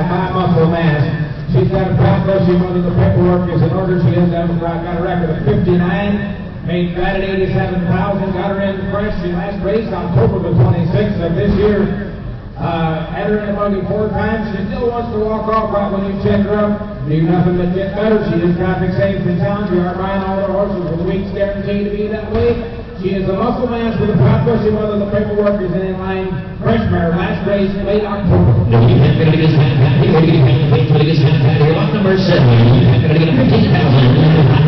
a high muscle mass. She's got a proud bushy mother. The paperwork is in order. She has got a record of 59. Made that at 87,000. Got her in fresh. She last raced October the 26th of this year. Had her in the buggy 4 times. She still wants to walk off right when you check her up. Do nothing but get better. She is traffic safe in town. We are buying all her horses with a week's guarantee to be that way. She is a muscle mass with a proud bushy mother. The paperwork is in line. Fresh mare, last race, late October. Lot number 7. Going to get a 15,000.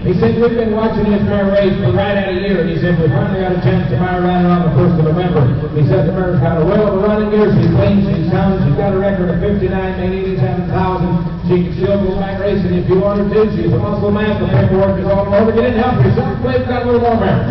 He said, we've been watching this mare race for right at a year. He said, we finally got a chance to buy her right around the 1st of November. He said the mare's got a well of a running gear. She's clean, she's sound, she's got a record of 59, made 87,000. She can still go back racing if you want her to. She's a muscle mass. The paperwork is all over. Get in and help yourself. We've got a little more mare.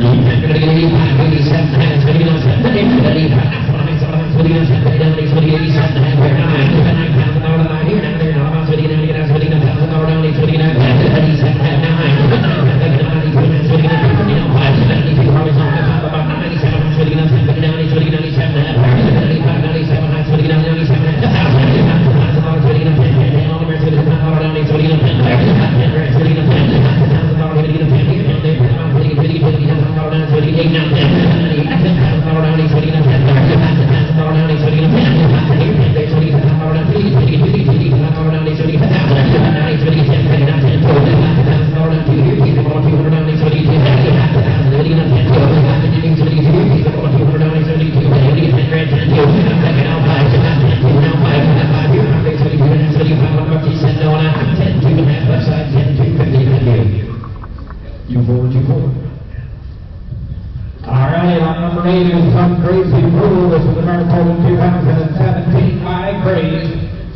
Alright, on number 8 is Some Crazy Rule. This is the mare called in 2017 by Craze.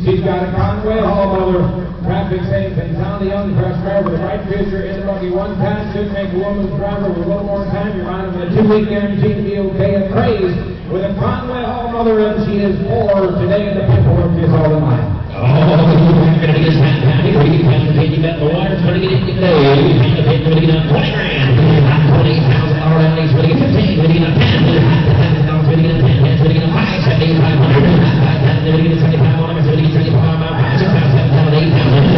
She's got a Conway Hall mother, traffic safe and sound, a young fresh mare with a bright future in the buggy 1 time. Should make a woman's driver with a little more time. You're on with a 2-week guarantee to be okay. A Craze with a Conway Hall mother, and she is 4 today, and the paperwork is all in line. Oh, you're going to get this man down here. You have to take you back. The water's going to get in today. You have to pay $20 grand. $20,000 down. He's going to get 15. Going to get a 10. $10,000. Going to get a 10. That's going to get a 5. $7,500. They're going to get a 75 on him. They're going to get 75 on 5. 6,000, 7,000, 8,000.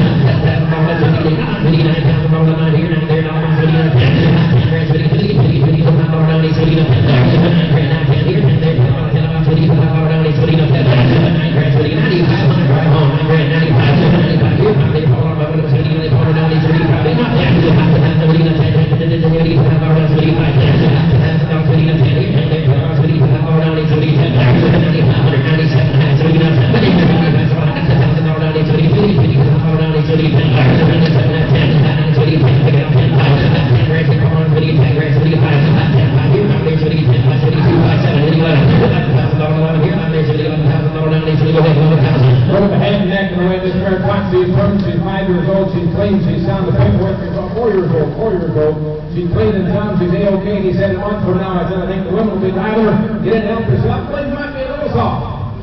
$7,000. Going to get $9,000 down here. Now there. Now I'm going to get a 10. $10 grand. $20,000 down. He's going to get a 10. $9 grand. Now 10 here. 10 there. $10,000 down. He's going to get a 10. $9 grand. $20,000. $9,500. Right home. $9 grand. $95 here. Now they're falling off. They're going to get down. He's going to get a 10. She's 5 years old, she's clean, she's sound. The paperwork is 4 years old. She's clean and sound, she's A-OK. He said a month from now, I think the women will be either get in and help herself. Things might be a little soft.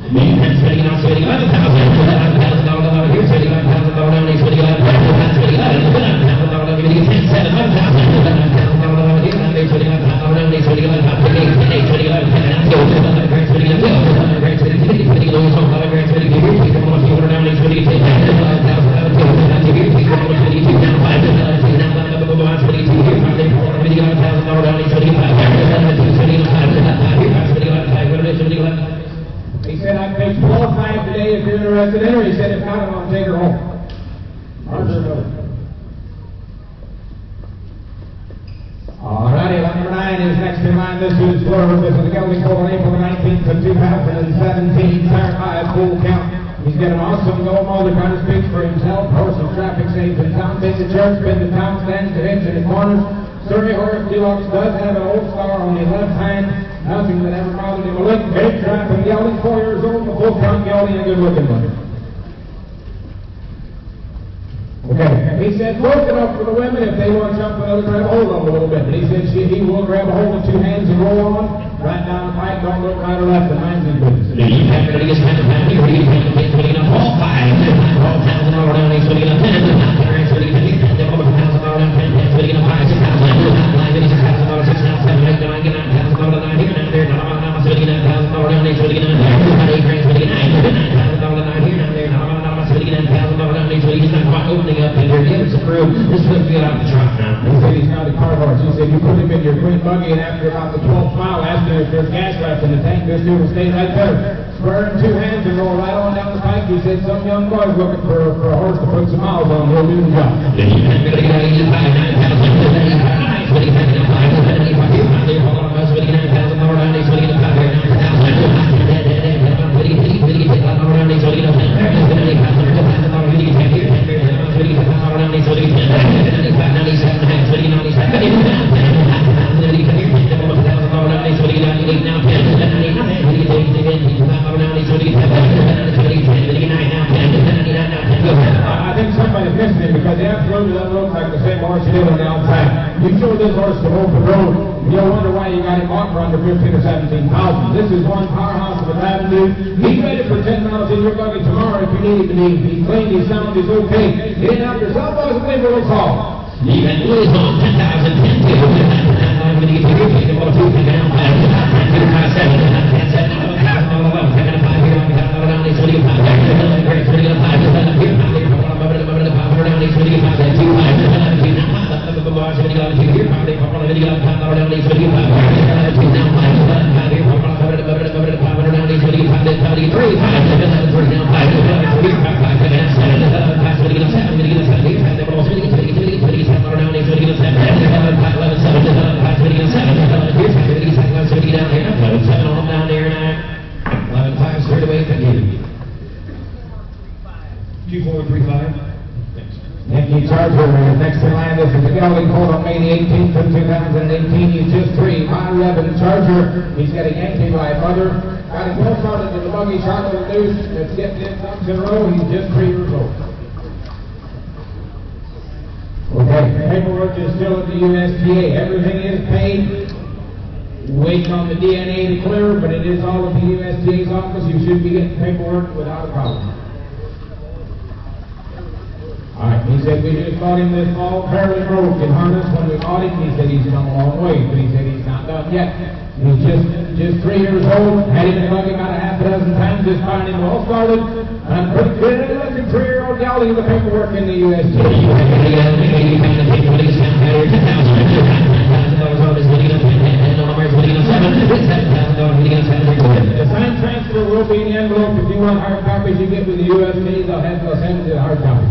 He said, I paid 4 or 5 today if you're interested in her. He said, if not, I'm going to take her home. Alrighty, number 9 is next in line. This is Florida. This is the gelding called on April the 19th of 2017. Tire 5, full count. He's got an awesome gold motor, trying to speak for himself. Horse is traffic safe in town. Takes the church, spin the town, stands to hits in the corners. Surrey Horse Deluxe does have an old star on his left hand. Nothing that ever bothered him. A lick, big trap, and gelding, 4 years old, the full count gelding, a good looking one. He said, broken up for the women. If they want to jump, they'll grab a hold of them a little bit. But he said he will grab a hold of two hands and roll on. Right down the pike, don't look right or left, and mind's his business. All five. All thousand all around, he's putting up 10. This would be out the trot now. He said he's got a car horse. He said you put him in your green buggy, and after about the 12th mile, ask him if there's gas left in the tank. This dude will stay right there. Spur in two hands and roll right on down the pike. He said some young boy's looking for a horse to put some miles on. He'll do the job. I think somebody missed him because he absolutely doesn't look like the same horse he did on the outside. You show this horse to open road, you'll wonder why you got him bought for under 15 or 17,000. This is one powerhouse of a avenue. He's ready for 10 miles in your buggy tomorrow if you need him. He's clean, he's sound, he's okay. Get in out yourself, boys, and leave a little call. Even Louis on 10,000, 10 2. I'm going to get you here. Take a two, take it down 5. 2435. Yankee Charger next in line. This is the gelding called on May the 18th of 2018. He's just 3. High Revan Charger. He's got a Yankee by mother. Got his well started in the buggy, shot with a noose. Let's get 10 ducks in a row. He's just 3 years old. Okay, paperwork is still at the USDA. Everything is paid. Waiting on the DNA to clear, but it is all at the USDA's office. You should be getting paperwork without a problem. All right, he said we just bought him this fall, fairly broke in harness when we bought him. He said he's come a long way, but he said he's not done yet. He's just 3 years old, had him in the buggy about a half a dozen times, just found him well started. I'm pretty good at looking 3-year-old gelding the paperwork in the USDA. The signed transfer will be in the envelope. If you want hard copies, you get with the USDA. They'll send you the hard copies.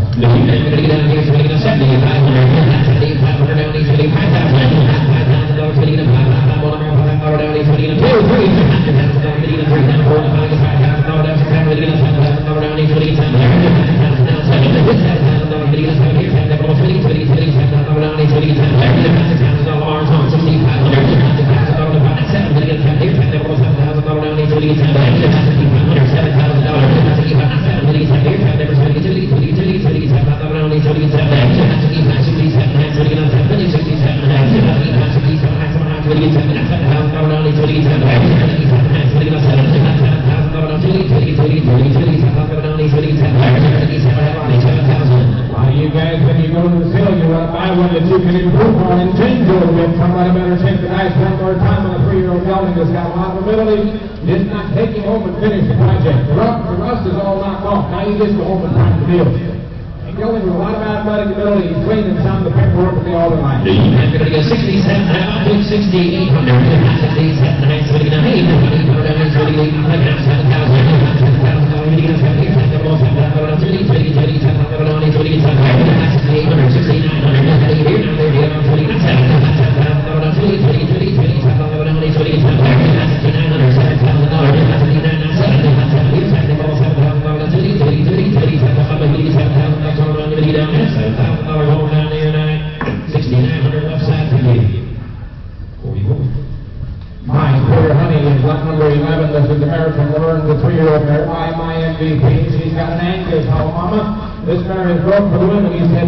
You guys, when you go to the sale, you want to buy one that you can improve on and change a little bit. Somebody better take the ice one more time on a 3-year-old gelding that's got a lot of ability. Just not take him home and finish the project. The rust is all knocked off. Now you just go home and prime the deal. And gelding with a lot of athletic ability, he's clean and sound. The paperwork will be all in line. I'm going to go 67, I'll take 6,800. 6,900 left side for you. 44. Mine, Clear Honey, is lot number 11. This is American Laverne, the 3-year-old mare. Why my MVP? She's got an Angus Mama. This mare is broke for the women. He said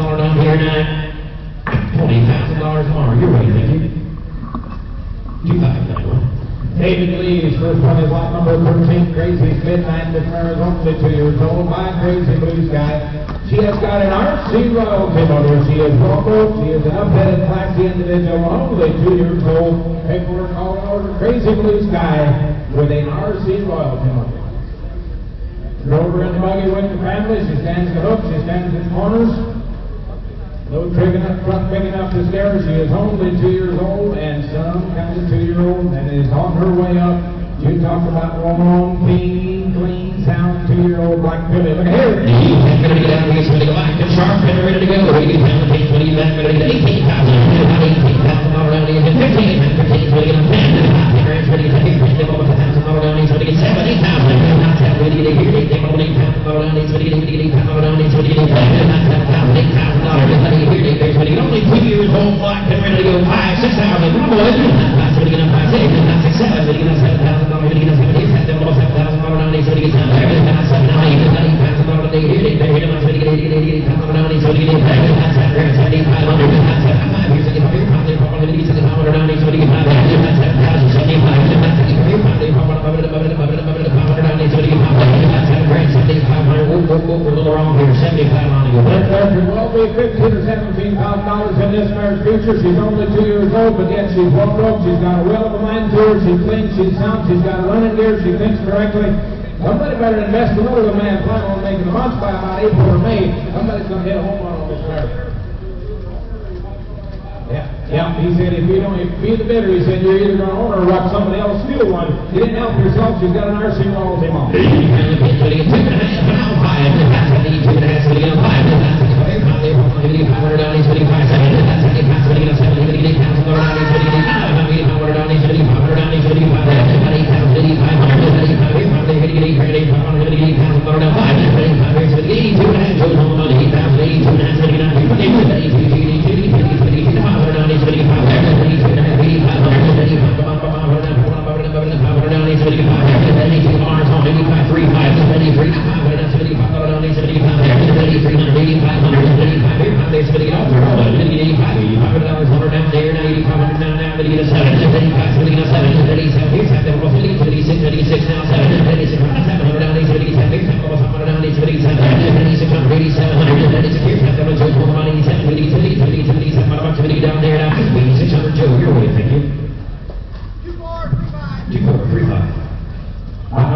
down here tonight. $20,000 tomorrow. You're ready, thank you. 2591. David Lee's first one is lot number 13, Crazy's Midnight. The mare is only 2 years old. By Crazy Blue Sky. She has got an RC royalty motor. She is well-built. She is an up-headed, classy individual, only 2 years old. Paperwork all in order. Crazy Blue Sky with an RC royalty motor. Drove her in the buggy with the family. She stands the hook. She stands in corners. No trig enough, front big enough to scare her. She is only 2 years old and some kind of 2-year-old and is on her way up. You talk about long, clean, sound 2-year-old black filly. Look at here. He's ready to get out of here. He's ready to go back to sharp and ready to go. Ready to get down the page. Ready to get back. Ready to get $18,000. $18,000 around here. $15,000. Ready to get a pen. Ready to get $1,000 around. He's ready to get $70,000. Ready to get here. $8,000 around. He's ready to get $8,000 around. He's ready to get $8,000. Only 2 years old, black, and ready to go 5,000, 6,000. Come on, boys. That's ready to get 5, 6, that's 6, 7. Ready to get $7,000. Ready to get $7,000 around. He's ready to get $7,000 around. He's ready to get $8,000 a day. Here, $8,000 around. He's ready to get $8,000 around. He's ready to get $7,500. That's 5 years. He's ready to get $7,500 around. He's ready to get $7,000 around. He's ready to get we're a little wrong here. 75 on you. There could well be $15,000 or $17,000 in this mare's future. She's only 2 years old, but yet she's well broke. She's got a well of a mind to her. She's clean. She's sound. She's got a running gear. She thinks correctly. Somebody better invest a little. The man planning on making a month by about April or May. Somebody's going to hit a home run on this mare. Yeah, he said if you be the bidder, he said you're either going to own or rock somebody else steal one. You didn't help yourself. She's got an RC royalty on.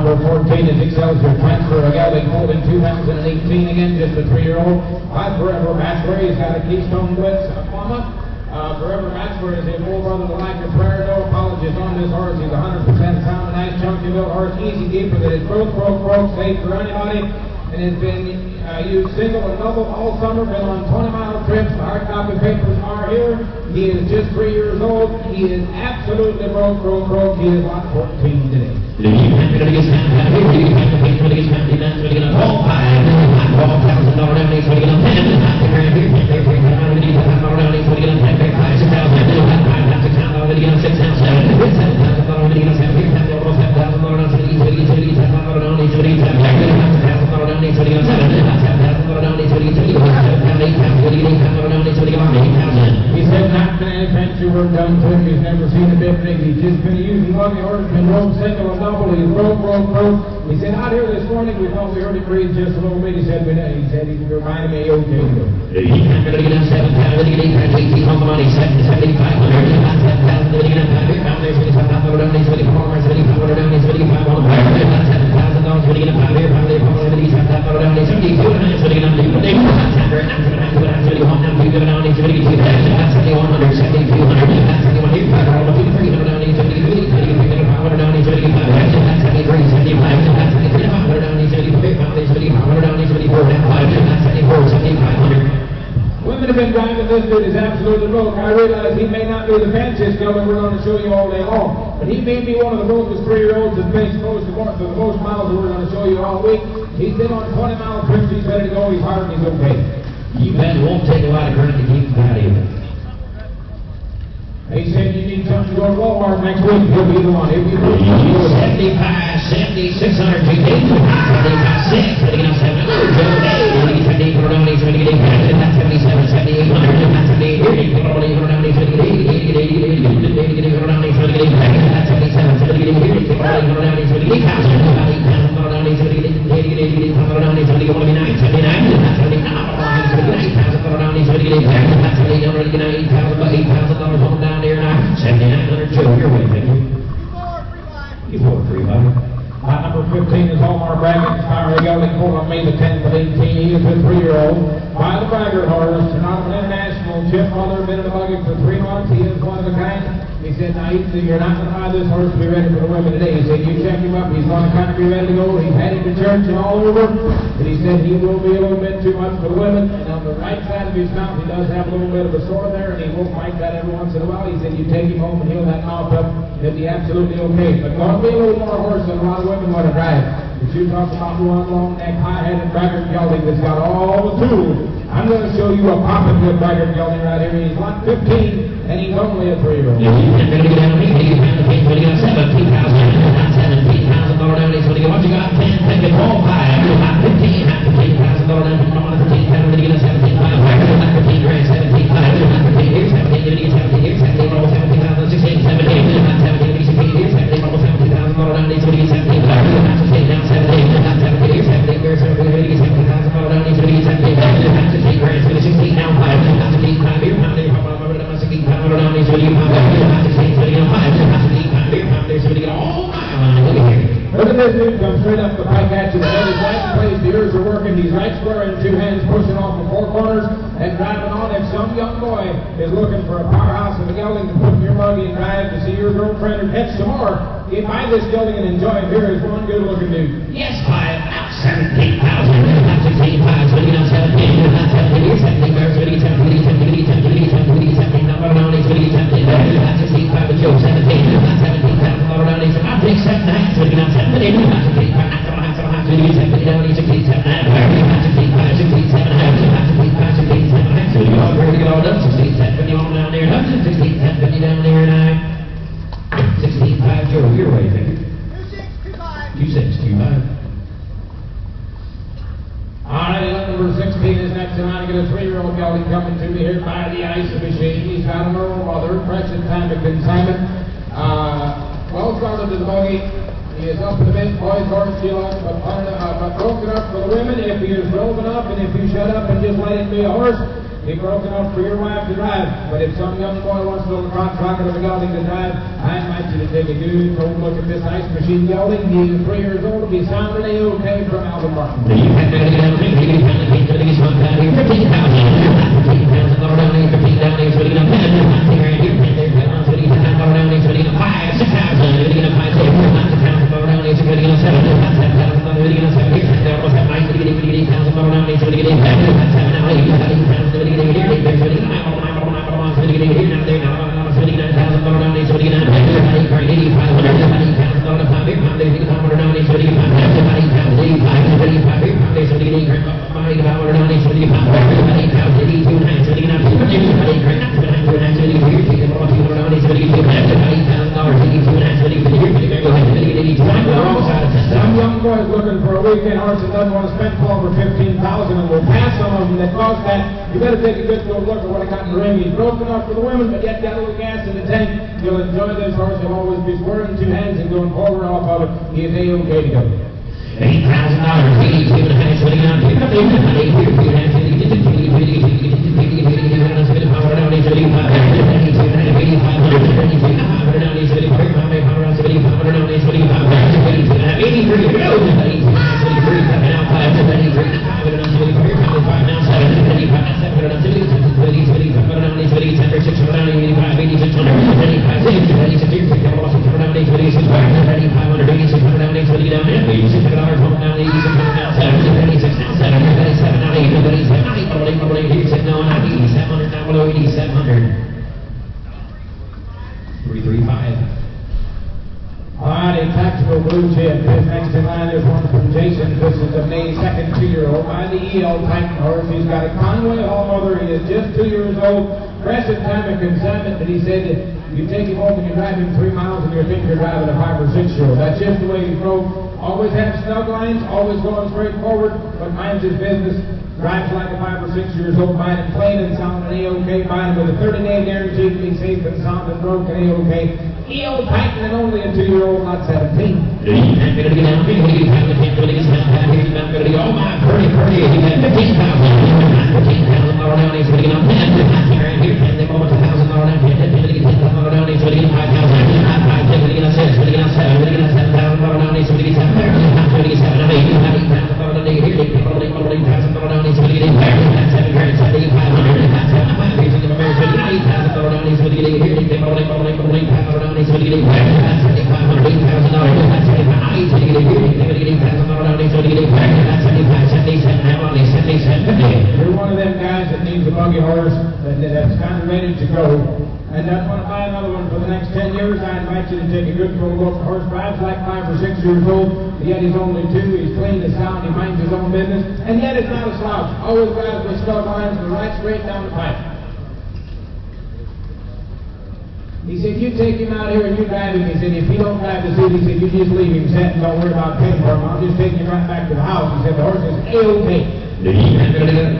Number 14 is Excelsior Transfer, a gelding pulled in 2018 again, just a 3-year-old. Forever Matchway, he's got a Keystone Blitz Aquama. Forever Matchway is a full brother to like a prayer. No apologies on this horse. He's 100% sound, a nice chunky built horse, easy keeper that is broke, safe for anybody, and has been used single and double all summer, been on 20-mile trips. The hard copy papers are here. He is just 3 years old. He is absolutely broke. He is lot 14 today. He said not to any fancy work done to him. He's never seen a bit big. He's just been using one. The order's been rolled single and double. He's broke. He said out here this morning we thought we heard him breathe just a little bit. He said he reminded me okay. Women have been driving this dude is absolutely broke. I realize he may not be the fanciest gelding we're going to show you all day long, but he may be one of the brokest 3-year-olds that's been exposed to the most miles that we're going to show you all week. He's been on 20-mile trips. He's ready to go. He's hard and he's okay. You bet it won't take a lot of grunt to keep him out of here. He said you need something to go to Walmart next week. He'll be the one. He'll be the one. 75, 70, 600, 75, 6, 77, 77, $8,000 home down there now. $7,900, Joe, your way, thank you. You for 300. Number 15 is Hallmark Braggart. Fiery Gelding, pulled on May the 10th of 18. He is a 3-year-old. By the Braggart horse, not an international chip. Mother been in the buggy for 3 months. He is one of a kind. He said, now, you're not going to buy this horse to be ready for the women today. He said, you check him up. He's going to kind of be ready to go. He's headed to church and all over. But he said he will be a little bit too much for the women. And on the right side of his mouth, he does have a little bit of a sore there, and he will fight that every once in a while. He said, you take him home and heal that mouth up. He'll be absolutely okay. But going to be a little more horse than a lot of women want to drive. But you talk about one long neck, high-headed Braggart Gelding that's got all the tools. I'm going to show you a popping good Braggart Gelding right here. He's lot 15. And he's only a 3-year-old. Yeah, he's going to get down to me. He's going to get $17,000. $17,000 down. What you got? 10, take it all 5. $15,000 down. $15,000 to get $17,500. $15 grand, $17,500. $17 here, $17 here, $17 here, $17 almost $17,000. $16, $17 $17 here, $17 almost $17,000 down. He's going to get $17,500. $16 down, $17 here, $17 here, $17 $17,000 down. He's going to get $17,500. $16 grand, $16 down 5. $16,500 here, $16,500. He's going to get $5. Look at this dude come straight up the pike at you. The head is right in place. The ears are working. He's right square in 2 hands, pushing off the 4 corners and driving on. If some young boy is looking for a powerhouse of a gelding to put in your buggy and drive to see your girlfriend or catch some more, you buy this gelding and enjoy it. Here is one good looking dude. Yes, 5. $17,000. $16,500. $17,000. Your way, thank you. 2625. Alright, number 16 is next in line to get a 3-year-old gelding coming to me here by the ice machine. He's got an earl mother, present time of consignment. Well started to the buggy. He is up in the mid, boys, horse, but broken up for the women. If he is broken up and if you shut up and just let him be a horse, he's broken up for your wife to drive. But if some young boy wants a little trot rocket of a gelding to drive, I invite you to take a good old look at this ice machine gelding. He is 3 years old. He'll be sounding A-OK from Alvin Martin. Some young boys looking for a weekend horse that doesn't want to spend over $15,000 and will pass some of them that cost that. You better take a good look at what I got in the ring. He's broken up for the women, but yet got a little gas in the tank. You'll enjoy this horse. He'll always be squaring 2 hands and going forward off of it. He is A-OK to go. $8,000. Alright, a tactical blue chip. This next in line is one from Jason. This is a May 2nd 2-year-old by the E.L. Titan horse. He's got a Conway Hall mother. He is just 2 years old. Present time of consignment, but he said that you take him home and you drive him 3 miles and you think you're driving a 5 or 6-year-old. That's just the way he drove. Always have snug lines, always going straight forward, but minds his business. Drives like a 5 or 6 years old, buying and playing and sounding A-OK, buying with a 30-day guarantee to be safe and sound and broken A-OK. E.L. Titan and only a 2-year-old, not 17. $15,000. and ready to go. And doesn't want to buy another one for the next 10 years, I invite you to take a good full look. The horse drives like 5 or 6 years old, yet he's only 2. He's clean, he's sound, he minds his own business, and yet it's not a slouch. Always drives with snug lines and right straight down the pipe. He said, you take him out here and you drive him. He said, if he don't drive the suit, he said, you just leave him set and don't worry about paying for him. I'll just take him right back to the house. He said, the horse is A-OK. 8,000,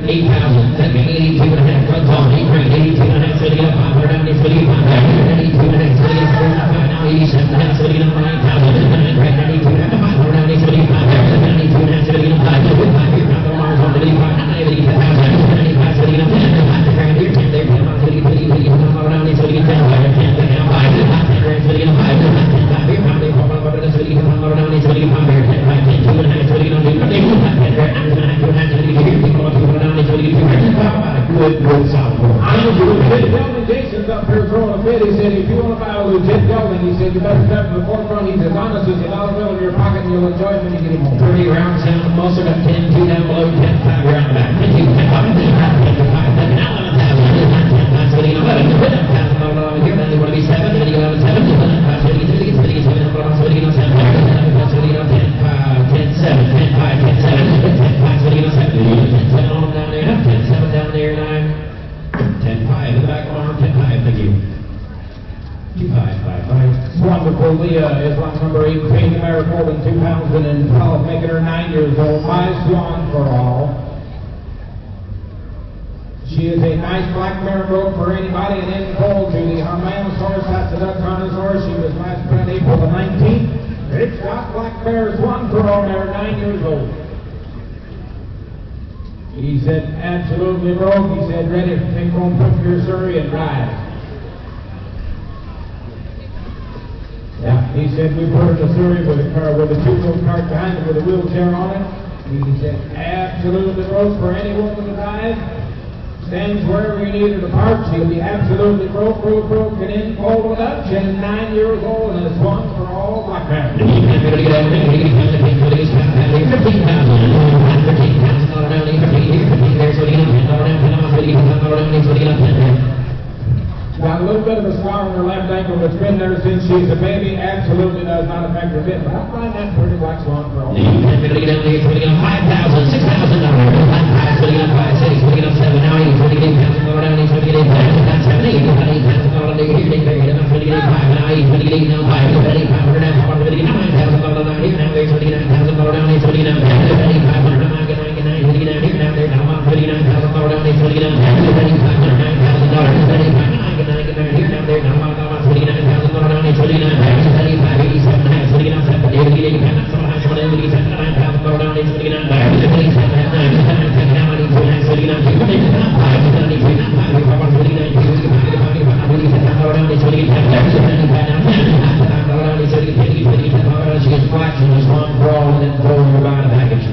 82 and a half, runs on, 8 grand, 82 and a half, 500 down, 82 and a half, 45, now 87 and a half, 9,000, 9 grand, 92 and a half, 500 down, 82 and a half, 75, here, now the Mars on 85, 95, 10 grand, here, 10 there, 10 miles, 80, 500 down, 10 grand, 10 down, 5 grand, 10 here, now they 500 down, 75 here, 10 5, 10, 2 and a half, 10 grand, good sound. I know Lieutenant Gelding Jason's up here throwing a fit. He said, if you want to buy a Lieutenant Gelding, he said, you better step to the forefront. He's as honest as a dollar bill in your pocket, and you'll enjoy it when you get him home. 30 round sound, muscle got 10, 2 down below, 10, 5 round back, 10, 2, 10, 5, 10, 5, 10, 5, 10, now 11,000, 11,000, here, then they want to be 7, then you 11, 7, 5, 7, 10, 7, 10, 7, 10, 5, 10, 7, 10, 5, 7 on down there, 10, 7 down there, 9, 10, 5 in the back arm, 10, 5, thank you. 2, 5, 5, 5. Wonderful Leah is lot number 8, paid the mare for in 2012, making her 9 years old. By Swan for all. She is a nice black mare broke for anybody, and then cold to the Hermanus horse. That's the Dutch Hunter's horse. She was last bred April the 19th. It's got black bears, 1 for all mare, 9 years old. He said, absolutely broke. He said, ready to take home, put your Surrey and drive. Yeah, he said, we put her in the Surrey with a car, with a 2-wheel cart behind it with a wheelchair on it. He said, absolutely broke for any woman to drive. Stands wherever you need her to park. She'll be absolutely broken in, cold with Dutch, and 9 years old, and it's 1 for all black bears. 15,000. Got a little bit of a scar on her left ankle that's been there since she's a baby. Absolutely does not affect her bit, but I find that pretty black swan for all. 5,000, $6,000. 5, 6, 7, now 8, 28,000 down, 28,000, that's 7, 8, 8,000 here, 28,000, now 8, 28, now 5, 500 down, 9,000 down here, now there's 29,000 down, 29,000, 500 down, 99, 29 here, now there's now 39,000 down, 29,000, 509,000 here, now there's now 29,000 down, 29,000, 85, 87, 79, 70, 80, 89, 79,000 down, 29,000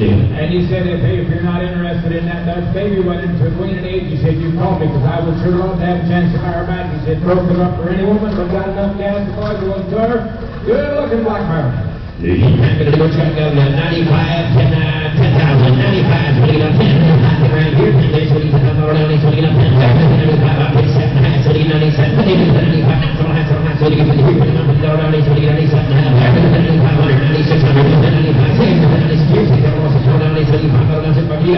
And he said, if you're not interested in that Dutch baby wedding to Queen and Age, he said, you call me, because I would sure love to have a chance to buy her back. He said, broke it up for any woman, but got enough gas to boys will enjoy her. Good looking black mare. 95, 10,000, 95, 20 up 10, around here, 10 days, 20 up 10, 20 up 10, 95, up 7, 97, 95, 20 up 10, 20 up 10, 20 up 10, 500, 9600, 95, 96 years, you got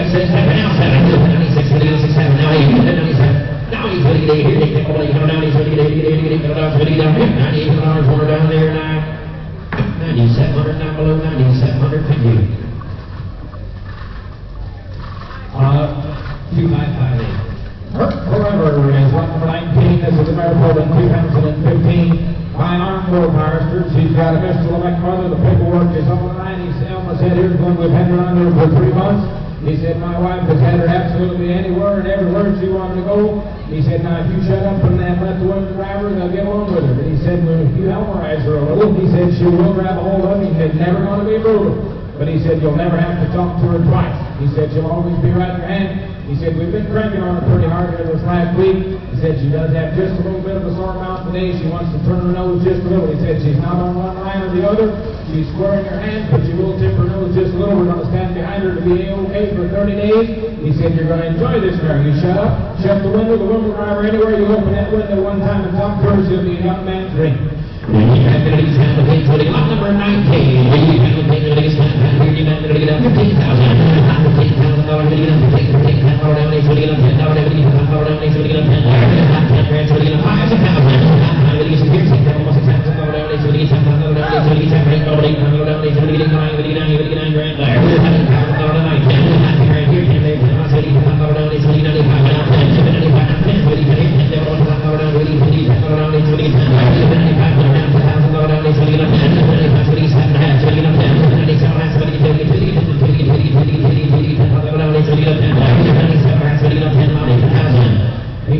6, now 7, 96, 7, now 8, 97, now he's ready to get here, take all the down, he's ready to get down here, 98 $1 down there, 9,700 down below, 9,700, thank you. 2558. Hurt Forever is lot number 19. This is a mare pulled in 2015 by Armstrong Harster. She's got a Mr. Lamech mother. The paperwork is on the line. Elma said, here's one we've had her on there for 3 months. He said, my wife has had her absolutely anywhere and everywhere she wanted to go. He said, now if you shut up and let the women drive her, they'll get along with her. But he said, well, if you helmerize her a little, he said, she will grab a hold of you. He said, never going to be brutal. But he said, you'll never have to talk to her twice. He said, she'll always be right in your hand. He said, we've been cranking on her pretty hard here this last week. He said, she does have just a little bit of a sore mouth today. She wants to turn her nose just a little. He said, she's not on one line or the other. She's squaring her hands, but she will tip her nose just a little. We're going to stand behind her to be okay for 30 days. He He said, you're going to enjoy this mare. You shut up, shut the window, the woman driver, anywhere you open that window one time and talk to her, she'll be a young man's dream. Lot number 19.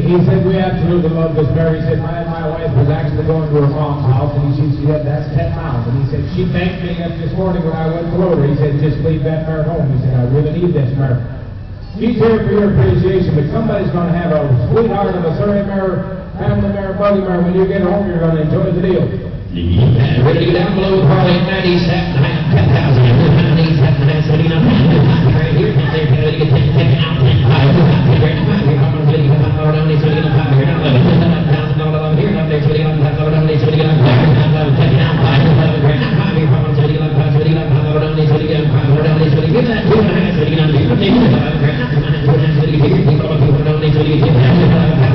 He said, we absolutely love this mare. He said, my wife was actually going to her mom's house, and he said, that's 10 miles. And he said, she thanked me up this morning when I went to load her. He said, just leave that mare home. He said, I really need this mare. She's here for your appreciation, but somebody's going to have a sweetheart of a Surrey mare, family mare, buggy mare. When you get home, you're going to enjoy the deal. Ready to go down below, Harley, 97.5, 10,000, 97.5, 79, right here, there, ready to get 10 out, 10, 5, right now, here, I'm going to get down, it's ready to go, here, not 11, here, not there, it's ready to go, it's ready to go, 10 out, 5, right now, here, I'm going to get down, it's ready to go, it's ready to go, it's ready to get that, 2.5, it's ready to go, here, right now, 2.5, it's ready to get here, people are going to it's ready to get 2.5,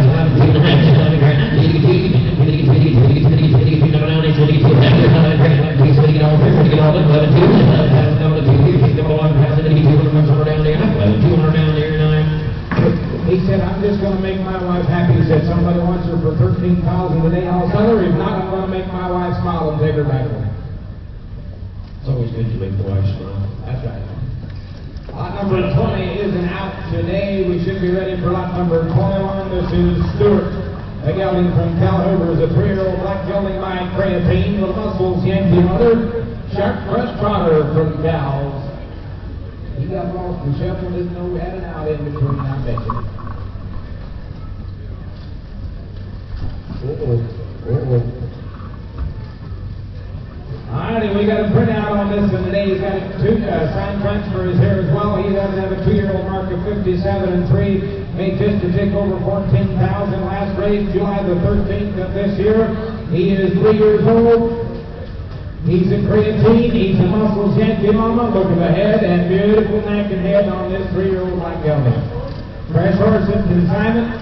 He said, I'm just going to make my wife happy. He said, somebody wants her for $13,000 today, I'll sell her. If not, I'm going to make my wife smile and take her back home. It's always good to make the wife smile. That's right. Lot number 20 isn't out today. We should be ready for lot number 21. This is Stewart. A gelding from Calhoun is a 3-year-old black gelding by Creatine with muscles, Yankee mother. Sharp fresh trotter from Cal's. He got lost and shuffled, didn't know we had an out in between, I bet you. Alrighty, we got a printout on this one today. He's got a sign transfer is here as well. He doesn't have a 2-year-old mark of 57 and 3. Made just to take over 14,000 last race, July the 13th of this year. He is 3 years old. He's a creatine. He's a muscles Yankee mama. Look at the head and beautiful neck and head on this 3-year-old black gelding. Fresh horse in consignment.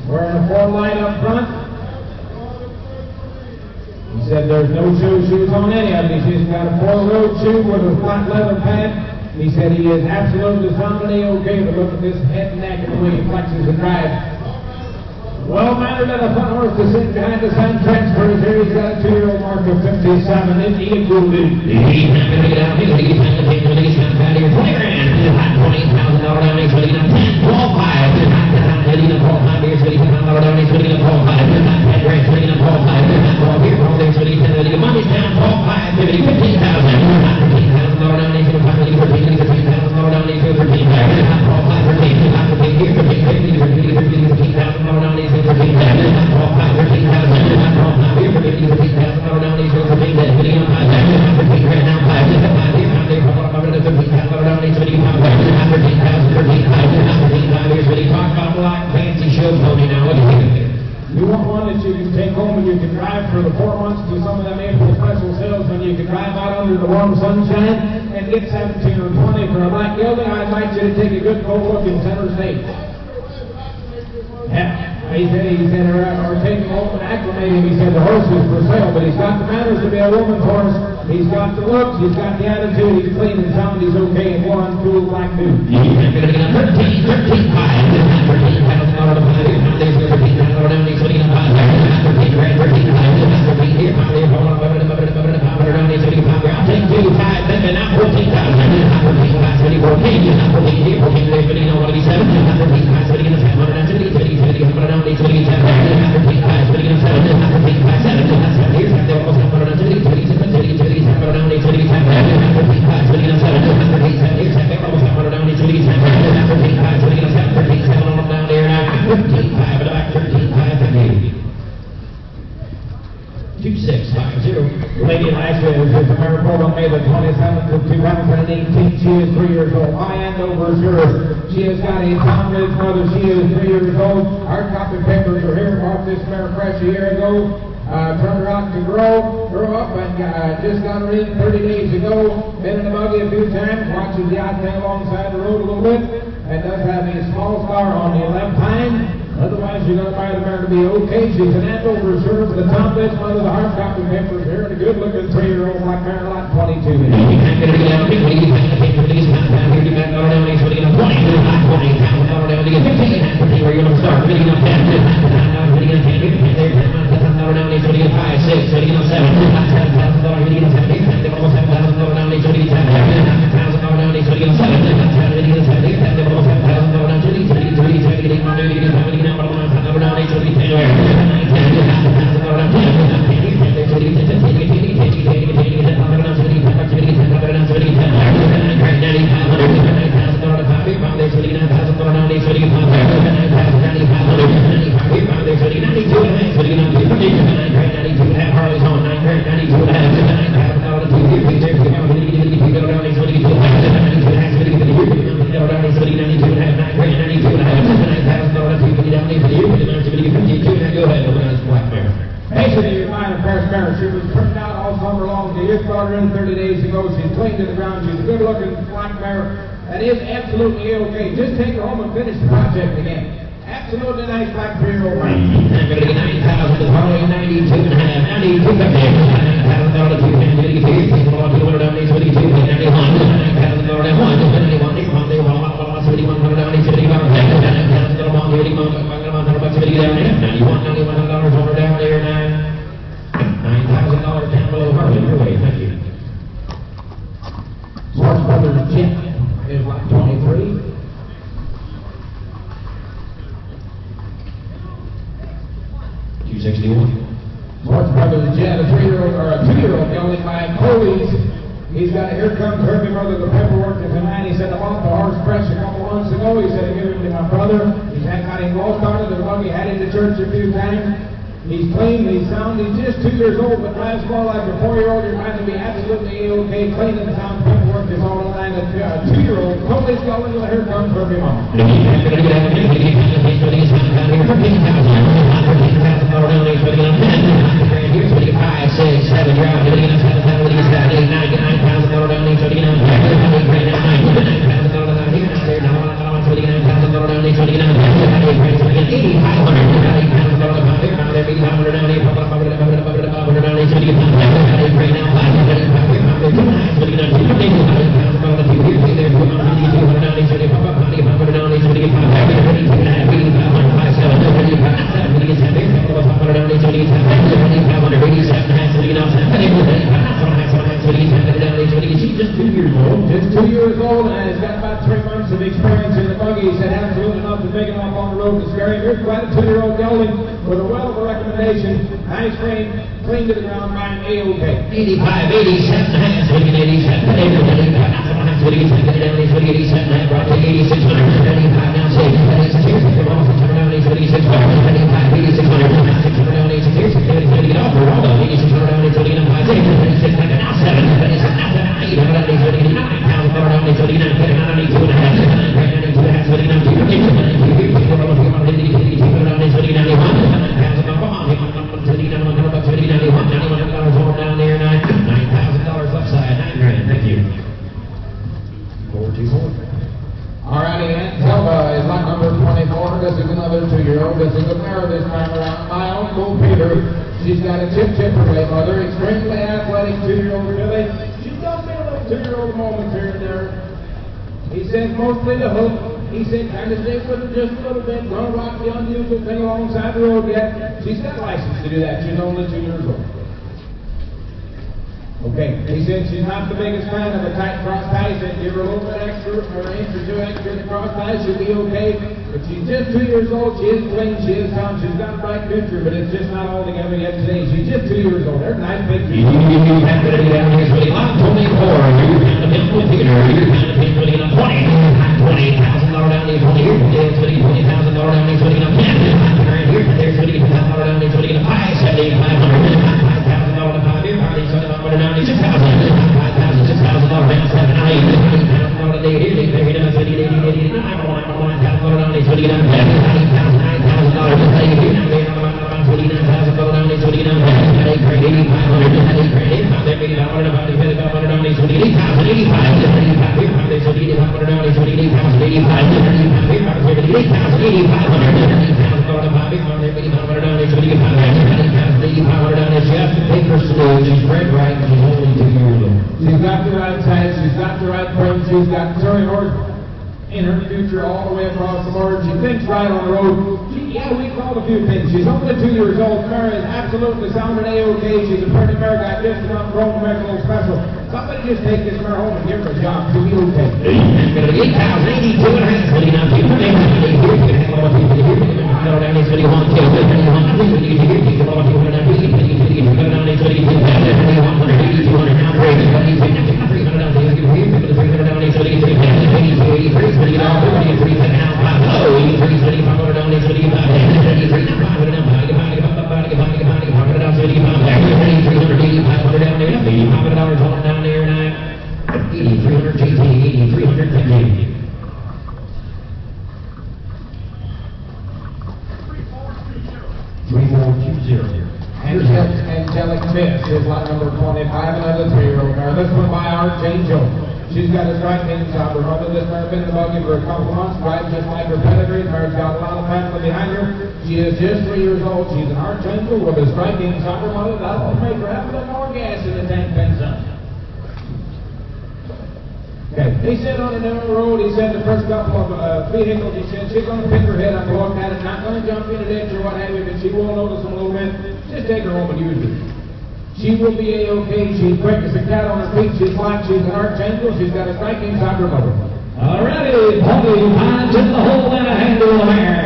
Wearing a 4 light up front. He said there's no shoes on any of them. He's got a 4-road shoe with a flat leather pad. He said he is absolutely soundly okay, but look at this head and neck and the way he flexes and drives. Well-mannered and a fun horse to sit behind the sign transfers here. He's got a 2-year-old mark of 57. It's Ian Goulden. He's not going to get out. He's going to get out. He's going to get out of here. 20 grand. $20,000 down. He's going to get 10, 12, 5. He's going to get 12, 5 here. He's going to get $10 down. He's going to get 12, 5. 10 grand. He's going to get 12, 5. 12 here. 12 there. He's going to get 10. Money's down. 12, 5. 50, $15,000. $15,000 down. He's going to get 13,000 down. He's going to get 13,000 12, 5, 13. 15 here. 15, 15,000 down. He's going to get 13,000. 12, 5, 13,000. 12, 5 here. 15,000 down. He's going to get 13,000. 15 grand now. 5 here. 5 here. 5 there. 15,000 down. He's going to get 13,000. 13,000. Here's what he talked about. Black fancy show pony now. Look at here. You want one that you can take home and you can drive for the 4 months to some of them April special sales when you can drive out under the warm sunshine and get 17 or 20 for a black gelding. I invite you to take a good cold look in center state. Yeah. He said, or take him home and acclimate him. He said the horse is for sale, but he's got the manners to be a woman's horse. He's got the looks, he's got the attitude, he's clean and sound, he's okay, and one cool black dude. He's going to get 13, 13, 5. 13,000 down. There's 13,000 down. He's going to get 5. 13 grand, 13, 5. 13 here, 5 there. Hold on, 5 down. He's going to get 5 there. I'll take 2, 5. Then now 14,000. 14, 5, 20, 14. 14 here, 14 there. 15, I want to be 7. 13, 5, 20, 7. 70, 100 down. He's going to get 7. 13, 5, 20, 7. 13, 5, 7. 7 here, 7 there. Almost 100 down. 70, 27, 70, 70. Down, he's going to get 10. 13, 5, 20, 7. 13, 7 here, 7 there. Almost 100 down. He's going to get 10. 13, 5, 20, 7. 13, 7 on down there now. 15, 5 at the back. 13, 5, 50. 2650. Lady last year was just a miracle on May the 27th of 2018. She is 3 years old. High-end over sure. She has got a Tomlin mother. She is 3 years old. Our copy papers are here. Bought this mare fresh a year ago. Turned her out to grow up, and just got her in 30 days ago. Been in the buggy a few times, watches the out thing alongside the road a little bit, and does have a small scar on the left hind. Otherwise, you're going to buy the mare to be okay. She's an Andover reserve for the top bitch, one of the hard copy papers here, and a good-looking 3-year-old black mare, lot 22. She was turned out all summer long. They just brought her in 30 days ago. She's clean to the ground. She's a good-looking black mare. That is absolutely okay. Just take her home and finish the project again. Absolutely nice black 3-year-old mare. 9,000, 92 and a half, 92 up there. 9,000, $9,000 down below Harley. Your way, thank you. Swartz Brothers Jet is like 23. Swartz Brothers Jet, a 3-year-old or a 2-year-old gelding by Coley's. He's got a Here Comes Herbie Brother. The paperwork is tonight. He said I bought the horse fresh a couple months ago. He said I give him to my brother. He's got him well started. The buggy had him to church a few times. He's clean, he's sound, he's just 2 years old, but last more like a 4-year-old. You're going to be absolutely okay. Clean and sound, paperwork is all in line. A 2-year-old, totally going to Here Comes Herbie Mom. Just 2 years old, and has got about 3 months of experience in the buggy. He said absolutely nothing big enough on the road to scare him. Here's quite a 2-year-old gelding with a well of a recommendation. Nice frame, clean to the ground, mine A-OK. 85, 87 and a half, 87, 87, brought to 86, 95 now, say, 86, 86, 2-year-old. This is a mare this time around. My Uncle Peter. She's got a chip relay mother. Extremely athletic 2-year-old filly. She's got me a little 2-year-old moments here and there. He says mostly the hook. He said kind of stick with her just a little bit. Don't rock the unusual thing alongside the road yet. She's got a license to do that. She's only 2 years old. Okay, he said she's not the biggest fan of a tight cross tie. He said give her a little bit extra, or an inch or 2 extra in the cross tie, she'll be okay. But she's just 2 years old, she is clean, she is sound, she's got a bright future, but it's just not all together yet today. She's just 2 years old. There's a nice big future. She's got the right size, she's got the right frame, she's got Missouri horse in her future all the way across the board. She thinks right on the road. We called a few things. She's only 2 years old. Mare is absolutely sound and A-OK. She's a pretty mare, got just enough grown to make a little special. Somebody just take this mare home and give her a job. She'll be okay. 8,082 and a half. 3420. Angelic Miss is lot number 25, another 3-year-old mare. This one by Archangel. She's got a striking job. Her mother, this mare, been in the buggy for a couple of months, right just like her pedigree. The mare's got a lot of family behind her. She is just 3 years old. She's an Archangel with a striking job. Her mother, that'll make her have a little more gas in the tank than some. Okay. He said on the narrow road, he said the first couple of vehicles, he said she's going to pick her head up and look at it, not going to jump in a ditch or what have you, but she will notice them a little bit. Just take her home and use it. She will be A-OK. She's quick as a cat on her feet. She's light. She's an Archangel. She's got a striking soccer mother. All righty, 45 in the hole and a handle of the mare.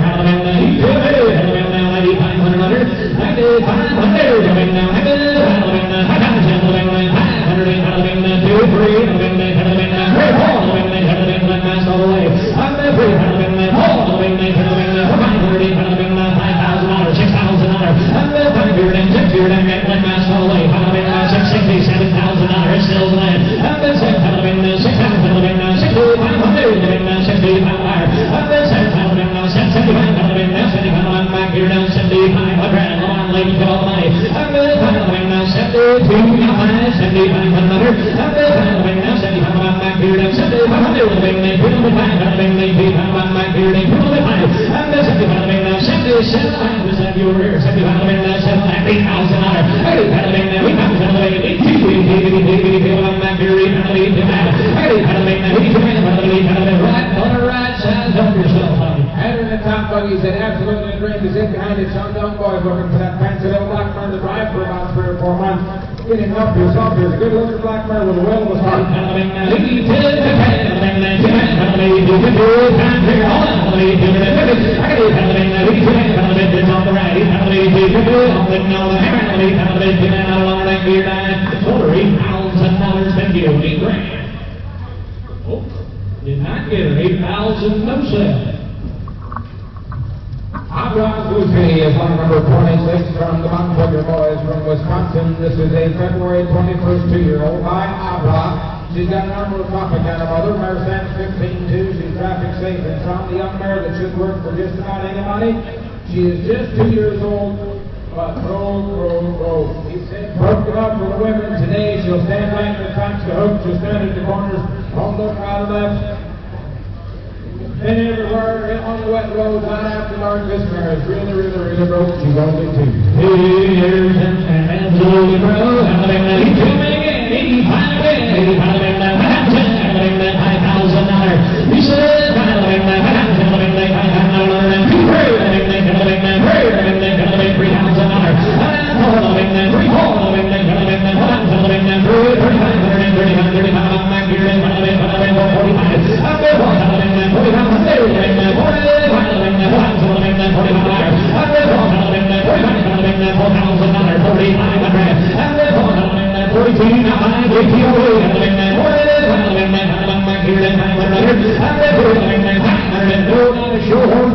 He said absolutely dreamed is in behind his young boys looking for that fancy little black mare to drive for about 3 or 4 months. Get him up yourself. Here's a good looking black mare with a well of a heart. Did not get her. 8,000 no sale. Lucy is one number 26 from the Mountain Bugger Boys from Wisconsin. This is a February 21st 2-year-old by Abra. She's got an armor of Topeka mother. Mare stands 15-2. She's traffic safe and sound. The young mare that should work for just about anybody. She is just 2 years old. But roll. He said, broken up for the women today. She'll stand right in the tracks, the hook. She'll stand at the corners. Don't look right or left. Then everywhere on the wet roads, right after dark, this mare is really broke. She's only 2. 2 years and absolutely broke. 85 again. 5,000. He said,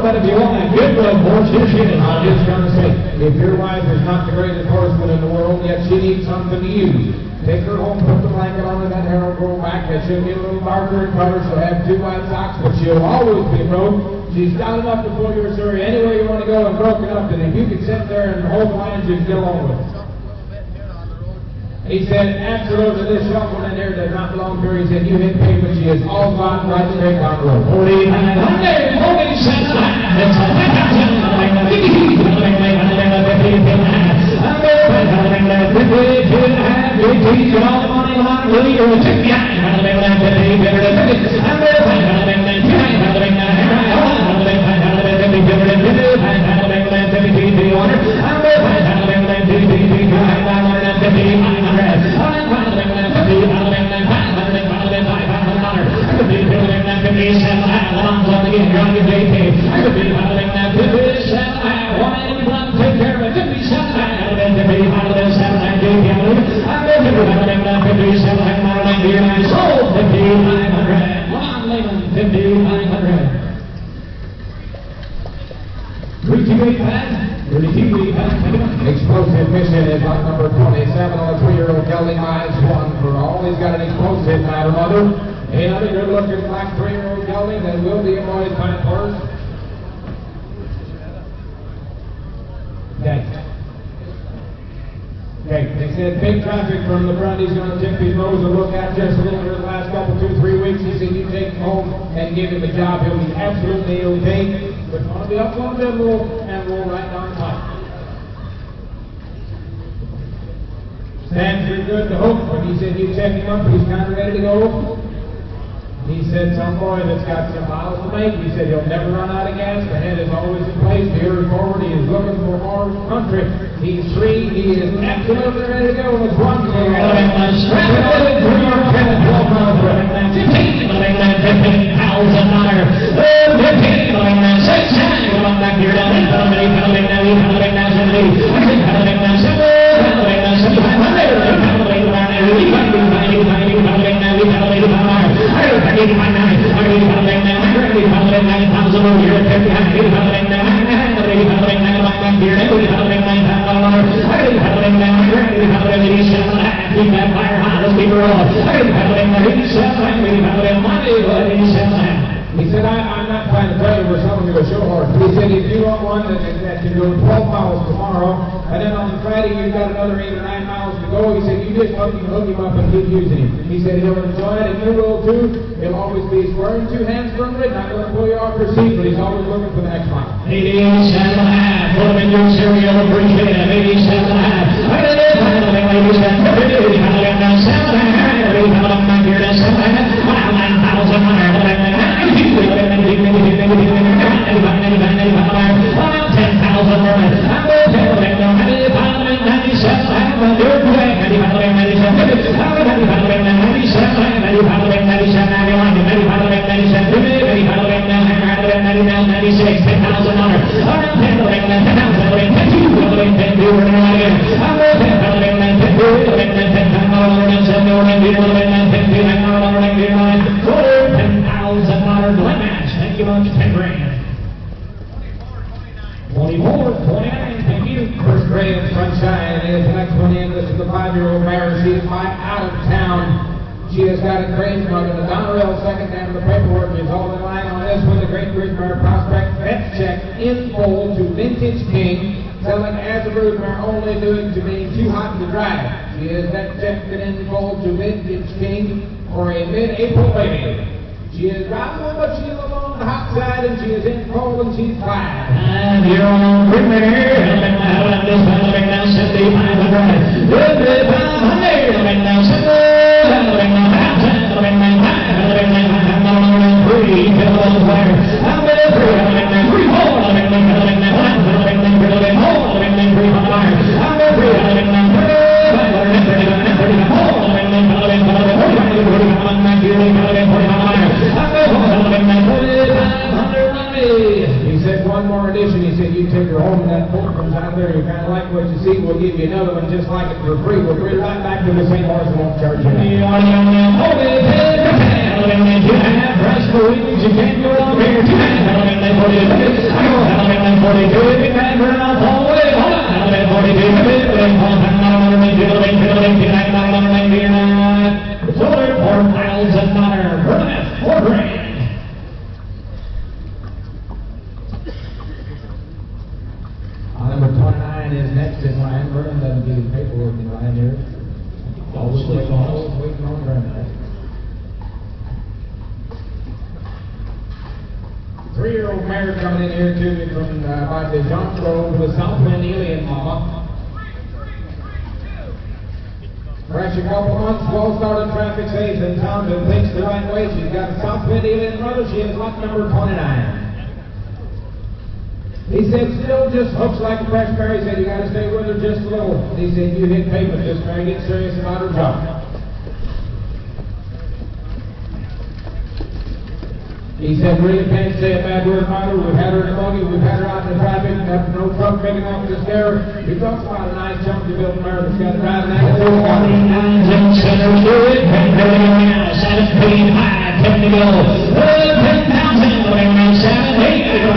but if you want a good love horse, here she is. I'm just going to say, if your wife is not the greatest horseman in the world, yet she needs something to use, take her home, put the blanket blanket on her, that hair will grow back, and she'll get a little darker in color. She'll have 2 white socks, but she'll always be broke. She's stout enough to pull your story anywhere you want to go and broken up, and if you can sit there and hold the lines, you can get along with it. He said, absolutely, this shuffle in here does not belong to her. He said, you hit pavement, she is all gone right straight down the road. 3-2-8-5. Explosive Mission is on number 27 on the 3-year-old gelding minus 1 for all. He's got an explosive matter mother. Another good-looking black 3-year-old gelding that will be a boy's pint horse. Okay, they said big traffic from the front. He's going to tip his nose and look at just a little bit the last couple, 2-3 weeks. He said you take him home and give him a job. He'll be absolutely okay. But going to be up one bit and roll right down tight. Stands pretty good to hook, but he said you check him up. He's kind of ready to go. He said some boy that's got some miles to make. He said he'll never run out of gas. The head is always in place. Here forward, he is looking for more country. He's 3. He is absolutely ready to go. It's 1 He said, I'm not trying to tell you we're selling you a show horse. He said, if you want one that can go 12 miles tomorrow, and then on Friday you've got another 8 or 9 miles to go, he said, you just hook him up and keep using him. He said, he'll enjoy it, and you will too. He'll always be squaring 2 hands from it, not going to pull you off your seat, but he's always looking for the next mile. 87.5. Put him in your cereal, appreciate it. 87.5. Thank you much, 10 grand. 24-29, thank you. First grade Sunshine is the next one in. This is the 5-year-old mare. She is out of town. She has got a great mother. The Donnerell second down. The paperwork is all in line on this one. The Great Broodmare Prospect vet check in full to Vintage King. Selling as a broodmare only, doing to being too hot to drive. She is vet checked in full to Vintage King for a mid-April baby. She is driving, but she is on the hot side, and she is in cold, and she's fine. And you're on Broodmare. This one, now 7,500. 7,500. Now He said one more edition. He said you take her home and that book comes out there. You kind of like what you see. We'll give you another one just like it for free. We'll bring it right back to the same horse and won't charge you. You can't go on here. next in line. Vernon doesn't do the paperwork in line here. Always waiting on Vernon. 3-year-old mare coming in here to me from by the John Grove with Southwind Alien Mama. Fresh a couple months, well-started traffic saves in town and thinks the right way. She's got a Southwind Alien brother. She is lot number 29. He said, still just hooks like a fresh mare. He said, you got to stay with her just a little. He said, you hit pavement. This mare gets serious about her job. He said, really can't say a bad word about her. We've had her in the buggy, we've had her out in the traffic, no truck big enough to scare her. He talks about a nice chunky built mare that's got a driving angle. 49 center fluid, 17 high, 10 to go. 10,000, going around 7, 8, going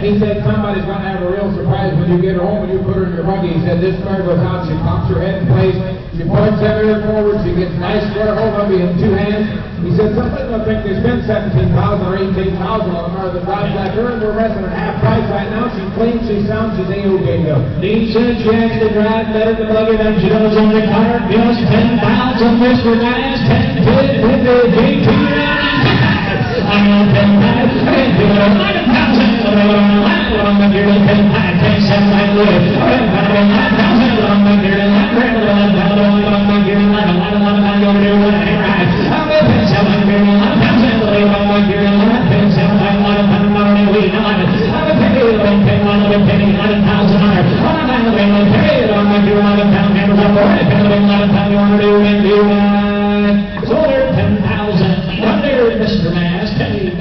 He said somebody's going to have a real surprise when you get her home and you put her in your buggy. He said this mare goes out, she pops her head in place, she points that ear forward, she gets a nice square hold of you in 2 hands. He said somebody's going to think they spent $17,000 or $18,000 on a mare that drives like her, and we're resting at half price right now. She's clean, she's sound, she's A-OK to go. Dean said she actually drives better than the buggy than she does on the car. Just 10,000, Mr. Nice, 10, 10, 50, 18, I'm on 10,000, 11,000. Along the dear little 10, 7, 9, live. 9,000 along the dear little 11, along the dear 11, over there, right. I'm with 7, 11,000, along the dear 11, 7, 9, 11, I'm with 10, 11,000 on her. I'm with 10, along the dear 11 pound hammers up for it. 11 pound, you want to do it. So there, 10,000. Under Mr. Mass, 10,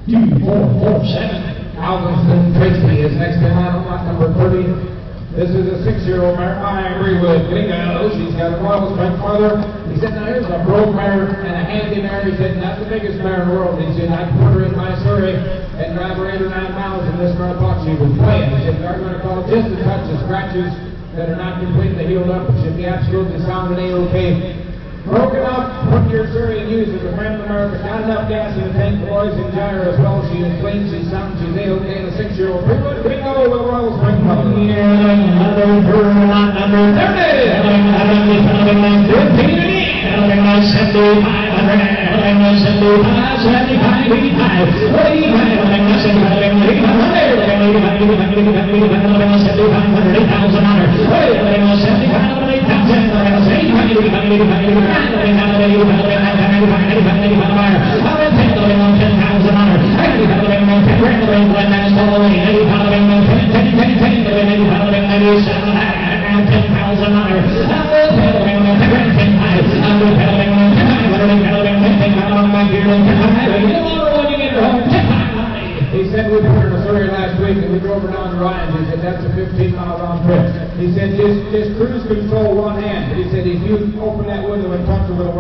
2, 4, 4, 7. Alvinston Tracy is next in line on lot number 30. This is a 6-year-old mare. I agree with Bingo. She's got a royal strength mother. He said, now here's a broke mare and a handy mare. He said, that's the biggest mare in the world. He said, I put her in my Surrey and drive her 8 or 9 miles, and this mare thought she was playing. He said, they're going to call just a touch of scratches that are not completely healed up. It should be absolutely sound and A-OK. Broken up, put your Surrey and use it. The friend of America got enough gas in the tank. The boys enjoy her as well. She is clean, she's sound, she's A-OK, and a 6-year-old. Bingo with Royal Spring Mother. Number He said we put her in a Surrey last week and we drove her down to Ryan's. He said that's a 15-mile round trip. He said just cruise control one hand. But he said if you open that window and touch her with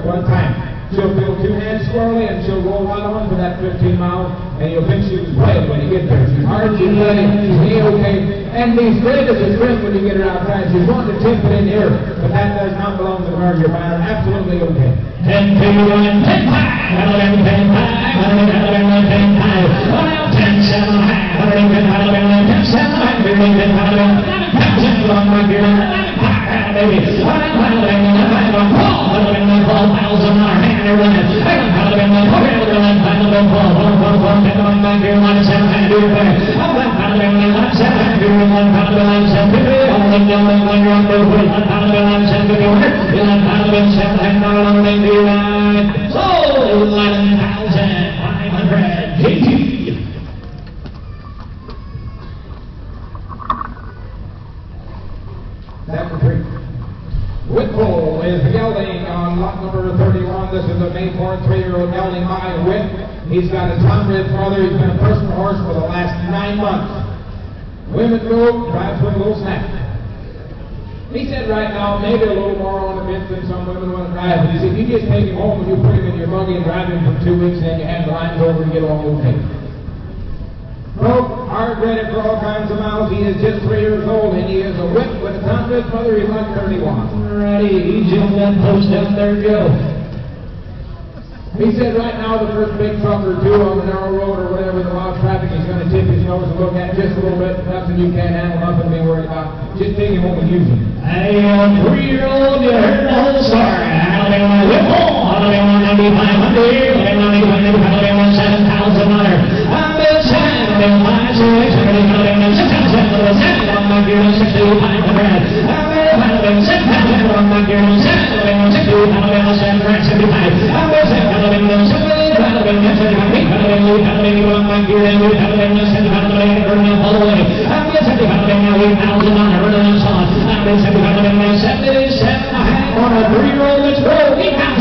one time, she'll feel 2 hands squarely and she'll roll right on for that 15 miles, and you'll think she was playing when you get there. She's hard, she's ready, she's A-OK, and be straight as a string when you get her outside. She's wanting to tip it in here, but that does not belong to the mare. You're buying her absolutely okay. 10, 2, 1, 10, 5, 10, 5, 10, 5, 10, 7, 10, 7, 11,000 along my dear 11,000, baby. 12,000 on our hand, they're running. 11,580. Whitpool is the gelding on lot number 31. This is a Mayport 3-year-old gelding by Whip. He's got a Tom-Ridge mother. He's been a personal horse for the last 9 months. Women go, drives with a little snap. He said right now, maybe a little more on the bit than some women want to drive. But he said, you just take him home and you put him in your buggy and drive him for 2 weeks, and then you hand the lines over and get along okay. Broke, hard rated for all kinds of miles. He is just 3 years old, and he is a Whip with a Tom-Ridge mother. He's like 31. Alrighty, easy on that post down there, Joe. He said right now the first big truck or two on the narrow road or whatever, the loud traffic, he's going to tip his nose and look at just a little bit. Nothing you can't handle, nothing to be worried about. Just take him home and use him. Hey, 3-year-old, you heard the whole story. I don't even want to whip home. I don't even want to be 500. I don't even want 7,000 on her. I'm the time, I'm the 5, 6, I'm the 6,000, I'm the 7, I'm the 6,500. I'm the 7,000, I'm the 7, I'm the 6,500, I'm the 7, on a 3-year-old, let's go. 8,000.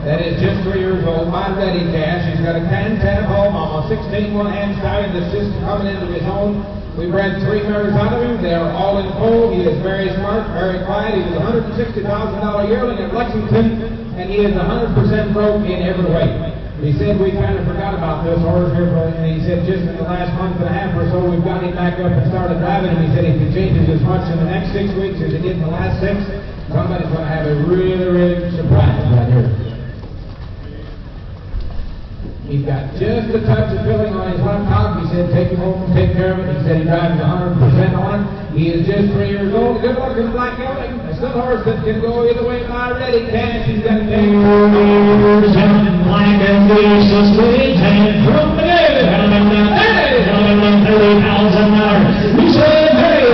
That is just 3 years old, my ready cash. He's got a 10 home on a 16 one-hand stallion that's just coming into his own. We bred 3 mares out of him. They are all in full. He is very smart, very quiet. He was a $160,000 yearling at Lexington, and he is 100% broke in every way. He said we kind of forgot about this horse here, and he said just in the last month and a half or so, we've got him back up and started driving him. He said if he changes as much in the next 6 weeks as he did in the last 6, somebody's going to have a really, really surprise right here. He's got just a touch of filling on his left top. He said take him home and take care of it. He said he drives 100% on it. He is just 3 years old. Good looking black gelding. A still horse that can go either way. My ready cash. He's got a black and blue, so sweet and from the day. $30,000. You said hey,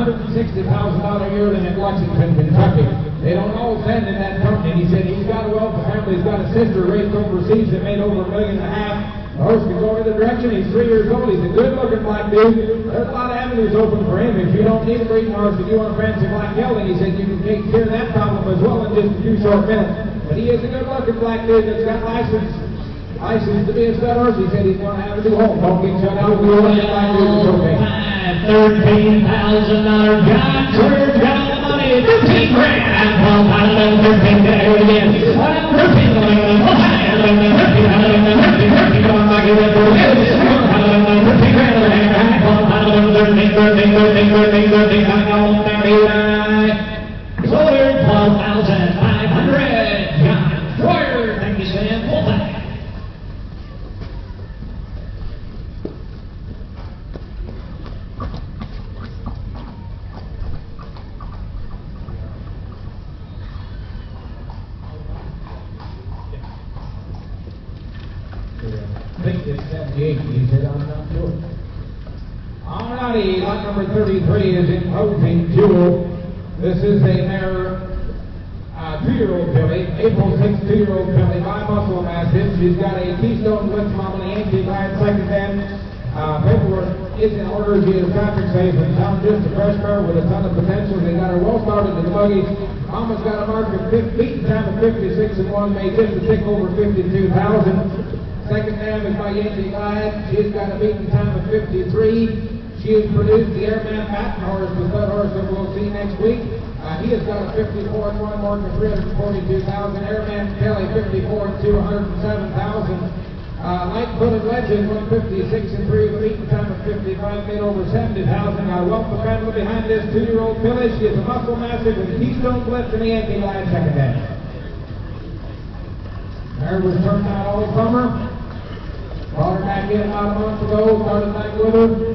$160,000 yearling at Lexington, Kentucky. They don't all send in that company. He said he's got a wealthy family. He's got a sister raised overseas that made over $1.5 million. The horse can go either direction. He's 3 years old. He's a good-looking black dude. There's a lot of avenues open for him. If you don't need a breeding horse and you want a fancy black gelding, he said you can take care of that problem as well in just a few short minutes. But he is a good-looking black dude that's got license to be a stud horse. He said he's going to have a new home. Don't get shut out. We'll let black dude is okay. $13,000 John George got the money. 15 grand. I'm out of them 13 there again. I'm 13 grand. 12,500. John Troyer. Thank you, Sam. Full time. I think it's 78. He said, I'm not sure. All righty, lot number 33 is Imposing Jewel. This is a mare, 2-year-old filly, April 6th, 2-year-old filly, by Muscle Mastiff. She's got a Keystone Blitz Mom and a Yankee Glide second hand. Paperwork is in order. She is traffic safe and sound, just a fresh car with a ton of potential. They got her well started in the buggy. Mama's got a mark of beaten time of 56 and 1, made just a tick over 52,000. Second dam is by Yankee Glide. She's got a beaten time of 53. She has produced the Airman Baton Horse, the stud horse that we'll see next week. He has got a 54 and 1 mark of 342,000. Airman Kelly 54 and 2, 107,000. Light-footed Legend 156 and 3 with a beaten time of 55, made over 70,000. Got a wealth of family behind this 2-year-old filly. She is a Muscle Mastiff with a Keystone Blitz and the Yankee Glide second dam. There was turned out all summer. Brought her back in about a month ago, started back with her.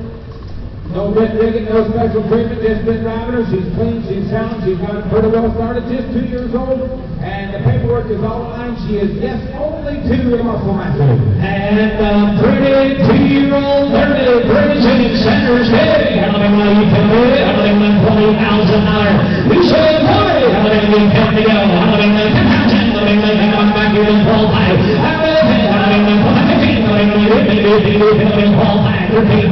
No bit rigging, no special treatment, just been driving her. She's clean, she's sound, she's got pretty well started, just 2 years old. And the paperwork is all aligned. She is yes, only 2 in Muscle Mastiff. And the pretty 2-year-old Virgin Center's Day. Having my $20,000. We say boy, having me come to go. Having my 10,000, having my come back here and fall by. Having my 15, having my fall by. $13,000.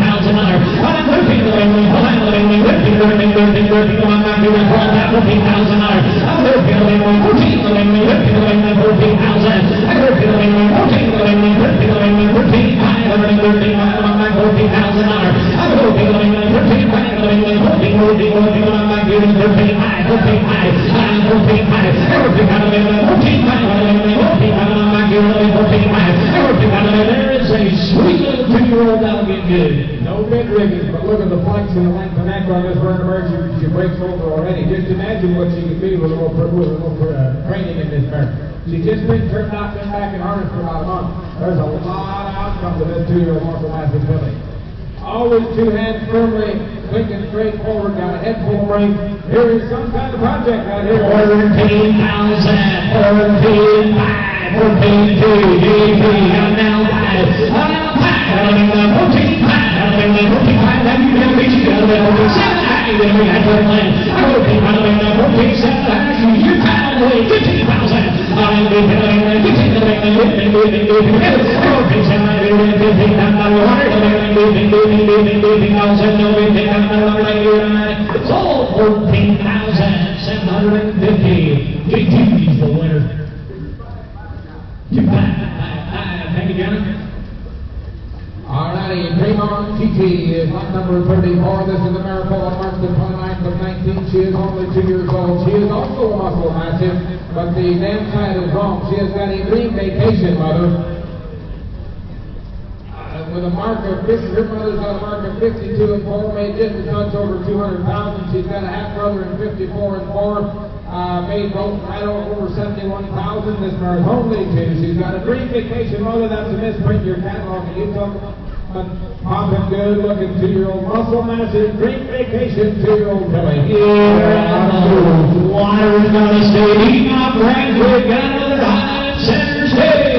There is a sweet little 2-year-old that'll get good. No bit rigging, but look at the flanks and the length of neck on this runner. She breaks over already. Just imagine what she could be with a little training in this mare. She's just been turned out, been back in harness for about a month. There's a lot of outcomes of this 2-year-old Muscle Mastiff filly. Always 2 hands firmly, thinking straight forward, got a head full of rain. Here is some kind of project right here. 14,000, 14,500, 14,200, GP, I'm now 5, I'm now 5, 14,500, 14,500, have you been reaching out of that 14,700? I will be running the 14,700, you're time away, 15,000. I'm going to be 14,750. JT's the winner. 2,555. Thank you, Johnny. Alrighty, Fremont TT is lot number 34. This is the marathon on March the 29th of 19. She is only 2 years old. She is also a Muscle Mastiff, but the damn side is wrong. She has got a Dream Vacation mother. With a mark of 50, her mother's got a mark of 52 and 4, made just a touch over 200,000. She's got a half brother in 54 and 4, made both right over 71,000. This mare is only 2. She's got a Dream Vacation mother. That's a misprint in your catalog. And you talk about popping good looking 2-year-old Muscle Mastiff Dream Vacation 2-year-old filly. Yeah, water's gonna stay deep, my friends. We've got another high center stay.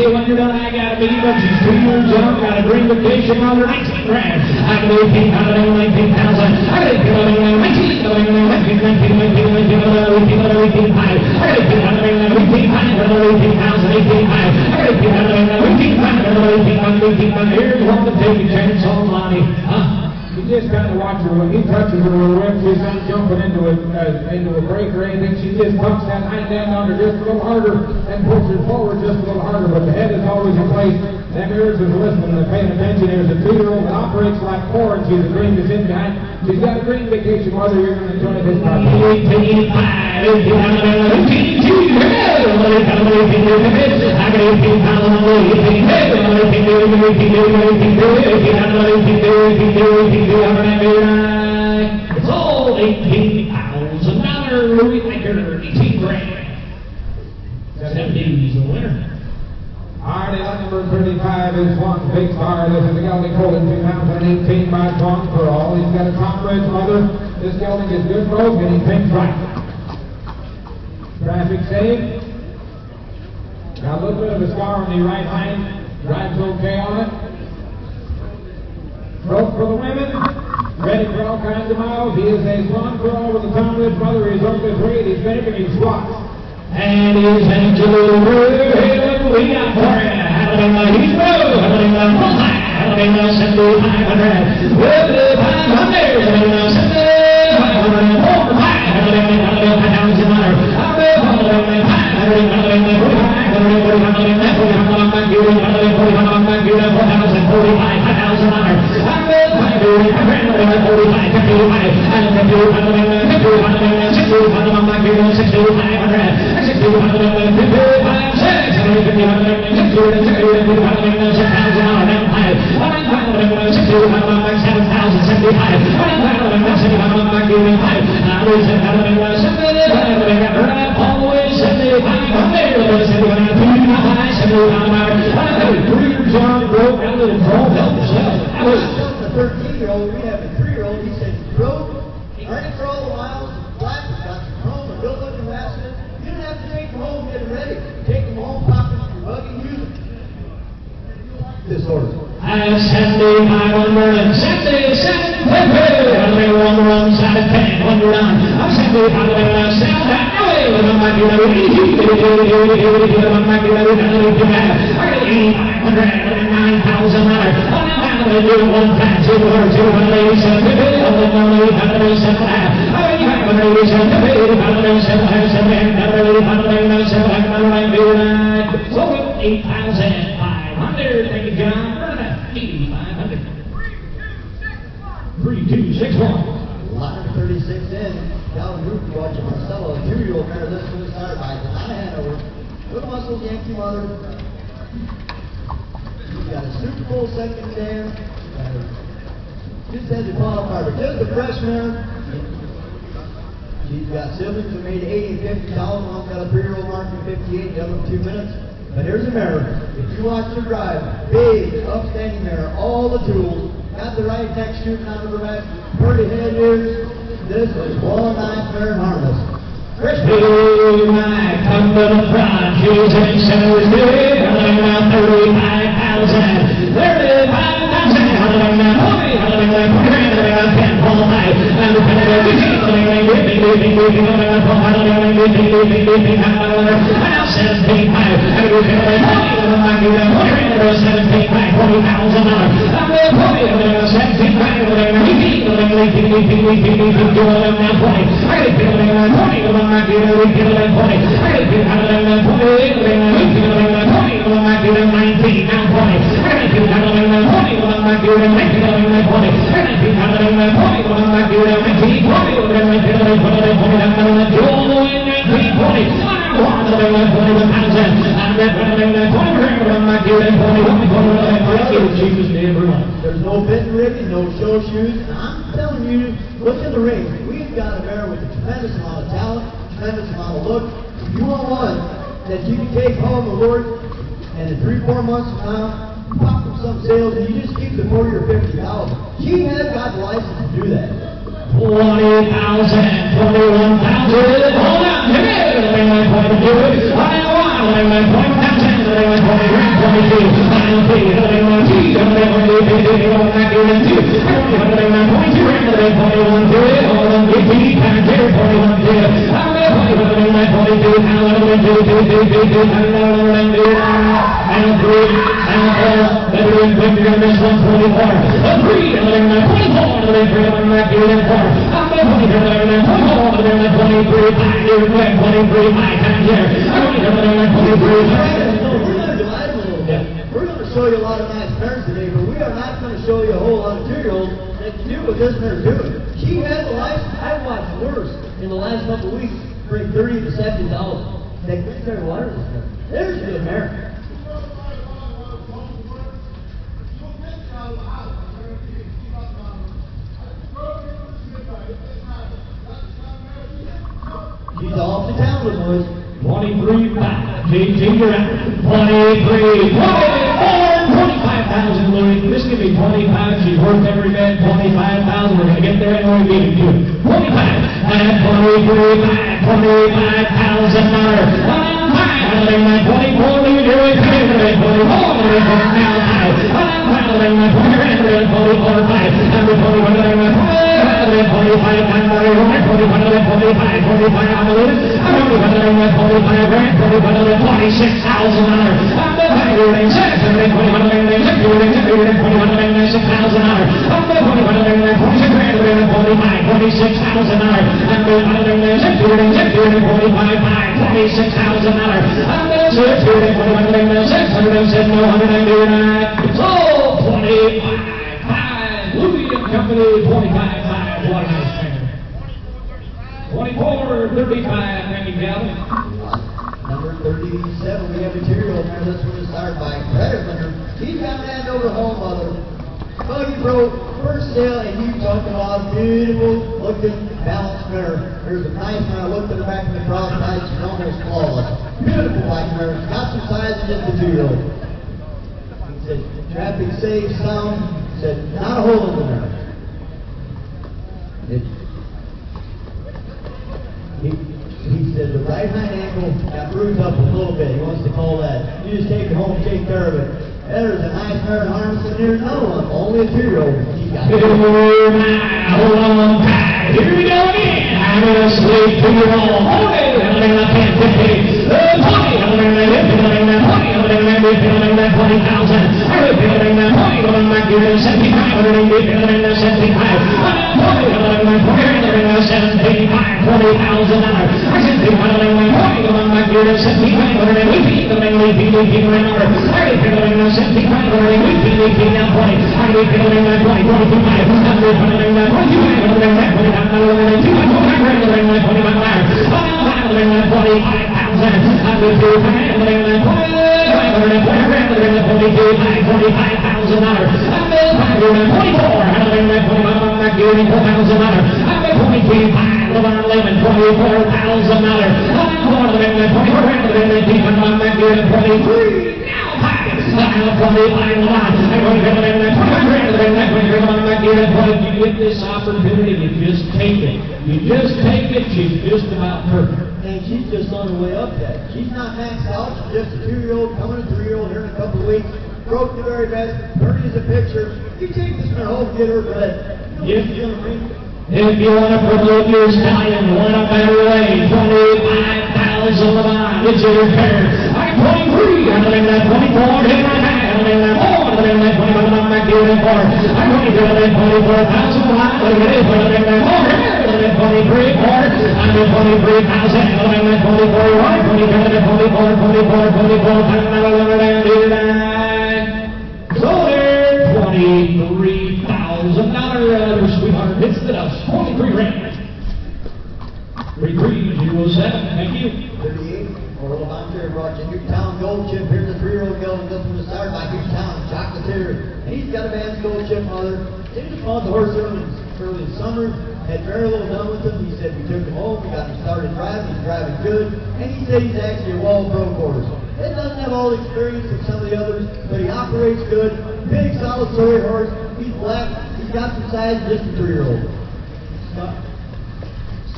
When you're done, I gotta be, but she's 2 years young, got a Dream Vacation under 19 grand. I can do 18,000, I got 18,000. Here's what the taking chance on money. Huh? just kind of watch her. When he touches her with a whip, she's not jumping into a break or anything. She just pumps that hind end on her just a little harder and pulls her forward just a little harder. But the head is always in place. Them ears is listening and paying attention. There's a 2-year-old that operates like 4, and she's a green that's in behind. She's got a green vacation mother. You're going to enjoy this property. It's all 18 pounds. Another Louis Maker, 18 grand. 70's the winner. All right, number 35 is one big star. This is the gelding holding 2018 by John Pearl. He's got a top red mother. This gelding is good broke and he thinks right. Traffic safe. Got a little bit of a scar on the right hind. Drives okay on it. Broke for the women. Ready for all kinds of miles. He is a John Pearl with a top red mother. He's up his weight. He's making his squats. And he's Angelo Ray, we got for you. Alabama, he's low. Alabama, high. Alabama, 7,500. With the 500. Alabama, 7,500. Over high. Alabama, 5,000 minor. Alabama, 500. Alabama, 45. Alabama, 45. Alabama, 4,000 minor. A 13-year-old, we have a 3-year-old. He said, broke, earning for all the miles, black, got your home, a good looking basket. You don't have to take them home, get them ready. Take them home, pop them in your buggy, use them. This order. I'm 7,500, 77, I'm on the wrong side of 10, 1 run. I'm 7,500, sound that way. I might be able to I got 9,000 miles. I'm going to do one pass, 287, so 8,500. Thank you, John. 8,500. 3,261. Lot 36 in. Calvin Group watching Marcelo, a 2-year-old mare. This one started by Donna Hanover. Good muscles, Yankee mother. She's got a Super Bowl second dam. Just had to qualify, but just a freshman. She's got siblings who made 80 and 50. One's got a 3-year-old mark in 58, the other 2 minutes. But here's a mare. If you watch her drive, big, upstanding mare, all the tools, got the right neck shooting out of the back, pretty head ears. This is one-eyed mare harness. Hey, my come to the front, she's in center's good, running around 35,000, 35,000, running around 40, running around 40, running around 10, full night, and the penalty, now 17,500, and we're going to 17,500, $40,000, I'm going to put it in 17,500, There's no bitten ribbon, no show shoes, and I'm telling you, look in the ring. We've got a mare with a tremendous amount of talent, tremendous amount of look. If you want one that you can take home to work, and in 3-4 months from now, pop from some sales, and you just keep the 40 or 50,000. She has got the license to do that. 20,000, 21,000, hold on, and you're going to miss 124. A 3, and then 24, and then 3, and then you're in 4. I'm going to 23, and then 24, and then 23, 5, you're in 23, 5 times here. I'm going to 23, 5. We're going to show you a lot of nice parents today, but we are not going to show you a whole lot of 2-year-olds that can do what this mare's doing. She has a license. I've watched worse in the last couple of weeks bring 30 to 70,000. That good fair water this mare. There's a good mare. She's off the town with boys. 23, 5. JT, you're out. 23, 24, 25,000, Louis. This could be 25. She's worth every bit. 25,000. We're going to get there and we're going to give it to you. 25, and 23, 5. 25,000 dollars. 24, you're doing 24, now high. 24, 5. 24, 35, thank you, Calvin. Number 37, we have material there. This one is started by Predator. He's got that over home mother. Buggy Pro, first sale, and you talking about beautiful looking balanced mare. There's a nice one. I looked at the back of the cross side, she's almost flawless. Beautiful black mare. She's got some size in just a 2-year-old. He said, traffic safe, sound. He said, not a hole in the mare. He said the right hind ankle got bruised up a little bit. He wants to call that. You just take it home and take care of it. There's a nice mare in harness, and there's another one. Only a 2-year-old. Hold on tight. Here we go again. I'm going to sleep 2-year-old. Hold it. I'm going to 10, 15, 20. I'm going to 20,000. I'm going to 20. I'm going to give it 75. I'm going to give it 75. With this opportunity, you just take it. You just take it. She's just about perfect. And she's just on her way up yet. She's not maxed out. She's just a 2-year-old, coming a 3-year-old here in a couple of weeks. Broke the very best. Pretty as a picture. You take this one home, get her bred. If you want to promote your stallion, one a better way, 25,000 the line. It's your fair. I'm 23. I'm going to 24. Hit my hand. I'm going to 4. I'm going to 21. I'm back here in 4. I'm going to 24,000 the line. I'm going to 4. I'm going to 23. 4. I'm going to 23,000. I'm going to 24. 1. 24. 24. So there, $23,000. Sweetheart hits the dust. 23 grand. 3307. Thank you. 38. Or Levante brought you Newtown Gold Chip. Here's a 3-year-old girl. This one is started by Newtown Chocolatier. And he's got a man's Gold Chip mother. He just bought the horse early in summer. Had very little done with him. He said we took him home. We got him started driving. He's driving good. And he said he's actually a Wall Pro horse. It doesn't have all the experience of some of the others, but he operates good. Big, solid story horse. He's black. He's got some size, just a 3-year-old.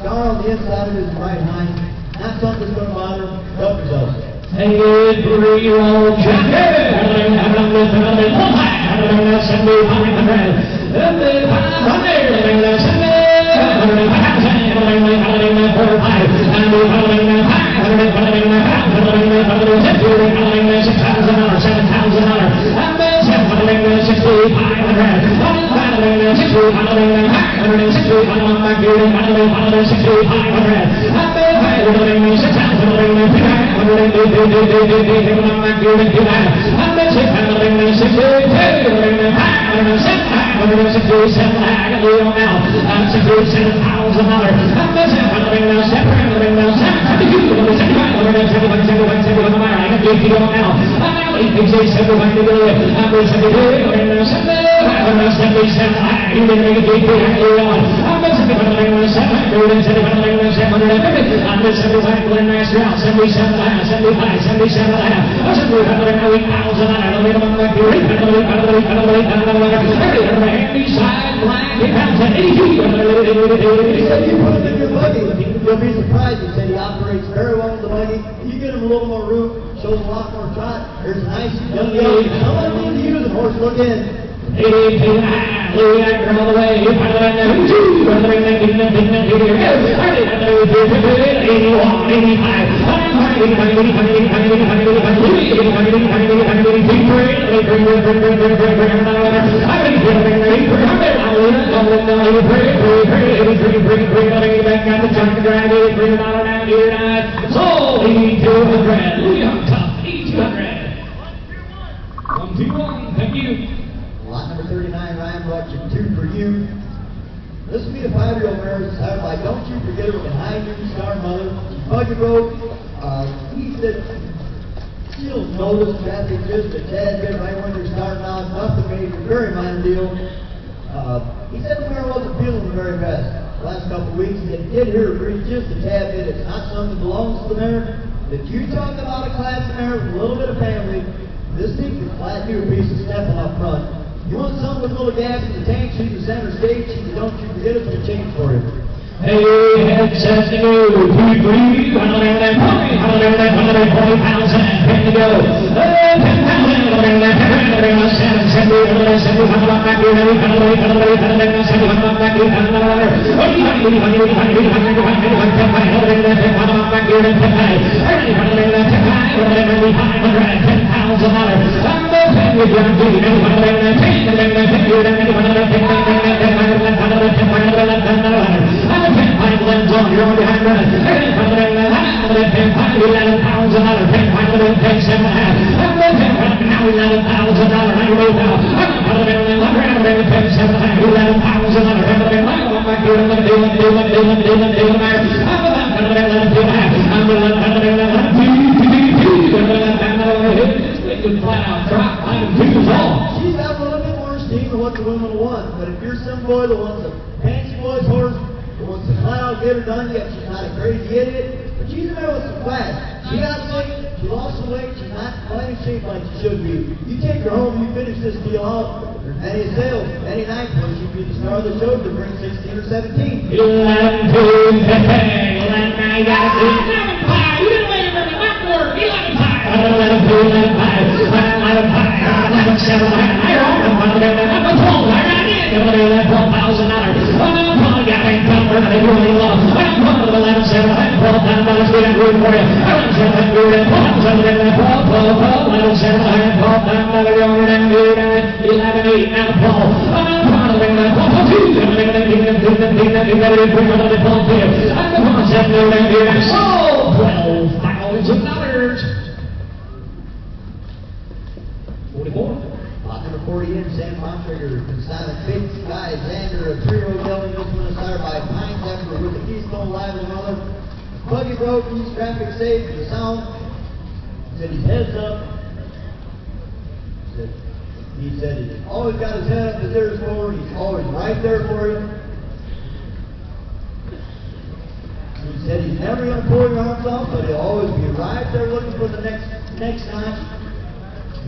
Scar on the inside of his right hind. Not something that's going to bother him. Help yourself. Hey, 3-year-old champion. $7,000. You'll be surprised. He said he operates very well with the buggy. You get him a little more room, shows a lot more trot. There's a nice young dog. Someone needs to use the horse. Look in. Thank you. Lot number 39, Ryan brought you 2 for you. This will be a 5-year-old mare decided by Don't You Forget It with a high noon star mother. She's buggy broke. He said she'll notice traffic just a tad bit right when you're starting out. Nothing major, very minor deal. He said the mare wasn't feeling the very best the last couple of weeks. They did hear her breathe just a tad bit. It's not something that belongs to the mare. If you talk about a class mare with a little bit of family, this thing can flat you a piece of stepping up front. You want something with a little gas in the tank, she's the center stage, Don't You Forget It, we'll change for you. Hey, head set to go, 2, 3, 140 pounds and 10 to go. 10,000, She's got a little bit more steam than what the women want, but if you're some boy that wants a fancy boy's horse, that wants to flat out get her done, yet she's not a crazy idiot, but she's a mare with some class. She got sick, she lost some weight, she's not quite in shape like she should be. You take her home, you finish this deal out, any sales, any night, when she'd be the star of the show to bring 16 or 17. Lot number 48, Sam Montrigger, Simon Big Sky, Xander, a 3-year-old gelding, this one is started by Pine Zephyr with the Keystone Live and mother. Buggy broke, he's traffic safe, the sound. He said his head's up. He said he's always got his head up, his ears forward, he's always right there for you. He said he's never going to pull your arms off, but he'll always be right there looking for the next notch.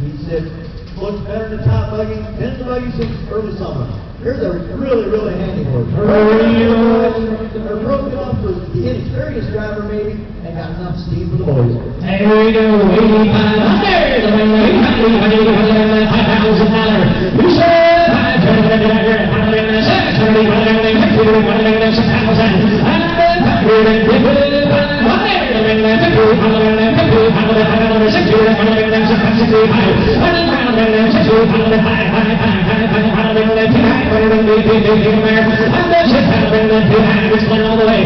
He said, looks better than the top buggy, pins the buggy since early summer. Here's a really, really handy horse. They're broken up for the inexperienced driver maybe, and got enough steam for the boys. There we go, 8,500, $5,000. You said, $5,000. all the way.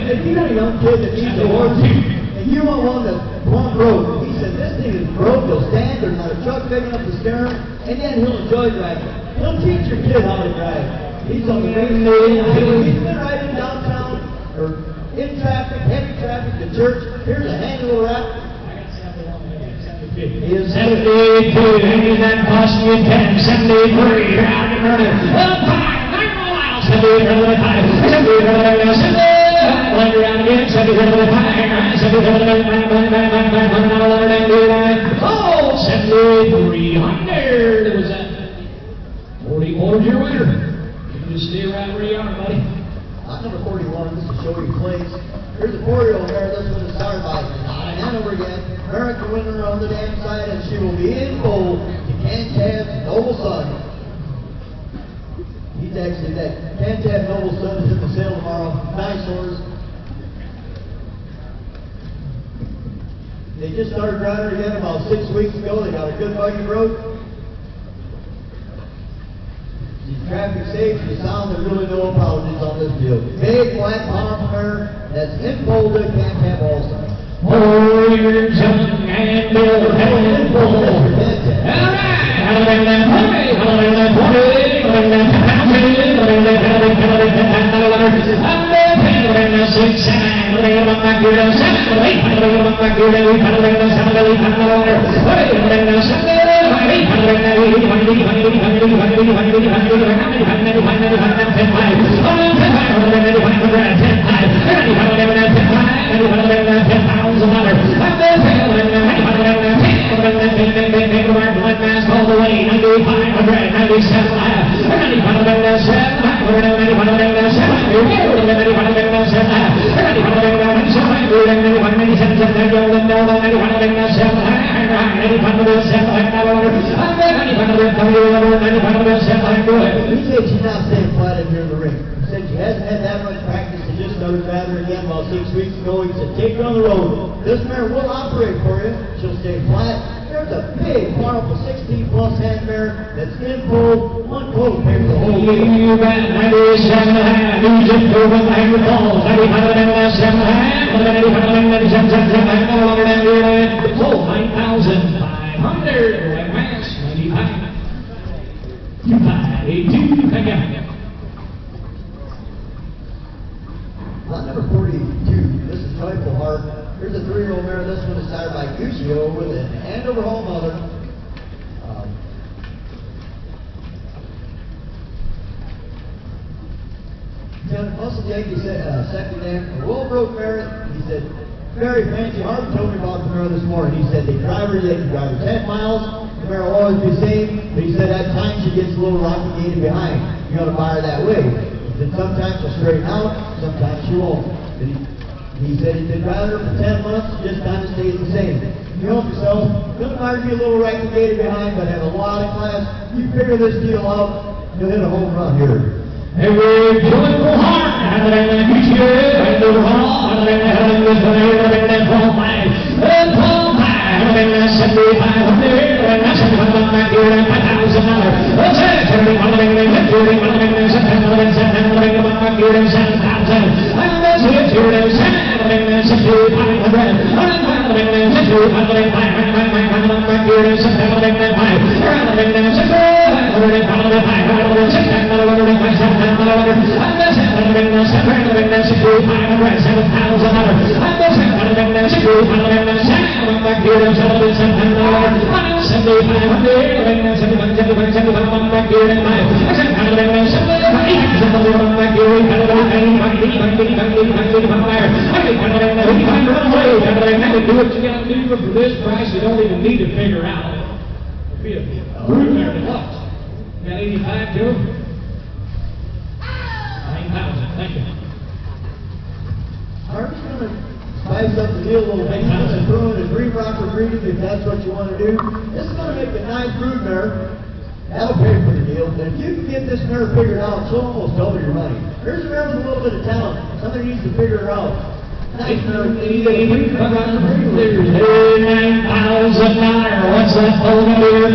If you got a young kid that needs a horse, and you want one that's plumb broke, he said, this thing is broke, he'll stand, there's not a truck big enough to steer him, and then he'll enjoy driving. He'll teach your kid how to drive. He's on the main highway, he's been riding downtown, or in traffic, heavy traffic, to church. Here's a handy little wrap. He is 72, maybe that cost you 10, 73, you're out and running. 9 miles, 7,300. It was that 40 quarters your winner. You can just stay right where you are, buddy. Number 41, this is show you place. Here's a 4-year-old there. This one is started by Hanover again. American winner on the damn side, and she will be in bold to Cantab's Noble Son. He's actually that Cantab Noble Son is in the sale tomorrow. Nice horse. They just started riding her again about 6 weeks ago. They got a good buggy road. She's traffic safe. She sounds and really no apologies on this deal. Big black powerful mare that's in bold that can't have also. Warriors and Bill and Bull. All the way, 95, He said she's not staying flat in here in the ring. He said she hasn't had that much practice. She just started driving her again about 6 weeks ago. He said, take her on the road. This mare will operate for you. She'll stay flat. There's a big, powerful 16-plus hand mare that's in full, one coat paper the whole week. you ran 97 and you just over the Niagara Falls, 95 oh, 9,500, white mass, 95, 2582, thank you. Lot number 42, this is Joyful Heart. Here's a 3-year-old mare. This one is started by Guccio with an Andover home mother. Muscle Yankee said, second name, a well-broke mare. He said, very fancy. Harvey told me about the mare this morning. He said they can drive her 10 miles. The mare will always be safe. But he said at times she gets a little rocky gated behind. You got to buy her that way. He said sometimes she'll straighten out, sometimes she won't. But he said he's been driving her for 10 months, just kind of stays the same. You help yourself. Doesn't matter if you're a little rocky gated behind, but have a lot of class. You figure this deal out, you'll hit a home run here. Every joyful heart, and then the future, and the wrong, and then the heaven is the name, and then the 12 miles, and 12 miles, and then the 7,500, and that's $7,500, and $5,000. That's it, $30,000, and $7,000, and $7,000, and $7,000, and that's it, $7,000, and $6,500, $7,000, Do what you got to do, but for this price, you don't even need to figure out. It'd be a broodmare deluxe. Got 85 to him? 9,000. Thank you. Harvey's going to spice up the deal a little bit. He's going to throw in a green rocker breeding if that's what you want to do. This is going to make a nice broodmare. That'll pay for the deal. But if you can get this mare figured out, she'll almost double your money. Here's a mare with a little bit of talent. Somebody needs to figure her out. Nice mare. $9,000. What's left over here?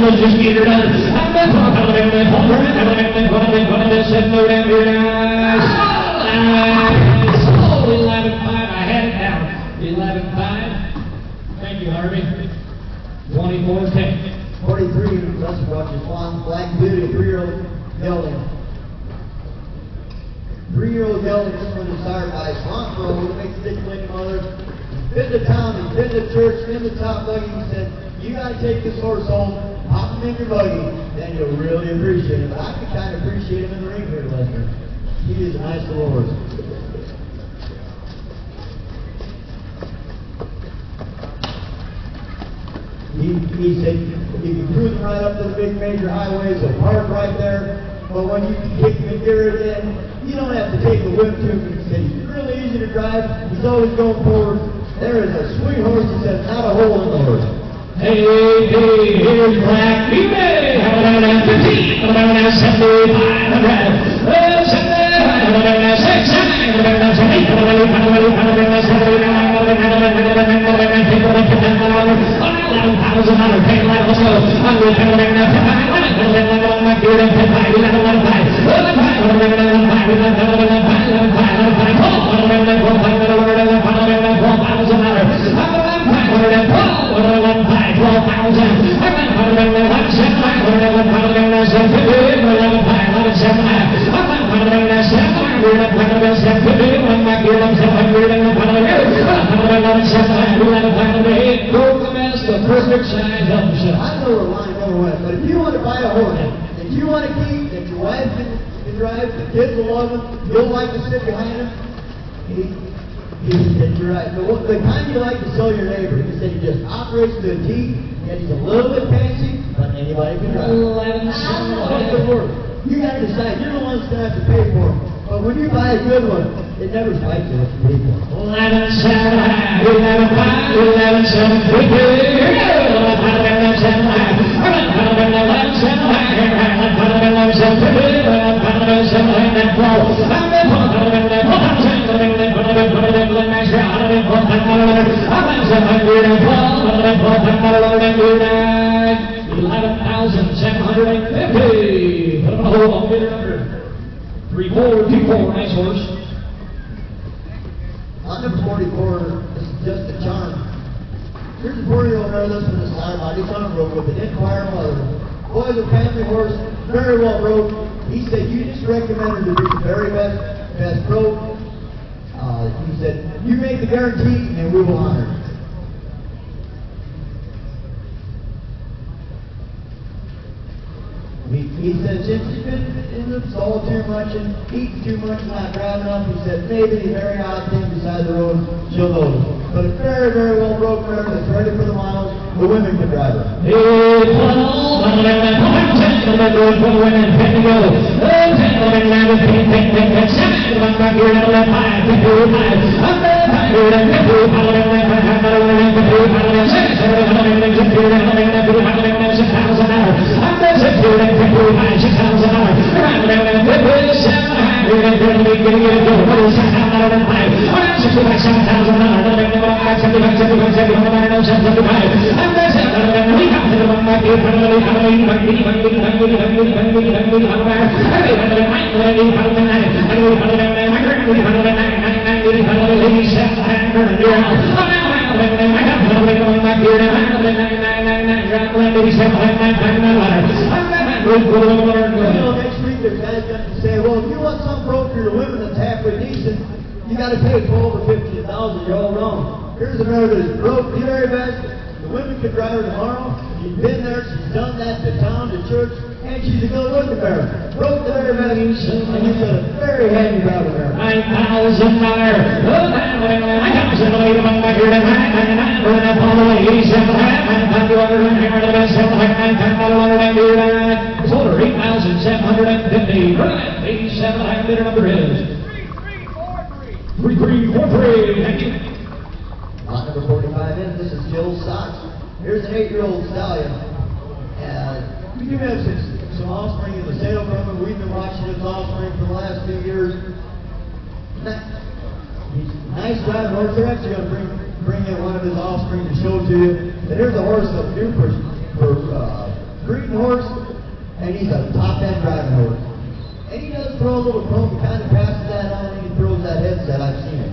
Just get her done. Oh, 11.5. I had it down. 11.5. Thank you, Harvey. 24.10. 43, let's watch this one. Black Beauty, 3-year-old gelding. 3-year-old gelding, this one is sired by Swan Pro, who makes the lady mother. Been to town, he's been to church, been to top buggy, he said, you gotta take this horse home, pop him in your buggy, then you'll really appreciate him. But I can kind of appreciate him in the ring here, Lester. He is a nice little horse. He said you can cruise right up to the big major highways, a park right there, but when you kick the gear in, you don't have to take the whip to him. He said he's really easy to drive, he's always going forward. There is a sweet horse, he said, not a hole in the horse. Hey, here's Black Beauty. 15, perfect size of himself. I know where line never went, but if you want to buy a horse that you want to keep, that your wife can drive, the kids will love him, you'll like to sit behind him, he said, you're right. The kind you like to sell your neighbor, he said he just operates to a T, yet he's a little bit fancy, but anybody can drive. 11, you got to decide. You're the one that's going to have to pay for it. But when you buy a good one, it never spikes you what you pay for. 11, 7, 11, 5, 11, 7, 3, 2, 11, 7, 11,750. Put him on hold. I'll get it under. 3-4, 2-4. Nice horse. On number 44, this is just a charm. Here's a 4-year-old mare. This one is sired by He's on a road with an Empire mother. Boy's a family horse, very well rode. He said, you just recommend her to be the very best pro. He said, you make the guarantee and we will honor it. He said, since she's been in the stall too much and eating too much and not driving enough, he said, maybe the very odd thing beside the road, she'll notice. But a very, very well broke mare that's ready for the miles, the women can drive her. $6,000. Next week there's guys going to say, well, if you want some broker to women that's halfway decent, you got to pay 12 or 15,000. You're all wrong. Here's a mare that's broke, the very best. The women could drive her tomorrow. She's been there. She's done that to town, to church, and she's a good-looking mare. Broke the very best, and you've got a very happy driver mare. Sold her 8,750. Right, 87 bidder number is 3343. Thank you. Lot number 45 in. This is Jill Sox. Here's an 8-year-old stallion. We do have some offspring in the sale from him. We've been watching his offspring for the last few years. He's a nice driving horse. They're actually going to bring in one of his offspring to show to you. And here's a horse that's due for breeding horse, and he's a top-end driving horse. And he does throw a little chrome. He kind of passes that on, and he throws that headset. I've seen it.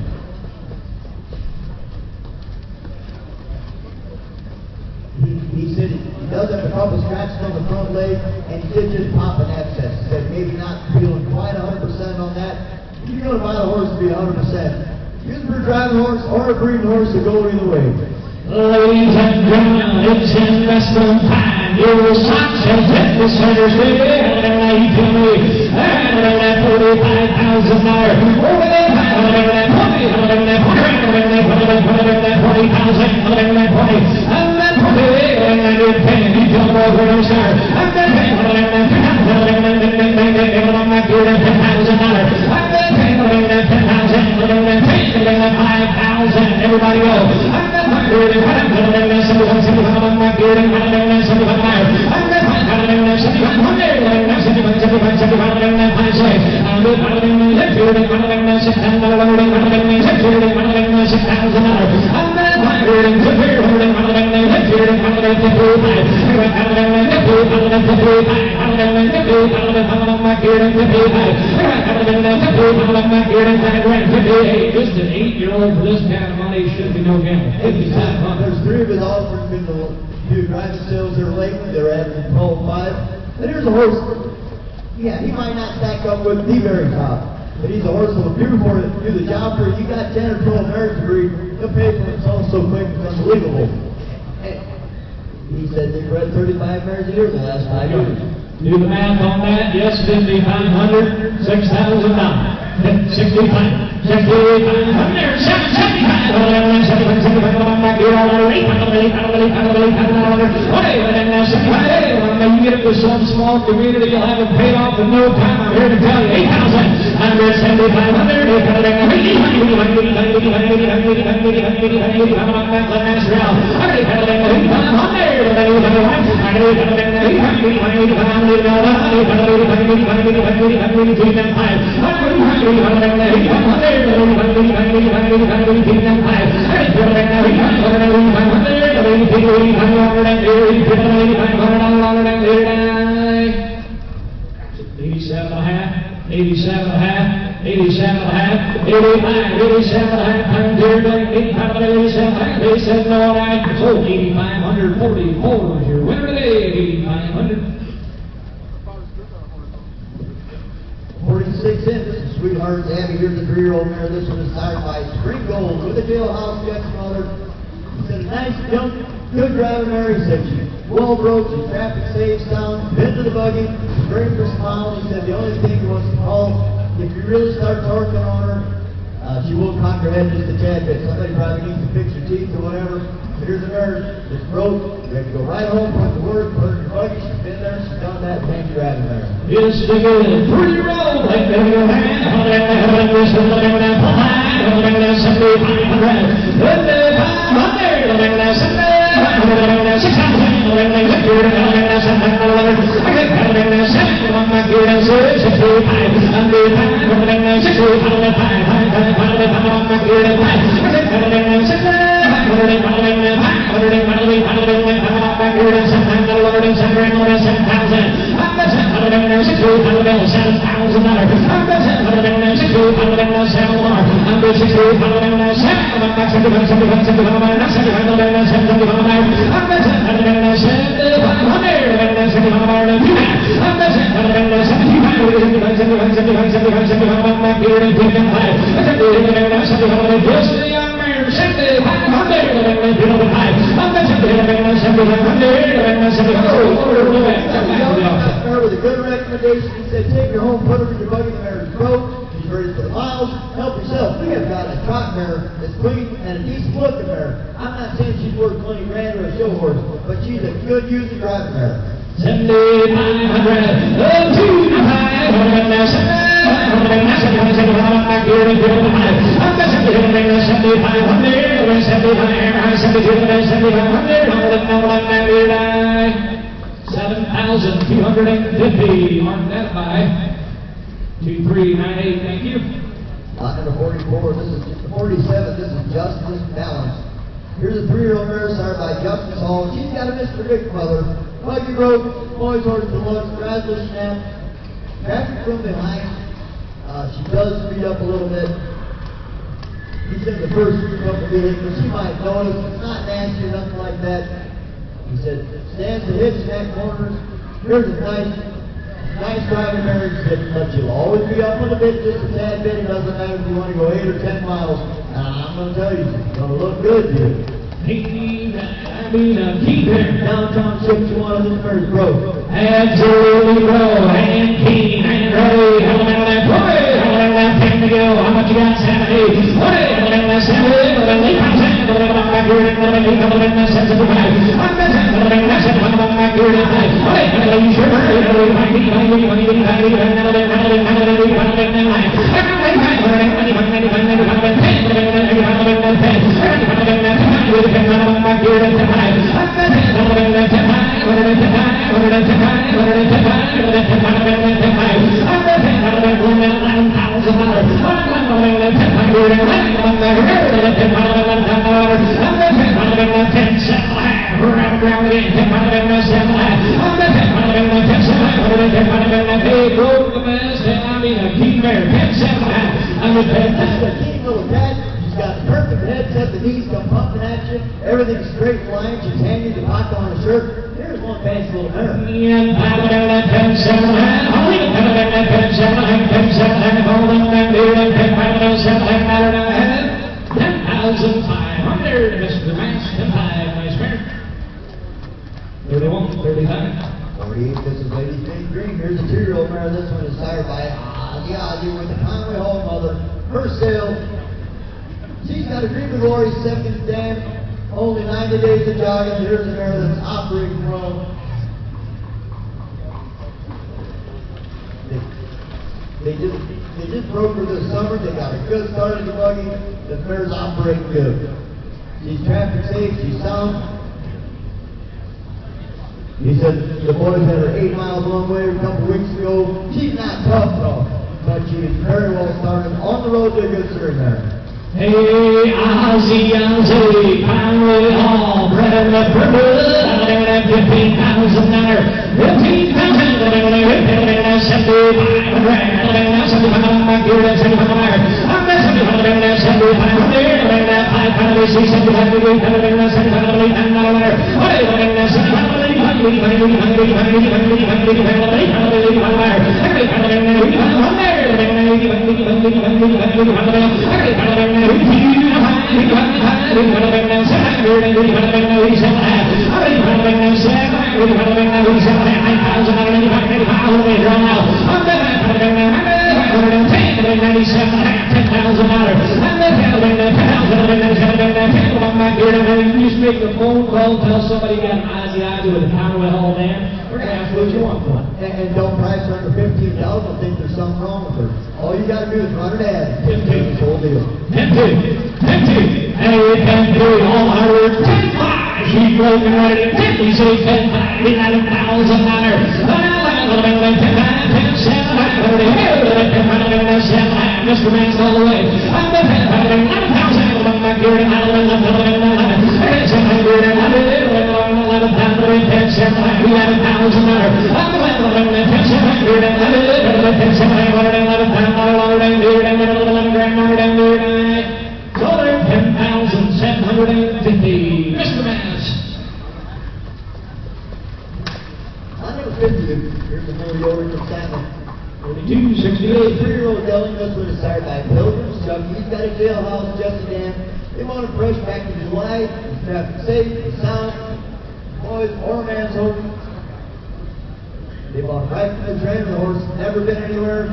He said he does have a couple scratches on the front leg, and he did just pop an abscess. He said maybe not feeling quite 100% on that. You're going to buy a horse to be 100%. Use for a driving horse or a breeding horse to go either way. Ladies and gentlemen, it's investment time. Your Sox has hit the center stage. And you tell me, that $45,000. Over there, that 5,000. Everybody go. Just an 8-year-old for this kind of money should be no gamble. There's 3 of his offers been to do driving sales here lately. They're averaging 12.5. And here's a horse. Yeah, he might not stack up with the very top, but he's a horse that'll do the job for you. You got 10 or 12 mares to breed. He'll pay for himself so quick it's unbelievable. And he said they've bred 35 mares a year the last 5 years. Do the math on that. Yes, 5,500, $6,000. 65, 68, 500, 75, you get up to some small community, you'll have it paid off in no time. I'm here to tell you, 8,000, 7,500, They said no, I sold 8,544 was your winner today, 8,500. 46 in. This is Sweetheart Abby. Here's the 3-year-old mare. This one is sired by Spring Gold with a jailhouse sketch mother. He said a nice, young, good driving mare. He said she's well broke, she's traffic safe, sound, been to the buggy, great for smiling. He said the only thing he wants to call, if you really start torquing on her, she will cock her head just a tad bit. Somebody probably needs to fix her teeth or whatever. But here's a nurse that's broke. You have to go right home, put the work, put her in your buggy. She's been there, she's done that, thank you, driving there. It's the good 3-year-old, like the your hand, With a good recommendation, he said, take her home, put her in your buggy, the mare's broke, she's ready for the miles, help yourself. We have got a trot mare that's clean and a decent looking mare. I'm not saying she's worth 20 grand or a show horse, but she's a good using driving mare. 7,500, oh, 2 to 5, $7,250. Mark that by 2398. Thank you. Number 44, this is 47, this is Justice Balance. Here's a 3-year-old mare started by Justice Hall. She's got a Mr. Vic mother. Buggy rope, boys horse to look, razzle snap. Traffic from behind. She does speed up a little bit. He said the first couple of minutes, but she might notice. It's not nasty or nothing like that. He said, stands to hit, snap corners. Here's a nice driving mare. He said, but you'll always be up on the bit just a tad bit. It doesn't matter if you want to go 8 or 10 miles. I'm going to tell you, it's going to look good to you. Keep it. Downtown 61, this mare's broke. Absolutely bro. And keen and ready. Hold on that play. Hold on that 10 to go. How much you got, 70? Hold on that 70. Hold on that 8%. Hold on that good. Hold on that 75. I'm that 10. Hold on that 7. Hold on that good. Hold on that you sure. She's got the perfect headset, the knees come pumping at you, everything's straight in line, she's hanging the pocket on her shirt. Here's one fancy little mare. $10,500, Mr. Master 5, nice mare. 31, 35. 48, this is Lady State Green. Here's a 2-year-old mare. This one is sired by Ozzy with the Conway Hall mother. Her sale. She's got a Dream of Glory second stand. Only 90 days of jogging. Here's a mare that's operating from. They just broke her this summer. They got a good start in the buggy. The mare's operating good. She's traffic safe. She's sound. He said the boys had her 8 miles one way a couple weeks ago. She's not tough though, but she is very well started on the road to a good string there. Hey, Ozzy, Conway Hall, bred in the purple, $15,000, You just make a phone call, tell somebody you got an Ozzy with a Conway Hall man. We're going to ask what you want for it. And don't price her under $15. They'll think there's something wrong with her. All you got to do is run her ad. 15. This whole deal. 10-2. Hey, 10-3. All hard. 10-5. She's broken ready. 50. So 10-5. We got $1,000. Mr. Man's all the way. I'm the 10,000. over to Salmon. 42-68. 3-year-old gelding, this one is sired by Pilgrim's Chuck. He's got a jailhouse just a dam. They want him fresh back in July. He's traffic safe, he's sound. Boys, or man's hope. They bought right from the trainer. The horse never been anywhere.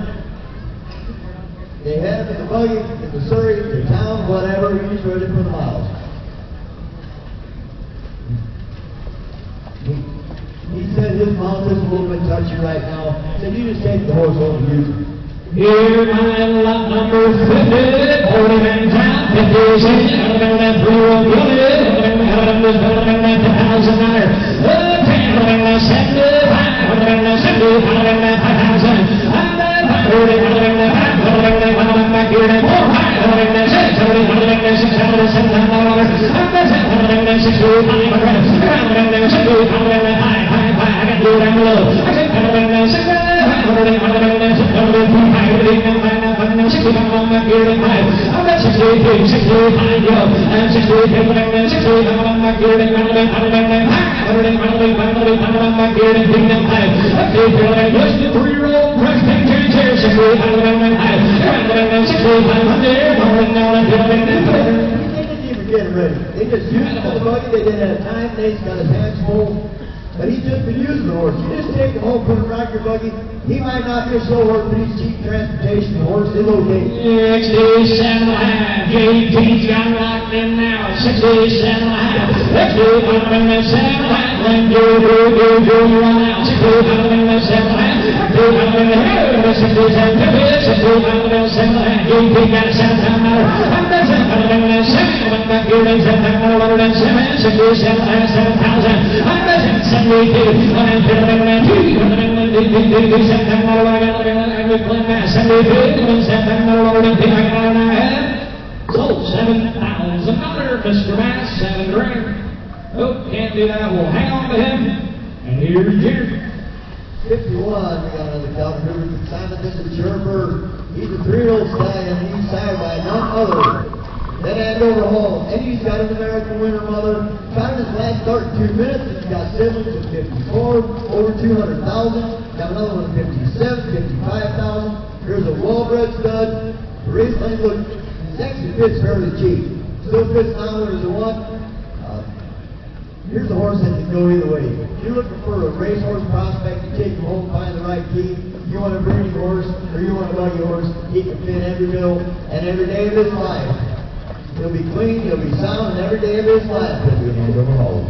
They had him in the buggy, in Missouri, to town, whatever. He's ready for the miles. He said his mouth is a little bit touchy right now. He said, you just take the horse home and use it. Here, my lot number 50, 40 man town, 56, out of that 3-year-old beauty, out of this $1,000, 10, 75, 5,000, Getting ready. They just used him in the buggy. They didn't have time. They's got his hands full. But he's just been using the horse. You just take him home, put him around your buggy. He might not be a slow horse, but he's cheap transportation. The horse is okay. 67.5. JT's got locked in now. 67.5. Let's go. 7.5. Then do you run out. 7.5. So $7,000, Mr. Bass, $7 grand. Oh, can't do that. We'll hang on to him. And here's Jerry. 51, we got another Calvin River Simon. This is Sherber. He's a 3-year-old stallion. He's sired by none other than Andover Hall. And he's got an American winner mother. Got his last start in 2 minutes. He's got siblings at 54, over 200,000. Got another one at 57, 55,000. Here's a well-bred stud. Recently, look, he's actually fits fairly cheap. Still fits $9 to 1. Here's a horse that can go either way. If you're looking for a racehorse prospect, you take him home, find the right key. You want a breeding horse, or you want a buggy horse, he can fit every mill and every day of his life. He'll be clean, he'll be sound, and every day of his life he'll be an Andover Hall.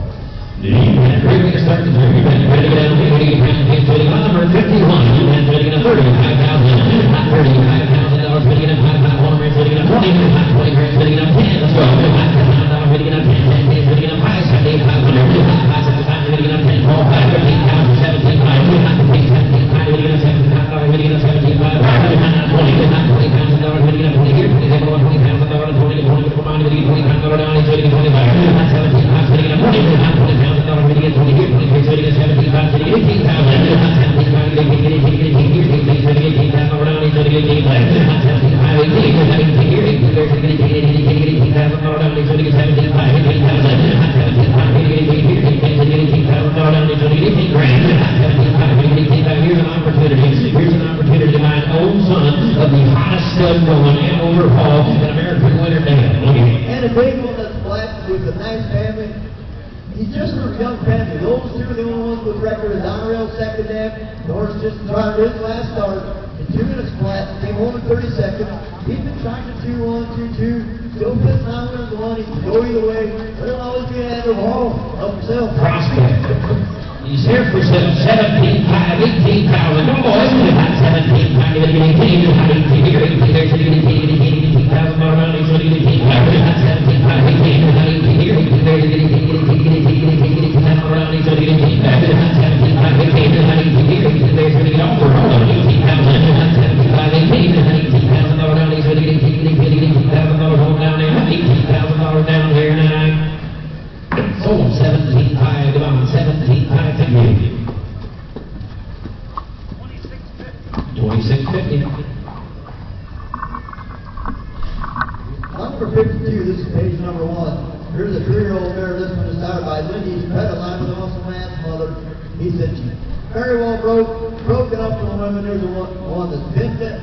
Here's an opportunity to buy an old son of the hottest stud going in overhaul an American winter day. And a big one that's black with a nice family. He's just from a young family. Those two are the only ones with record. Is Honorable second dam. The horse just tried his last start in 2 minutes flat. Came home in 30 seconds. He's been trying to 2-1, 2-2. Still fits $9 to 1. He can go either way. But he'll always be an Andover Hall. Help himself. Prospect. He's here for 17, 18,000. No boys. 17, down here now. Sold 17.5 to 17.5 to you. 26.50. Number 52, this is page number 1. Here's a 3-year-old mare. This one is started by Lindy's Pedal line with an awesome man's mother. He said, very well broken up for the women. There's one that's been there,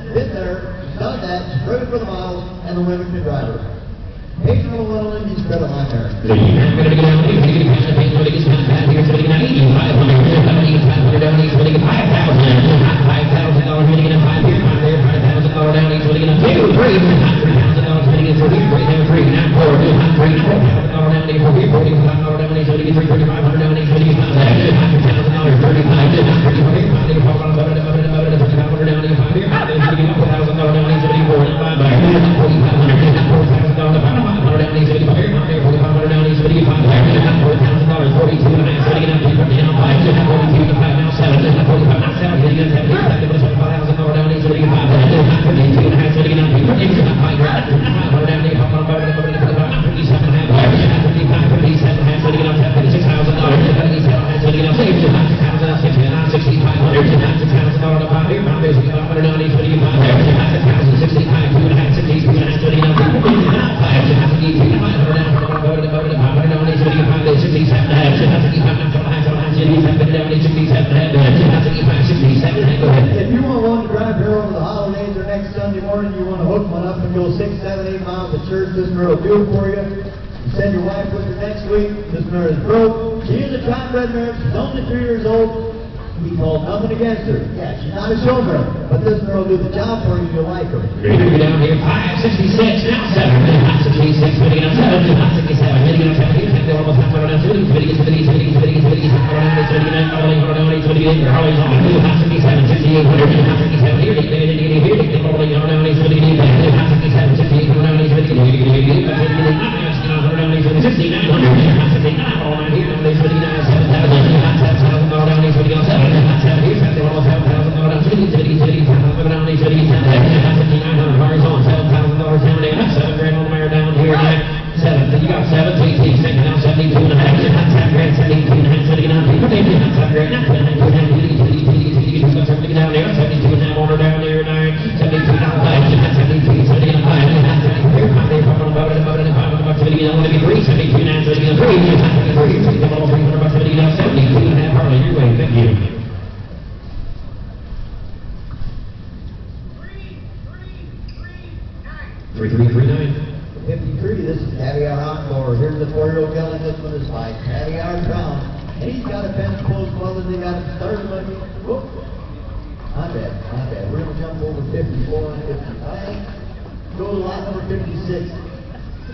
she's done that, she's ready for the miles, and the women can drive her. Patron of the little Indies credit line there. If you want one to drive here over the holidays or next Sunday morning, you want to hook one up and go 6, 7, 8 miles to church, this mare will do it for you. You send your wife with you next week, this mare is broke. She is a trot-bred mare, she's only 3 years old. We call nothing against her. Yeah, she's not a show mare, but this mare will do the job for you, you'll like her. Down here, 566, now 7, 66, 7, 67, 7, almost half down, 70, 70, 70, 70, 70, 70, 79, 78, 68, 53, this is Caviar Encore. Here's the 4-year-old gelding. This one is by Caviar Crown. And he's got a fence post mother. They got it started like, whoop. Not bad, not bad. We're going to jump over 54 and 55. Go to lot number 56.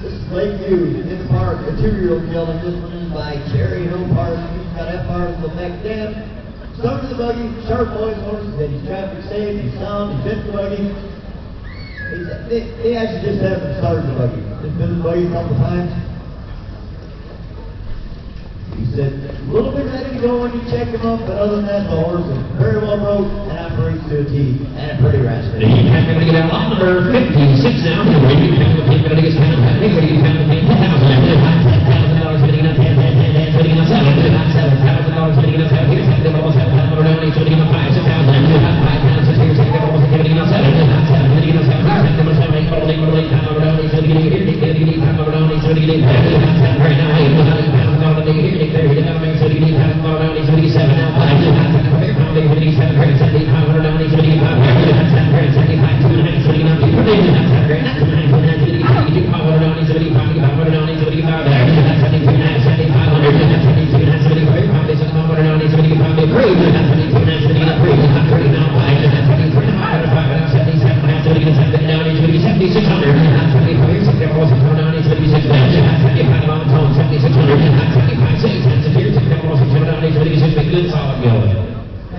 This is Lakeview in the park. A 2-year-old gelding. This one is by Cherry Hill Park. He's got FR to the neck dam. Started the buggy. Sharp boys horses. That he's traffic safe. He's sound. He's fit the buggy. They actually just haven't started the buggy. They've been in the buggy a couple times. He said, a little bit ready to go when you check him up, but other than that, the horse is very well rode and operates to a T, and pretty raspy. Going to get out lot number 56 now. Going to get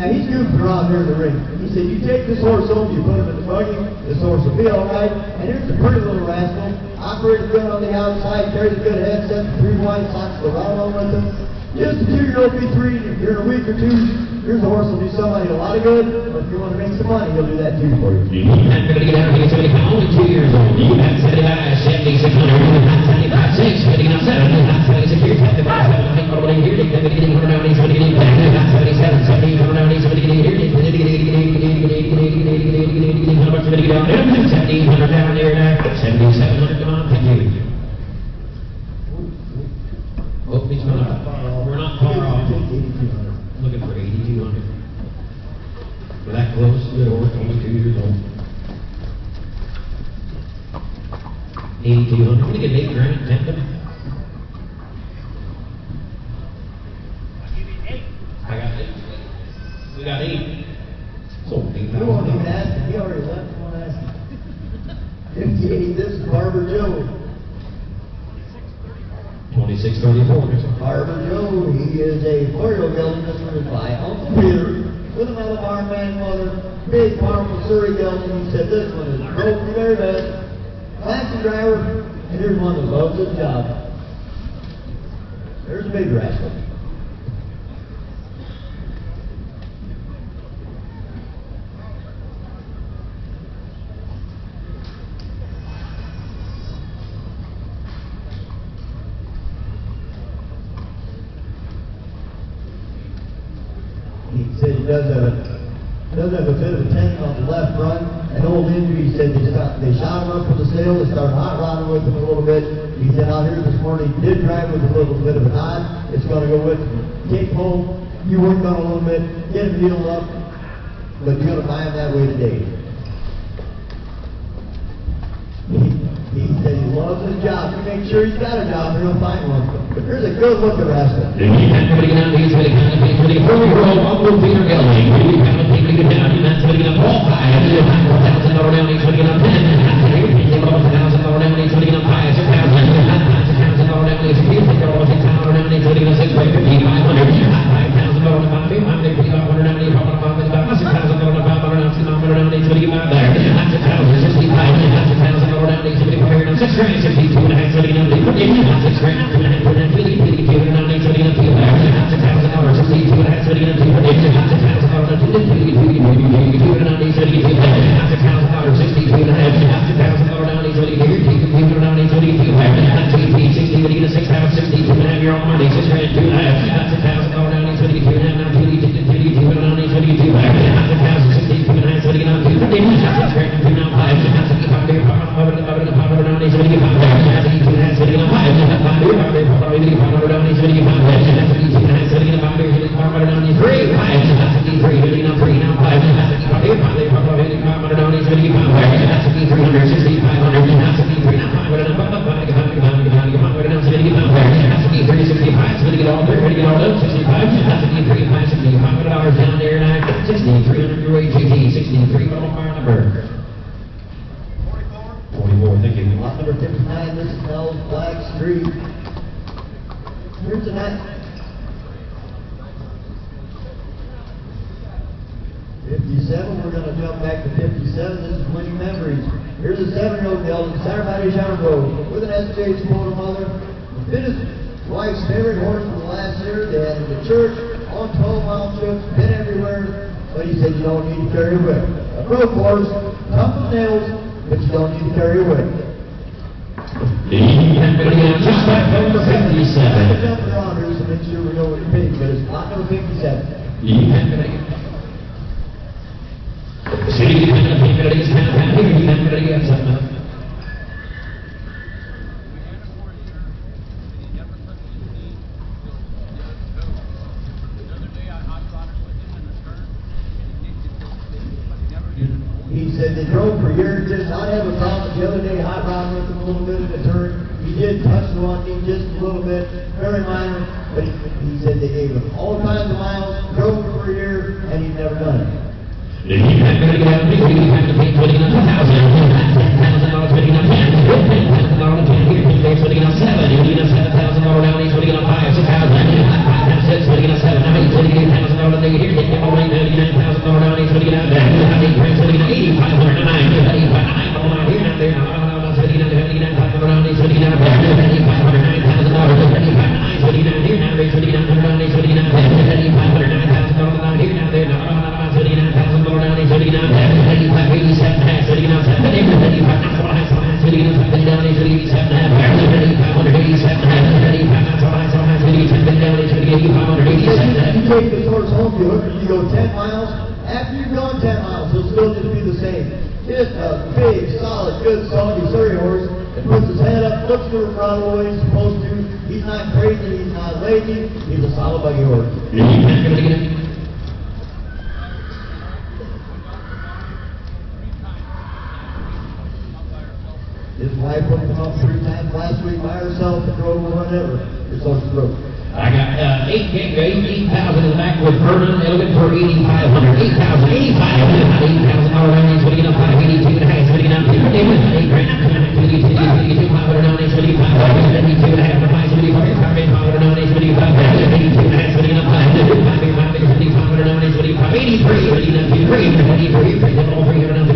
Now he's goofing around here in the ring. He said, you take this horse home, you put him in the buggy, this horse will be all right. And here's a pretty little rascal. Operated good on the outside, carries a good headset, 3 white socks, go right on with him. Just a 2-year-old B3, here in a week or two, here's a horse will do somebody a lot of good. But if you want to make some money, he'll do that too for you. I'm going to get out here, somebody only 2 years old. You have 75, 7600, 75, 6, 79, 7, 76 years, 75, 7, probably here, 77, 77, 7700, come on, thank you. Oh, he's not. We're not far off. Looking for 8,200. horse, good horse, 22 years old. 8,200. Can we get 8 grand, Tempton? I got 8. We got 8. Sold 8,000. You won't even ask him. He already left. You won't ask him. 58. This is Barber Joe. 2634. Barber Joe. He is a 4-year-old gelding that's running by Uncle Peter with another barman mother. Big, powerful Surrey gelding. He said this one is broke the very best. Classy driver. And here's one that loves his job. There's a big rascal. He said he does have a bit of a tendon on the left front, an old injury. He said they shot him up for the sale, they started hot rodding with him a little bit. He said out here this morning he did drive with a little bit of a nod. It's going to go with him. Take home, you work on a little bit, get him healed up, but you're going to buy him that way today. He said he loves his job. You make sure he's got a job or he'll find one. But here's a good looking rascal. He's ready for the 4-year-old Uncle Peter Gelding. He's going to take it down. That's ready to fall high. $1,000 down. He's ready to 10. $1,000 down. He's ready to 5. $6,000 down. He's ready to $6,000 down. He's ready to 6. $5,000 $5,000 down. He's ready to $5,000 down. He's ready to $5,000 there. That's $1,065. That's $1,000 down. He's ready to $6,000. 62 and a half. Ready to $6,000. 2 and a half. Ready to $2. That's $1,000. 62 and a half. Ready to $2. That's $1,000. 2 and a half. He's ready to $2. That's $1,000. 62 and a half. That's $1,000 down. He's ready to $2. Down. He's ready to $2. That's 60 ready to $6,000. 62 and a half. You're on money. 6 grand. 2 and a half. That's $1,000 down. He's ready to $2. Now 2 down. He's ready to $2. That's $1,000. 62 and a half. Ready to $2. That's 6 grand. 2 now 5. That's $5. He's ready to $5. That's 62 and a half. Ready to $5. $5 down. He's ready to $5. That's 62 and a half. Ready to $5. $5 down. He's ready to $5. That's 63. Ready to $3 now 5. That's 65. $5 down. He's ready to $5. That's 300. 6,500. That's 63 now 5. That's 63. 65. Ready to get all there. Ready to get all up. 65. That's 63. $5 down there. 6300. Your AGT. 63. What on fire number? 44. Thank you. Lot number 59, this is Nels Black Street. Here tonight. 57, we're going to jump back to 57. This is Winning Memories. Here's a 7-year-old gelding, Saturday Road, with an SJ motor mother. Been his wife's favorite horse from last year. They had him to church, on 12-mile trips, been everywhere. But he said you don't need to carry a whip. A broke horse, tough as nails, but you don't need to carry a whip. Just like number 57. Jump around here to make sure we know what you're paying, but it's lot number 57. He said they drove for years, did not have a problem. The other day, hot rod with him a little bit in the turn. He did touch the one knee just a little bit, very minor, but he said they gave him all kinds of miles, drove for a year, and he'd never done it. Take this horse home, you go 10 miles. After you've gone 10 miles, he'll still just be the same. Just a big, solid, good, solid Surrey horse that puts his head up, looks to the throttle the way he's supposed to. He's not crazy, he's not lazy, he's a solid buggy horse. His wife put him up 3 times last week by herself and drove or whatever. It's on the road. I got 8,000 in the back with Vernon Elgin for 8,500. 8,000, 8,500. $8,000 down, he's winning up 582 and a half. He's winning up 8 grand. 22, 500 down, he's winning 500. 82 and a half for 575. 500 down, he's winning 500. 82 and a half, winning up 500. 500 down, he's winning 583. Winning up 3. 300 down,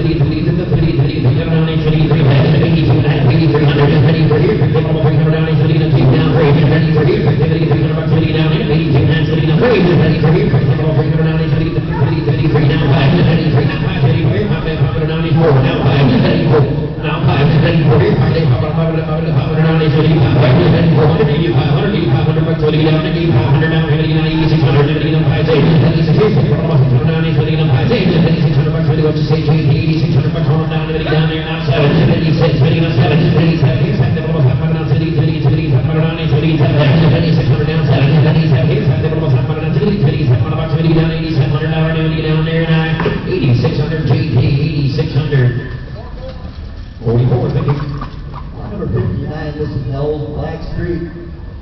82 and a half. 83 300. 300 down, he's winning 2 down 3. $300 down, 82 hands, 3 down 3. Ready for here, 300 down, 33 down 5. 33 down 5. 500 down, 4 down 5. Now 5. Ready for here, 500 down, 85. 500 bucks, 20 down, 500 down, 8600, 5 8600 bucks, 20 bucks, 8600 bucks, hold down, down there now 7. 86, 7, 87, 500 down, 500 down, 8600 down 7. 8600 JT, 8600. 44, thank you. Number 59, this is Hell's Black Street.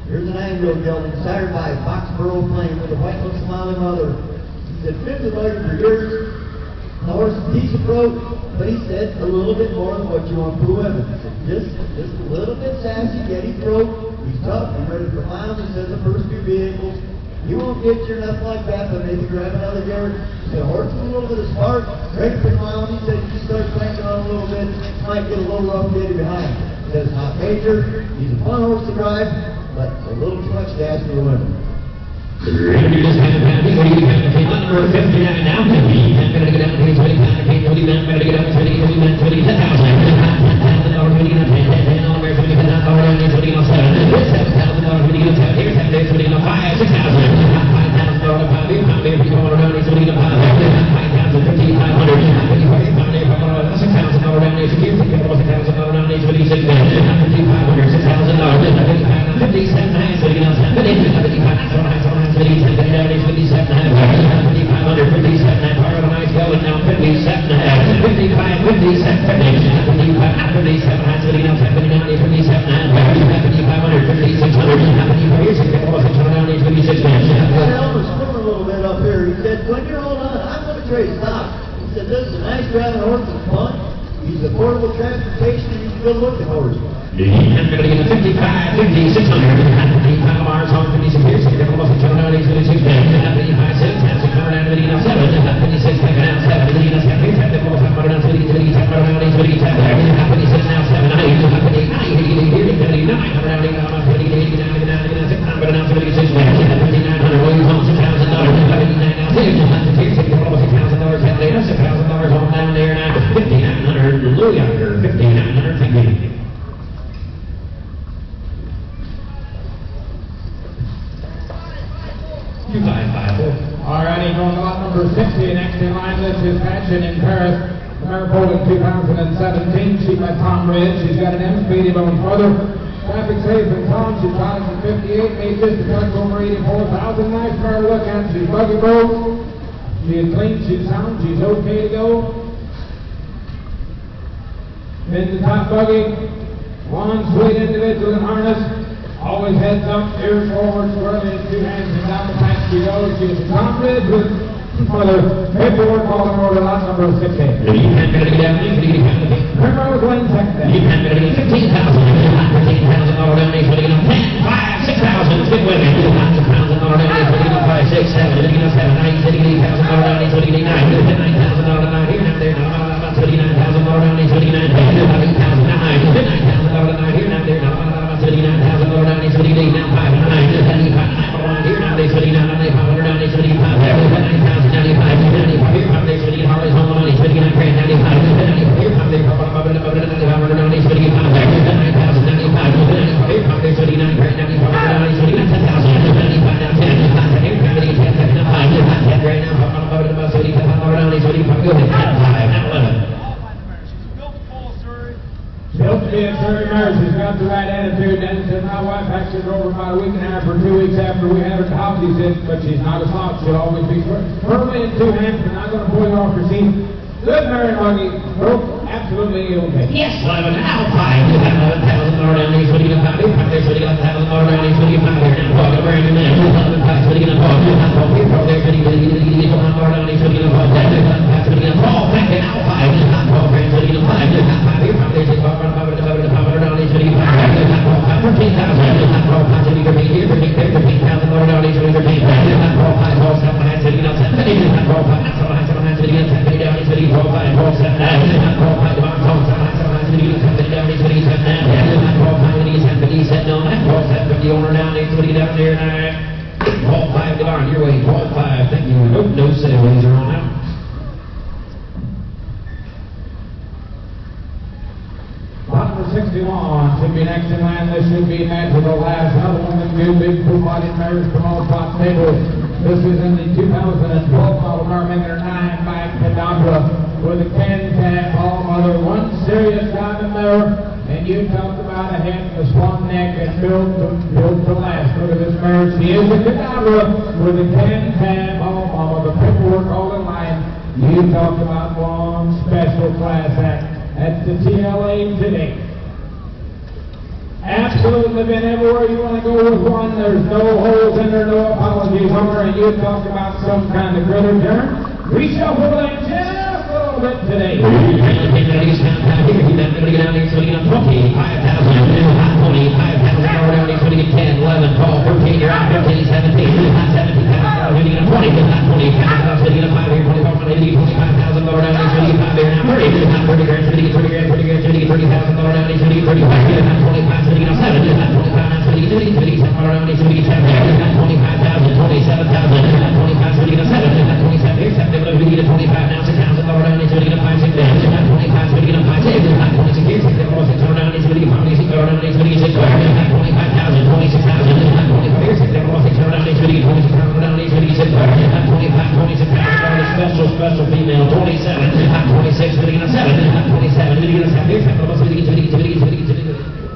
Here's an angle gelding, sired by Foxborough Plain with a white little smiling mother. He's been the market for years. The horse is decent broke, but he said a little bit more than what you want for women. Just a little bit sassy, yet he's broke. He's tough, he's ready for miles. He says the first 2 vehicles. You won't get your enough like that, but maybe grab another yard. The horse is a little bit of spark, ready for miles. He said you start cranking on a little bit, might get a little rough getting behind. He says not major. He's a fun horse to drive, but a little too much gas for the women. Number 59 now. Better get down here, 25. Better get up, 20, 10,000. Good looking horse. I'm going to get a 55, 50, 600. 55 Mars on 56 years. Get almost a turn down, 86 55, 6, 600 down, 7. 56, back down, 7. 56 down, 7. 56 now, 7. 8, 89, 5,900, thank you. Alrighty, going to lot number 60. Next in line, this is Passion in Paris. The mare pulled in 2017. She's by Tom Ridge. She's got an M-speed of his mother. Traffic safe and Tom. She's calling for 58. Made this to touch over 84,000. Nice mare to look at. She's buggy broke. She is clean. She's sound. She's okay to go. Then the top buggy. One sweet individual in harness. Always heads up, ears forward, squarely in 2 hands, and down the path she goes. She is Tom Ridge with mother. Paperwork calling order lot number 16. Primrose Lane, second. 15,000. 15,000 all down, he's putting up 10, 5, 6,000. Stick with it. 1,000 all down, he's putting up 5, 6, 7. 8,000 all down, he's putting 9. 9,000 all down here, now there. 39,000 all down, he's putting 9. 8,000 now, 9,000 all down here, now there. 39,000 all down, he's putting 8. Now 5, 9, 75 all down here, now they're putting 9. 500 down, he's putting 5. 9,000, 95, 95 here, 5 days putting Harley's home on, he's putting 9 grand, 95 here, 5 days, 500 down, he's putting 5. 9,000, 95 here, 5 days putting 9 grand, 95 down, he's putting 10,000. 95 down, 10, 5 here, 5 days, 10 now 5, 10 grand now, 500 down, 500 down, he's putting 5. Go ahead, 5, now 11. Built to be a Terry mare. She's got the right attitude. And said my wife actually drove her about a week and a half or 2 weeks after we had her to house. He said, but she's not a slouch. She'll always be firmly in 2 hands. We're not going to pull you off your seat. Good mare, Muggy. Broke Absolutely okay. Yes, 11 out 5. $11,000 down there, so you can find it. So you got $11,000 down there, so you can find it. Now, talk brand new man. 11 5, so you can talk. Here, throw there, so you can $11 down there, so you can talk. So you can fall back and out 5. Talk brand, so you can 5. Here, from there, so you can $500 down there, so you can 5. 13,000. Talk 5, so you can here, $13,000 down there, so you can 5. Talk 5, talk 7, so you can 7. Talk 5, 7, so you can 7 down there, so you can 5. Talk 7, talk 5. The owner down there, so get up there now. Ball 5 to barn, your way, ball 5. Thank you. Nope, no sideways are on out. Lot number 61 should be next in line. This should be natural last. Another one of the two big full-bodied mares from all top tables. This is in the 2012 model mare, making her 9-5 Cadabra with a can-tap all mother. One serious diamond mare. And you talked about a head, a swan neck, and built to last. Look at this mare. She is a Cadabra with a can-tap all mama. The paperwork all in line. You talked about one special class act. That's the TLA today. Absolutely been everywhere you want to go with one. There's no holes in there, no apologies on her. And you talked about some kind of critter turn. Reshuffle that just a little bit today. Special female, 27, 26, 27,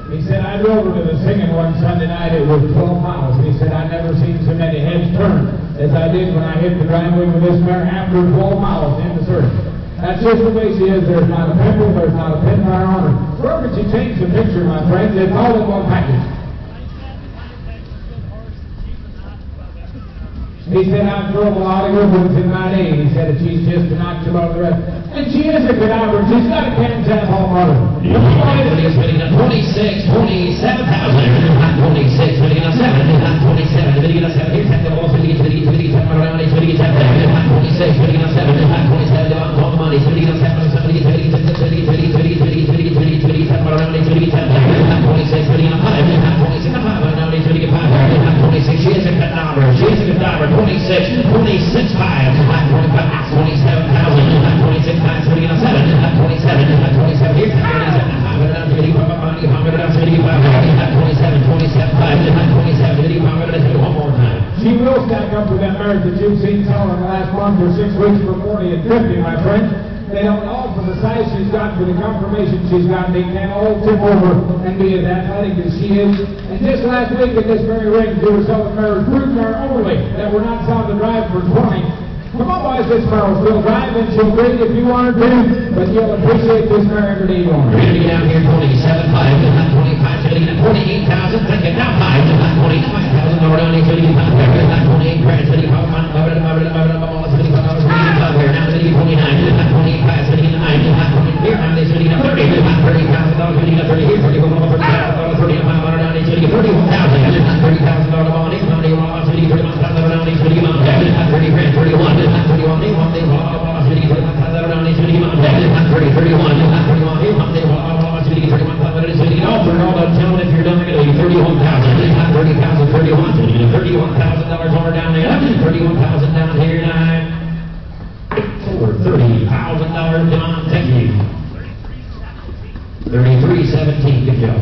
He said, I drove her to the singing one Sunday night. It was 12 miles. He said, I never seen so many heads turn as I did when I hit the driveway with this mare after 12 miles in the circuit. That's just the way she is. There's not a pimple, there's not a pin bar on her. Where could she change the picture, my friends? It's all in one package. He said, I've drove a lot of good ones in my day. He said, she's just a notch above the rest. And she is a Cadabra. She's got a can-tap hall mother. 26, 27,000. 26, 27, She will stack up with that mare that you've seen selling in the last month or 6 weeks for 40 and 50, my friend. They don't all for the size she's got, for the confirmation she's got. They can't all tip over and be as athletic as she is. And just last week at this very ring, we were selling mares, brood mare overly, that were not sound to drive for 20. Come on, boys, this mare will still drive, and she'll breed if you want her to, but you'll appreciate this mare every day you want her. We're going to get down here 27, 5, 25, 48,000, take it down 5, 25,000, over down here, 28 grand, 25, $31,000 over down there, $31,000 down here now. Over $30,000 down, thank you. 33-17, good job.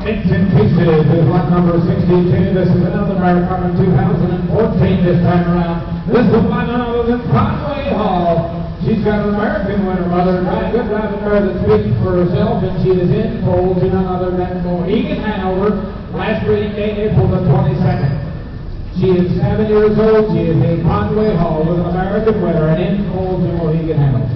Vincent Pieces is lot number 62. This is another mare from 2014 this time around. This is none other than Conway Hall. She's got an American winner, mother, good driving mare that speaks for herself, and she is in foal to none other than Mohegan Hanover. Last breeding day, April the 22nd. She is 7 years old. She is a Conway Hall with an American winner and in foal to Mohegan Hanover.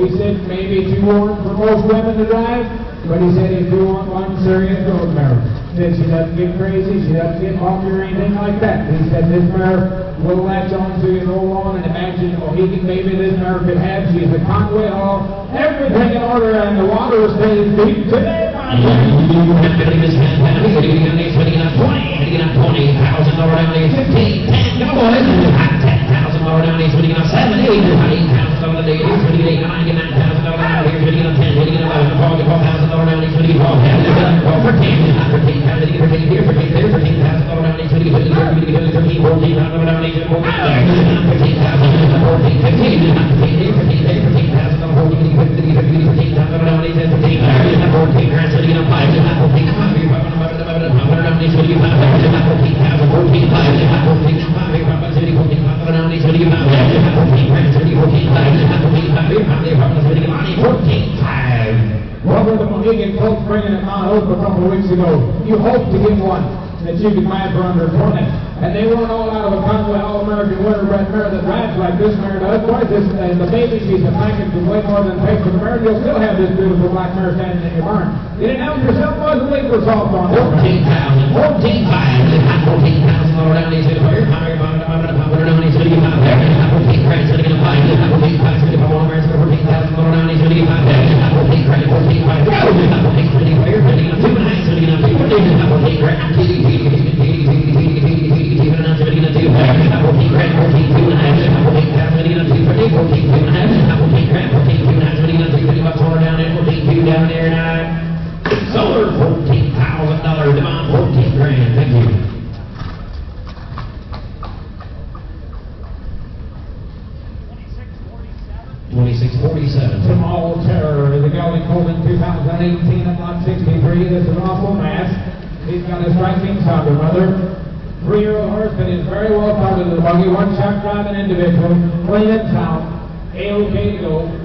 He said maybe too worn for most women to drive, but he said if you want one serious road mare, that she doesn't get crazy, she doesn't get bumpy or anything like that. He said this mare will latch on to you, roll on, and imagine, oh, he can, maybe this mare could have. She's a Conway Hall, everything in order, and the water stays deep today. Robert the Mohegan Colts bringing it Mount Hope a couple of weeks ago. You hope to get one that you can buy for under 20. And they weren't all out of a Conway All-American winterbred mare that rides like this mare does. Boy, the baby, she's a package of way more than pay for the mare. You'll still have this beautiful black mare standing in your barn. You didn't help yourself, boys, and leave for soft on it. 14,000 all around these here. Down there now. Solar $14,000 demand, $14,000. Thank you. 2647. Small Terror is a gelding colt in 2018 at lot 63. This is awful mass. He's got a striking sounder mother. 3-year-old horse that is very well started to the buggy. One shot driving individual. Clean and sound. A-OK to go.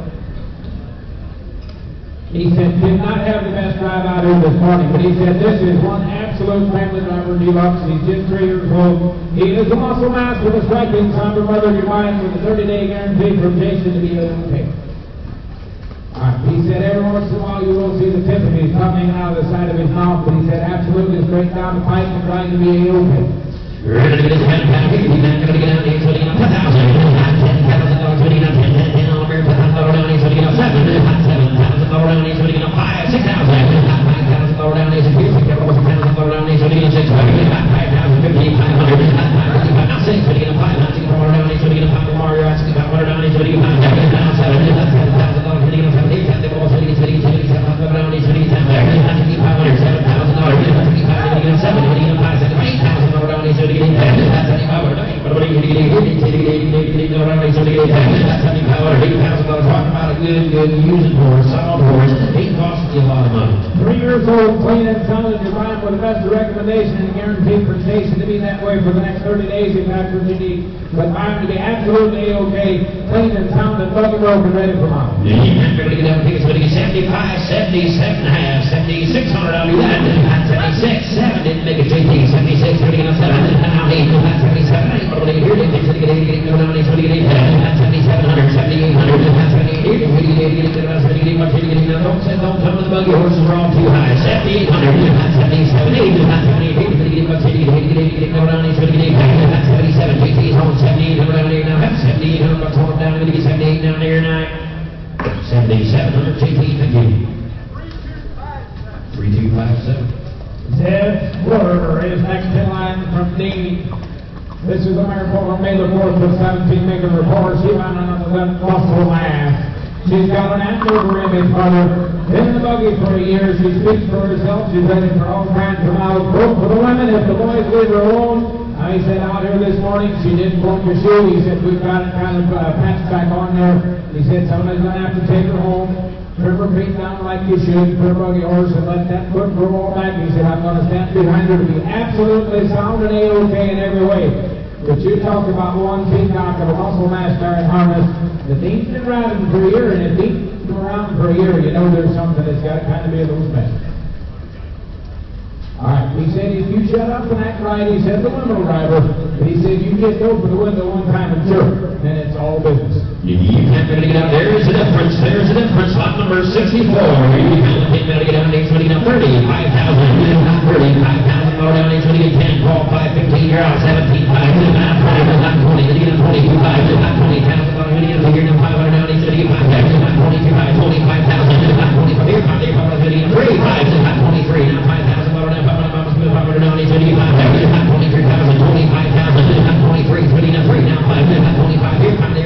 He said, did not have the best drive out here this morning, but he said, this is one absolute family driver deluxe. He's just 3 years old. He is a muscle mass with a striking sounder mother. You're buying with a 30-day guarantee from Jason to be able to pay. He said, every once in a while you will see the tip of his coming out of the side of his mouth, but he said, absolutely straight down the pipe and trying to be A-OK. We're going to get this man down here. He's not going to get out there. So he got $10,000. $10,000. So he got $10,000 on there. $10,000 down here. So he got $7,000 down here. So he got $5,000. $6,000 down there. So he got $10,000 down there. So he got $6,000. $5,000. $5,000. Now $6,000. So he got $5,000 down there. So he got $5,000 down there. So he got $100 down there. So he got $5,000. $7,000. So he got $7,000 down there. So he got $7,000 down there. So he got $7,000 down there. So he got $7,000 good using horse, solid horse. He costs you a lot of money. 3 years old, clean and sound, and you're buying with the best recommendation and guaranteed for Jason to be that way for the next 30 days if that's what you need. But buying to be absolutely A-OK, clean and sound, and buggy broke and ready for mom. Yeah, you're going to get down tickets, but you get 75, 77 and a half, 7,600. I'll do that. 76, 7 didn't make it 15, 76, 30 and a 7. Now 8, 77, 8. But when you hear it, they said, get down there, so you get 7,700, 7,800, 7,800. Don't tell me the buggy horses are all too high. 7,800, 77, 8. Go down there, so you get 77, JT's home, 7,800 down there now. 7,800 bucks on down there, 78 down there now. 7,700, JT, thank you. 3257. Ted Porter is next in line from Dean. This is a mare for May the 4th with 17 making report. She ran another muscle mass. She's got an Andover image mother. In the buggy for a year. She speaks for herself. She's ready for all kinds of miles. Broke for the women if the boys leave her alone. He said out here this morning she didn't bump her shoe. He said we've got it kind of patched back on there. He said somebody's going to have to take her home. Trim her feet down like you should for a buggy horse and let that foot grow all back. He said I'm going to stand behind her to be absolutely sound and A-OK in every way. But you talked about one peacock of a muscle mass carrying harness. The Dean's been riding for a year, and if Dean's been around for a year, you know there's something that's got to kind of be a little special. All right, he said, if you shut up and act right, he said, the limo driver, he said, you just open the window one time and jerk, then it's all business. You can't really get out. There's a difference. There's a difference. Lot number 64. You can't really get out. Next one, 30, 5,000. 35,000. Lower down. Next one, 10. Call 515. You're out. 17. 5. 20. 20. 22. 5. 20,000. Lower down. Here now. 500 down. Next one, 5. 22. 25,000. 25. Here. 5. 3. 5. 23. Now 5,000. Lower down. 500 down. Next one, 5. 23,000. 25,000. 23. 20. Now 3. Now 5. 25. Here. 5.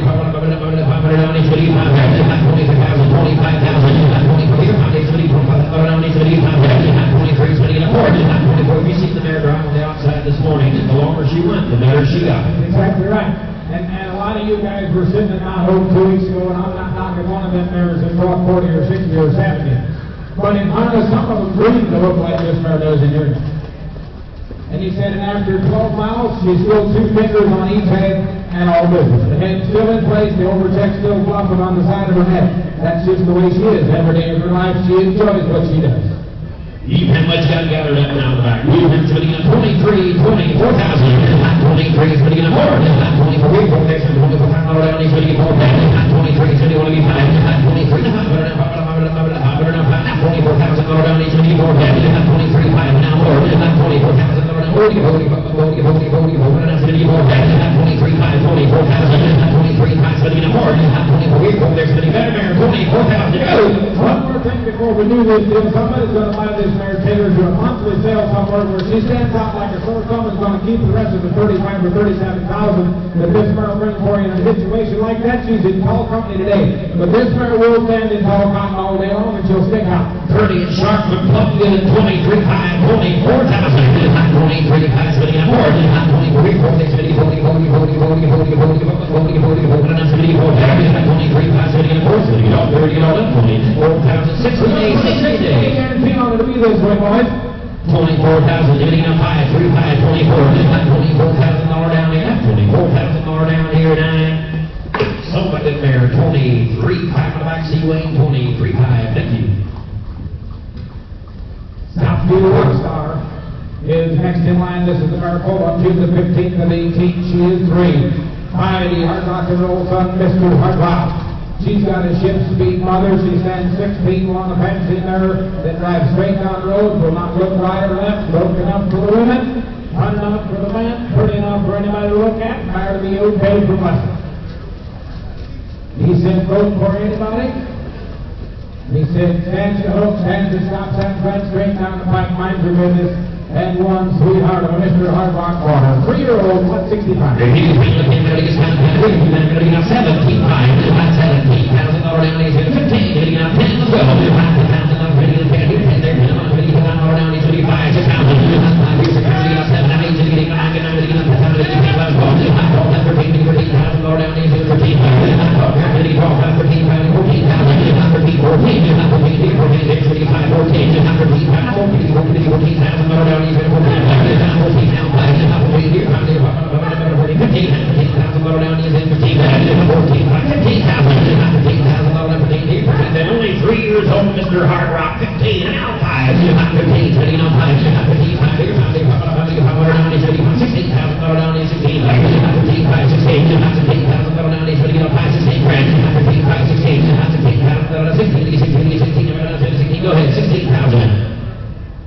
500 down, 25,000, 25,000, 24. You seen the mare drive on the outside this morning, and the longer she went, the better she got. Exactly right. And a lot of you guys were sitting in Mount Hope 2 weeks ago, and I'm not knocking one of them mares that brought 40 or 60 or 70. But in harness, some of them breed to look like this mare does in here. And he said, and after 12 miles, she's still 2 fingers on each head and all business. The head's still in place, the overcheck's still flopping on the side of her head. That's just the way she is. Every day of her life, she enjoys what she does. Even much got gathered up now in the back. Even sitting at 23, 24,000. 23 is sitting at 4. 24, 24, next one, 24, down, he's sitting at 4. 23, sitting at 5. 23, 24,000 lower down, he's sitting at 4. 23, 5, now more. 24,000 lower down, 40, 23, 5, 24,000. 23, 5, sitting at 4. 24, there's sitting better mare, 24,000 to go. One more thing before we do this deal. Somebody's going to buy this mare, take her to a monthly sale somewhere where she stands out like a sore thumb, is going to keep the rest of the 35 or 37,000 that this mare will bring for you in a situation like that. She's in tall company today. But this mare will stand in tall cotton all day long, and she'll stick out. 30 and sharp, but plugged in at 23, 5, 24,000. 23, 5, spinning at 4. 24, 6, 50, 40, 40, 40, 40, 40, 40, 40, 40, 40, 40, 23, 5, spinning at 4, spinning it all, 30, it all up, 24,000, 60 days, 60 days. I guarantee on it to be this way, boys. 24,000, dividing on 5, 3, 5, 24, 24,000 lower down here, 24,000 lower down here, 9. Somebody there, 23, 5 on the back, C. Wayne, 23, 5, thank you. Southfield Rockstar is next in line. This is the Maricopa. She's the 15th of 18. She is 3. 5, the Hard Rock and Roll son, Mr. Hard Rock. She's got a ship speed mother. She stands 6 feet on a fancy mare that drives straight down the road, will not look right or left, broke enough for the women, fun enough for the men, pretty enough for anybody to look at, tired of the okay for blessing. He said, vote for anybody. He said, stands to hook, stands to stop, stands right straight down the pipe, minds her business, and one sweetheart of Mr. Hard Rock Corner. 3-year-old, 165. He's looking ready to stand by 3, then getting up 17, 5, 17,000 lower down, he's hitting 15, getting up 10, 12, 5,000 up, ready to get here, 10, there, ready to get on lower down, he's 35, 6,000, 5, here's 6,000, getting up 7, 8, getting up 9, getting up 10, getting up 12, 13,000 lower down, he's 13, 12, 13, 14,000, 13, 14, 14, 14, 35, 14, 14,000 lower down, he's 14, 14, now 5, 14, here, 15,000 lower down, he's in 15, 14, 15,000 lower down, 15 here, and only 3 years old, Mr. Hard Rock, 15, and now 5, 15, 20, now 5, 15, 5, here, 5, lower down, he's 16,000 lower down, he's 16, 15, 5, 16, 16,000 lower down, he's 15, 5, 16, 15, 5, 16, 16,000 lower down, 16, 16, go ahead, 16,000.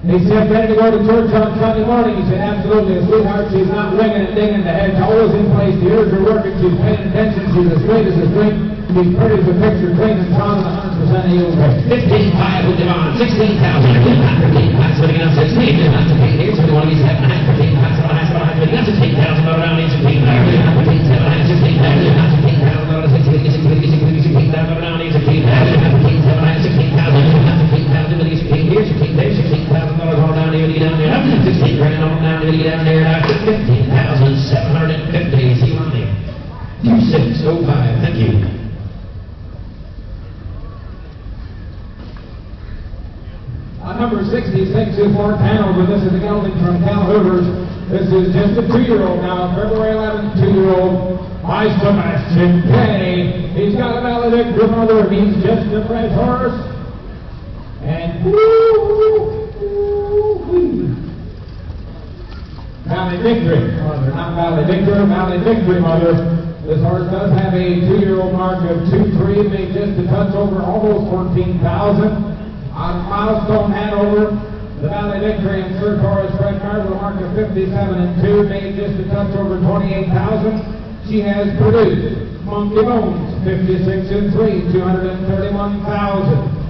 He said, ready to go to church on Sunday morning. He said, absolutely, a sweetheart. She's not winging and dinging. The head's always in place. The ears are working. She's paying attention. She's as straight as a string. She's pretty as a picture. Clean and strong and 100% of yield weight. 15,500 with Devon. 16,000. 15,500 sitting up 16. That's a pain here. So we want to be 7,500. 15,500. 16,000 lower down. 16,000. 15,700. 16,000. 16,000 lower down. 16,000 lower down. 16,000. 16,000. 16,000 with 16 here. 16 there. 16,000 lower down here. Down there. 16 grand on down there. Down there. 15,750. See money. 2605. Thank you. Number 66 is Mark Hanover. This is the gelding from Cal Hoovers. This is just a 2-year-old now. February 11th, 2-year-old. By Sebastian Kennedy. He's got a valedictory mother. He's just a fresh horse. And Valley Victory mother, not Valley Victor, Valley Victory mother. This horse does have a 2-year-old mark of 2-3, made just a touch over almost 14,000. On Milestone Hanover, the Valley Victory and Sir Torres Fred Mare with a mark of 57 and 2, made just a touch over 28,000. She has produced Monkey Bones, 56 and 3, 231,000.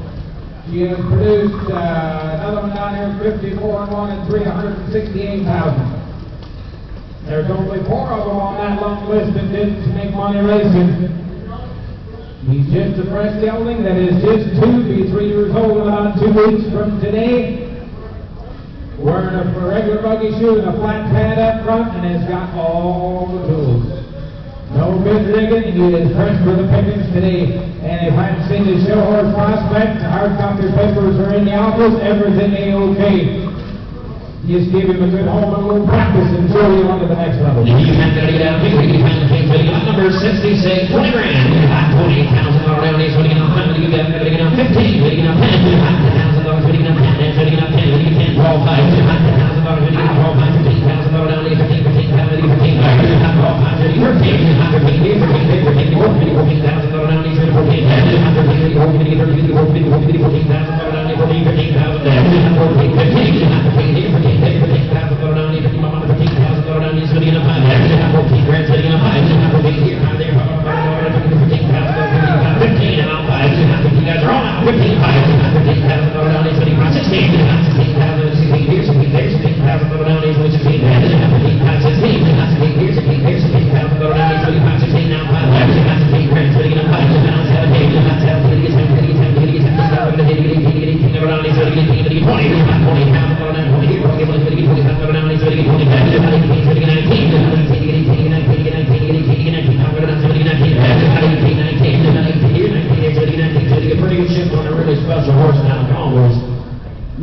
She has produced another one down here, 54 and 1 and 3, 168,000. There's only 4 of them on that long list that didn't make money racing. He's just a fresh gelding that is just to be 3 years old in about 2 weeks from today. Wearing a regular buggy shoe and a flat pad up front, and has got all the tools. No good rigging, and he is fresh for the pickings today. And if I haven't seen the show horse prospect, hard copy papers are in the office, everything A-OK. Just give him a good home and a little practice until you on to the next level. You have got to get out here. You have to take number 66, 20 grand. $20,000 down. He's winning up 100. You got to get up 15. Winning up 10. $100,000. Winning up 10. That's winning up 10. Winning up 10. Roll 5. $100,000. Winning up roll 5. $15,000 down. 15. 15. 15. 15. Roll 5. 13. 13. 14,000 down. He's 14. 14,000 down. 15,000 down. 15. 15,000 down, 50 mama, 15,000 down, he's sitting in a 5. 14 grand sitting in a 5. 15 here, 5 there, 15,000 down, 15 and out 5. 15 guys are all out. 15, 5. 15,000 down, he's sitting on 16. 16,000, 16 here, 16 there, 16,000 down, he's sitting 16 there. 15, 5, 16. 16 here, 16 there, 16,000 down, he's sitting 5, 16 now 5. 16 grand sitting in a 5. Now 17, 17, 17, 17, 18 around, he's sitting 18, 20. 20,000 down, 20 here. 20,000 down, he's sitting 20. 19.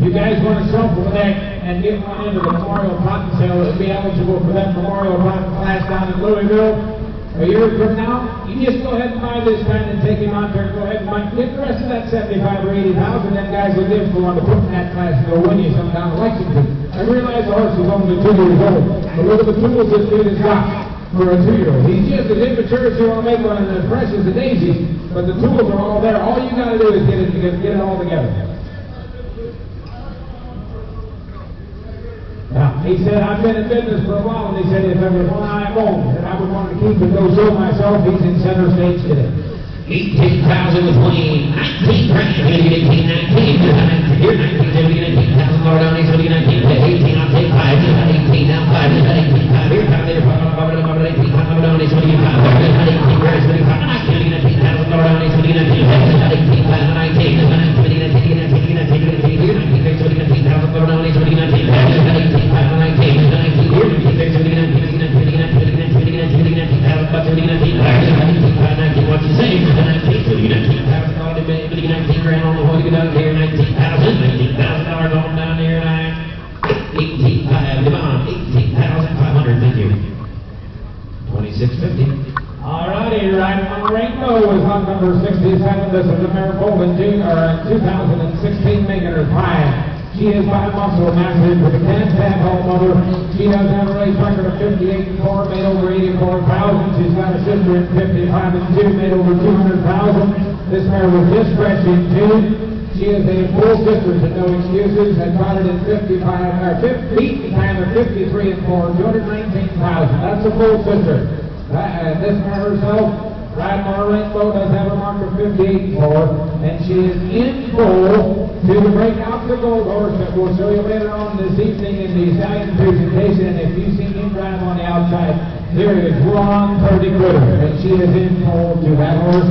You guys want to shuffle for that and get one into the Memorial Cotton Sale and be eligible for that Memorial Cotton class down in Louisville a year from now? You just go ahead and buy this kind and take him out there and go ahead and get the rest of that 75 or 80,000. Them guys with this will want to put in that class and go win you some down in Lexington. I realize the horse is only 2 years old, but look at the tools this dude has got for a 2-year-old. He's just as immature as you want to make one and as fresh as a daisy, but the tools are all there. All you got to do is get it all together. Now, he said, I've been in business for a while, and he said, if there was one I owned that I would want to keep and go show myself, he's in center stage today. 18,000 between 19 grand, 18, 19. Here, 19, 19,000 down, he's 19, 18, I'll take 5. 18 now, 5. 18, 5 here, 5 there, 18, 5 down, he's 25. 18 grand, 25, 19,000 down, he's 19. 18, 5, 19, 19 grand on the way to get out here, $19,000 on down there, 18,500, come on, 18,500, thank you. 2650. All righty, riding on Rainbow is on number 67. This is the Mare Bolden 2016, making her 5. She is by muscle massive with a 10-tab home mother. She does have a race record of 58 and 4, made over 84,000. She's got a sister in 55 and 2, made over 200,000. This mare was just fresh in June. She is a full sister to no excuses and got it in 55 or 50 time of 53 and 4, 219,000. That's a full sister. This mare herself, riding on Rainbow, does have a mark of 58 and 4, and she is in full to the breakout the gold horse that we'll show you later on this evening in the stallion presentation. And if you've seen him drive on the outside, there is Ron Purdy Quitter, and she is in full to that horse.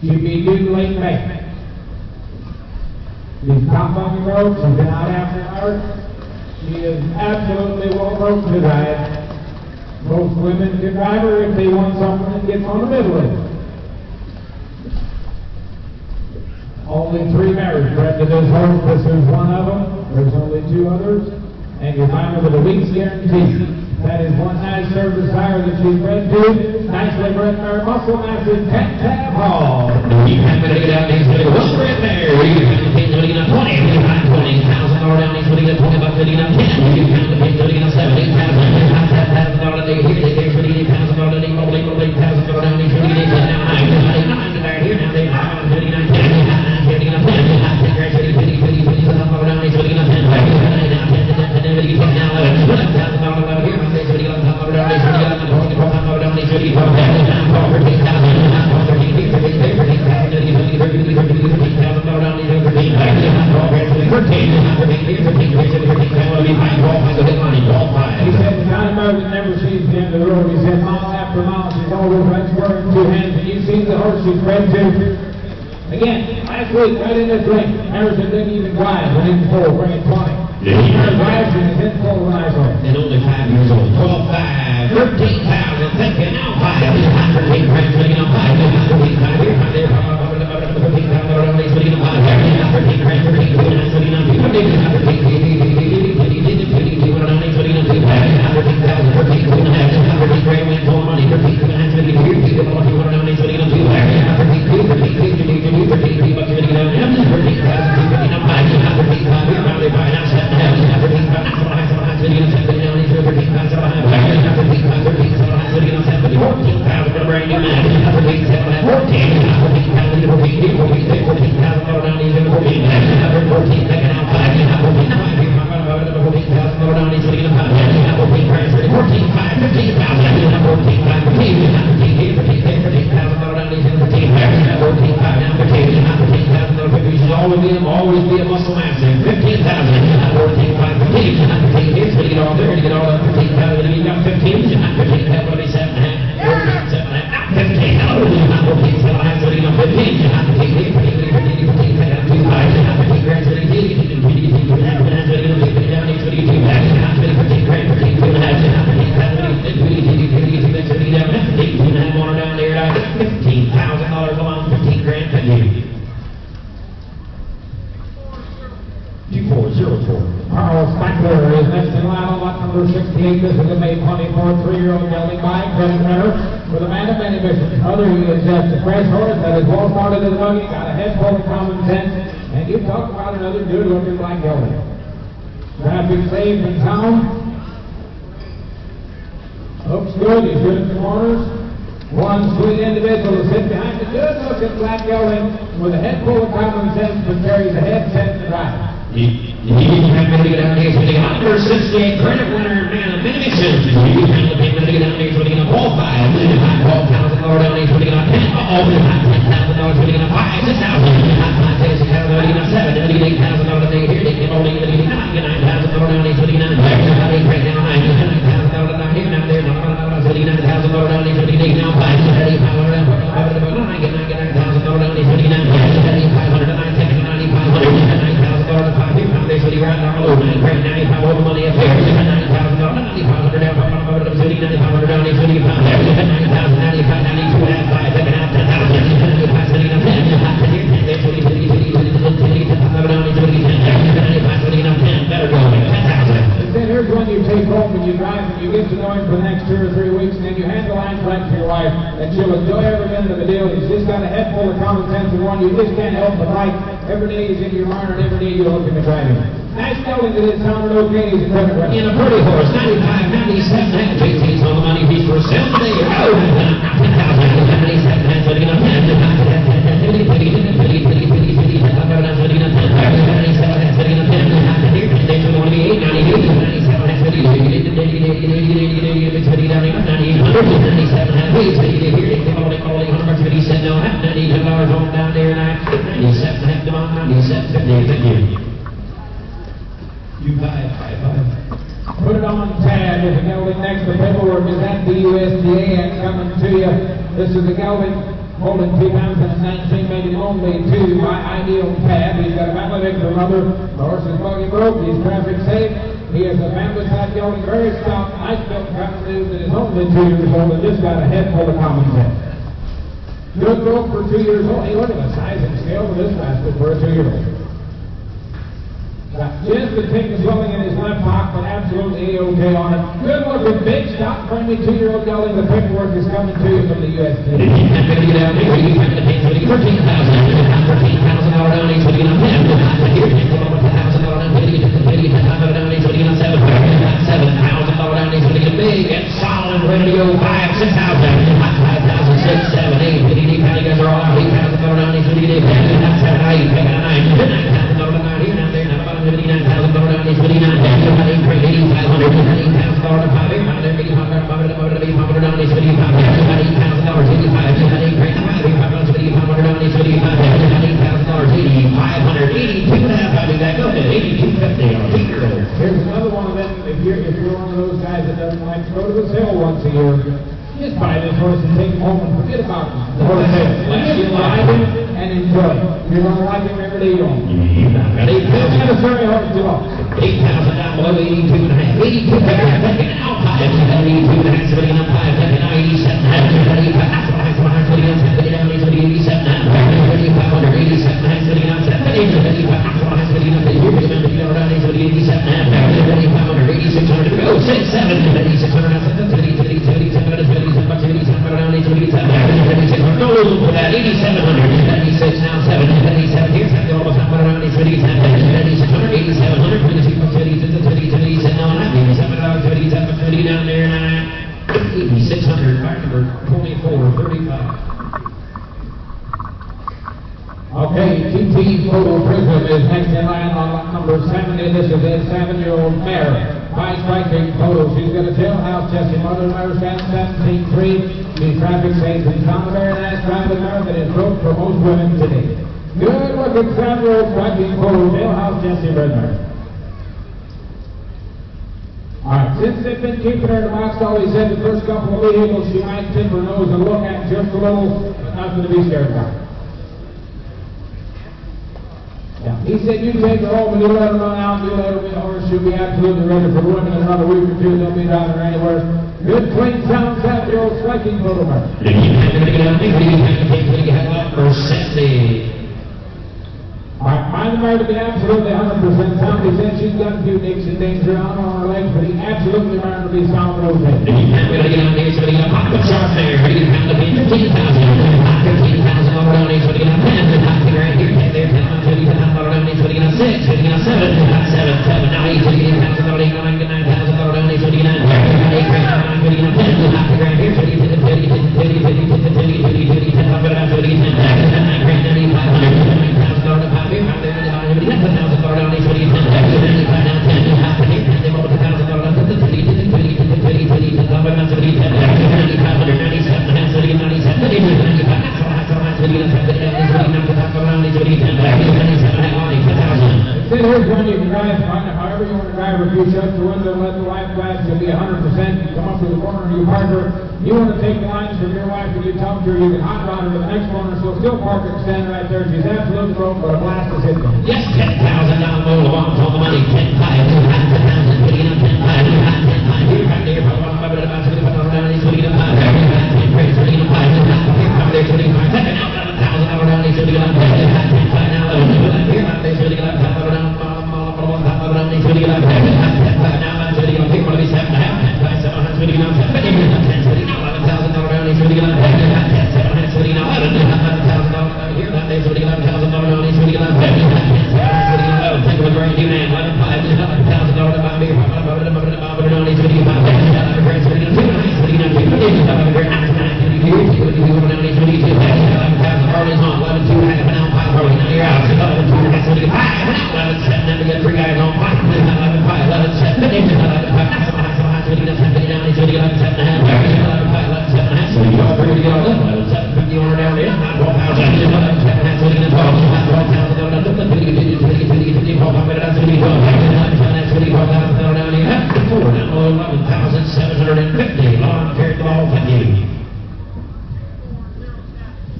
She'll be due late May. She's top on the road. She's been out after hours. She is absolutely well broke to ride. Most women can drive her if they want something that gets on the middle of it. Only 3 mares bred to this horse. This is one of them. There's only 2 others. And you find her with a week's guarantee. That is one nice service sire that she's bred to. nicely bred mare, muscle massive, Tab Hall. You have to get out there, he's going to go one bred mare. You have to pay $20,000 down, he's going to get $20,000 about $10,000. You have to pay $17,000 they here, they pay $38,000 they $8,000 down, he's going to get $9,000 here, now they He said, Johnny Mervin never sees the end of the road. He said, mile after mile, she's always right square in two hands. And you see the horse she's bred to. Again, last week, right in this ring, Harrison didn't even drive when he was full, bringing 20. He drives and he's in full of eyes on. And only 5 years old. 12,500, 13,000, thinking now 5, 13 grand, thinking now 5, 13,500, here, 5 there, 13,000, thinking now 5, 13 grand, 13, 29, always be a muscle massive. 15,000, 14,500, 15, here's to get all there, to get all up, 15,000, you got 15, 15, that would be 7.5, 7.5, 15, 14, 7.5, so you got 68, this is a May 24, 3-year-old gelding by Credit Runner with a man of many missions. Other, he is just a fresh horse that is well started in the buggy, got a head full of common sense, and you talk about another good-looking black gelding. Traffic safe and sound. Looks good, he's good at the corners. One sweet individual to sit behind a good-looking black gelding with a head full of common sense but carries a head set to drive. You have to get out there, so they got under 68 Credit Winner, man of many missions. You have to get out there, so they got a ball $5,000 down there, so they got $10,000, so they got $5,000, $6,000, $7,000, they get $8,000 there, here they can only get $9,000 down there, so they got $9,000 down here, now there, so they got $9,000 down there, so they get now $5,000 down there, so they got right now, low, right now, if I want money up there, $9,000, $9,500 down, $9,500 down, $9,000, $9,000, $95, $92, $10,000, better go, $10,000. Then here's one you take home when you drive and you get to know him for the next 2 or 3 weeks, and then you hand the lines right to your wife, and she'll enjoy every minute of the deal. He's just got a head full of common sense, and one you just can't help but like. Every day he's in your mind, and every day you're looking to drive him. Nice gelding that it sounded okay, he's a Credit Runner. In a pretty horse, 95, 97, and 18's on the money, he's for sale today. Go! 10,000, 97, so you know, 5. Put it on tab if the gelding next to paperwork is at the USDA and coming to you. This is the gelding holding 2019, maybe only 2 by Ideal Tab. He's got a family for mother. The horse is buggy broke. He's traffic safe. He is a family side gelding, very stout, nice built cockatoo that is only 2 years old and just got a head full of common sense. Good growth for 2 years old. Hey, look at the size and scale of this bastard for a 2-year-old. Just the ticket swelling in his left hock, but absolutely A-OK on it. Good looking, big stock, friendly 2-year-old gelding. The paperwork is coming to you from the USDA. Big and solid and ready to go. 5,000, 6,000, 5,000, 6, 7, 8. You guys are all out. 8,000 down. 7, 8. 9,000 down. 59,000 down. 82.50. Here's another one of them. If you're one of those guys that doesn't like to go to the sale once a year, just buy this horse and take him home and forget about the horse sale. Just ride him and enjoy it. You're going to like him every day you own him. Don't have a sorry horse too long. 8,000 down below 82.5. 82.5. Out high. 82.5. 79.5. 600, number 24.35. Okay, TT Photo Prism is next in line on lot number 70. This is a 7-year-old mare. High striking photo. She's got a jailhouse Jesse mother. Mare stands 17.3. The traffic safe and found a very nice traveling mare that is broke for most women today. Good looking 7-year-old striking photo. Jailhouse Jesse red mare. Alright, since they've been keeping her in the box, always said the first couple of vehicles she might tip her nose and look at just a little, but nothing to be scared about. Yeah, he said you take her home and you let her run out, you let her be a horse, she'll be absolutely ready for women in another week or two. They'll be driving her anywhere. Good, clean, sound, 7-year-old striking photo mare. Alright, find the mare to be absolutely 100% sound. He said she's got a few nicks and things around on her legs, but he absolutely mare to be sound and okay. Here's one you can drive, however you want to drive her. If you shut the window and let the wife drive, she'll be 100%. You come up to the corner and you park her. You want to take lines from your wife and you talk to her, you can hot rod her to the next corner. She'll still park her and stand right there. She's absolutely broke, but a blast is hitting her. Yes, 10,000 down below the box on the money. 10,500, 10,000,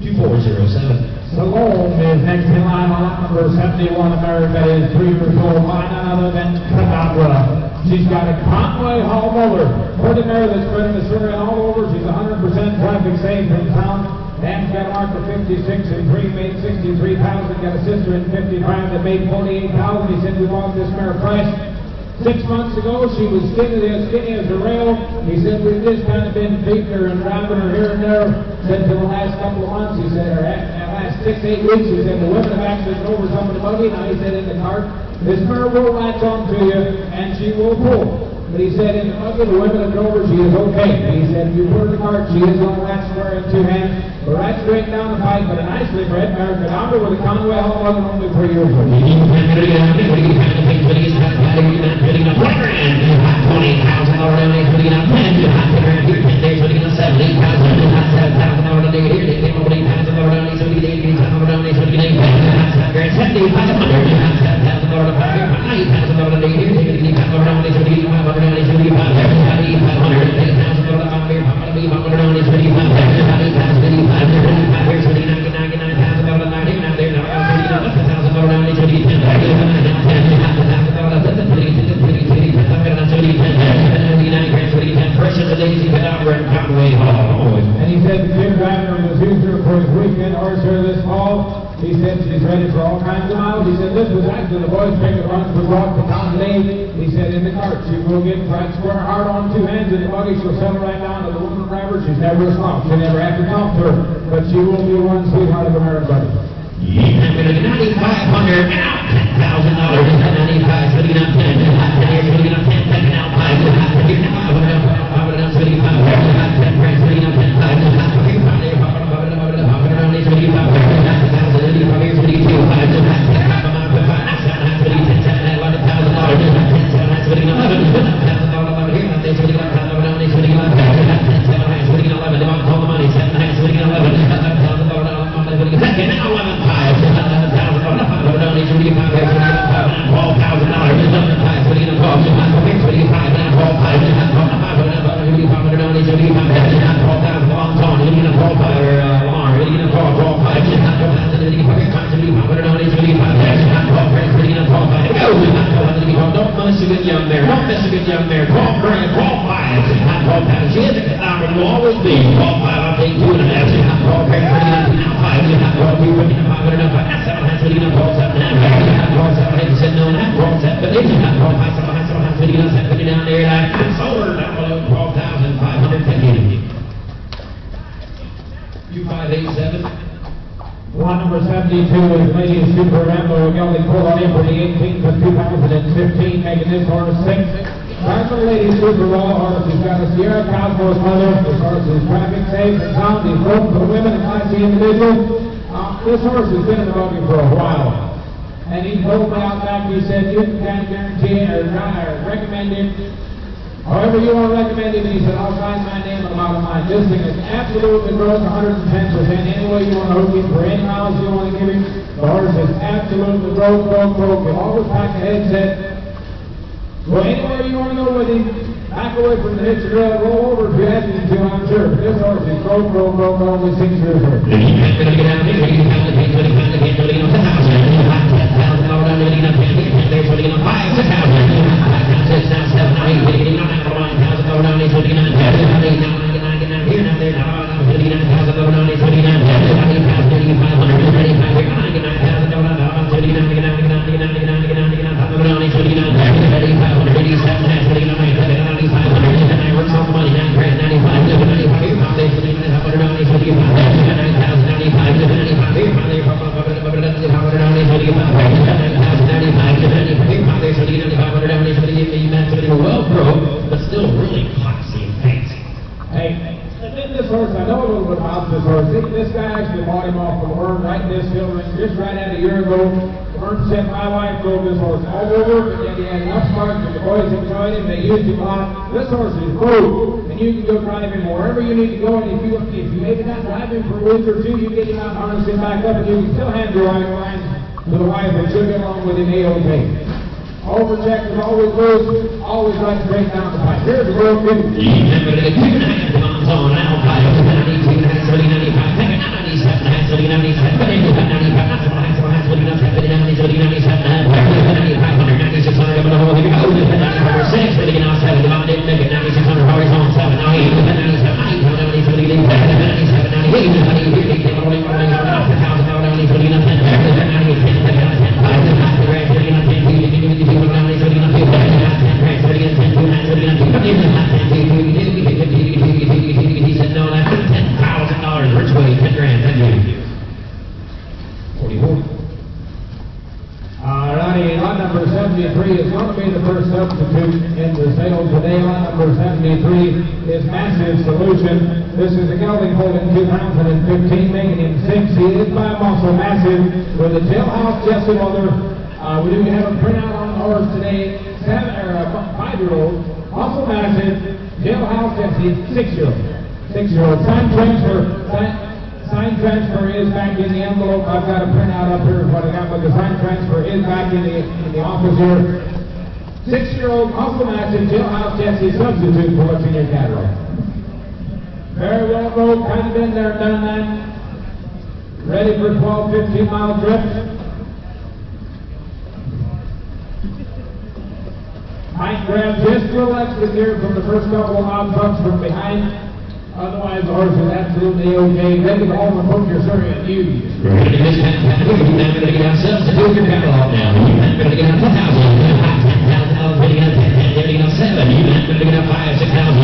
2407. Salome is next in line on lot number 71. America is 3 years old by none other than Cadabra. She's got a Conway Hall motor. For the mare that's spreading the Syrian all over, she's 100% traffic safe and sound. Dan's got got a mark of 56 and 3, made 63,000. Got a sister in 55 that made 48,000. He said we bought this mare price 6 months ago. She was skinny as a rail. He said we've just kind of been beating her and driving her here and there since the last couple of months. He said, or last 6-8 weeks. He said the women have actually been over some of the buggy. Now he said in the cart, this mare will latch on to you and she will pull. But he said in the buggy, the women have over, she is okay. He said if you put her in the cart, she is going to latch square in 2 hands. But right straight down the pipe, but a nicely bred mare. But out with a Conway Hall wagon only 3 years old. And he said the Jim Wagner was used her for his weekend horse here this fall. He said she's ready for all kinds of miles. He said this was actually the boys' pick that runs for brought to town today. He said in the cart she will get right square hard on 2 hands in the buggy. She'll settle right down to the woman driver. She's never a slouch. She never have to talk to her, but she will be one sweetheart of America. $9,500 Number 72 is Lady Super Rambo Gully pulled on in for the 18th of 2015, making this horse 6th. Starting Lady Super Raw horse has got a Sierra Cosmos mother. This horse is traffic safe and sound. He's broken for women and classy individuals. This horse has been in the buggy for a while. And he told me out back, he said, you can't guarantee or recommend him. However you want to recommend him, he said, I'll sign my name and bottom line. This thing is absolutely broke 110%. Any way you want to hook him for any miles you want to give him, the horse is absolutely broke. You'll always pack a headset. Go anywhere you want to go with him. Back away from the hitch and roll over if you have to, I'm sure. But this horse is broke, only 6 years old. This guy actually bought him off of Vern right in this field just right out a year ago. Vern said my wife drove this horse all over, and he had enough sparks that the boys enjoyed him. They used him a lot. This horse is broke, and you can go drive him wherever you need to go. And if you maybe not drive him for a week or two, you get him out and harness him back up, and you can still hand your lines to the wife, and she'll get along with him A-OK. Overcheck is always loose, always right straight down the pipe. Here's the world good. going to be the first substitute in the sale today. Line number 73 is Massive Solution. This is a gelding holding 2015, making him 6. He is by Muscle Massive with a jailhouse Jesse mother. We do have a printout on the horse today. 5-year-old Muscle Massive, jailhouse Jesse, 6-year-old. 6-year-old. Sign transfer is back in the envelope. I've got a printout up here of what I got, but the sign transfer is back in the office here. 6-year-old Muscle Massive, jailhouse Jesse, substitute for what's in your catalog. Very well rode, kind of been there, done that. Ready for 12, 15-mile trips. Might grab just a little extra gear from the first couple of odd bucks from behind. Otherwise, the horse is absolutely okay. Ready to go home and put your Surrey at use. Ready to get out substitute your catalog now. Ready to get out 1,000. Ready to get out 10. Ready to get out 7. Ready to get out 5, 6,000.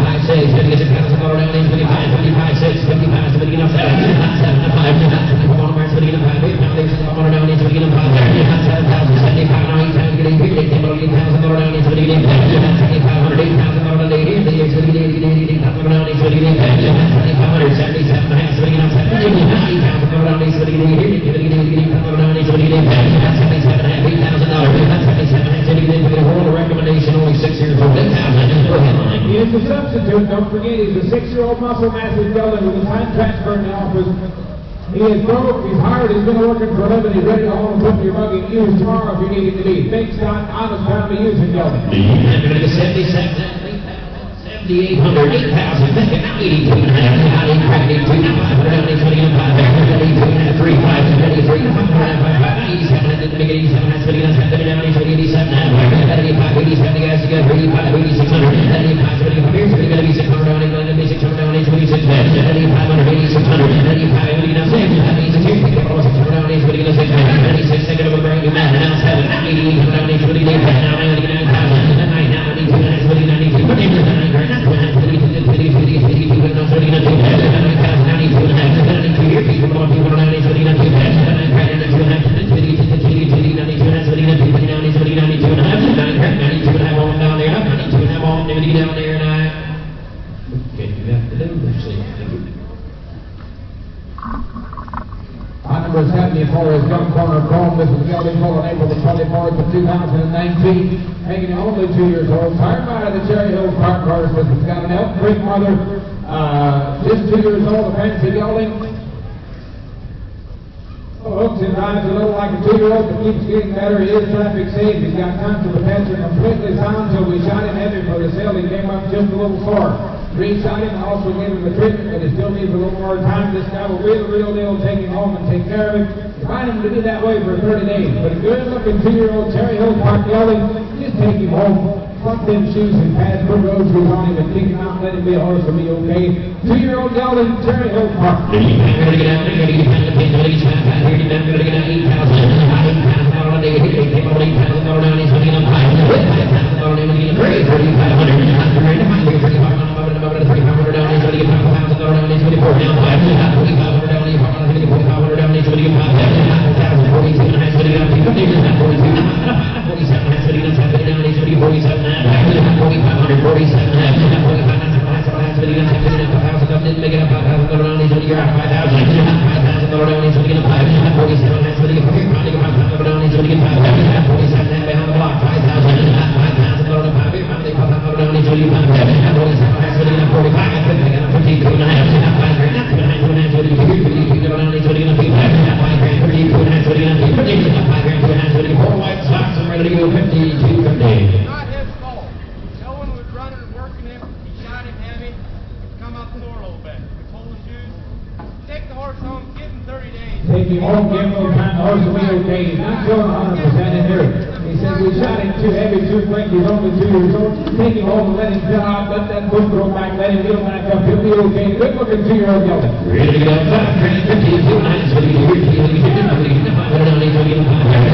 5, 6. Ready to get out 6,000. Down 55, 55, 6, 55. Ready to get out 7. 7, 5. Come on, March. Ready to get out 5. Now there's $1 down. Ready to get out 5. 7,000. 75. Now 8 times to get in. $8,000 down. Ready to get in. 7,500. $8,000 down. Here. The year's ready to get in. $8,000 down. Ready to get in. 7,500. 77 and a half. Ready to get out 7. $8,000 down. Ready to get in. $8,000 down. Ready to get in. 77 and a half. $8,000. 77 and a half. Ready to get in. For the world recommendation, only 6 years old. 8,000. Go ahead, Mike. He is the substitute. Don't forget, he's a 6-year-old Muscle Massive gelding with a sign transfer in the office. He is broke, he's hard, he's been working for a living, he's ready to go home and put your buggy to use tomorrow if you need it to be. Big stock, honest time to use him gelding. 77, 7,800, 8,000, 82 and a half, 82, 500, 22 and a half, 82 and a half, 3, 5, 83, 87, and then make it 87, that's 87, 87 and a half, 85, 87, guys, you got 85, 8600, 85, 75, here's going to be 600 down, it's going to be 600 down, it's going to be 600, 8500, 8600, 85, 86, here's the 600 down, it's going to be 600, 86, second of a brand new man, now 7, 88, down, it's going to be 8, now 99,000, 9, now 92, that's 92, 92, Number 74 is Young Corner Chrome. This is gelding full on April the 24th of 2019. Making him only 2 years old. Tired by the Cherry Hills Park horse. This has got an Elk Creek mother. Just 2 years old, a fancy gelding. Hooks and drives a little like a 2-year-old, but keeps getting better. He is traffic safe. He's got consular attention, completely sound until we shot him heavy for the sale. He came up just a little sore. Shot him, also gave him the treatment, but he still needs a little more time. This guy will be the real deal, take him home and take care of him. Find him to be that way for 30 days. But a good-looking 2-year-old Cherry Hill Park gelding, just take him home. Plug them shoes and pads, put road shoes on him and kick him out and let him be a horse and be okay. 2-year-old gelding, Cherry Hill Park. Take him home, give him a little time, the horse will be okay. He's not showing 100% in here. He says we shot him too heavy, too quick, he's only 2 years old. Take him home and let him fill out, let that foot grow back, let him heal back up, he'll be okay. Good looking 2-year-old gelding. Ready to go, 552, 9, 5600, 5600, 5600,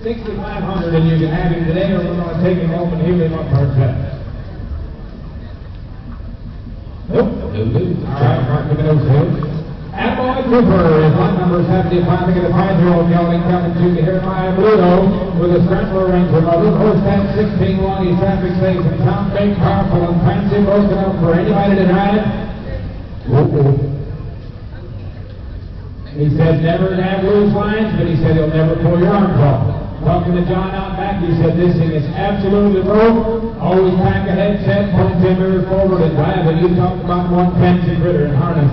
$6,500, and you can have him today, or we're going to take him home and heal him up our chest. Nope. All right, Mark, give me those two. Attaboy Cooper is lot number 75. Look at the 5-year-old gelding coming to the here by Bluto with a scrambler ranger mother. Horse that 16-1. He's traffic safe and top, big, powerful, and fancy, broken up for anybody to ride. He said never have loose lines, but he said he'll never pull your arms off. Talking to John out back, he said this thing is absolutely broke. Always pack a headset, point 10 mirrors forward and drive, and you talk about one fancy critter in harness.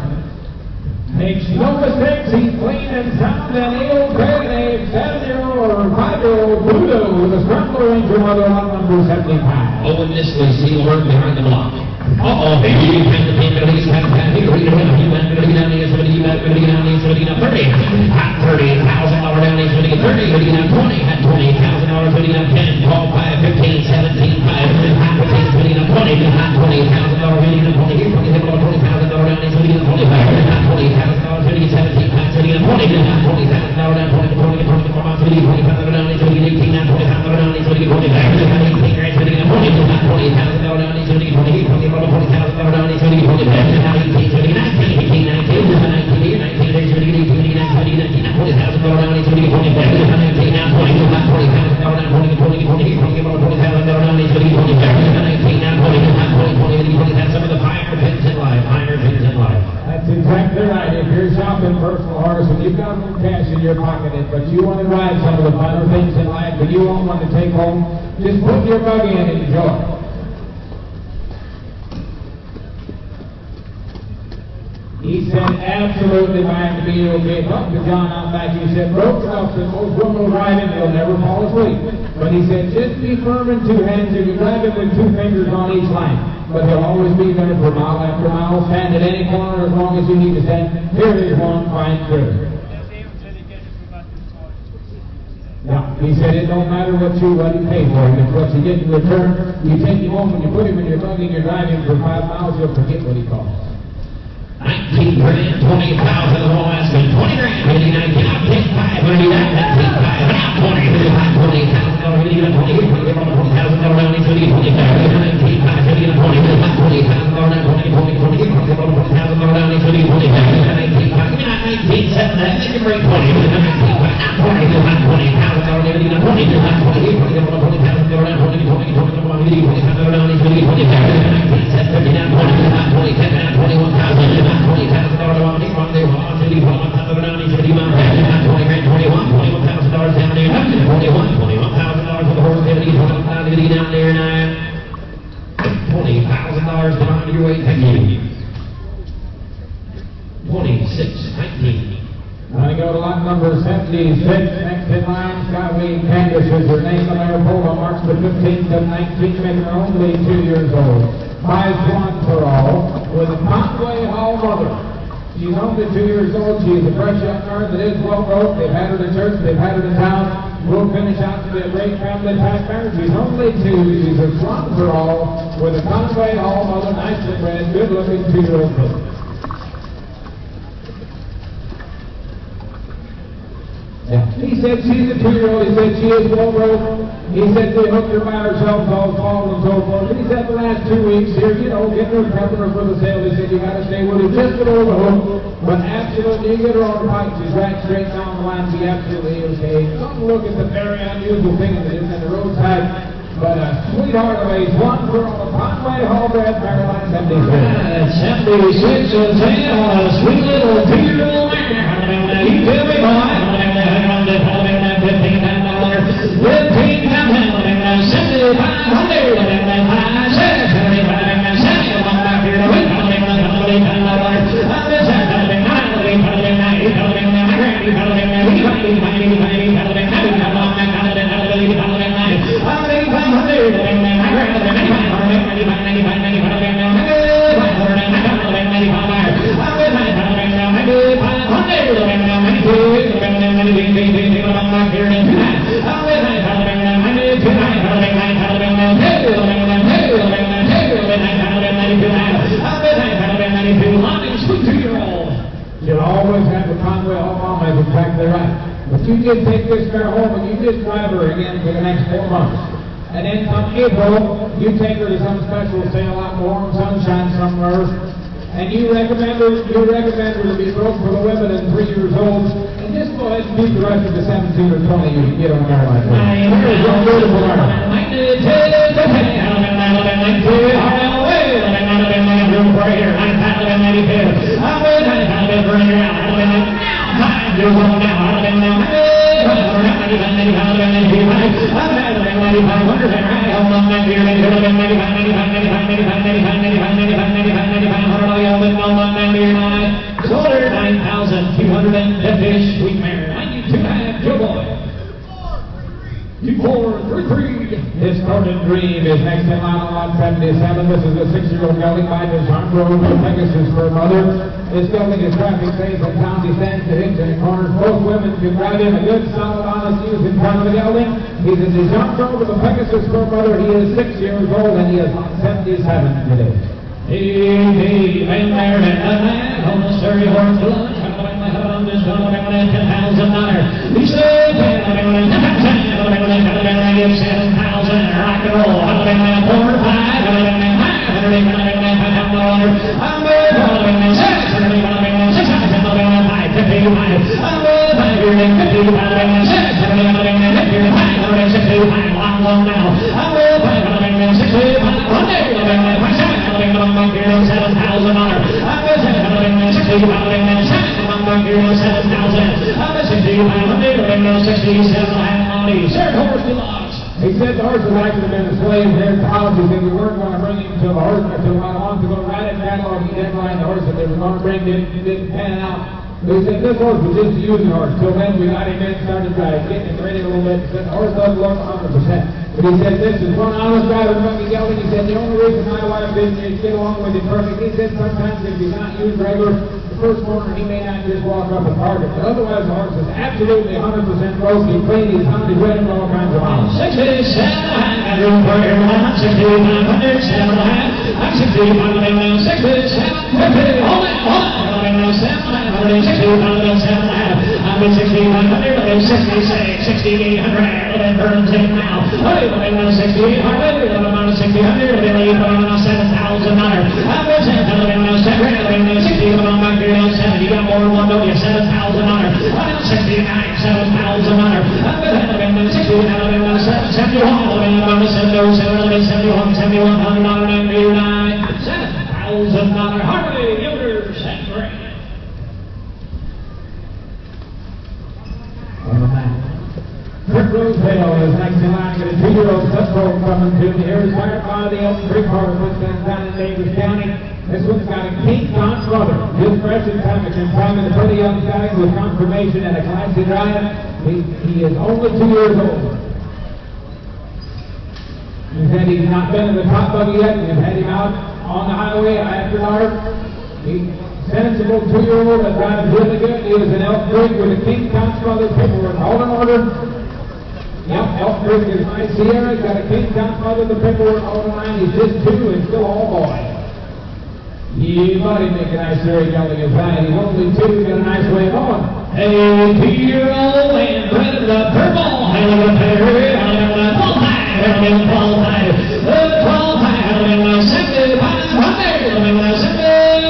Makes no mistakes, he's clean and sound, and he'll take a 7-year-old or 5-year-old Pluto with a scrambler ranger mother on number 75. Oh, and this was he'll work behind the block. Uh-oh, baby, you can the pin, but he's got that. He'll read it down. You got to get down there, somebody, you got to get down there, somebody, $30,000 down there, somebody, 30, somebody, 20, had $20,000, somebody, 10, 12, 5, 15, 17, 5, 15, somebody, 20, had $20,000, somebody, 20, $20,000 down there, somebody, 25, $20,000, somebody, 17, 5, somebody, 20, $20,000 down, 20, 20, 20, 20, 25 down there, somebody, 18, $20,000 down there, somebody, 25, 18, right, somebody, 20, $20,000 down there, somebody, 20, $20,000 down there, somebody, 25, 18, 20, 19, 19, 19, 19, 19, 18, 19, 19, $20,000 down there, somebody, 25, 19, now 20, $20,000 down, 20, 20, 20, 20,000 down there, somebody, 25, 19, now 20, 20, 20, some of the finer things in life, That's exactly right. If you're shopping personal horse and you've got a little cash in your pocket, but you want to ride some of the finer things in life, but you want one to take home, just put your buggy in and enjoy. He said, absolutely fine to be okay. Talked to John out back. He said, broke enough that most women will ride him, they'll never fall asleep. But he said, just be firm in two hands. You can grab him with 2 fingers on each line. But he'll always be there for mile after mile. Stand at any corner as long as you need to stand. Here is one fine critter. Yeah, he said it don't matter what you pay for him. It's what you get in return. You take him home and you put him in your buggy and you're driving for 5 miles, you'll forget what he costs. 19 grand, 20,000, oh, that's good. 20 grand, 19, I'll take 5, 19, now 20, 20,000, $20,000 down, 20,000 down, 20, 25, 19, 20,000 down, 20, 20,000 down, 20, 25, 19, 19, 7, that's a great 20, 19, 20,000 down, 20,000 down, $20,000 behind your weight. Thank you. 26, 19. Now we go to lot number 76. Next in line, Skyway Candace is her name. The mare pulled on March the 15th of 19, making her only 2 years old. 5-1 for all, with a Conway Hall mother. She's only 2 years old. She's a fresh young mare that is well broke. They've had her to church, they've had her to town. We'll finish out to be a great family type mare. She's only 2. She's a 1 for all, with a Conway Hall mother, nicely bred, good looking 2-year-old kid. Yeah. He said she's a 2-year-old. He said she is well broke. He said they hooked her by herself all fall and so forth. But he said the last 2 weeks here, you know, getting her prepping her for the sale. He said you got to stay with her just below the hook. But absolutely, you get her on the pike. She's right straight down the line. She absolutely okay. Come look at the very unusual thing that is in the roadside. But a sweetheart of a 1 for the Conway Hall bred Maryland 76. 76 is a sweet little 2-year-old mare. You tell me, boy. mom is exactly right. But you just take this car home and you just drive her again for the next 4 months. And then come April, you take her to some special sale out in warm sunshine somewhere, and you recommend her to be broke for the women and 3 years old, and just go ahead and keep the rest of the 17 or 20 you can get on there like that. Here's your beautiful girl. Solar 9,250, sweet mare, 92.5, Joe Boy. 2-4-3-3. This Cordon Dream is next in line on lot 77. This is a 6-year-old gelding by this Hargrove Pegasus for mother. This gelding is traffic safe and county stands to hitch and corners. Both women can ride in a good, solid, honest use in front of the gelding. He's a disjunct with a Pegasus for mother. He is 6 years old and he is 77 today. Hey, man, there, and a man on the Surrey horse lunch. I'm just going to $10,000. He said, $7,000, rock and roll. $4 or $5, He said the horse would like to have been a slave here in college. He said we weren't going to bring him to the horse until about a month ago, right at catalog. He deadlined the horse that they were going to bring didn't pan out. But he said this horse was just a using horse. Till then we got him in, started getting him ready a little bit. He said the horse doesn't look 100%. But he said this is one honest driver from the gelding. He said the only reason my wife didn't get along with him perfect, he said sometimes if he's not used regular, the first corner he may not just walk up and target. But otherwise the horse is absolutely 100% broke. He's clean, he's hung, he's ready for all kinds of miles. 67, I room for everyone. 6,500, 7 and a half. I'm 65, hold it, 7,500, 6,500, 7 and a half. I'm at 6,500, 66, 6,800, and Burns in now. 6,800, I'm at 6,800, I'm 7,000. I'm at 7,000. You got more than one, don't you? 7,000. I'm at 69, 7,000. I'm at 69, 7,000. Harmony, Gilders, and Gray. Rick Rosedale is next in line. Got a 2-year-old cutthroat coming to me. Here is fired by the Elton Creek Harbor, which is down in Davis County. This one's got a King Kong brother. Just fresh in time. It's in time in a pretty young guy with confirmation and a classy drive. He is only 2 years old. He said he's not been in the top buggy yet. We've had him out on the highway after dark. He's sensible 2-year-old that drives really good. He is an Elk Creek with a King Kong brother paperwork all in order. Yep, Elk Creek is my Sierra. He's got a King Kong brother, the paperwork all in line. He's just 2 and still all boy. You might make a nice Surrey gelding as that. He's only 2, got a nice way on. Hey, 2-year-old and red the purple. Hell of a Perry, hell of a Paul Pie, hell of a Paul Pie, Paul Pie, hell of a 75, hell of a 75,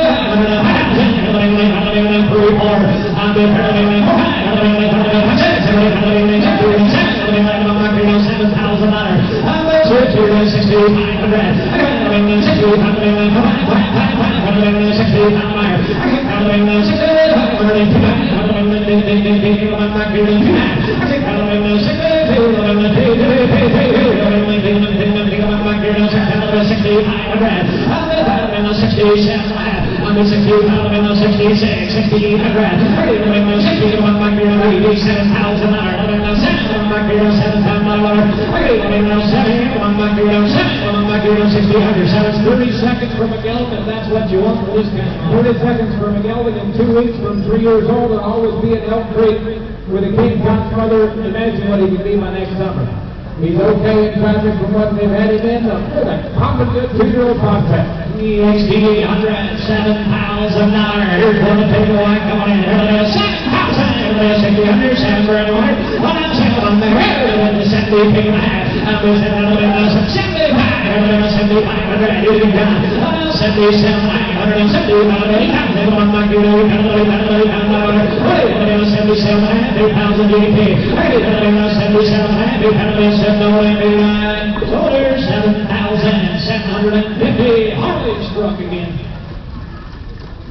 So it's 30 seconds for McGelvin, if that's what you want for this guy. 30 seconds for McGelvin in 2 weeks from 3 years old and always be at Elk Creek with a King Kong brother. Imagine what he could be by next summer. He's okay in traffic from what they've had him in. With a pumping good 2-year-old prospect. EXD $107,000. Here's one to take away coming in. 7,000. Harley struck again.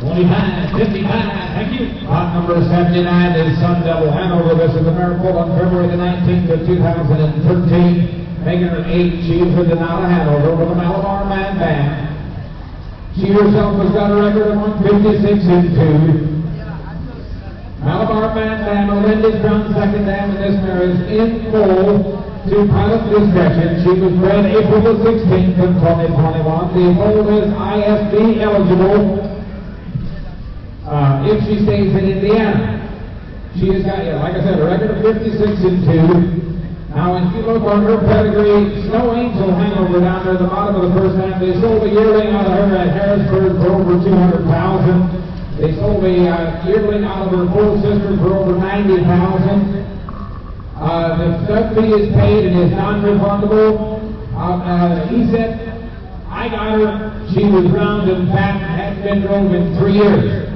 25, 55, thank you. Lot number 79 is Sun Devil Hanover. This is the mare pulled on February the 19th of 2013. Making her 8, she is with the Denata Hanover with a Malabar Man Band. She herself has got a record of 156 and 2. Malabar Man Band, Melinda's Brown second dam, and this mare is in full to pilot discretion. She was bred April the 16th of 2021. The foal is ISB eligible. If she stays in Indiana. She has got, like I said, a record of 56 and 2. Now, if you look on her pedigree, Snow Angel Hanover down there at the bottom of the first half, they sold a yearling out of her at Harrisburg for over $200,000. They sold a yearling out of her full sister for over $90,000. The stud fee is paid and is non-refundable. He said, I got her, she was round and fat, hadn't been drove in 3 years.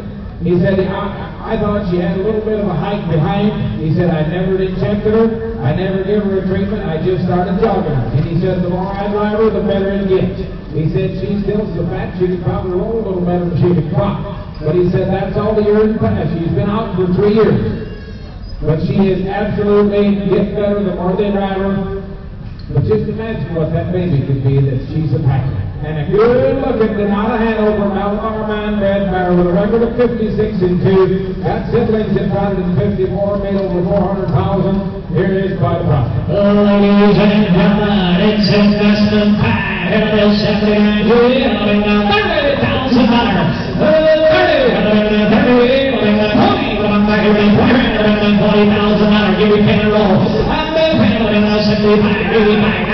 He said, I thought she had a little bit of a hike behind. He said, I never injected her. I never gave her a treatment. I just started jogging her. And he said, the more I drive her, the better it gets. He said, she still so fat, she could probably roll a little better than she could trot. But he said, that's all the years past. She's been out for 3 years. But she is absolutely get better the more they drive her. But just imagine what that baby could be that she's a packer. And a good look at Denata Hanover, Malabar Man Bred mare with a record of 56 and 2. Got siblings in 154, made over 400,000. Here is by the profit. Ladies and gentlemen, it's investment time. It is 79 $30,000. 40,000. Give me pen and roll. I'm the pen of 75, 85,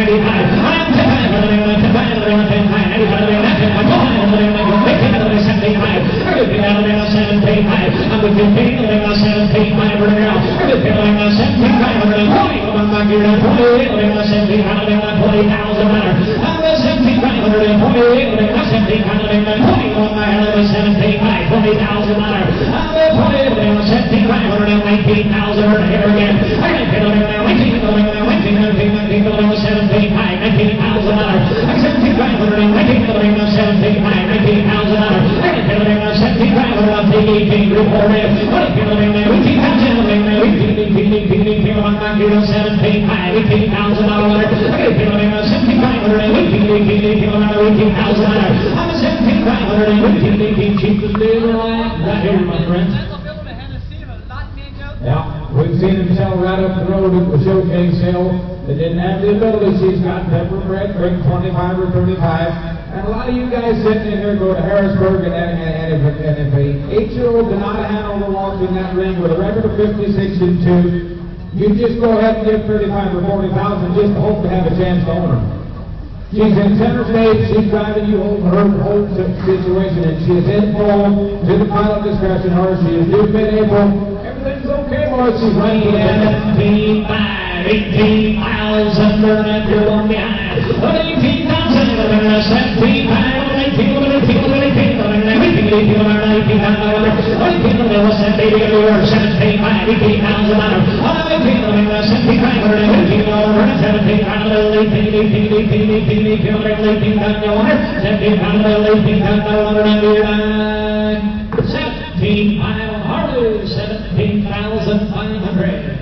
Yeah, we've seen him sell right up the road at the showcase sale. They didn't have the ability. She's got pepper bread, bring 25 or 35. And a lot of you guys sitting in here go to Harrisburg, and if a 8-year-old Denata Hanover walks in that ring with a record of 56 and 2, you just go ahead and give 35 or 40,000 just to hope to have a chance to own her. She's in center stage, she's driving you over her whole situation, and she is in full to the pilot discretion horse. She is due mid-April. Everything's okay, boys. She's right in 18,000, and you're one behind. 18,000, 17,500.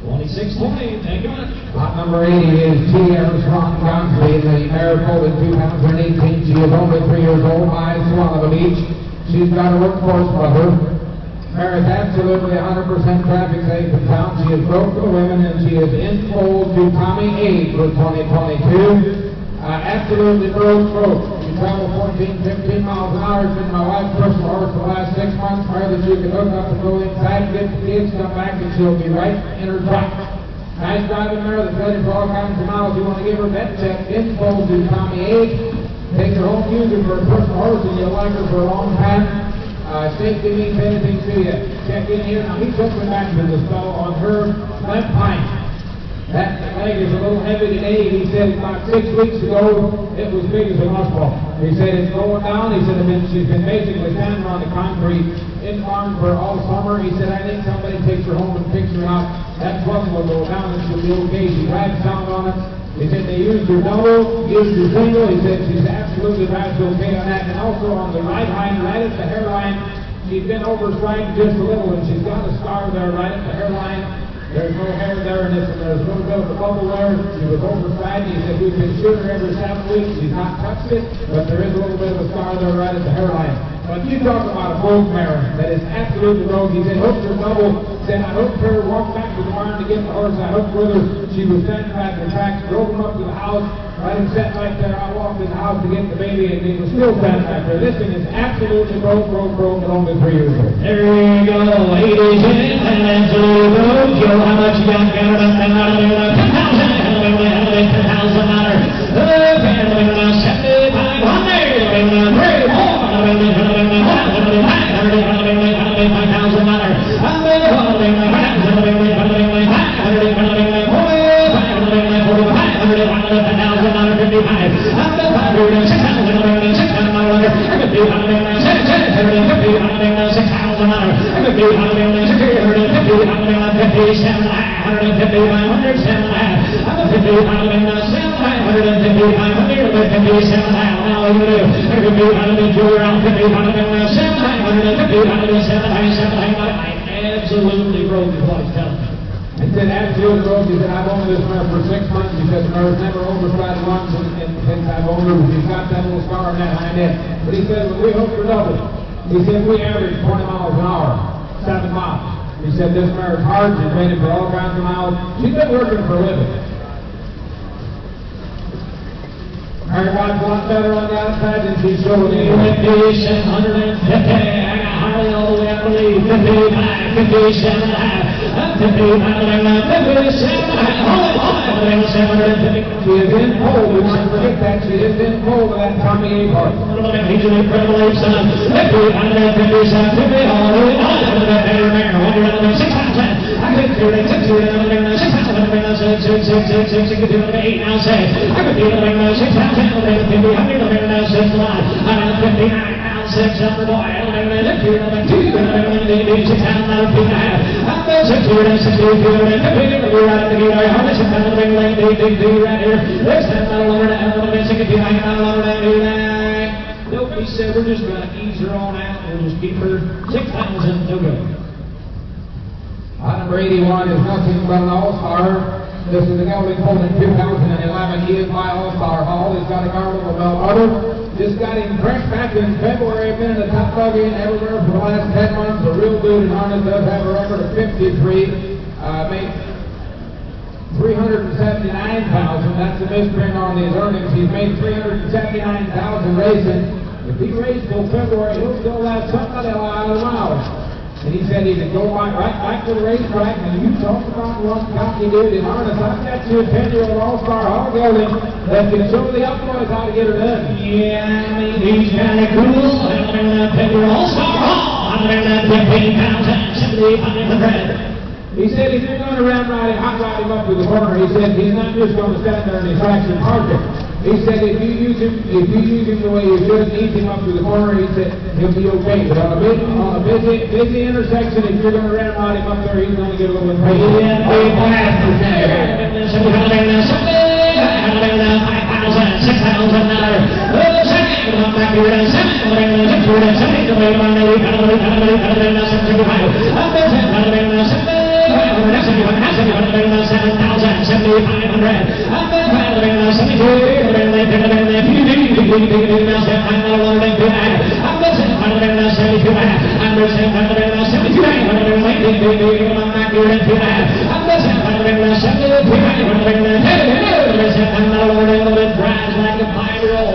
2620, thank you much. Lot number 80 is T.R. Swan Gonsley, the mare pulled in 2018. She is only 3 years old, by Swallow Beach. She's got a workforce brother. Mare is absolutely 100% traffic safe in town. She is broke to women, and she is in full to Tommy 8 for 2022. Absolutely broke. She traveled 14, 15 miles an hour. It's been my wife's personal horse for the last 6 months. Mare that you can hook up and go inside, get the kids, come back, and she'll be right in her truck. Nice driving mare that's ready for all kinds of miles. You want to give her that check, info to Tommy 8. Take her home, use her for a personal horse, and you'll like her for a long time. safety means anything to you, check in here. Now, he took me back to the stall on her left hind. That leg is a little heavy today. He said about 6 weeks ago it was big as a muscle. He said it's going down. He said she's been basically standing on the concrete in barn for all summer. He said, I think somebody takes her home and picks her out. That swelling will go down and she'll be okay. She rides sound on it. He said they used her double, used her single. He said she's absolutely rides okay on that. And also on the right hind, right at the hairline, she's been overstriding just a little, and she's got a scar there right at the hairline. There's no hair there, and there's a little bit of a bubble there. She was overstriding. He said we've been shooting her every 7 weeks. She's not touched it, but there is a little bit of a scar there right at the hairline. But you talk about a broke mare that is absolutely broke. He said hooked her double. Said I hooked her, walked back to the barn to get the horse. I hooked with her. She was standing back in the tracks, drove him up to the house. Right and sat right there. I walked in the house to get the baby, and he was still standing back there. This thing is absolutely broke, and only 3 years old. There you go, ladies and gentlemen. Joe, how much you got? $10,000. Absolutely broke is what he's telling me. He said, absolutely broke. He said, I've owned this mare for 6 months. He said, the mare's never overstrided once since I've owned her. She's got that little scar on that hind end. But he said, when we hooked her double, he said, we averaged 20 miles an hour, 7 miles. He said, this mare is hard. She's made it for all kinds of miles. She's been working for a living. Her wife a lot better on the outside than she showed me. 150. I got Harley all the way, I believe. 55, 57, 55, 57. She is in pole. We want to forget that. She is in pole with that Tommy A. part. He's an incredible son. 57, 50, all the way on. I could do it, 6 could do it, 8 now say. I could do it, 6 now say. 50, 6 line. I'm 59 now, 6 on the boy. I'm 2, 6 now, 2 now. I'm 6, 62, 50, we're out of the gate. I'm 6 now, right here. Next time, I'm 69 now, nope, he said we're just going to ease her on out. We'll just keep her 6,000 to go. Number 81 is nothing but an all-star. This is the gelding pulled in 2011. He is my all-star Hall. He's got a garland of Bell Butter. Just got him fresh back in February. Been in the top buggy and everywhere for the last 10 months. A real dude in harness. Does have a record of 53. Made 379,000. That's the misprint on his earnings. He's made 379,000 racing. If he raced till February, he'll still have somebody a lot of miles. And he said he could go right back to the racetrack, and you talk about one cocky dude in harness. I've got you a 10-year-old all-star hog gelding that can show the up boys how to get her done. Yeah, I mean, he's kind of cool. I'm going to 10-year-old all-star hog. I'm going to 15,000, 7,800. He said he's going to hot ride him up to the corner. He said he's not just going to stand there and his tracks and park it. He said if you use him the way you should, ease him up to the corner, he said he'll be okay. But on a busy intersection, if you're going to ride him up there, he's going to get a little bit crazy. Yeah, big blasters there. 5,000, 6,000. Back here at 7,000.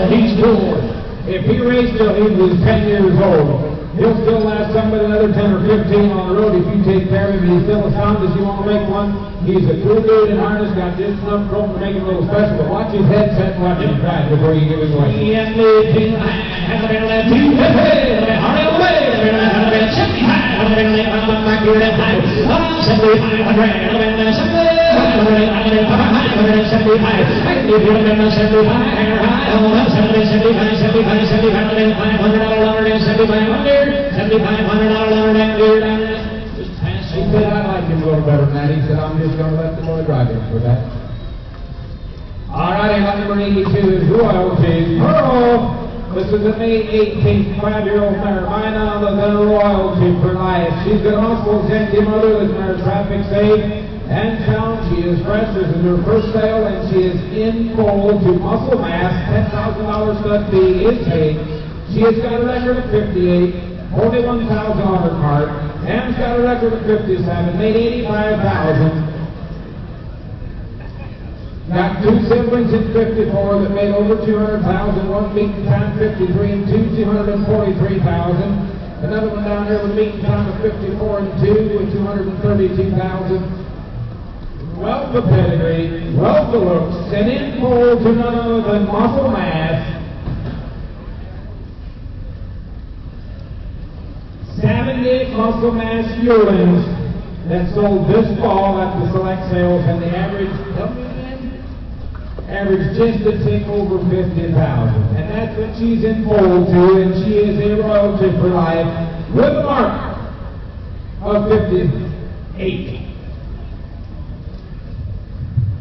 He's bored. If he raced till he was 10 years old, he'll still last somebody another 10 or 15 on the road if you take care of him. He's still as sound as you want to make one. He's a cool dude in harness, got just enough rope to make him a little special. But watch his head set and watch him drive before you give him away. He said, I like him a little better than that. He said, I'm just going to let the boy drive him for that. All righty, number 82 is Royalty Pearl. This is a May 18th, 5-year-old mare, by none other than Royalty for Life. She's got also Zenty Mother. This mare is traffic safe and sound. She is fresh. This is her first sale, and she is in full to muscle mass. $10,000 stud fee is paid. She has got a record of 58, 41,000 on her card. Ham's got a record of 57, made 85,000. Got two siblings in 54 that made over 200,000. One beaten time 53 and 243,000. Another one down here with beaten time of 54 and 2 with 232,000. Wealth of pedigree, wealth of looks, and in full to none other than Muscle Mass. 78 Muscle Mass yearlings that sold this fall at the select sales, and the average just a tick over 50,000. And that's what she's in full to, and she is a Royalty for Life with a mark of 58.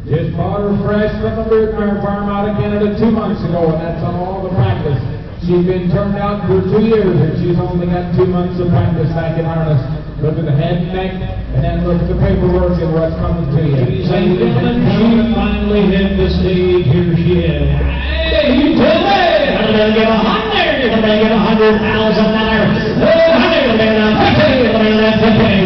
Just bought her fresh from the Beardmere Farm out of Canada 2 months ago, and that's on all the practice. She's been turned out for 2 years, and she's only got 2 months of practice back in harness. Look at the head and neck, and then look at the paperwork and what's coming to you. Ladies and gentlemen, she finally hit the stage. Here she is. Hey, you tell me! I'm going to get $100,000.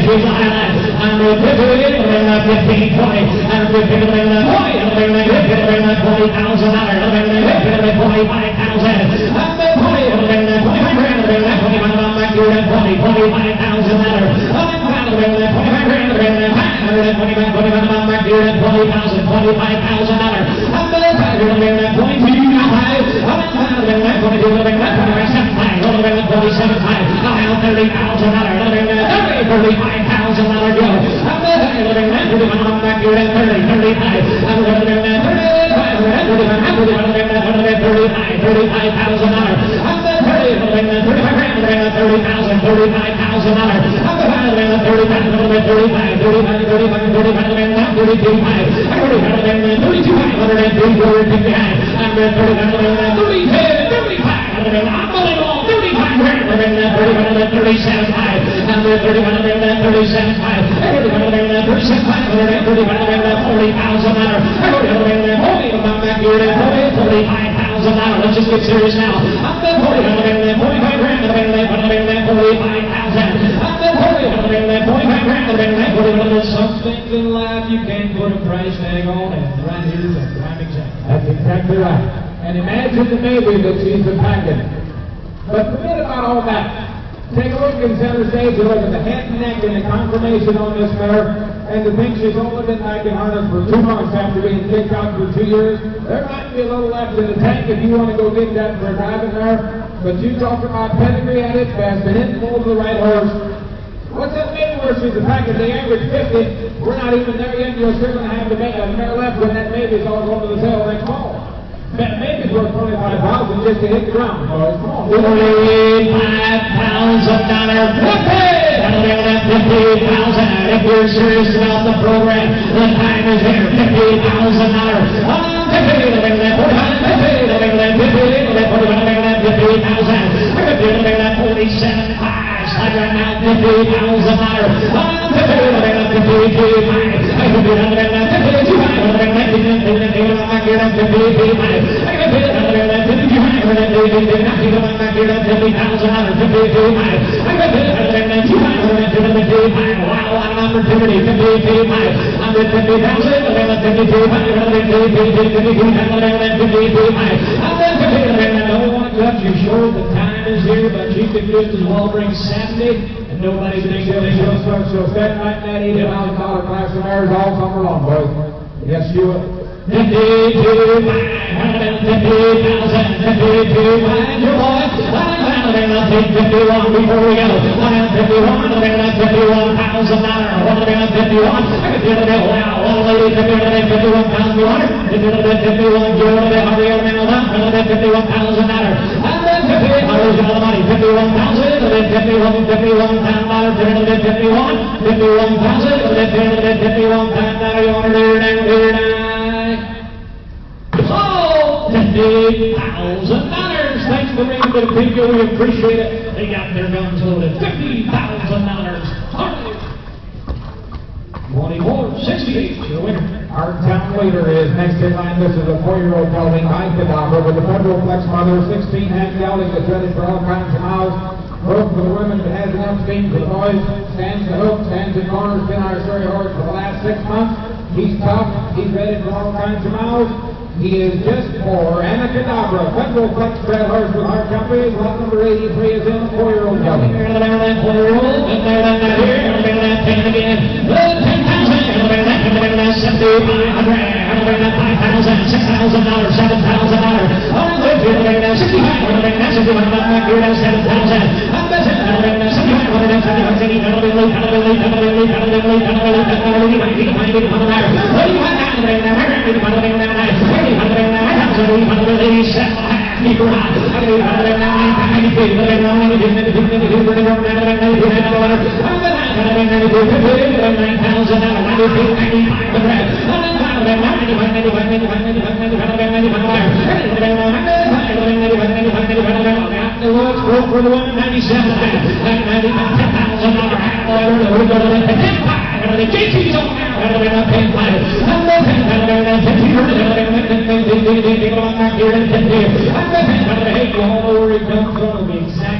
She's a highlight. I'm going to put it in 15, 20. I'm going to put it in 20. I'm going to put it in $20,000. I'm going to put it in $25,000. I'm going to put it in $25,000. I'm going to put it in $25,000. Let's just get serious now. I'm the some things in life you can't put a price tag on, and right here's a prime example. That's exactly right. And imagine the baby that she's packing. But forget about all that. Take a look in center stage and look at the head and neck and the conformation on this mare, and to think she's only been back in harness for 2 months after being kicked out for 2 years. There might be a little left in the tank if you want to go get that for a driving mare, but you talk about pedigree at its best and hitting full to the right horse. What's that maybe where she's attacking the average 50? We're not even there yet. You're still going to have the mare left when that baby's all going to the sale next fall. That baby's worth $25,000 just to hit the ground, boys. Come on. $45,000. $50,000. If you're serious about the program, the time is here. You're sure the time is here, but she could just as well bring 70, and nobody's going to get it. She'll stand right in that $80,000 class of mares all summer long, boys. Yes, she will. 51 before we go. 151, $51,000. 151. I can feel it now. One lady, 51,100. 51, Joe, 51,000. And then 50, all the money, 51,000. 51,000, 51,000. 51,000. You want to do it now? $50,000. Thanks for bringing the video. We appreciate it. They got their guns loaded. $50,000. 2468. Your winner. Our town leader is next in line. This is a 4-year-old gelding by Cadabra with the Federal Flex mother. 16 hand gelding that's ready for all kinds of miles. Hook for the women, but has enough steam for the boys. Stands the hook, stands in corners. Been our Surrey horse for the last 6 months. He's tough. He's ready for all kinds of miles. He is just for Cadabra. Federal Flex bred horse with our company. Lot number 83 is in 4-year-old gelding. For the 197,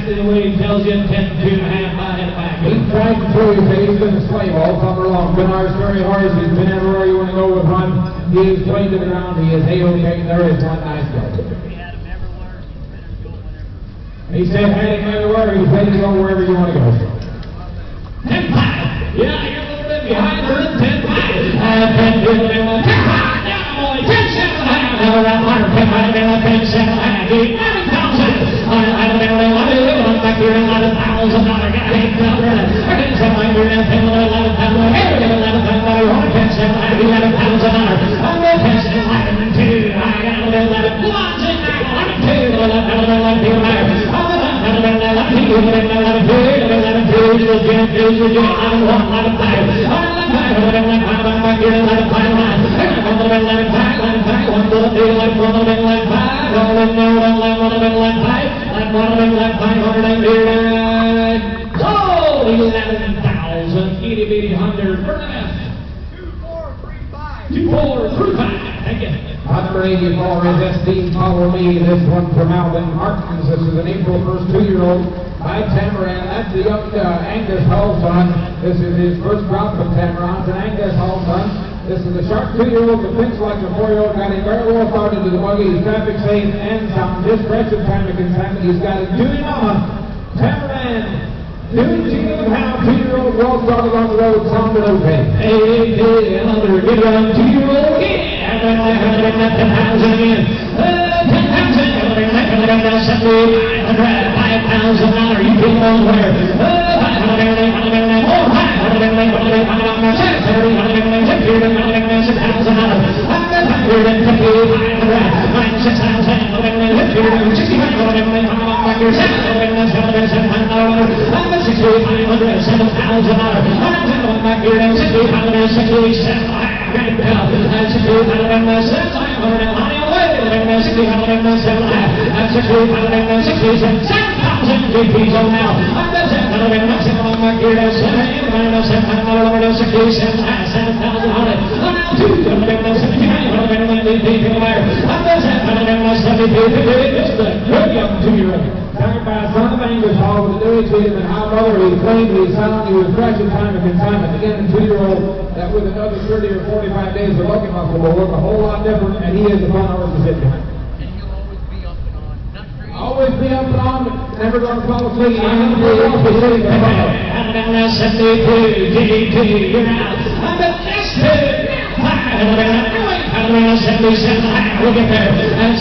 exactly the way he tells you, 10, 2.5 by and back. He tried to show you that he's been a slave all summer long. Been our Surrey horse. He's been everywhere you want to go with him. He is playing to the ground. He is A-OK. There is one nice guy. He said, had him everywhere. He's ready to go wherever you want to go. 10-5. Yeah, you're a little bit behind her in 10-5. 10-5. Down, boy. 10-7. Now around 10-5. 10-7. 11,000. Back here, $11,000. Got it. Itty bitty 100 for the best. 2435. Thank you. Number 84 is SD Follow Me. This one from Alvin Martins. This is an April 1st 2-year-old by Tamaran. That's the young Angus Hall son. This is his first drop from Tamaran. It's an Angus Hall son. This is a sharp 2-year-old that thinks like a 4-year-old. Got him very well started to the buggy. He's traffic safe and sound. Just precious time to consignment. He's got a Judy Mama. Tamaran. Doing to you how 2-year-old well started on the road, sounded okay. Hey, another good one, 2-year-old again. And then I heard him at 10,000 again. 10,000. $5,000. You can go where? Tired by a son of Angus Hall with a Dewey to him and how mother he claimed he sound. He was fresh in time of consignment. Again, a 2-year-old that with another 30 or 45 days of looking muscle will look a whole lot different, and he is the fun horse to sit behind. And he'll always be up and on. Not crazy. Always be up and on, never going to fall asleep. I'm going to be off the sitting the fun. You're out. I'm the best. Look at there. And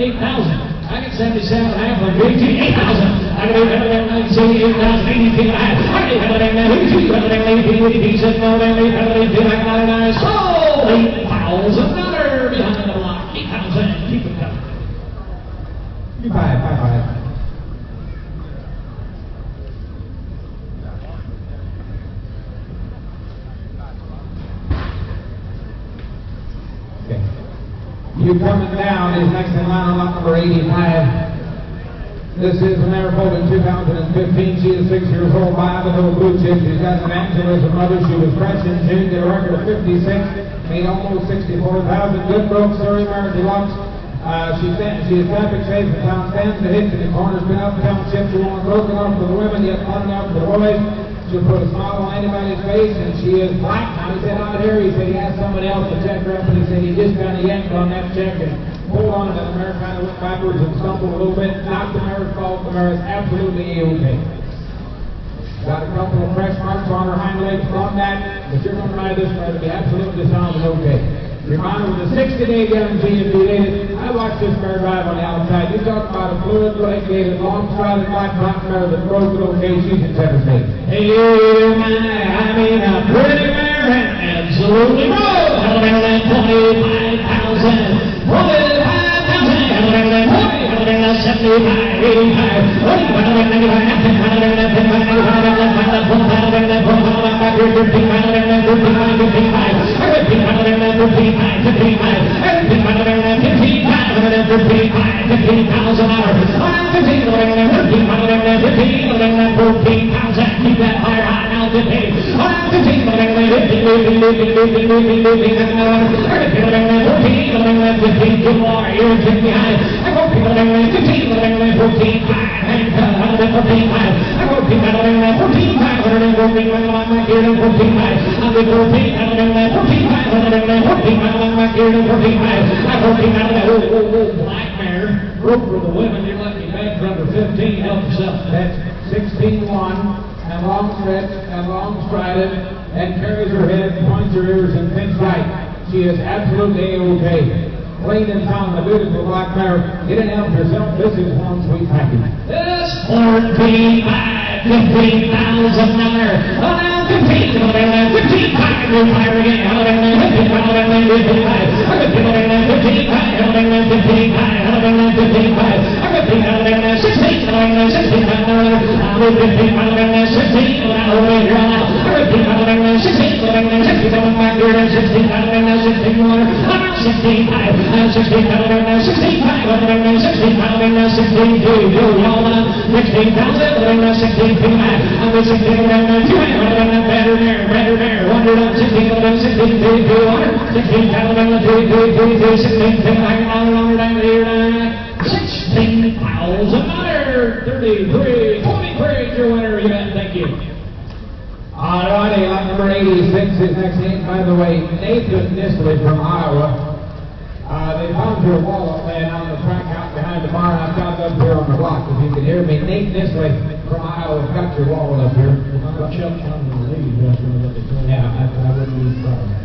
8,000. I got 77 and a half on 8,000. I got 8,000, 18 and a half. I got 8,000, sold 8,000 behind the block. 8,000. Keep it coming. You buy. Okay. You coming down is next in line on lot number 85. This is a mare foaled in 2015. She is 6 years old, by the little blue chip. She's got an Angeles mother. She was fresh in June, did a record of 56, made almost 64,000. Good broke, Surrey mare deluxe. She is traffic safe and found stands to hit in the corners, been out township. She won't broken off for the women, yet fun out for the boys. She'll put a smile on anybody's face, and she is black. Now, he said out here, he said he had somebody else to check her up, and he said he just kind of yanked on that check and pulled on it, and the mare kind of went backwards and stumbled a little bit. Not the mare's fault. The mare is absolutely okay. Got a couple of fresh marks on her hind legs from that, but you're going to ride this mare to be absolutely sound and okay. Reminder, with a 60-day guarantee if you did it. I watched this mare drive on the outside. You talk about a fluid leg gated, long-strided black black mare that broke it okay. She's in center stage. Hey, I mean a pretty mare and absolutely roll. 25,000. Black mare, broke for the women. You're lucky back for under 15. Help yourself. That's 16-1, and long stretch, and long strided, and carries her head, points her ears, and thinks right. She is absolutely okay. Clean and sound, a beautiful black mare. Get it out yourself. This is one sweet package. This 15,000 mare. Oh, now 15 fire again. Your winner, you bet. Thank you. All righty, lot number 86 is next name, by the way, Nathan Nisley from Iowa. They found your wallet laying on the track out behind the barn. I've got it up here on the block, if you can hear me. Nate Nisley from Iowa has got your wallet up here. Yeah, I wouldn't be surprised.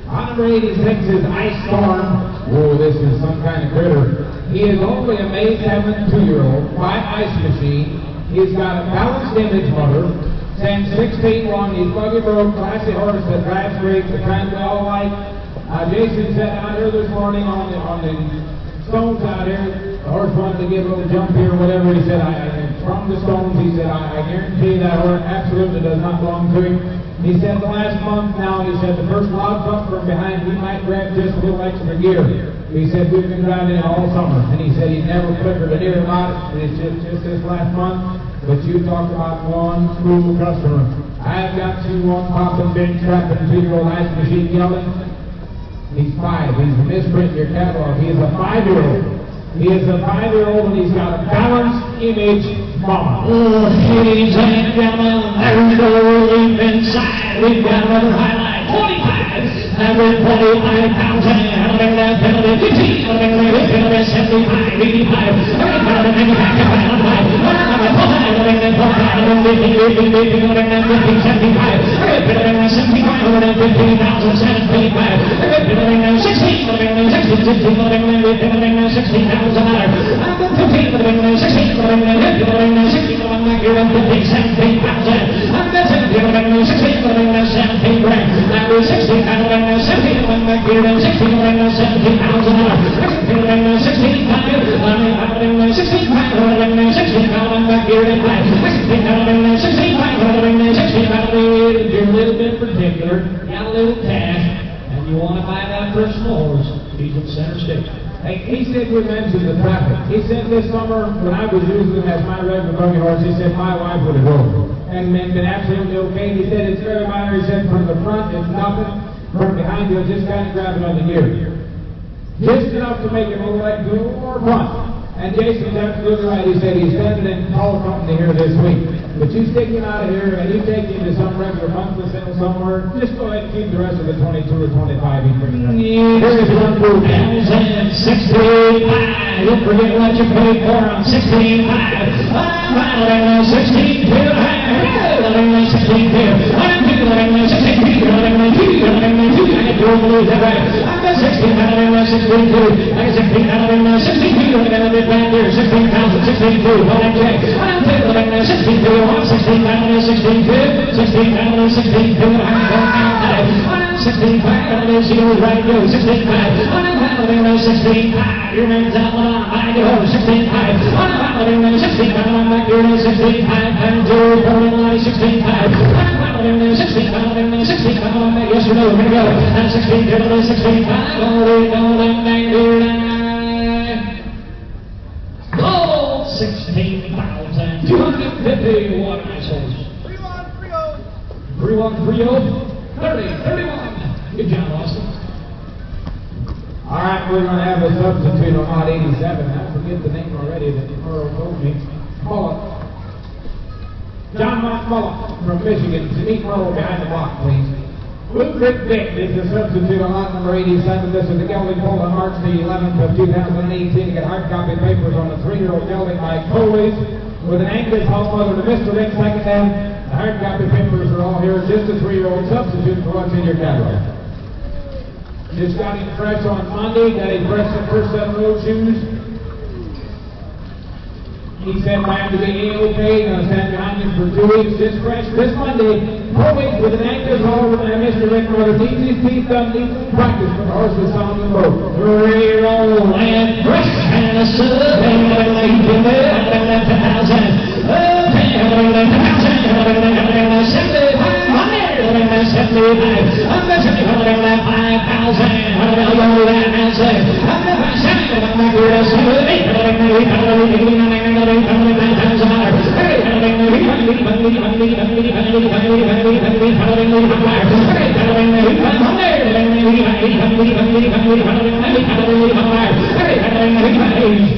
Lot number 86 is Ice Storm. Whoa, this is some kind of critter. He is only a May 7 2-year-old by Ice Machine. He's got a balanced image motor. Stands 16-1. He's buggy broke, classy horse that drives great, the kind we all like. Jason said out here this morning on the stones out here, the horse wanted to give a little jump here or whatever. He said, from the stones, he said, I guarantee that horse absolutely does not belong to him. He said the last month now, he said the first loud bump from behind, he might grab just a little extra gear. He said we've been driving it all summer, and he said he never flickered an ear about it. It's just this last month. But you talk about one cool customer. I've got you one popping, big strapping 2-year-old Ice Machine yelling. He's 5. He's a misprint in your catalog. He is a 5-year-old. He is a 5-year-old, and he's got a balanced image Mama. Ladies and gentlemen, there's the relief inside. We've got another highlight. 45. Number 45 pounds. Having that penalty. 15. Having that penalty. 75. 85. Having that penalty. If you're a little bit particular, got a little cash, and you want to buy that for s'mores, he's in center stage. Hey, he said we mentioned the traffic. He said this summer, when I was using him as my regular buggy horse, he said my wife would have drove. And been absolutely okay. He said it's very minor. He said from the front, it's nothing. From behind, you'll just kind of grab it on the gear. Just enough to make it look like good or fun. And Jason's absolutely right. He said he's sending in call company here this week. But you stick him out of here and you take him to some regular monthly sale somewhere, just go ahead and keep the rest of the 22 or 25 he's bringing up. Here's one move. 16.5. Don't forget what you paid for on 16.5. I'm 16.5. 16.5. Your man's out on I go 16.5. I'm 16.5. Back here 16.5. And Joe pulling line 16.5. I'm 16.5. Yes or no? Here we go. And 16.5. Oh, 16,250 water missiles. 3130. 30. Good job, Austin. All right, we're going to have a substitute on lot 87. I forget the name already that Earl told me. Mullet. John Mullet from Michigan. To meet Earl behind the block, please. Blue Creek Dick is the substitute on lot number 87. This is the gelding pulled on March the 11th of 2018. You get hard copy papers on the 3-year-old gelding by Coley's with an Angus home mother to Mr. Rick second down. The hard copy papers are all here. Just a 3-year-old substitute for what's in your catalog. Just got him fresh on Monday, got him fresh the first set of road shoes. He said plan to be A-OK, gonna stand behind him for 2 weeks, just fresh this Monday. 4 weeks with an Angus home and Mr. Rick Mother. Needs his teeth done, needs some practice for the horses on the boat. 3-year-old and fresh and a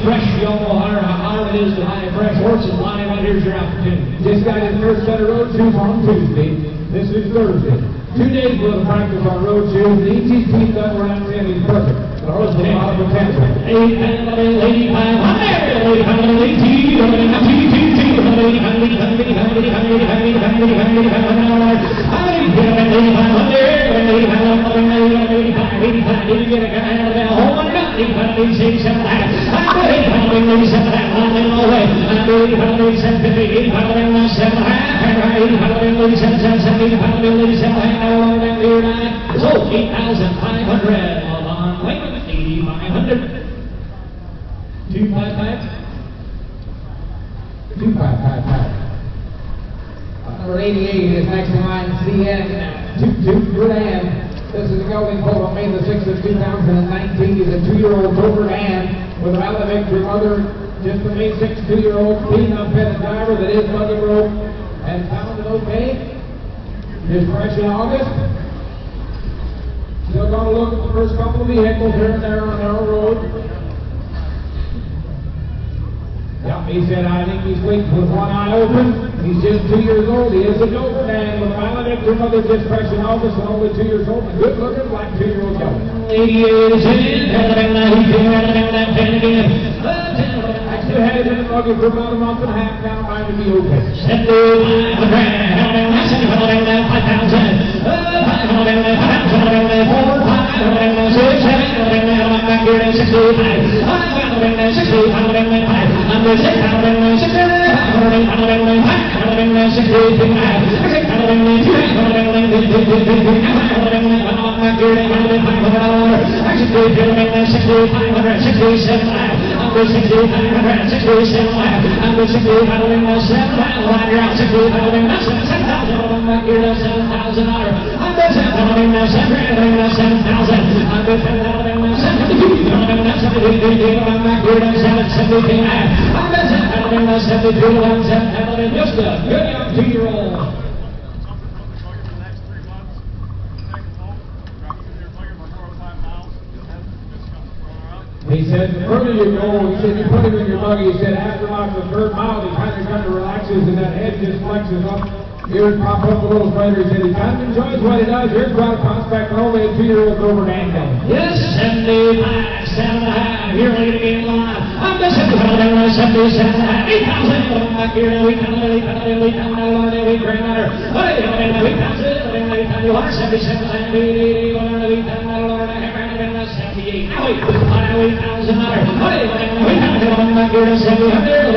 fresh, you all know how it is to buy a fresh horse and line. Right here's your opportunity. Just got his first set of road shoes on Tuesday. This is Thursday. 2 days worth of practice on road shoes. The easy teeth done, we're not saying he's perfect. The horse has a lot of potential. 8,500 on Wayman, 8,500. 255. 2555. Number 88 is next in line, CN 22 Grand. This is the gelding pulled on May the 6th of 2019. He's a 2-year-old over Dan with a valid victory mother. Just a May 6th 2-year-old clean unfettered driver that is buggy rope and found it okay. Just fresh in August. Still going to look at the first couple of vehicles here and there on our road. Yep, he said, I think he's weak with one eye open. He's just 2 years old. He is a Dover man with maledictive mother just fresh in August and only 2 years old. Good looking like 2-year-old young. 88 is in. Actually had him in the buggy for about a month and a half now. Trying to be okay. Just a good young 2-year-old. He said, the further you go, he said, you put him in your buggy, he said, after like the third mile, he kind of relaxes and that head just flexes up. Ears pop up a little straighter. He said, he kind of enjoys what he does. Here's quite a prospect, only a 2-year-old Dover Dan. Yes, 75, 7.5. Here we begin live. I'm the 77, 8,000. Back here, we come, we bring her. We pass it, we come to our 77, 88, 78. Now we 1,000. We come to back here to 700.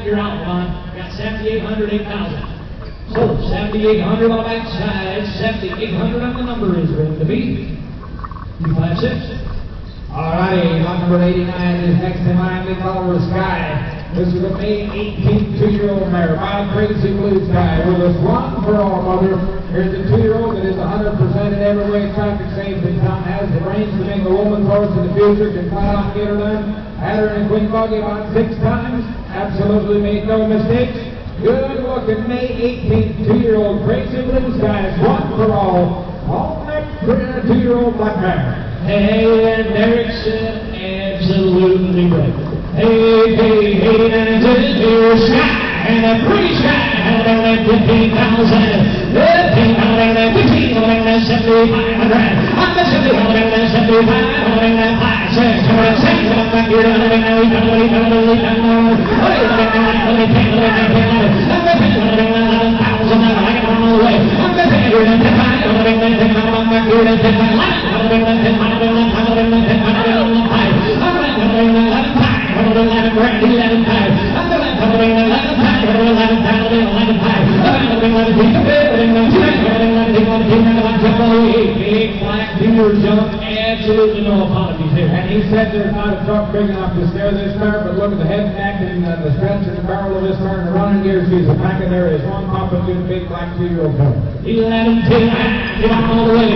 You're out, Ron. Got 7,800, 8,000. So 7,800 on the back side, 7,800 on the number is going to be 256. All righty, lot number 89 is next in line. They call her Sky. This is a May 18th 2-year-old mare by Crazy Blue Sky with a one for all mother. Here's a 2-year-old that is 100% in every way traffic safe in town, has the brains to make a woman's horse in the future, can flat out get her done. Had her in a queen buggy about 6 times, absolutely made no mistakes. Good looking May 18th 2-year-old Crazy Blue Sky is one for all. All next for a 2-year-old black mare. Hey, and Derek said absolutely right. Hey, hey, hey, and here's Sky, and a pretty Sky, and 15,000. 15,000, 7,500. I'm the 7,500, 5, 6, 7, back here, big black beaver jump, absolutely no apologies here. And he said there's not a truck big enough to scare this mare, but look at the head, neck, and the stretch and the barrel of this mare and the running gear. She's a pack of there is one pop into the big black 2-year-old mare. 11, 10, all the way.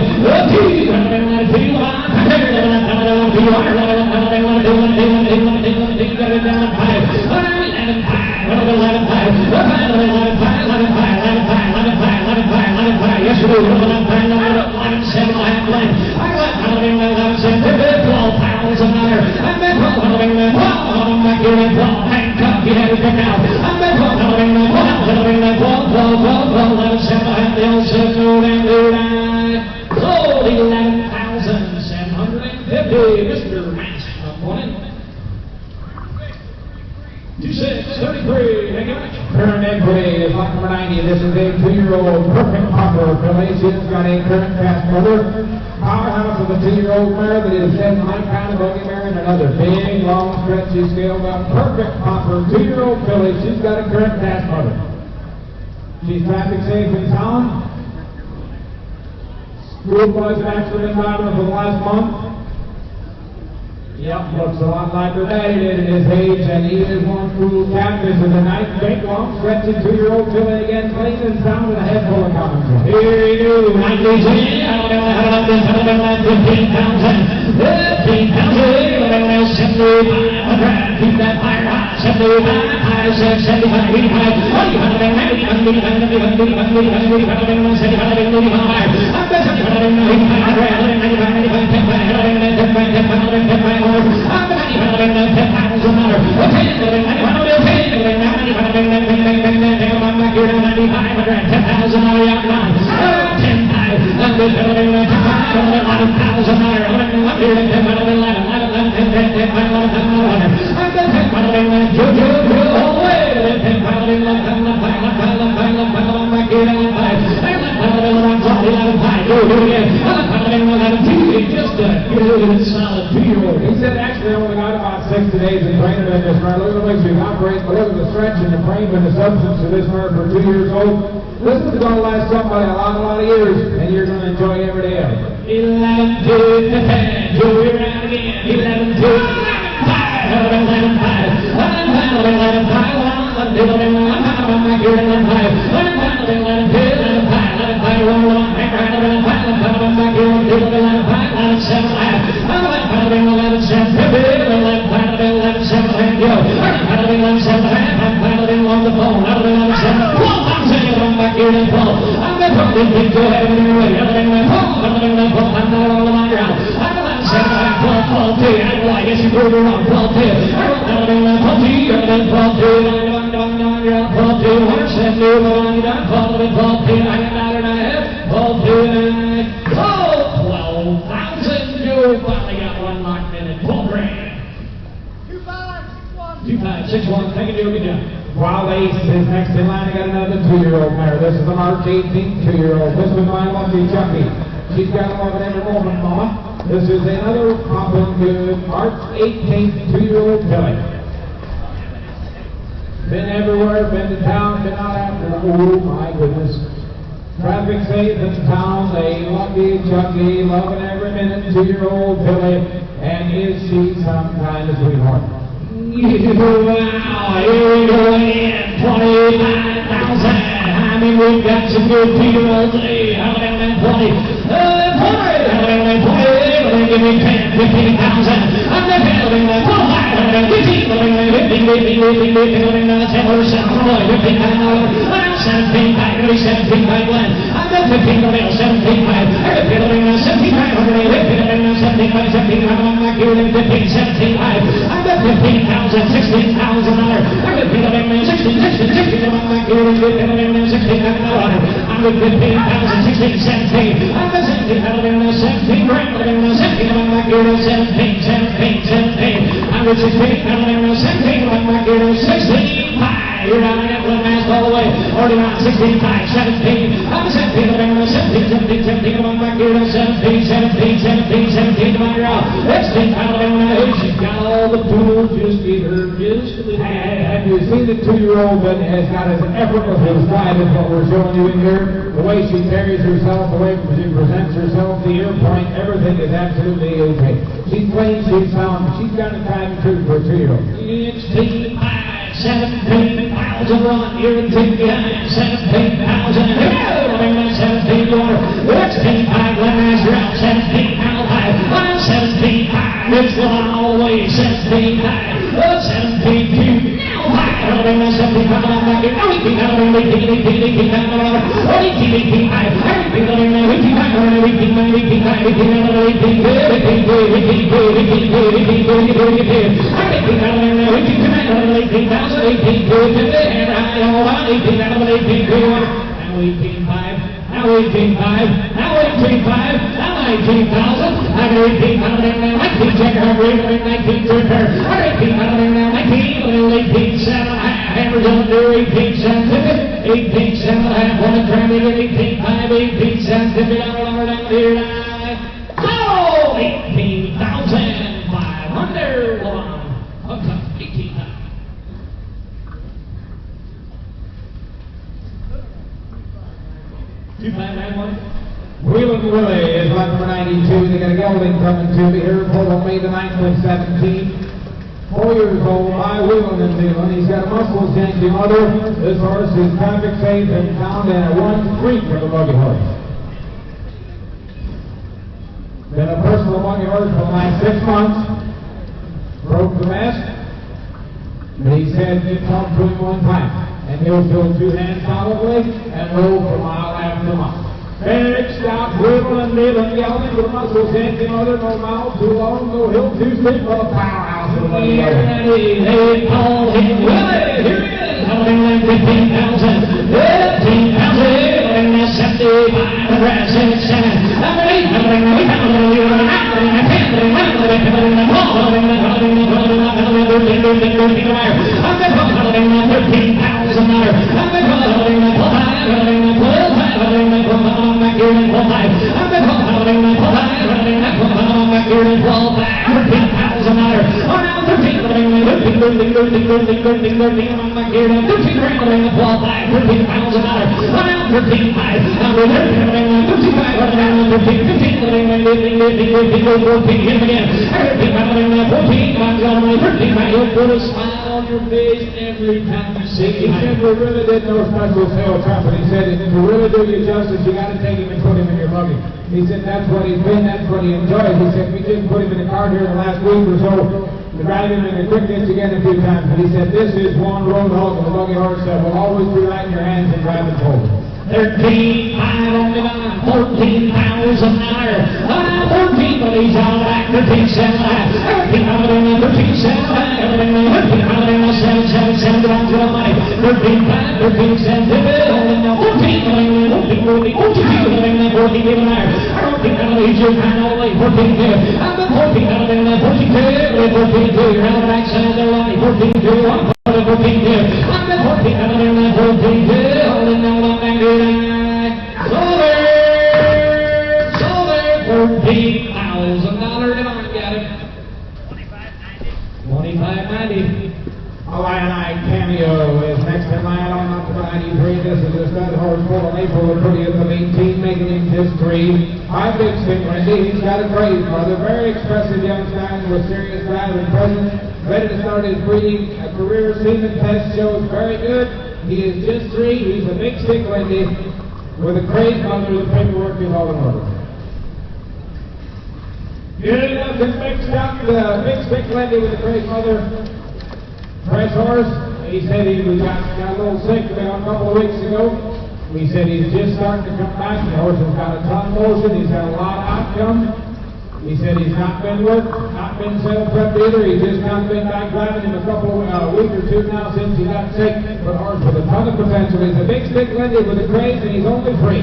Mr. Max, opponent. 2633, thank you much. Current entry is lot number 90. This is a 2-year-old perfect popper filly. She's got a current fast mother. Powerhouse of a 2-year-old mare that is in my kind of buggy mare and another big, long, stretchy, scaled up, perfect popper, 2-year-old filly. She's got a current fast mother. She's traffic safe and sound. Schoolboys have actually been riding her for the last month. Yep, looks a lot like her daddy did at his age, and he is one cool cat. This is a nice, big, long, stretchy 2-year-old filly again, clean and sound with a head full of comments. Here we go, 90s, 15,000, 15,000, 75, keep that fire hot, 75, 75, 85, 85, Just a good, solid 2-year-old. He said actually only got about 60 days of training in this mare. Look at the way she's operating, but look at the stretch and the frame and the substance of this mare for 2 years old. This is going to last somebody a lot of years, and you're going to enjoy every day of it. 11 to the 10, Joey around again. 11 to 5, 11 5, 11 5, 2-5-6-1, thank you, good job. Wild Ace is next in line. I got another 2-year-old mare. This is a March 18th 2-year-old. This was my lucky Chucky. She's got love at every moment, Mama. This is another poppin' good March 18th 2-year-old filly. Been everywhere, been to town, been out after. Oh my goodness. Traffic safe in town. A lucky Chucky, loving every minute. 2-year-old filly. And is she some kind of sweetheart? Wow, here we go again, 29,000. I mean, we've got some good people today. How about that 20? 20, give me 10, 15,000. I'm the building that 15, 15, 15, 15, 15, 10 or 7, 15, 17, 17, 1. I'm the 15, 17, 5. I'm the building 17, 17, I'm not giving 15, 17, 5. I'm the 15,000, 16,000. I'm the building 16, 16, I'm not giving 16, I'm the 15,000, 16, 17. I'm the 17, 17, I'm not giving 17, 17, 17. I'm the 16, 17, I'm not giving 16, 5. You're out, I got one mask all the way. Already around 16, 5, 17. I'm the 17, 17, 17, I'm not giving 17, 17, 17, 17 to my girl. Let's think out of it. She's got all the tools, just give her just a little. Have you seen the 2-year-old that has got as effortless a stride as what we're showing you in here? The way she carries herself, the way she presents herself, the ear point, everything is absolutely okay. She's plain, she's sound, she's got a time and truth for a 2-year-old. 16, 17,000 run, you're in behind 17,000. 17 water, 16, 5, one last round, 17, now 5, 17, 5, it's going all the way, 17, 5, 17, 2, now 5, 17, 5, I'm back here, 18, 18, Wheeling Willie is lot number 92. They got a gelding coming to me here on May the 9th of 17. 4 years old, by Wheeling in Zealand. He's got a muscle Yankee mother. This horse is traffic safe and found in a 1-3 for the buggy horse. Been a personal buggy horse for the last 6 months. Broke the mast. But he said you talk to him one time. And he'll fill 2 hands solidly and roll for mile after mile. Fixed out, Wheeling, kneeling, yelling with a muscle Yankee mother. No mile too long, no hill too steep, but a powerhouse of a buggy horse. They call him Willie. Here he is. 15,000. 15,000. Put a smile on your face every time you sing. He said we really did no special sales trumpet. He said if you really do you justice, you got to take him and put him in your buggy. He said that's what he's been, that's what he enjoys. He said we didn't put him in the car here in the last week or so to drive him in the quick ditch again a few times. But he said this is one road hog of a buggy horse that will always be right in your hands and drive it home. 13, 5 on the line, 14,000 higher. 14, but he's all back, 13, 7, 13, 13, 7, 13, 7, 7, belongs to the money. 13, 5, 13, 7, 14, 14, 14, 14, 14, 14, 14, 14, 14, round back side of the line, 14, 2, 25.90. Illini Cameo is next in line on number 93. This is a stud horse full on April the 30th of 18, making him just 3. High big stick, Randy. He's got a great mother. Very expressive young stallion with serious drive and presence. Ready to start his breeding career. Season test shows very good. He is just 3. He's a big stick, Randy, with a great mother. The paperwork is all in order. Good looking big stick, Randy, with a great mother. Fresh horse. He said he got a little sick about a couple of weeks ago. He said he's just starting to come back. The horse has got a ton of motion. He's had a lot of outcome. He said he's not been worked, not been self-prepped either. He's just not been back driving in a couple week or two now since he got sick. But horse with a ton of potential. He's a big stick Lindy with a craze, and he's only 3.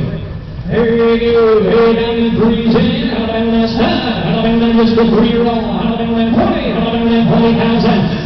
Here you go, hey, down in Green, Alabama stud, Alabama just a 3-year-old, Alabama 20, Alabama 20,000.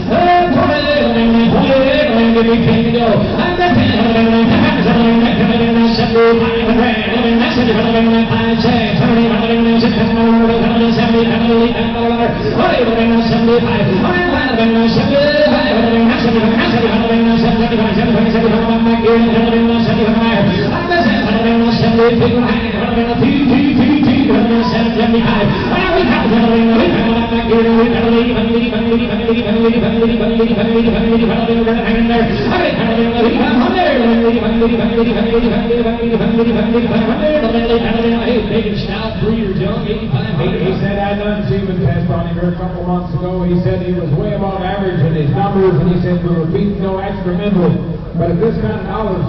He said I done semen test on him here a couple months ago. He said he was way above average in his numbers, and he said we were beating no extra mineral. But at this kind of dollars,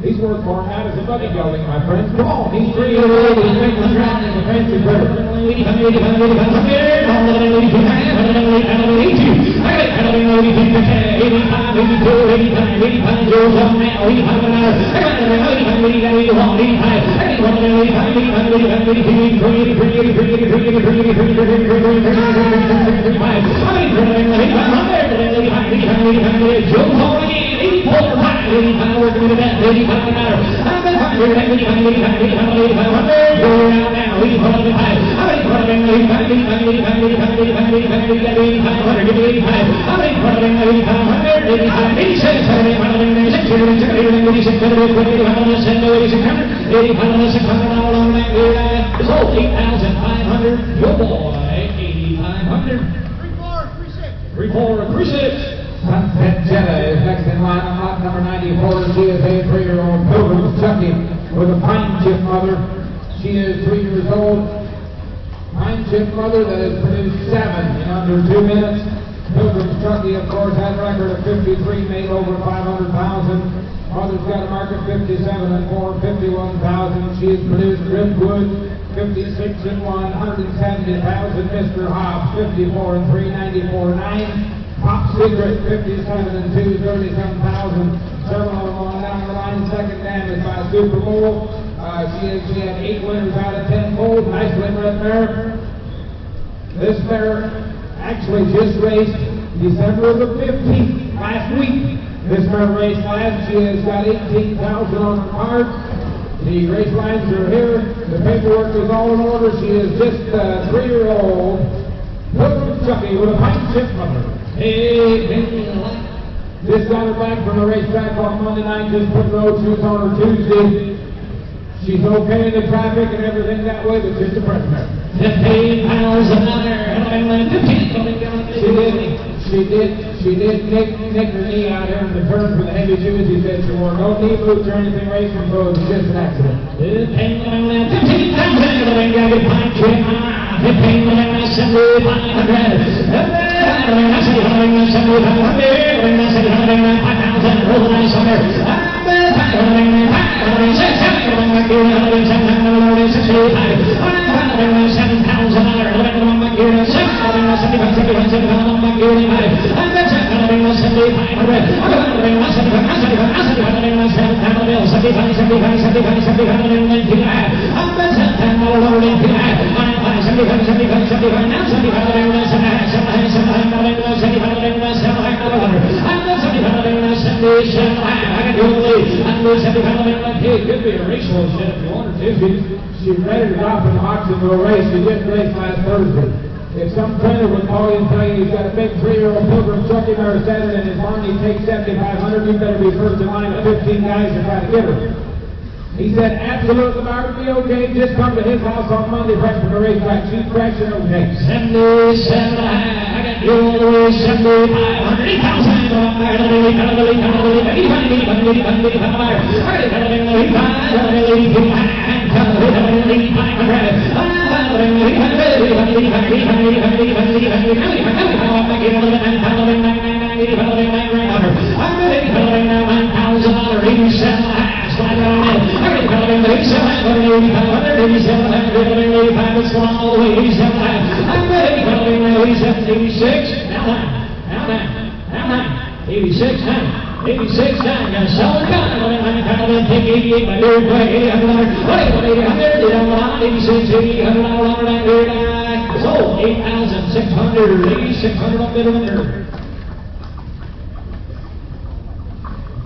he's worth more than that as a buggy gelding, my friends. Come on, he's 3 years old. He's making a round in the fancy bird. Your boy, 8,500. 3-4, 3-6. Sunset Jetta is next in line on lot number 94. She is a 3-year-old Pilgrim's Chucky with a pine chip mother. She is 3 years old. Pine chip mother that has produced 7 in under 2 minutes. Pilgrim's Chucky, of course, had a record of 53, made over 500,000. Mother's got a mark of 57 and 4, 51,000. She has produced Driftwood, 56 and 1, 170,000. Mr. Hobbs, 54 and 3, 94.9. Top Secret, 57 and 2, 37,000. Several of them on down the line. Second damage by Super Bowl. She had 8 winners out of 10 foals. Nice winner at mare. This mare actually just raced December the 15th last week. This mare raced last. She has got 18,000 on her card. The race lines are here. The paperwork is all in order. She is just a 3-year-old Pilgrim Chucky with a pine chip number. Just got her back from the racetrack on Monday night. Just put road shoes on her Tuesday. She's okay in the traffic and everything that way, but just a press mare. 15 pounds another. She did nick her knee out here in the turn for the heavy shoes. He said she wore no knee boots or anything racing, so it was just an accident. 15 pounds another. Pine chip. 15 pounds It could be a race horse if you wanted to. She's ready to drop in the box into a race. She did race last Thursday. If some trainer would call you and tell you he's got a big 3-year-old Pilgrim Chucky mare standing in his barn, he takes 7,500, you better be first in line of 15 guys to try to get her. He said, absolutely, Mark, be okay. Just come to his house on Monday, fresh from the racetrack. She's fresh and okay. 77, I got you all the way, 7,500. 86 now, gonna sell it down. Take 88 by third play, 800, 86, 800, sold 8,600, 8,600 up there under.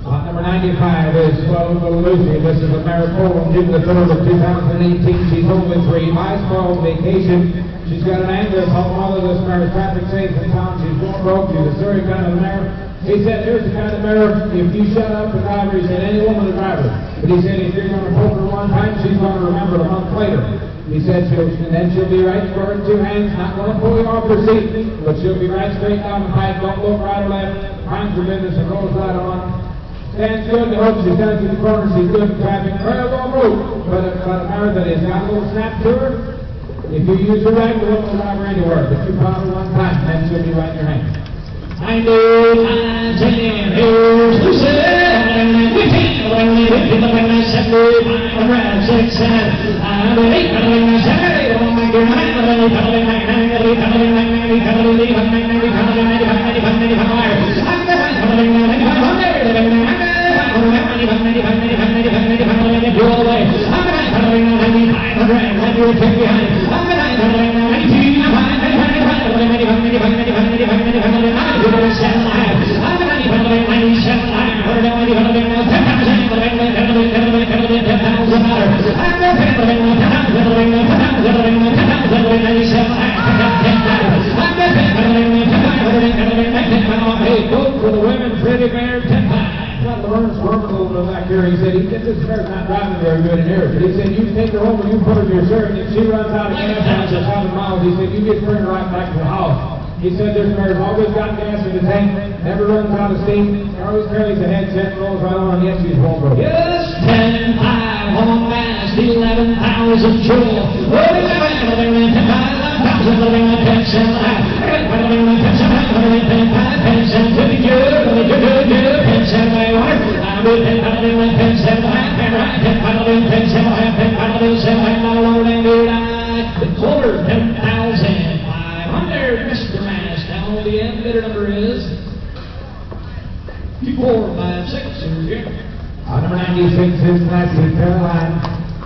Lot number 95 is Swell Lucy. This is a Mariposa, June the 3rd of 2018. She's only 3 miles from vacation. She's got an Angus home mother. This mare is traffic safe in town. She's going broke. She's a Surrey kind of mare. He said, here's the kind of mare, if you shut up the driver, he said, any woman to drive her. But he said, if you're going to poke her one time, she's going to remember it a month later. He said, then she'll be right for her in 2 hands, not going to pull you off her seat, but she'll be right straight down the pipe, don't look right or left, minds her business and rolls right on. Stands good, the hook, she's down to the corner, she's good in traffic, very long route, but a mare that has got a little snap to her, if you use her right, you won't drive her anywhere, but you pound her one time, then she'll be right in your hand. 95, 10, here's Lucy, 15, 6, 7, He said, this mare's not driving very good in here. But he said, you take her home and you put her in your shirt, and if she runs out of gas after 7 miles, he said, you just bring her right back to the house. He said, this mare's always got gas in the tank, never runs out of steam, always carries a head set, rolls right on, and yes, she's home broke. yes, 10, 5, home fast, 11,000 jewel. Quarter 10,500, Mr. Mass. Down the end, bidder number is 2456. Number 96 is Nancy Caroline.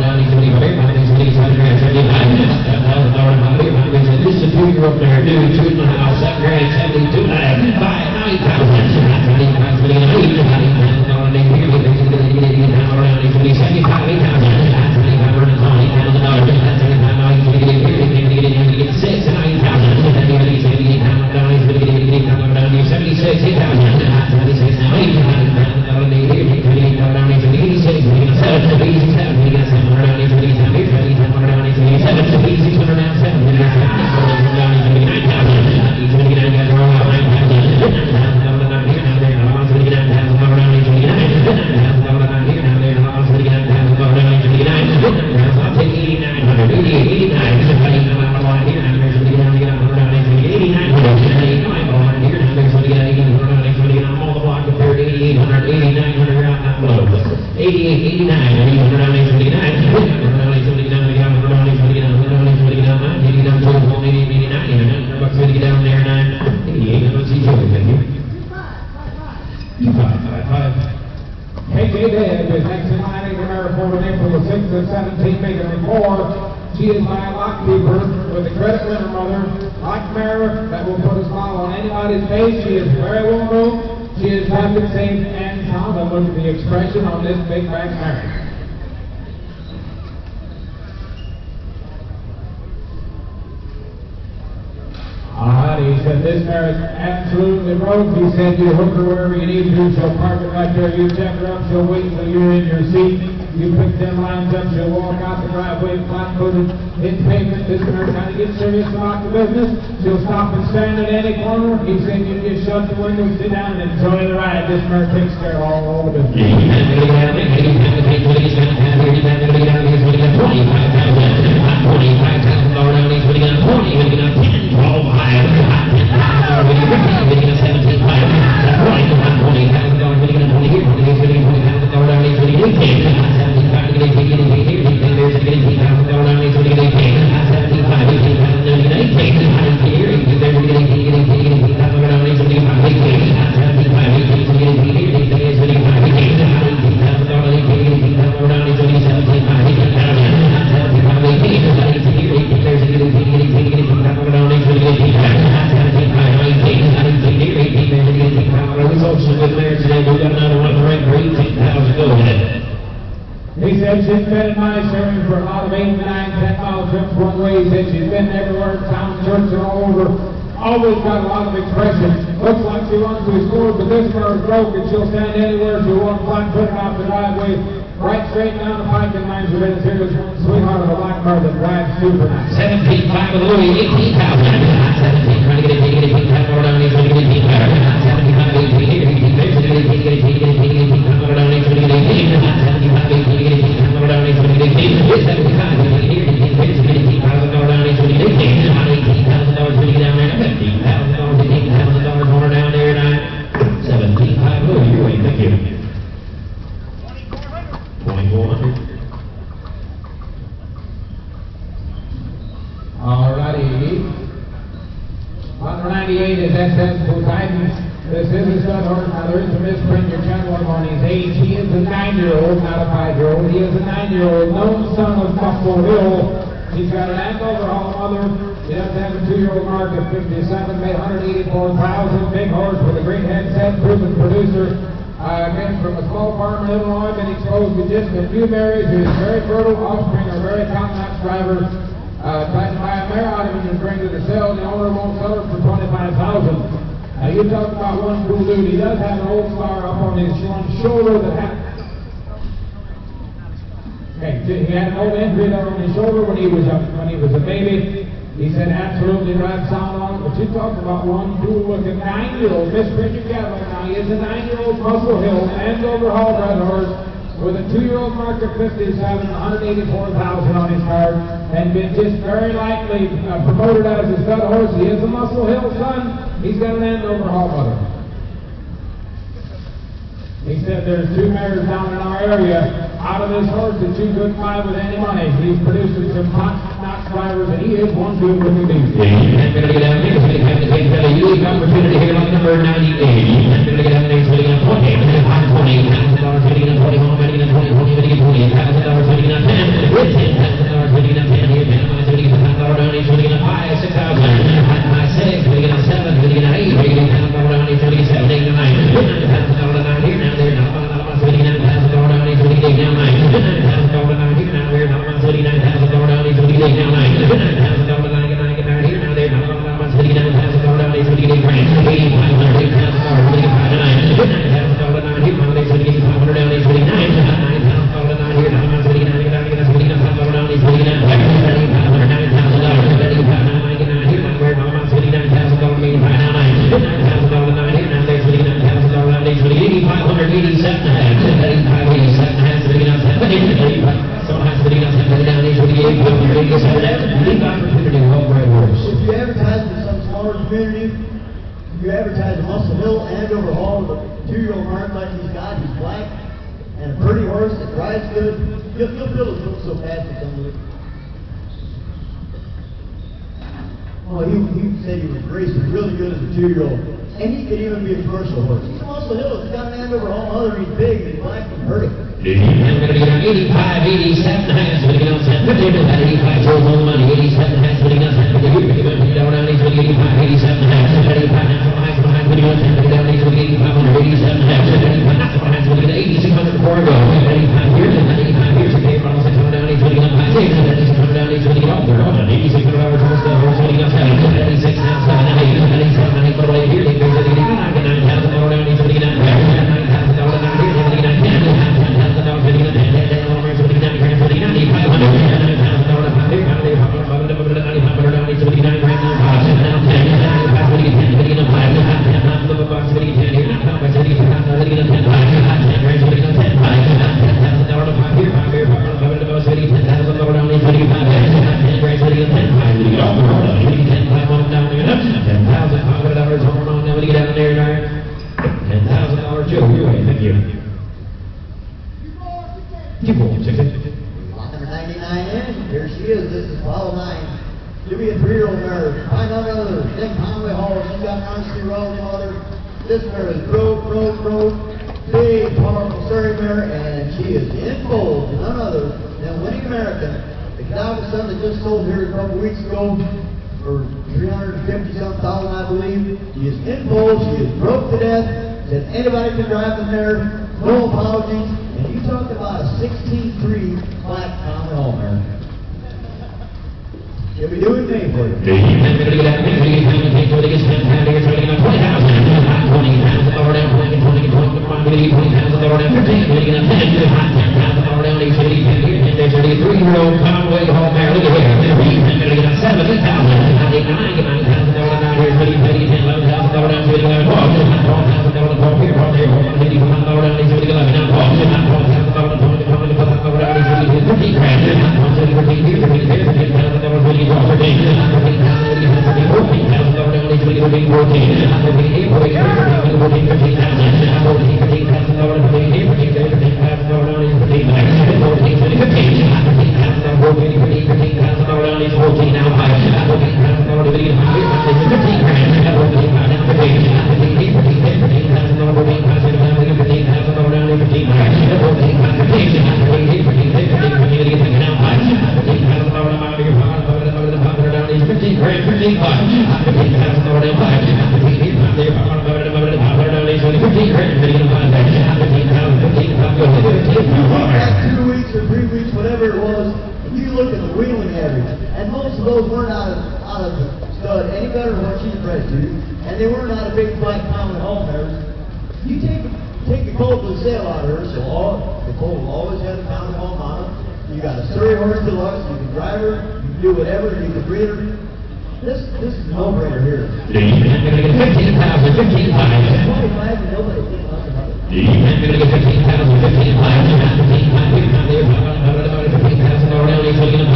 down, he's really great. He's really excited, grand 75. This is a 2-year-old there, dude, shooting the house, up grand 72, 9,000. She is my lock keeper with the credit winner mother, lock mare that will put a smile on anybody's face. She is very well known. She is perfect, safe, and sound. And look at the expression on this big back mare. Alright, he said this mare is absolutely broke. He said you hook her wherever you need to. She'll park it right there. You check her up. She'll wait until you're in your seat. You pick them lines up, she'll walk out the driveway, flat-footed, hit pavement. This mare kind of gets serious about the business. She'll stop and stand at any corner. He said you just shut the window, sit down, and enjoy the ride. This mare takes care of all the business. He said she's been in my sharing for a lot of 8, 9, 10-mile trips one way. He said she's been everywhere, town, church, and all over. Always got a lot of expression. Looks like she wants to score, but this mare is broke, and she'll stand anywhere she wants, flat footed off the driveway, right straight down the pike, and mind you, it's here, sweetheart of a black mare that drives super nice. 17, 5 of the Louis, 18,000. 17, trying to get a 18, more down, 18, 75, 18, 98 98 is SS Poseidon. This is a stud horse. Now there is a misprint. You're channeling on his age. He is a 9-year-old, not a 5-year-old. He is a 9-year-old, known son of Buffalo Hill. He's got an act overhaul mother. He does have a 2-year-old mark at 57, made 184,000. Big horse with a great headset, proven producer. Came from a small farm in Illinois, been exposed to just a few mares. He is very fertile. Offspring are very top-notch drivers. Tried to buy a mare out of him and bring to the sale. The owner won't sell her for $25,000. Now you talk about one cool dude. He does have an old scar up on his one shoulder that had. Okay, he had an old injury there on his shoulder when he was a baby. He said absolutely right sound on it. But you talk about one cool looking 9-year-old misprint cattle. Now he is a 9-year-old Muscle Hill and overhaul bred horse with a 2-year-old mark of 57, 184,000 on his card, and been just very likely promoted as a stud horse. He is a Muscle Hill son. He's got an overhaul mother. He said there's 2 mares down in our area out of this horse that you couldn't buy with any money. He's producing some top-notch drivers, and he is one good looking beast. I'm going to get down there. We're going to take a unique opportunity here on number 98. I'm going to get down there. It's getting up 20. $20,000 getting up 20. Home getting up 20. Home getting up $20,000 getting up 10. With $10,000 getting up 10. Here, Panama getting up $10,000 down. He's getting up 5, 6,000. 5, 6. Getting up 7. Getting up 8. Getting up $10,000 down. He's getting up 7, 8, 9. $9,000 down here. Now there. $39,000 down. He's getting up 9. $9,000 down here. Now there. $39,000 down. He's getting up 9. $9,000 down here. Now there. $39,000 down. He's getting up 8,500. $8,000 getting up 9. $9,000 down here. Now there's getting 500 down. He's getting 9. $9,000 down here. Now I'm getting 9. $500 down. He's getting 9. $9,000 $9,000 here. Now where I'm getting $9,000 meaning right now. $9,000 down here. Now there's getting $9,000 down. He's getting 8,500. 87 and a half. 87 and a half. Getting up 70. Some has getting up 70 down. He's getting 8,500. 87. Big opportunity to help right horse. If you advertise in some smaller community, you advertise a Muscle Hill and overhaul with a 2-year-old mark like he's got. He's black and a pretty horse that rides good. You'll feel his foot so fast with some of it. Oh, he said he was racing really good as a 2-year-old. And he could even be a commercial horse. He's a Muscle Hill. He's got an overhaul mother. He's big and he's black and pretty. I'm going to get on 85, 87 and a half, so getting on 70, about 85 shows on the money, 87 and a half, so getting on 70, here, down, he's going to get 85, 87 and a half, 85 and a half, so behind, getting on 70, down, he's going to get 8,500, 87 and a half, 85 not so behind, so getting 8,600 before I go, 85 here, 85 here, so getting from 600 down, he's going to get 5, 600 down, he's going to get off there, 86 hours, horse, getting on 7, 86 now, 7, 8, 87, 8, but right here, he's going to get 9,000 down, he's going to get 9,000 down here, he's going to get 9,000 Number 99 in. Here she is. This is Apollo 9. She'll be a 3-year-old mare. Find out other. Then Conway Hall. She's got an honesty roll mother. This mare is broke. Big, powerful Surrey mare, and she is in bold. None other than Winning American. The Calvin son that just sold here a couple weeks ago for $350-something thousand, I believe. She is in bold. She is broke to death. Said anybody can drive the mare. No apologies. And you talked about a 16-3 black Conway Hall mare. She'll be doing me for you. I'm going to get out there. I'm going to take what it is. I'm going to get $20,000 down. $20,000 down. 15. Getting up $10,000 down. He's getting 10 here. And there's a 3-year-old Conway Hall mare. Look at here. I'm going to get up $70,000. I think $9,000 down here. $11,000 down. $11,000 down. $12,000 down here. $12,000 down. He's getting 11 now. $12,000 down. $14,000 now. average. And most of those weren't out of the stud any better than what she's bred to. And they weren't out of big black common home mares. You take the colt to the sale out of her, so the colt will always have a common home on it. You got a Surrey horse deluxe, you can drive her, you can do whatever, you can breed her. This is a no-brainer here. 15,000, 15,500. 25 and nobody thinks nothing of it. You're going to get 15,000, 15,500. 15,000 around, he's looking at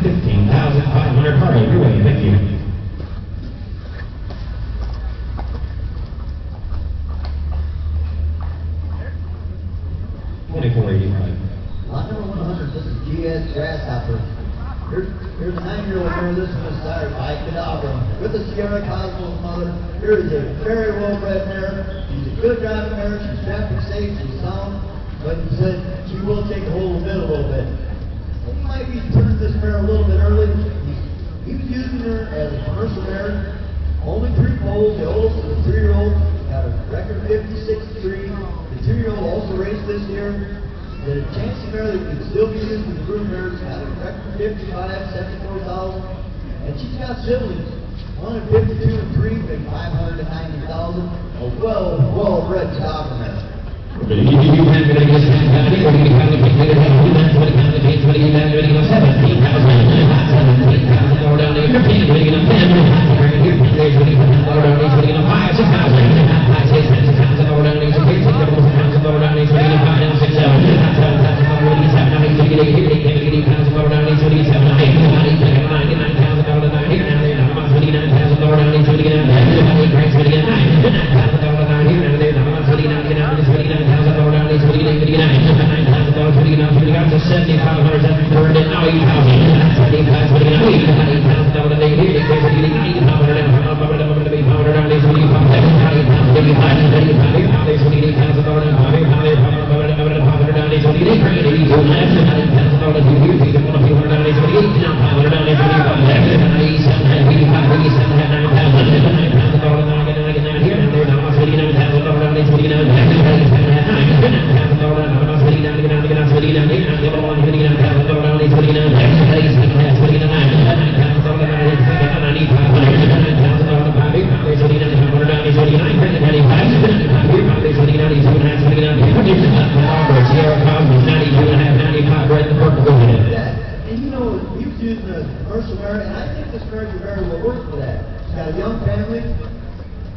15,500 Carly, your way, thank you. Lot number 100, this is GS Grasshopper. Here's a 9-year-old mare. This one is sired by Cadabra with the Sierra Cosmos mother. Here is a very well-bred mare. She's a good driving mare. She's traffic safe. She's sound. But he said she will take a hold of it a little bit. He might be turning this mare a little bit early. He was using her as a commercial mare. Only 3 foals. The oldest is a 3-year-old. Got a record 56-3. The 2-year-old also raced this year. The chance mare that can still be used with the brood mares got a record 55, 74,000. And she's got siblings. One at 52 and 3, been 500 to 90,000. A well-bred Cadabra mare.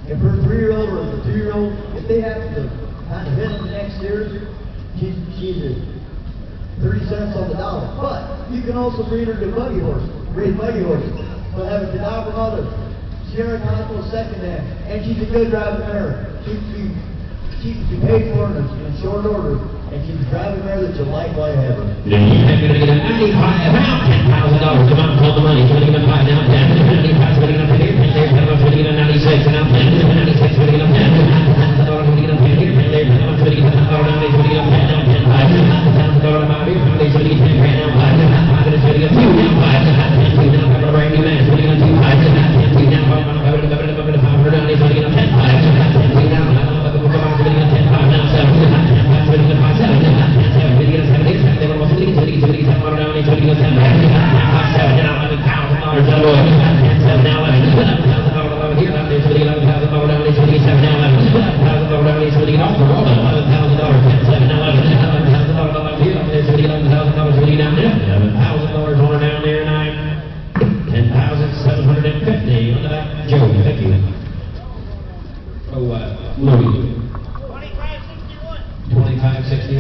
If her 3-year-old or the 2-year-old, if they happen to kind of hit them next year, she's at 30 cents on the dollar. But you can also breed her to buggy horses, breed buggy horses. But have a Cadabra mother, Sierra Cosmos second hand, and she's a good driving mare. She can be paid for in short order, and she's a driving mare that you'll like while you have her. You're going to get a $95,000. Come on, call the money. 25 now, 10. 95, 29, 50, 96, and now 10. 96, 29, 10. Louis. 2561.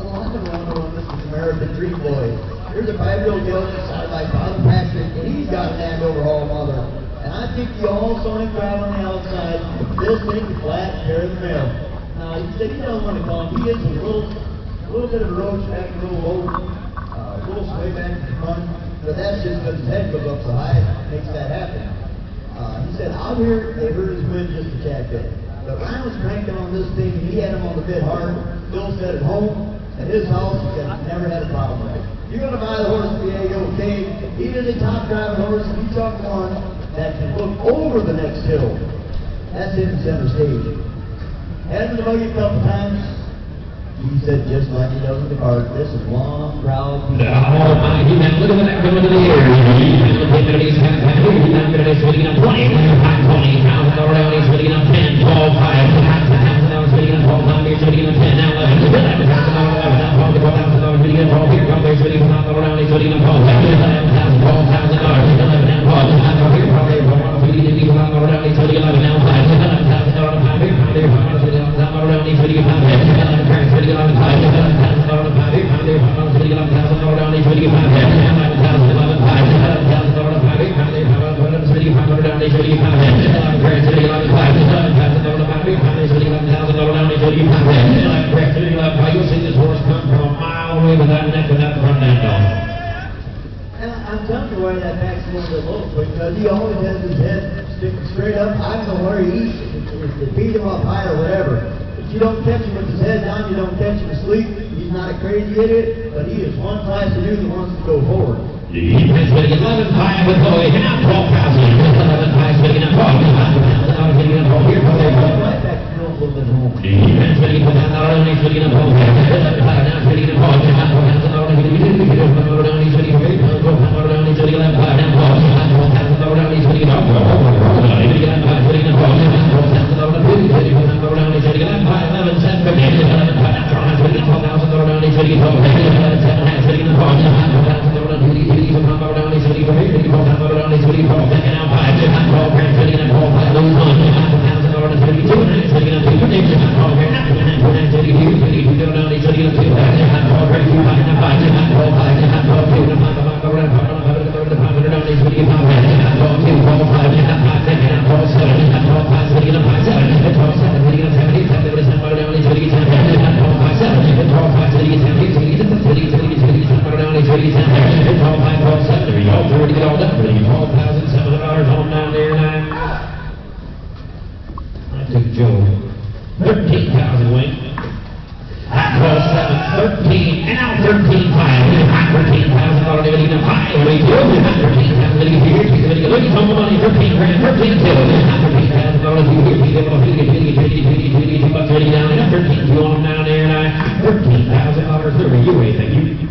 Oh, I don't know this is American Dream Boy. Here's a 5-year-old young decided by Father Patrick, and he's got an and overhaul mother. And I think you all saw him drive on the outside. This thing is flat, carry the mail. Now, you said you don't want to call him. He is a little bit of a roach back, a little sway back in the front. But that's just because his head goes up so high, it makes that happen. He said out here they heard his wind just a tad bit. But Ryan was cranking on this thing, and he had him on the bit hard. Bill said at home, at his house, he said, never had a problem with it. You're going to buy the horse for the okay. Even a top driving horse, if you talk one that can look over the next hill, that's him in center stage. Had him in the buggy a couple times. He said, just like he does in the cart, this is long, proud people. Oh my, he man, look at that going to the air. He's going to he's going to he's swinging up 20, 20,000 around, he's swinging up 10, 12, 5, 5,000 swinging up 12, he's swinging up 10, now 11, 11,000 now 12,000 swinging up 12, here comes they're swinging up around, he's swinging up 12, 11,000, 12,000, 11 and 12, here comes they're swinging up around, he's swinging 11, now 5, 11,000 around, here comes they're swinging up around, he's swinging 5, 11,000 on the 5, 11,000 on the 5, here comes they're swinging 11,000 around, he's swinging 5, 11,000, 11, 5, 11,000 on the 5, here comes they're swinging 5 around, he's swinging 5, 11,000 swinging 11, 5, 11,000 on the 5, here comes they're swinging 11,000 around, he's swinging 5, 11,000 swinging 11, you'll see this horse come from a mile away with that neck and that front end off. And I'm telling you why that back's a little bit low, because he always has his head sticking straight up. I don't know where he eats, if they beat him up high or whatever. If you don't catch him with his head down, you don't catch him asleep. He's not a crazy idiot, but he is one class of dude that wants to go forward. He's winning 11-5 with Bowie, and now 12,000. 11-5 winning at 12. Winning at 12. Here comes right back to a little bit home. He's winning at 12. He's winning at 12. 11-5 now winning at 12. He's winning at 12. He's winning 11-5 now 12. He's winning at 12. He's winning at 12. He's winning at 12. He's winning at 11-5, 11-7. 11-5 now 12,000 around. He's winning at 12. 11-7 winning at 12. He's winning at 12. He's winning at 12. He's winning at 12. He's winning at 12. Second out 5. 12. He's winning at 12. 5 lose 1. 1,000 around. He's winning at 2. He's winning at 2. 12. He's winning at 2. 12. 13,000 win. 13, and now 13,500. 13,000 already winning a 5. 13,000 winning here. He's winning a looking home money. 13 grand. 13 2. 13,000 dollars here. He's able to $2 bucks winning down. And 13 2 on down there. And $13,000 there. You wait, thank you.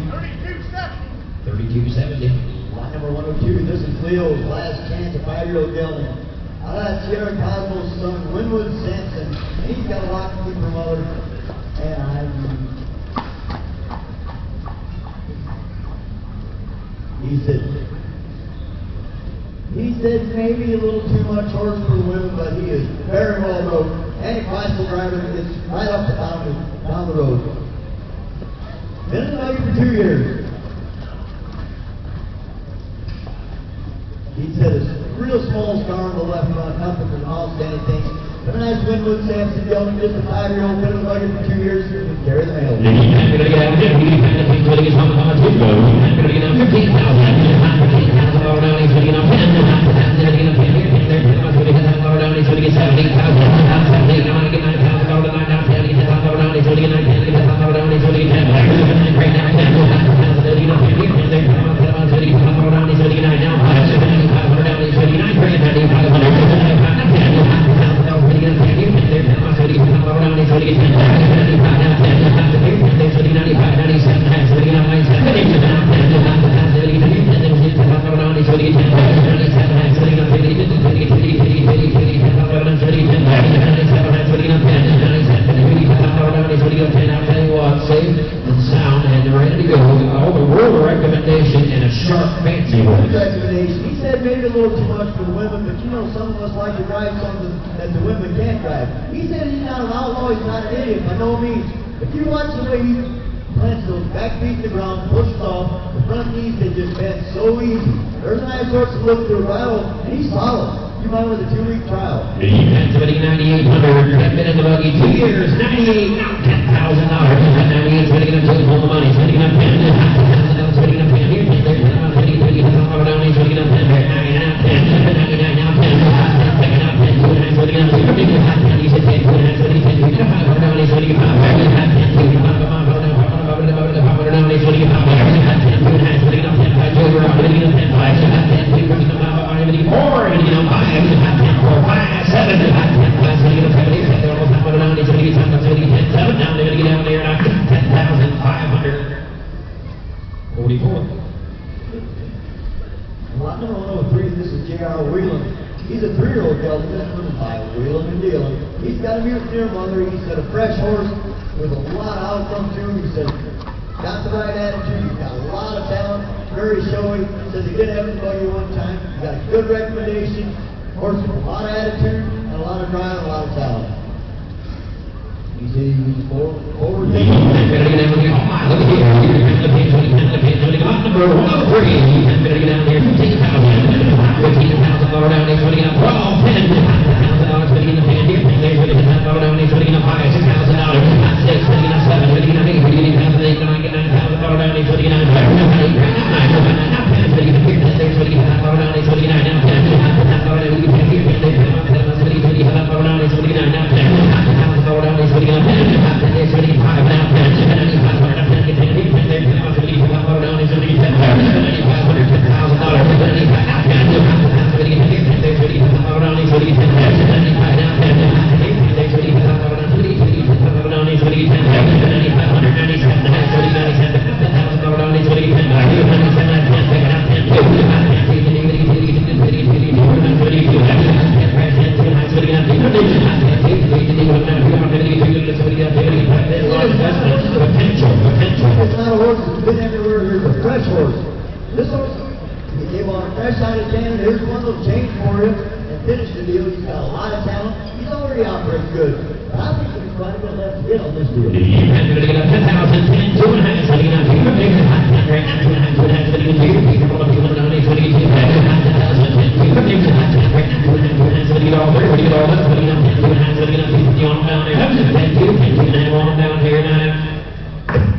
32.70. Line number 102. This is Leo's last chance, a 5-year-old gelding. That's Sierra Cosmo's son, Winwood Sampson. He's got a lot to keep promoted. And he said maybe a little too much horse for the women, but he is very well rode. Any classical driver that gets right up and down the road. Been in the buggy for 2 years. He said it's a real small scar on the left front, nothing from house to anything. But a nice Winwood Sampson gelding, just a 5-year-old, been in the buggy for 2 years, can carry the mail. He's going to get out of it. He's going to get on the 2 go. He's going to get out 15,000. 15,000 all around. He's going to get on 10. He's going to get on 10 here. He's going to get all around. He's going to get 17,000. 17,000. Now get 9,000 all around. Now 10. He's all around. He's going to get 9,000. He's all around. He's going to get 10. Right now 10. He's going to get on 10 here. He's going to get all around. He's going to get 9 now. 500 down. He's going to get 9 grand. 'Recommendation and a sharp fancy one. He said maybe a little too much for the women, but you know some of us like to drive something that the women can't drive. He said he's not an outlaw, he's not an idiot by no means. If you watch the way he plants those back feet to the ground, pushes off, the front knees, they just bend so easy. There's a nice horse to look through a rival, and he's solid. You might with a 2-week trial. Defense winning 9,800. Have been in the buggy 2 years. 98 now $10,000. 98 winning up to all the money. Winning up 10. Winning up 10 here. He's winning up 10. He's winning up 10. 99 now 10. 3, this is J.R. Whelan. He's a 3-year-old gelding. This one is by Whelan and Dealer. He's got a mule mother. He said a fresh horse with a lot of outcome to him. He said, got the right attitude. He's got a lot of talent. Very showy. He says he did have everybody one time. He got a good recommendation. Horse with a lot of attitude and a lot of drive and a lot of talent. He said he was forward thinking. Look here. The page, number 103. He's better get down here. $15,000 down. He's putting up $12,000, $10,000 putting in the pan here. There's putting $10,000 down. He's putting up $5,000, $6,000. $6,000, putting up $7,000, putting up $8,000, putting up $8,000, $9,000 down. He's putting up $9,000 down. He's putting up $9,000 down. There's putting $10,000 down. He's putting up $9,000 down. $10,000 down. He's putting up $10,000 down. He's putting up $9,000 down. He's putting up $10,000 down. There's putting $5,000 down. This horse, he gave on a fresh side of Canada. Here's one little change for him and finish the deal. He's got a lot of talent. He's already operating good. But I think he's probably going to have to hit on this deal.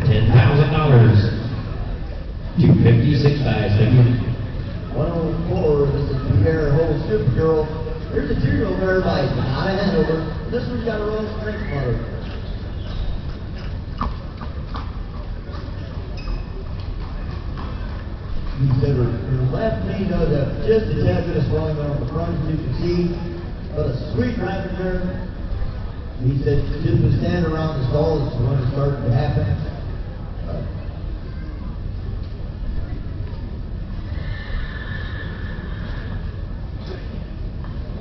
$10,000. 256 guys, thank you. 104, this is Pierre Hole Supergirl. Here's a 2-year-old mare by out of Hanover. This one's got a Royal Strength mother. He said her left knee does have just a tad bit of swelling on the front, as you can see, but a sweet driving mare. He said just to stand around the stall is when it's starting to happen.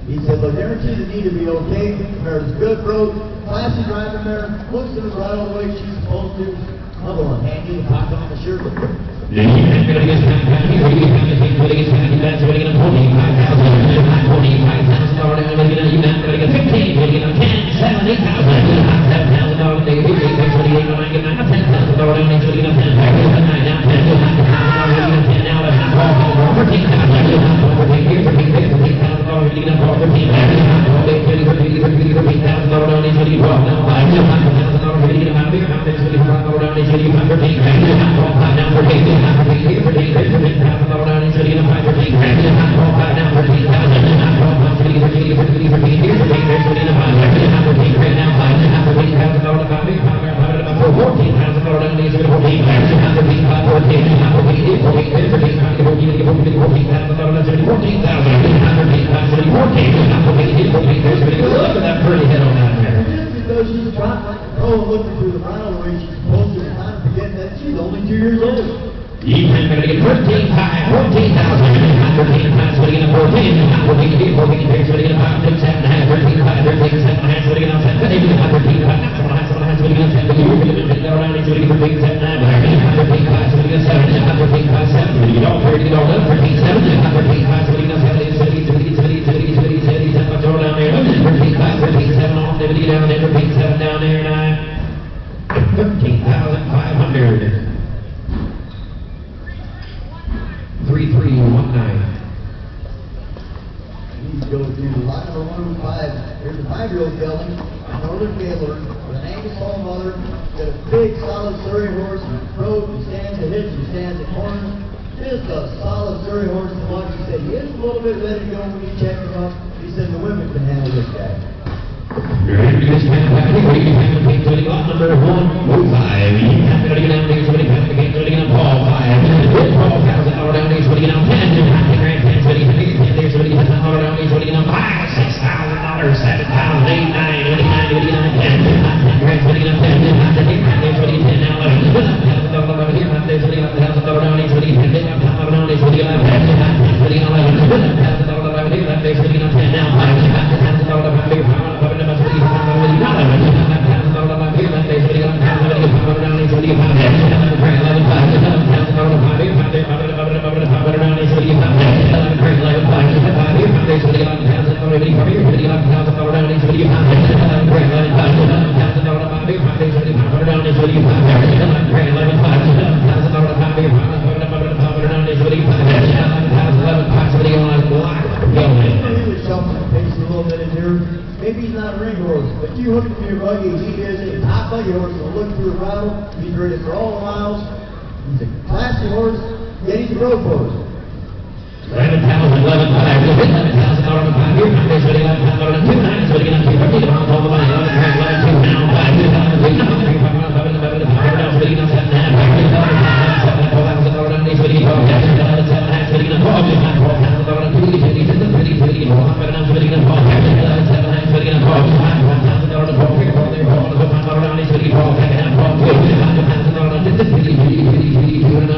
He said, "Look, guarantee the knee to be okay. The mare's good growth, classy driving mare, looks at her right all the way she's supposed to. Another one, handy, pocket on the shirt." She's dropped like a pro and looking through the bridle the way she's supposed to. It's time to forget that she's only 2 years old. Even going to get 14,000. 13,500, splitting in 14. 14, 14, 13, splitting in 5, 6, 7, 13, 5, 13, 7, splitting in 7, 13, 5, splitting in 7, you go around, splitting in 13, 7, 9, 13, 5, splitting in 7, 13, 5, 7, you don't 30, you don't 13, 7, 13, 5, splitting in 7, 70, throw down there, 13, 5, 13, 7, off, there, down there, 13, 7, down there, 9, 13,500. 3319. These go to lot number 105. Here's a 5-year-old gelding, Northern Gaylor, with an Angus Hall mother, got a big, solid Surrey horse, throat, he stands at hips, he stands at corners. Just a solid Surrey horse to watch. He said he is a little bit ready to go when you check him up. He said the women can handle this guy. Lot number 105. Ball 5. $12,000 down there, splitting out 10. $10,000 splitting there, splitting $10,000 down there, splitting out 5, $6,000, $7,000, $8,000, $9,000, $10,000, splitting out 10. $10,000 splitting 10 now. $11,000 here, $1,000 down there, splitting out $1,000 down there, splitting $10,000 down there, splitting 11. $11,000 splitting 11. Maybe he's not a ring horse, but you hook him to your buggy, he is a top buggy horse. He'll look through the bridle. He's ready for all the miles. He's a classy horse. Yet he's a road horse. 11,000, 11,500, 11,000 on the 5 year. There's 11,000 on the 2 9. So again, I'm 250. The wrong over by 11, 11, 2 now 5, 2,000, 3, 5, 5, 5, 5, 5, 5, 5, 7, 7, 4,000 on these 20, 7, 7, 20, 4,000 on 2, 20, 20, 20, 400 on 20, 7, 7, 20, 4,000 on the 4, 3, 4, 5 on these 20, 4, 5 on 2, 5,000 on the 20, 20, 20,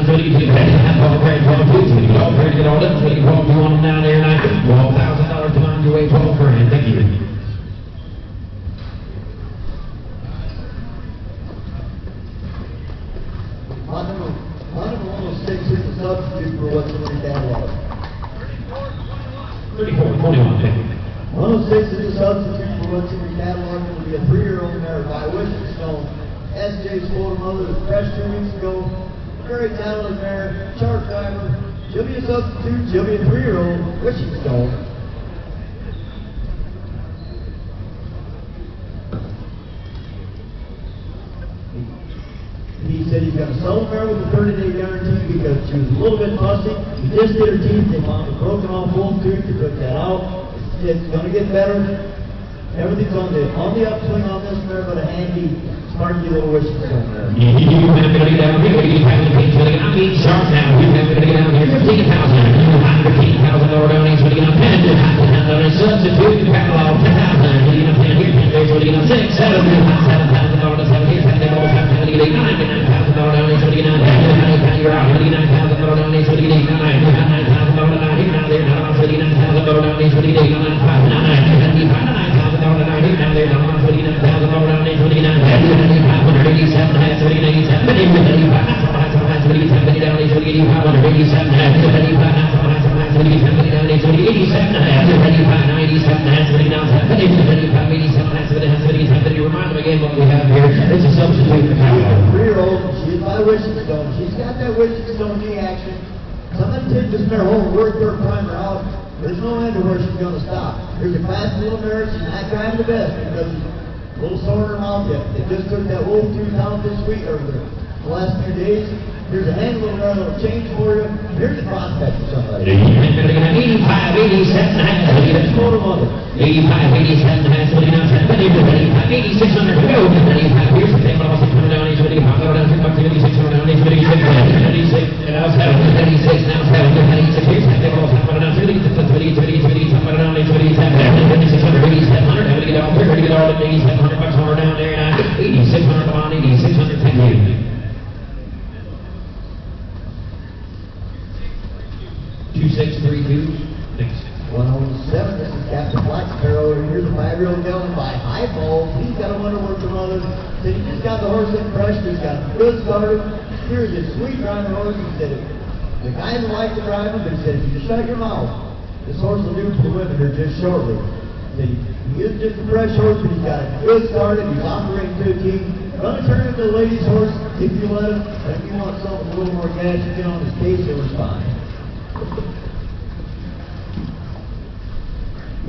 20, 20, 12, you want them down there tonight? $12,000 to on your way, 12 grand. Thank you. On number 106 is a substitute for what's in your catalog. 34, 41, thank you. 106 is a substitute for what's in your catalog. It'll be a 3-year-old mare by Wishingstone. SJ spoiled her mother fresh 2 weeks ago. Very talented mare, sharp driver. She'll be a substitute. She'll be a 3-year-old Wishingstone. He said he's going to sell the mare with a 30-day guarantee because she was a little bit fussy. He just did her teeth. They found a broken off full tooth. They took that out. It's going to get better. Everything's on the upswing on this mare, but a handy, smarty little Wishingstone mare. You have to get down here. You have to get I'm being sharp now. You have to get down here. 15,000. $15,000 down here. So you get a pen. Substitute catalog. 10,000. You get a pen here. There's what you get 6, 7, $7,000 to 7 here. $7,000 to 8, $9,000 down here. So you get you're out. $89,000 down here. So you get $9,000 down here. Now they're not $39,000 down here. So you get $9,000 down here. Now they're not $39,000 down here. So you get 3-year-old, she's by Wishingstone. She's got that Wishingstone knee action. Somebody take this mare home, work her primer out. There's no end to where she's going to stop. Here's a fast little mare. She's not driving the best because she's a little sore in her mouth yet. They just took that wolf tooth out this week or the last few days. Here's a hand little mare that'll change for you. Here's a prospect for somebody. 85, 87, Let's go to mother. 85, 87, 89, 86 under to go. 95, here's the thing, but also coming down, he's ready to pop down, 56, down, he's ready to 76, and now 7, 76, now 7, 76, here's the thing, but also coming down, 30, 30, 30, 30, coming down, he's ready to 700, 8700, ready to get all, ready to get all, $8,700 over down there, 8,600 on, 8,600, thank you. 2632. Thanks. 107, this is Captain Black Sparrow. Here's a 5-year-old gelding by High Ball. He's got a wonderwork from others. Said he just got the horse in fresh. He's got a good started. Here's a sweet driving horse. He said the guys like to drive him, but he said if you shut your mouth, this horse will do for the women here just shortly. He said he is just a fresh horse, but he's got a good started. He's operating to a team. Gonna turn into a lady's horse if you let him. But if you want something a little more gas, you get on his case, he'll respond.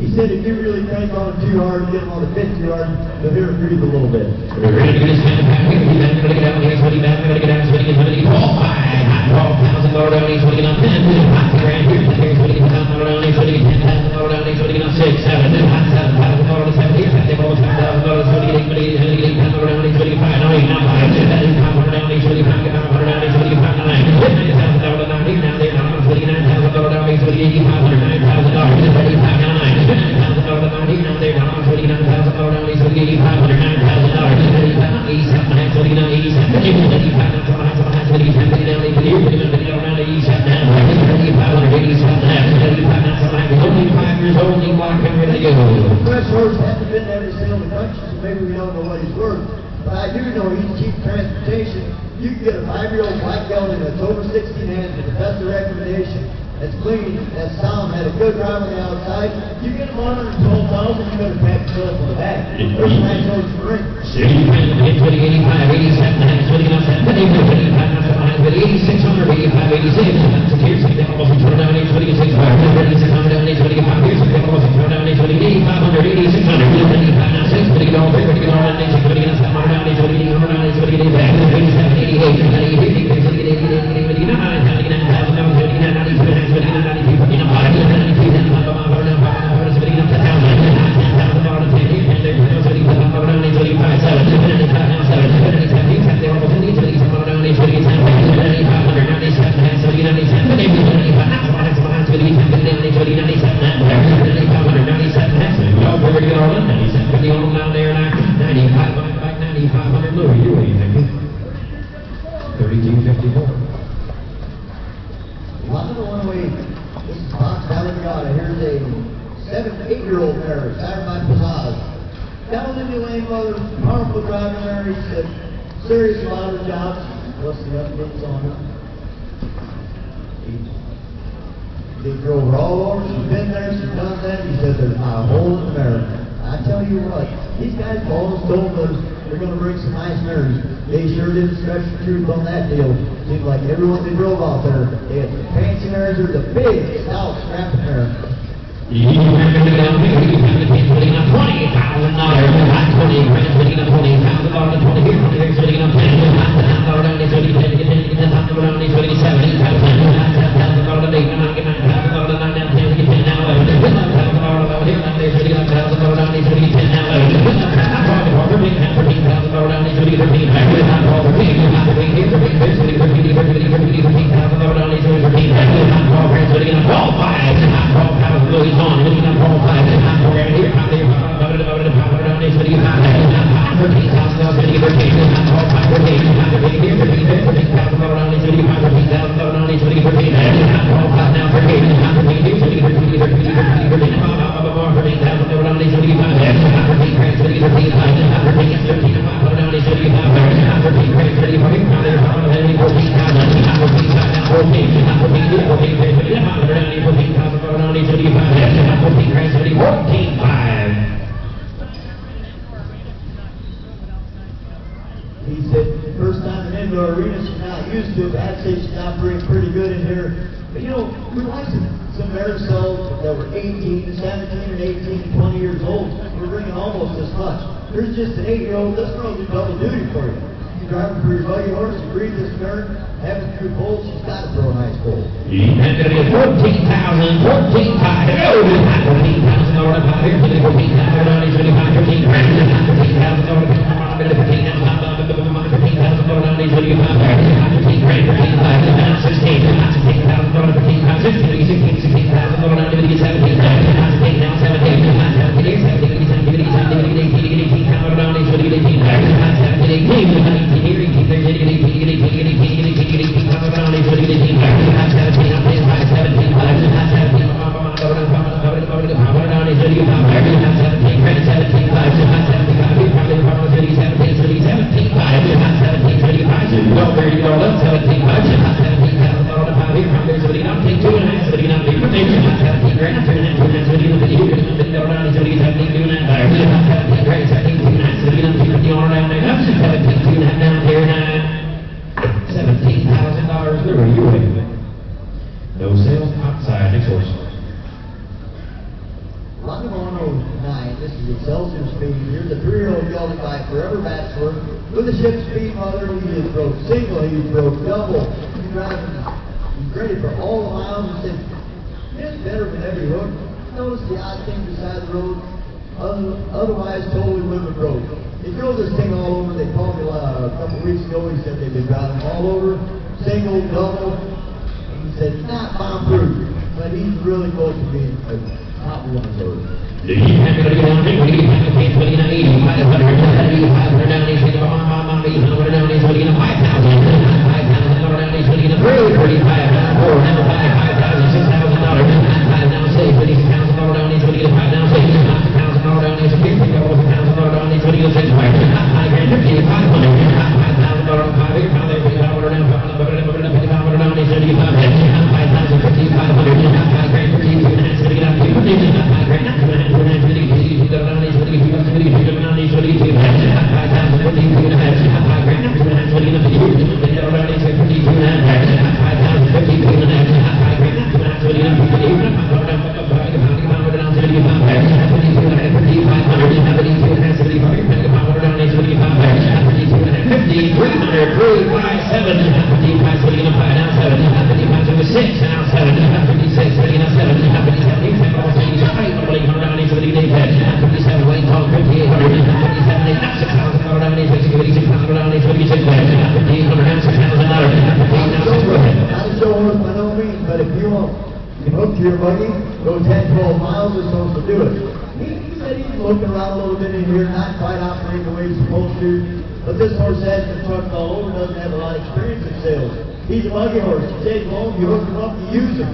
He said if you really crank on him too hard, get him on the pit too hard, you'll hear him breathe a little bit. We're ready to get this kind of back here. He's going to get down here. He's going to get down. He's going to get down. $12,000 down. He's going to get on 10. $5,000 here. He's going to get $10,000 down. He's going to get $10,000 down. He's going to get on 6, 7, $7,000 to 7 here. $5,000 down. He's going to get $8,000 down. He's going to get $5,000 down. He's going to get $5,000 down. He's going to get $5,000 down. He's going to get $5,000 down. He's going to get $9,000 down here. Now they're $9,000 down. He's going to get $8,500, $9,000. He's going to get $5,000 down here. Now they're $29,000 down. He's going to get $8,500, $9,000. Fresh horse hasn't been to every sale in the country, so maybe we don't know what he's worth. But I do know he's cheap transportation. You can get a 5-year-old black gelding that's over 16 hands with the best of recommendation. That's clean, that's sound, had a good drive on the outside. You get him $112,000, you better pat yourself on the back. First nice horse to ring. 85, 87, 8600, 85, 86. Here's something almost turn down 826. 8600 down 825. Here's something almost turn down 828. 8500, 8600. a 7-8-year-old mare, sired by Pizzazz. Down in the lane mother, powerful driver mare. He said, serious about her jobs. What's the updates on her? They drove her all over. She's been there. She's done that. He said there's not a hole in the mare. I tell you what, these guys always told us they're going to bring some nice mares. They sure didn't stretch the truth on that deal. Seemed like everyone they drove out there, they had the fancy mares or the big, stout, scrapping mares. He said, first time in indoor arena, she's not used to it. I'd say she's operating pretty good in here. But you know, we like some mares that were 18 to 17 and 18 to 20 years old. We're bringing almost as much. There's just an 8-year-old, this girl will do double duty for you. You drive her for your buggy horse, you breed this mare, have it through poles, she's got to throw a nice pole. No sales outside. Next horse. Line 109, this is Excelsior Speed. Here's a 3-year-old gelding by Forever Bachelor. With the ship speed mother, he is broke single, he broke double. He's driving, he's ready for all the miles. He said, it's better than every hook. Notice the odd thing beside the road. Otherwise, totally living road. They drove this thing all over. They called me a couple weeks ago. He said they've been driving all over, single, double. He said, not bomb-proof, but he's really close to being a top one of those. Your buggy, go 10, 12 miles or so to do it. He said he's looking around a little bit in here, not quite operating the way he's supposed to, but this horse has been trucked all over, doesn't have a lot of experience in sales. He's a buggy horse. You take him home, you hook him up, you use him.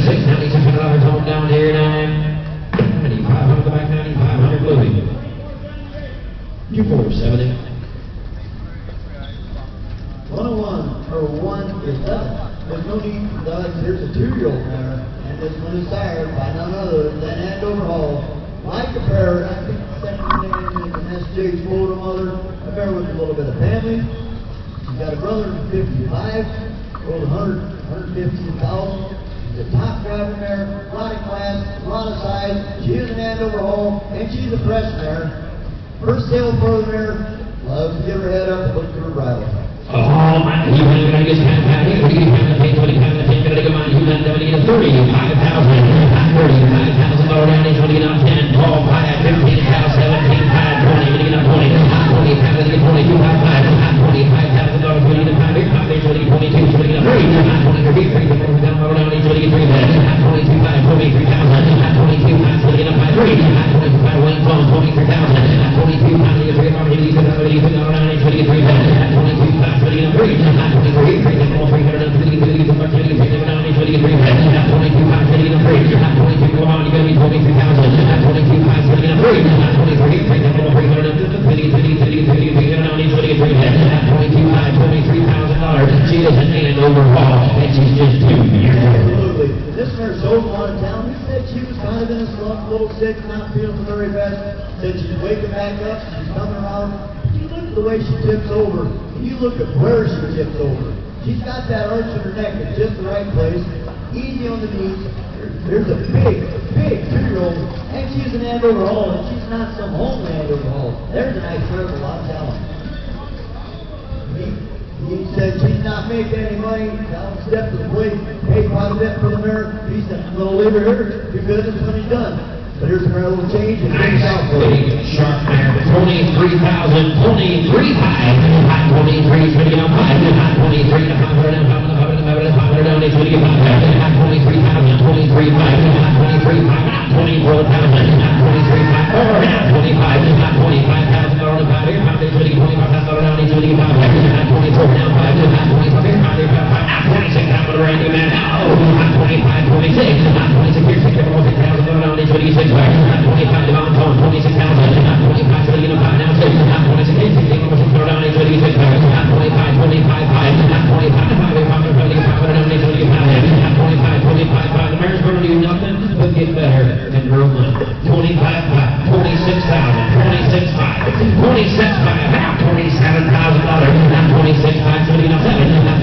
$9,600 home down here, 9,500 the back, 9,500 moving. 2,470. 101 or 111. There's no need for dogs. Here's a 2-year-old mare, and this one is sired by none other than Andover Hall. Like a pair, I think the second name is an SJ's photo mother. A pair with a little bit of family. She's got a brother who's 55, old 115,000. She's a top driver mare, a lot of class, a lot of size. She is an Andover Hall, and she's a fresh mare. First sale for the mare. Loves to get her head up and look to her bridle. Oh, man, you want to get $35,000 down, $35,000 he's going to get up 10, 12, 5, 15, 17, 5, 20,20, going to get up 20, 25, 22, 25, $25,000, going to get 5, big 5, he's going to get 22, he's going to get up 3, 23, down, he's going to get 3, 22, 5, 23,000, 22, 5, going to get up 5, 3, 25, wing phone, 23,000, 22, 5, he's going to get 3, he's going to get 3, 22, 5, 23,000. She is an Andover Hall, and she's just 2 years old. Absolutely. This nurse sold one in town. He said she was kind of in a slump, a little sick, not feeling very best. Said she's waking back up, she's coming around. You look at the way she tips over, and you look at where she tips over. She's got that arch in her neck in just the right place, easy on the knees. There's a big 2-year-old, and she's an Andover Hall, and she's not some homely Andover Hall. There's a nice mare with a lot of talent. He He said she's not making any money. Down the step to the plate, paid quite a bit for the mare. He said, I'm going to leave her here. Do business when he's done. But here's a little change and things out for you. Sharp mare, 23,000, 23,500, 23, 20 on 5, 23, 500, 500, 500, down, 23, 500, 23,000, 23, 500, 23, 500, 24,000, 23, 500, 25, 25,000 dollars, 5 here, 5 there, 20, 25,000 dollars, down, 25, 24 down, 5, 25 here, 5 there, 5, 26 down for the brand new man, 25, 26, 26 here, 6,000 down, 26. 25 to Mount Tone, 26,000, 25 to the Unified, now 6, 26, 16, 26, down, 26, 25, 25, 5, 25, 25, the mare's going to do nothing but get better and grow money. 25, 5, 26,000, 26, 5, 26, 5, now $27,000, now 26, 5, 7, now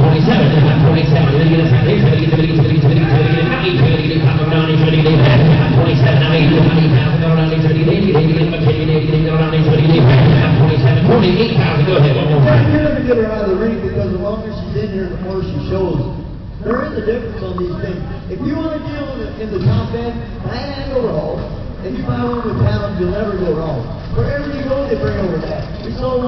27, 27, then you get a 7, 27, now 8, 28,000, go ahead, one more. You're going to get her out of the ring because the longer she's in here, the more she shows. There is a difference on these things. If you want to deal in the top end, and overall, and you buy one with talent, you'll never go wrong. Wherever you go, they bring over that. We sold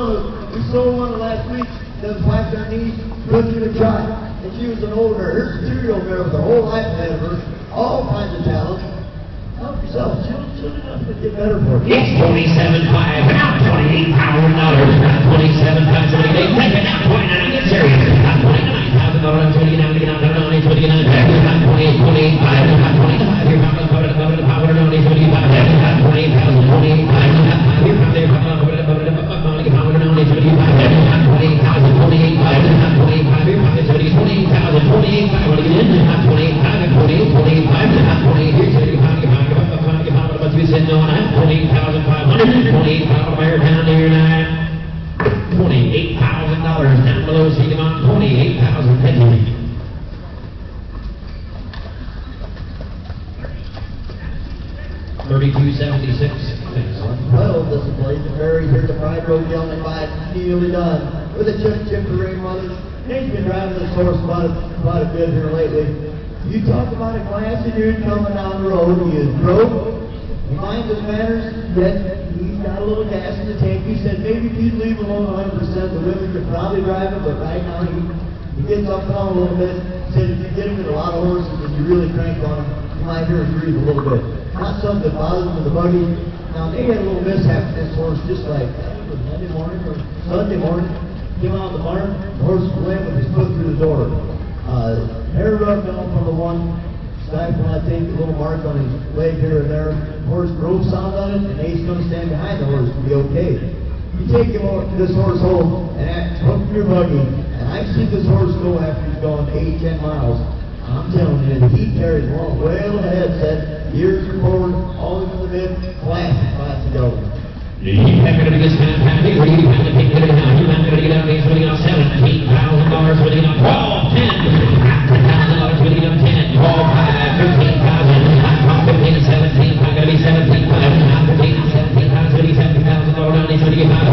one last week that was wiped her knees, couldn't even try. And she was an old mare. Here's a 2-year-old mare with her whole life ahead of her, all kinds of talent. Help yourself. She'll do enough to get better for you. It's 27.5, now $28,000, 27,500, take it now, 29, get serious, $29,000, 29, 29, 29, 28, 28, 5, 25, you're probably covered the power, 25, 28,000, 28, 5, you're probably covered the power, 25, 28,000, 28, 5, 25, you're probably 28,000, 28, 5, what do you get in? 28, 5, 28, 25, 28, here's 35, but you said no, I have 28,500, 28,000 mare down there, $28,000 down below, see them on 28,000, thank you. 32.76. Well, this is Blazing Berry here at the Pride Road Young and by nearly done with a chip to Ray Mothers. He's been driving this horse quite a bit here lately. You talk about a classy dude coming down the road. He is broke. He minds his manners. Yet he's got a little gas in the tank. He said maybe if he'd leave alone 100%, the women could probably drive him. But right now he gets up and on a little bit. He said if you get him with a lot of horses and you really crank on him, you might hear him breathe a little bit. Not something that bothers him in the buggy. Now, they had a little mishap with this horse, just like, I think it was Monday morning or Sunday morning. Came out of the barn, the horse went with his foot through the door. Hair rubbed on from the one, stifle, I think, a little mark on his leg here and there. The horse drove sound on it, and Ace going to stand behind the horse to be okay. You take this horse home and hook your buggy, and I've seen this horse go after he's gone 8-10 miles. I'm telling you, he carries along well ahead, said, years forward, always in the mid, classic go. You're not going to be this kind of happy, or you're going to take it down. You're not going to get out of these, winning on $17,000, winning on 12, 10, $1,000, winning on 10, 12, 5, 15,000, 15 to 17, I'm going to be 17, 5, 15 to 17, I'm going to be $17,000, down these, winning on 5,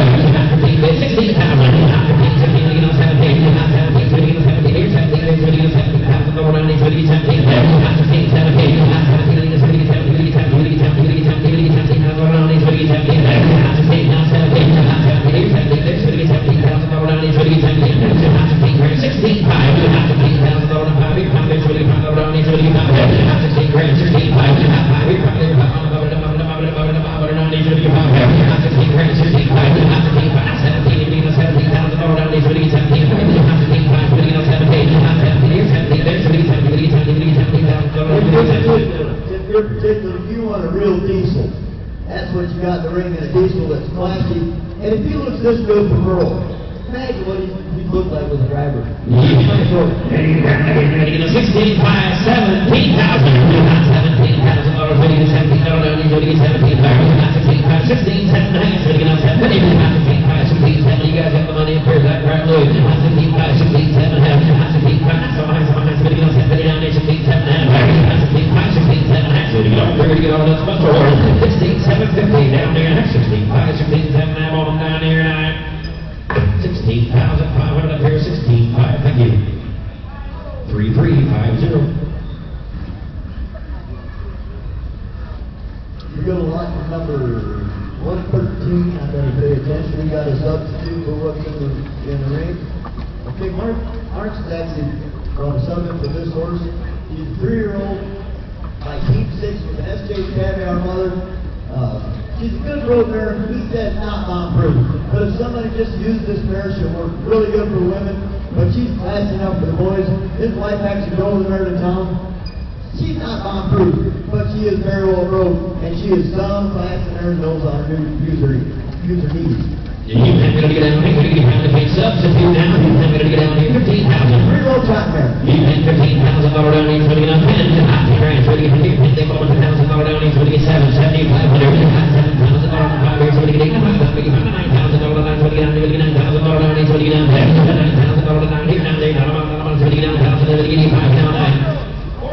15 to 16,000, 15, 17, winning on 17, 17, winning on 17, here's 17, there's winning on $17,000, down these, winning on 17, 17, 17, 17, If you want a real diesel, that's what you got in the ring, in a diesel that's classy. And if he looks this good for Pearl, imagine what he'd look like with a driver. 16, 5, 17,000, $17,000, winning on 17, winning on 17, 16, 5, 16, 7, winning on 7, 16, 5, 16, 7, you guys have the money in here, that right, Louis, 16, 5, 16, 7, 16, 5, so high, winning on 7, down there, 16, 7, 16, 5, 16, 7, so you don't figure to get all that special order, 16, 7, 15, down there, 16, 5, 16, 7, on down here, 16,500 up here, 16. scene. I better pay attention. We got a substitute for what's in the ring. Okay, Mark's actually going to sub in for this horse. He's a 3-year-old by Team 6 with an SJ Caviar mother. She's a good road mare. He said not bomb-proof. But if somebody just used this mare, she'll work really good for women. But she's classy enough for the boys. His wife actually drove the mare to town. She's not bomb-proof, but she is very well rode, and she is some class and her knows how to use her needs. You have to get down here, you have to pay substitute now, you have to get down here, 15,000. 3-year-old time mare. You pay $15,000 down here, so we get up 10, $50,000, so we get here, they go $1,000 down here, so we get $7,500, $7,000 down here, so we get $8,000, $9,000 down, so we get $9,000 down here, so we get down there, $9,000 down here, down there, so we get down, so we get $85,000 down there.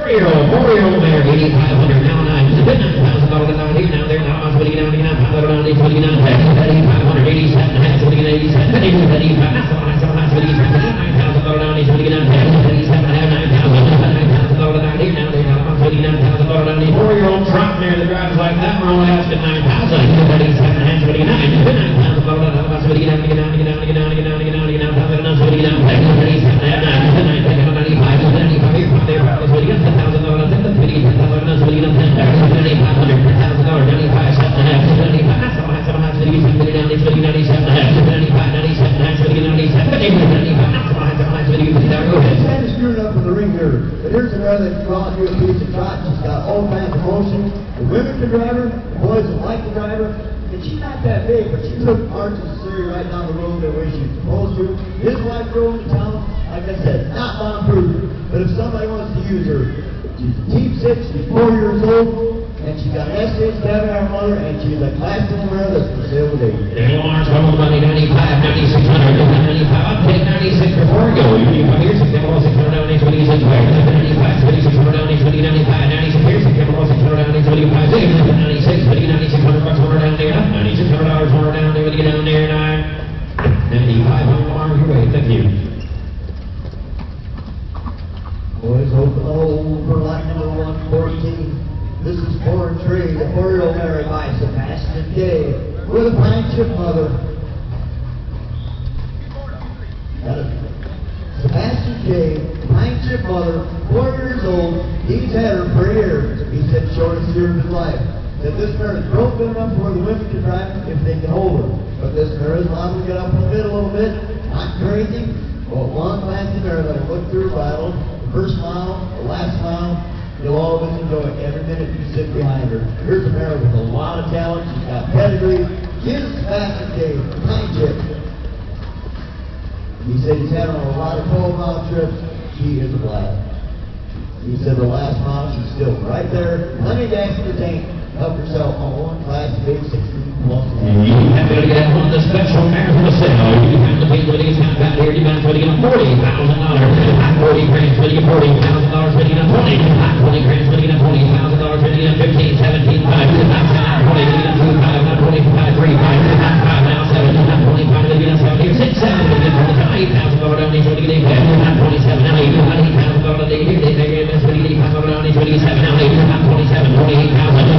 4-year-old mare, $8,500, now $9,000 down here, down there, now so we get down, $500 down here, so we get down there, $8,500, $87,500, so we get $87,500, $85,500, so we get $9,000 down here, so we get down there, $87,500, $9,000 down here, down there, now so we get $9,000 down here. 4-year-old trot mare that drives like that, we're only asking $9,000, $87,500, so we get $9,000 down, so we get down, $9,000 down, $87,500, so we get down there, so we get $10,000 down, $10,000 down, so we get $10,000 down, so we get $10,000 $9,500, $10,000 down, $95,700, $75,700, so we get $10,000 down, so we get $97,500, $95,97,500, so we get $95,97,500, so we get $95,97,500, go ahead. She's kind of screwed up in the ring here, but here's another that's gone through a piece of trot. She's got all kinds of motion. The women can drive her, the boys will like to drive her. And she's not that big, but she took Archie Surrey right down the road the way she's supposed to. His wife drove to town, like I said, not bomb-proof. But if somebody wants to use her, she's Team 6, she's 4 years old, and she's got an SH Caviar mother, and she's a class little mare that's for sale today. Daniel Lawrence, total money, $95,000, $9,600, $95,000, I'll take $96,000 before I go. You come here, $6,600 down, $6,600 down, $95,000, $6,600 down, $95,000, $96,000 here, $6,600 down, $6,600 $96,600 more down there, $9,600 more down there, when you get down there, $9,500 more your way, thank you. Boys open over like number 114. This is Foreign Trade, the 4-year-old mare by Sebastian Gay, with a pine chip mother. Sebastian Gay, pine chip mother, 4 years old. He's had her for years. He said shortest year of his life. That this mare is broken enough where the women can drive if they can hold her. But this mare is allowed to get up in the middle a little bit, not crazy, but one classy mare that'll look through her battle. The first mile, the last mile, you'll always enjoy it every minute you sit behind her. Here's a mare with a lot of talent. She's got pedigree. She's Sebastian Gay, pine chip. He said he's had on a lot of 12-mile trips. She is a blast. He said the last mile, she's still right there. Plenty of gas in the tank. Help yourself on one class big 16+. You have to get one of the special mares for sale. You have to pay what he's got back here. You have to get $40,000. $40,000, so you get $40,000, so you get $20,000, so you get $20,000, so you get $15,000, 17,500, $20,000, you get $25,000, $25,000, $35,000, now $7,000, $25,000, you get $7,000, you get $6,000, you get $8,000 down there, so you get $8,000, $27,000, now you get $8,000 down there, you get $8,000, so you get $8,000 down there, so you get $7,000, now you get $27,000, $28,000, $27,000,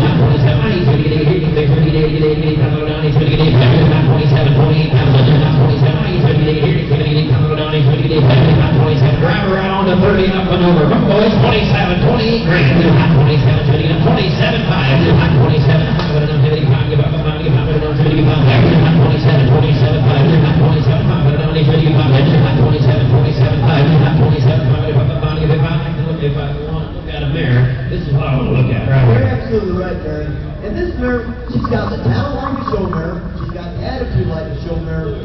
drive around to 30 up and over. Come boys, 27, 28 grand. 27, 27, 27, 5. 27, 5, give up a 5, give up a 27, 27, 5. 27, 5, 27, 5, 27, 27, 5. 27, 5, give up a 5, give up a 5. If I want to look at a mare, this is what I want to look at right You're here. absolutely right, Barry. And this mare, she's got the talent like a show mare. She's got the attitude like a show mare.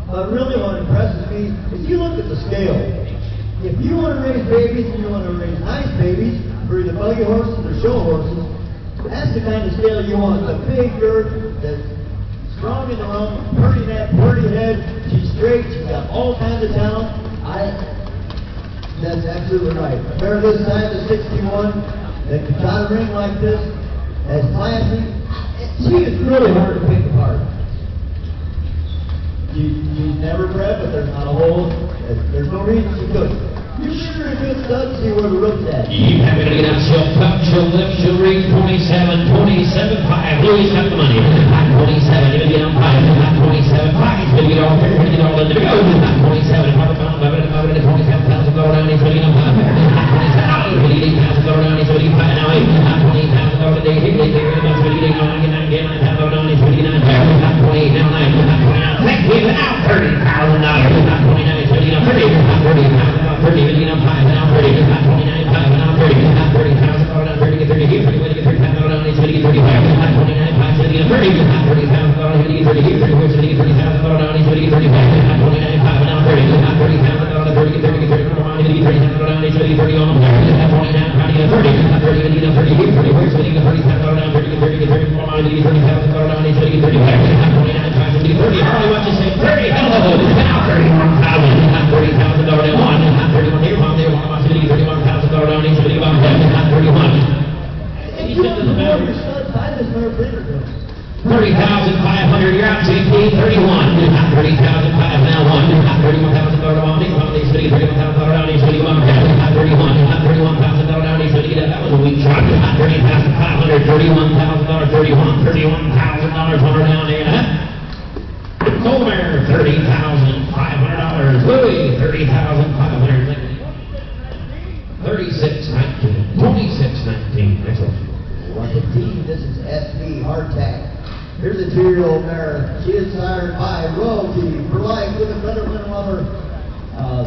But really what impresses me, if you look at the scale, if you want to raise babies and you want to raise nice babies for either buggy horses or show horses, that's the kind of scale you want. The big girth, that's strong in the rump, pretty neck, pretty head. She's straight. She's got all kinds of talent. That's absolutely right. A mare this size is 61 that can try to ring like this, as classy. She is really hard to pick apart. She's never bred, but there's not a hole. There's no reason she couldn't. You sure a good stud, see where the root's at. You have to get out, she'll cut, she'll lift, she'll reach 27, 27, 5. Louis got the money. 27, even get on beginning of 30, 30, beginning of 5, now 30, 29, 5, now 30, 30,000, now 30, get 30 here, 30, get 30,000, now it's 30, 35, 29, 5, 30, get 30, 30,000, now 30, get 30 here, 30, 30, 30,000, now it's 30, 35, 29, 5, now 30, 30,000, now 30, get 30, get 30, now it's 30, 30,000, now it's 30, 30 on the 29, 5, get 30, 30, get 30 here, 30, 30, get 30,000, now 30, get 30, get 30, now it's 30,000, now it's 30, 35, 29, 5, 30, Harley, what you say? 30, hello, now 31,000, 30,000, now 1, 31 here, 1 there, 1, 31,000, now it's 31, 31. If you want to know your stud, buy this mare bigger. 30,500, you're out, JP, 31, 30,500, now 1, 31,000, now 31,000, now 31, 31,000, now 31, that was a weak shot, 30,500, 31,000, 31, $31,000, down there, Colmare, $30,500, Louis, $30,500, 36.19, 26.19, next one. 115, this is SB Hardtack. Here's a 2-year-old mare. She is sired by royalty for life with a better lover. Now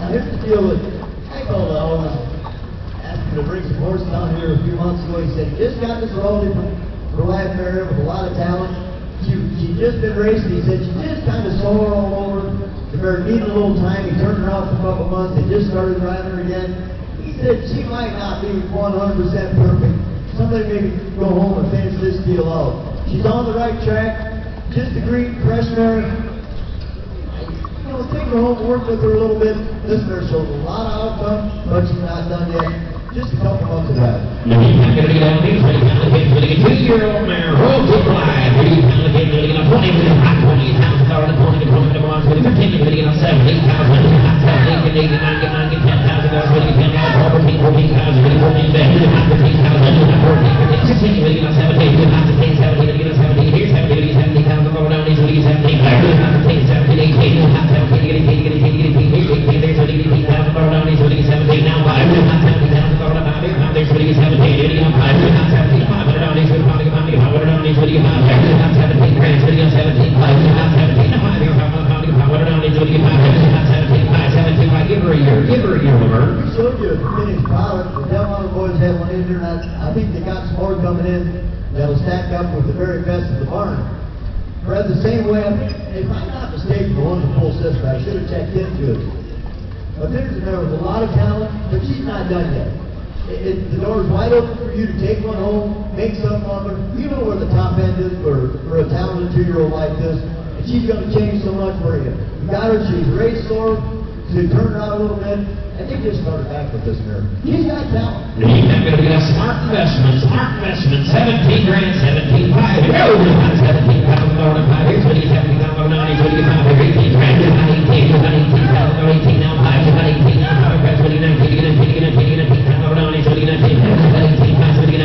here's the deal with, I told the owner, asked him to bring some horses down here a few months ago. He said, he just got this royalty for life mare with a lot of talent. She just been racing. He said, she just kind of sore all over. The mare needed a little time. He turned her out for a couple months. They just started driving her again. He said, she might not be 100% perfect. Somebody maybe go home and finish this deal out. She's on the right track. Just a great fresh mare. You know, take her home and work with her a little bit. This mare shows a lot of outcome, but she's not done yet. Just a couple months of that. 2-year-old mare, roll to fly. 17, give her a year, Laverne. We showed you a finished product. The Delmar boys have one in here, and I think they got some more coming in that'll stack up with the very best of the barn. Fred, the same way, I think, if I'm not mistaken, the one's a full sister. I should have checked into it. But there's a mare with a lot of talent, but she's not done yet. The door's wide open for you to take one home, make something of her. You know where the top end is for a talented 2-year-old like this, and she's going to change so much for you. You got her, she's raised sore, so you turn her out a little bit. I think just start back with this mare. He's got talent. He's not going to be a smart investment, 17 grand, 17.5. Go! 17,000 to 5. Here's what he's having now. Now he's going to get 5. 18 grand, 18,000, 18 now 5. 18 now 5. That's what he's 19. Now he's going to get 19. 18, 5, 19.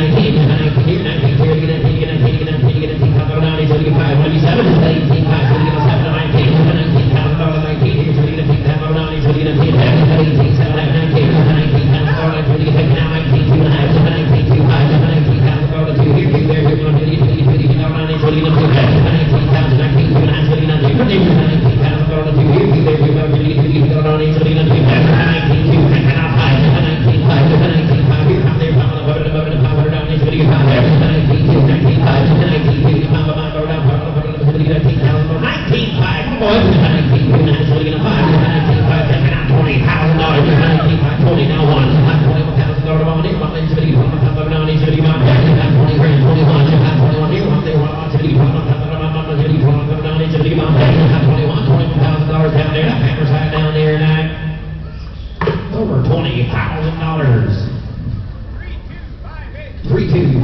19 here, 19 here, 19. Now he's going to get 5. 27, 18, 5, 7, 19. 19,000, 19. Here's what he's 18. Now he's going to get 18.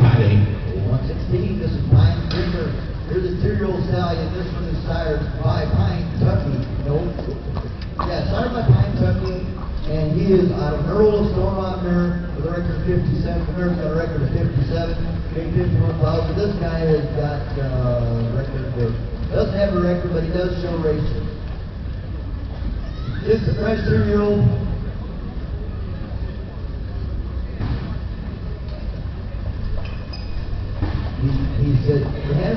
116, this is Pine Dreamer. Here's a 2-year-old stallion. This one is sired by Pine, Kentucky. Sired by Pine, Kentucky. And he is out of Earl of Stormont mare with a record of 57. The mare's got a record of 57. Made 51,000. This guy has got a record of, doesn't have a record, but he does show racing. This is a fresh 2-year-old. He said, he has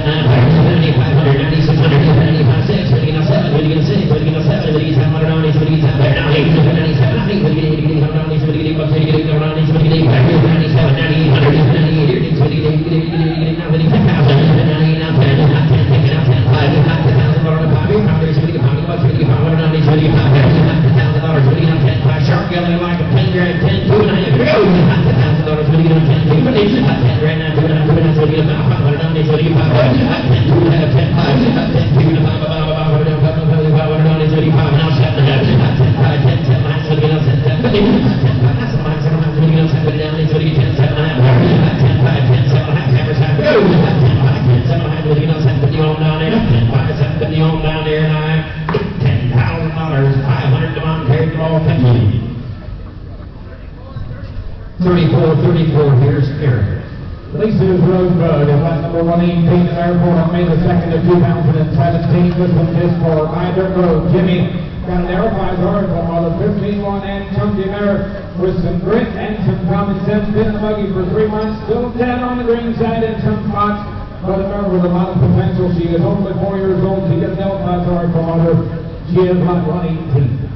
Here's Eric. Lisa's Rosebud is at number 118 in the airport on May the 2nd of 2017. This one is for either road. Jimmy got an Aerofiles article on the 15-1 and chunky mare with some grit and some common sense. Been in the buggy for 3 months. Still dead on the green side in some spots, but a mare with a lot of potential. She is only 4 years old. She gets an Aerofiles article on her. She is lot 118.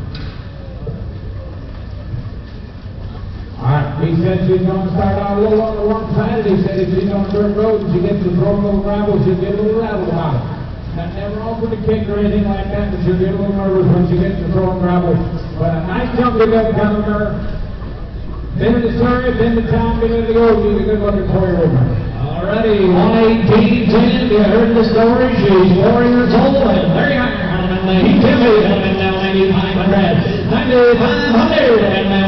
Alright, he said she's going to start out a little on the wrong side. He said if she's on the dirt road and she gets to throw a little gravel, she'll get a little rattled about it. Not never offered to kick or anything like that, but she'll get a little nervous when she gets to throwing gravel. But a nice chunky bed kind of mare. Then to Surrey, then to town, get ready to go. She's a good looking 4-year-old mare. Alrighty, 118-10. You heard the story. She's 4 years old. And there you are. He can be now 9,500. 9,500. And now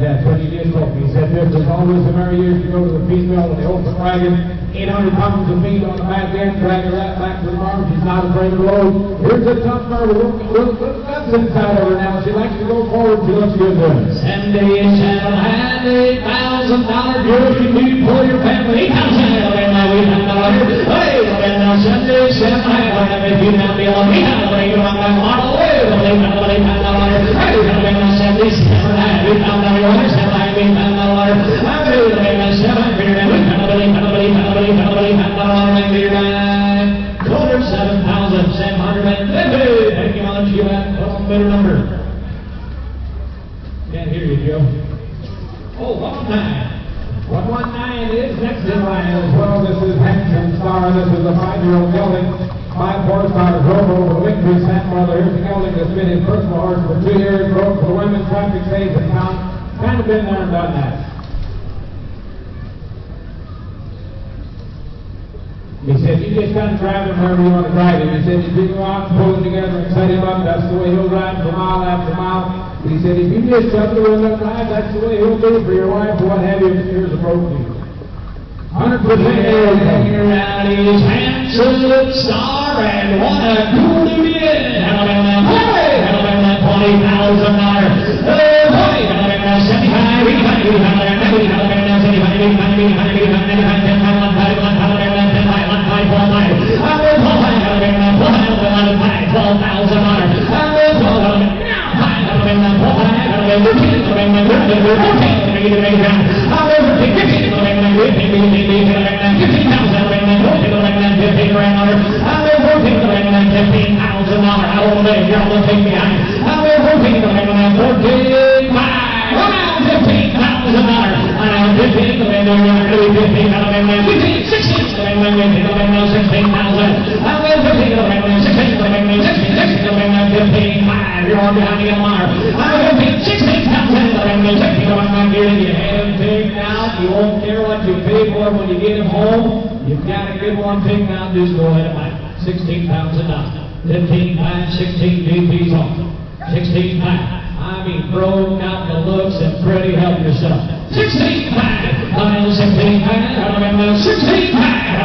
That's what he did. He said this was always the merry years to go to the female with the open wagon, 800 pounds of meat on the back end, drag her right back to the barn. She's not afraid of the load. Here's a tough mare with a little guts inside of her now. She likes to go forward. She looks good doing it. Sandy Channel had $8,000 jersey. You pull your family. $8,000. Hey, Sandy Channel had if you not be able to on that model. Hey, Sandy Channel had $8,000. Thank you much. You have a better number. Can't hear you, Joe. Oh, 119. 119 is next in line as well. This is Hanson Star. This is a 5-year-old gelding. 5 horsepower drove over the Victory Sandmother. Here's the gelding that's been his personal horse for 2 years. Drove for the women's traffic saves in town. Kind of been there and done that. He said, you just kind of drive him wherever you want to drive him. He said, if you go out and pull him together and set him up, that's the way he'll ride for mile after mile. He said, if you just shove the wheel and drive, that's the way he'll do for your wife or what have you. Here's a broke deal. 100% here out is Hanson Star, and what a cool dude is. $20,000. You won't care what you pay for when you get him home. You've got a good one picked out. Just go ahead and buy it. 16 pounds a nut. 15 pounds, 16 DPs off. 16 pounds. I mean, broke out the looks and pretty help yourself. 16 pounds. 16 pounds. 16 pounds.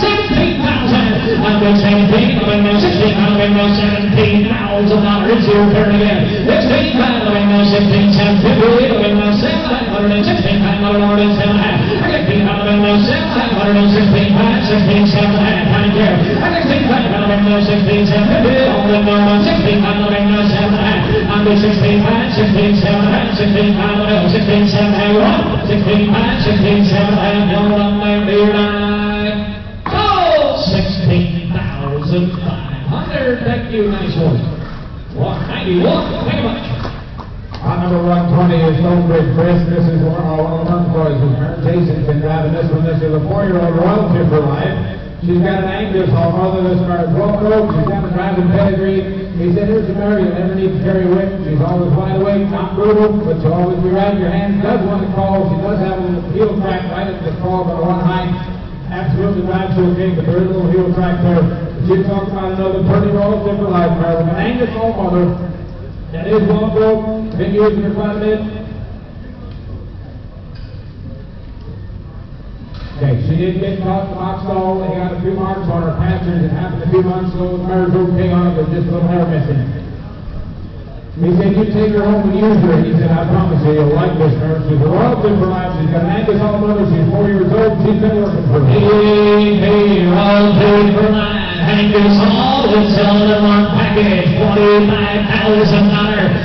17,000. I'm going 17. I'm going 16. I'm going $17,000. It's your turn again. 16 pounds. I'm going 16. 17. I'm going 716 pounds. I'm going 7. I'm going 716 pounds. 16, 7. Thank you. 16 pounds. I'm going 16, 7. I'm going 16 pounds. I'm going 7. I'm going 16 pounds. 16, 7. 16 pounds. 16, 7. 16 pounds. 16, 7. Don't run there, dear night. Oh, 16,500. Thank you, nice horse. 191. Thank you much. On number 120 is Stonebridge Chris. This is one of the boys. Jason's been driving this one. This is a 4-year-old royalty for life. She's got an Angus all mother. This mare's well coached. She's got a driving pedigree. He said, here's a mare you never need to carry whip. She's always wide awake, not brutal, but she'll always be right in your hands. Does want to crawl. She does have a little heel track right at the crawl on one hind. Absolutely drives okay, but there is a little heel track there. She talks about another pretty royalty for life mare with an Angus all mother. That is well broke. Been using her quite a bit. Okay, she did get caught in the box stall. They got a few marks on her pastures. It happened a few months ago. The mare's okay on it, but just a little hair missing. He said, you take her home and use her. He said, I promise you, you'll like this mare. She's a royalty for life. She's got an Angus all mother. She's 4 years old. She's been working for me. Hey, royalty for life. Angus all is selling in one package. $25,000.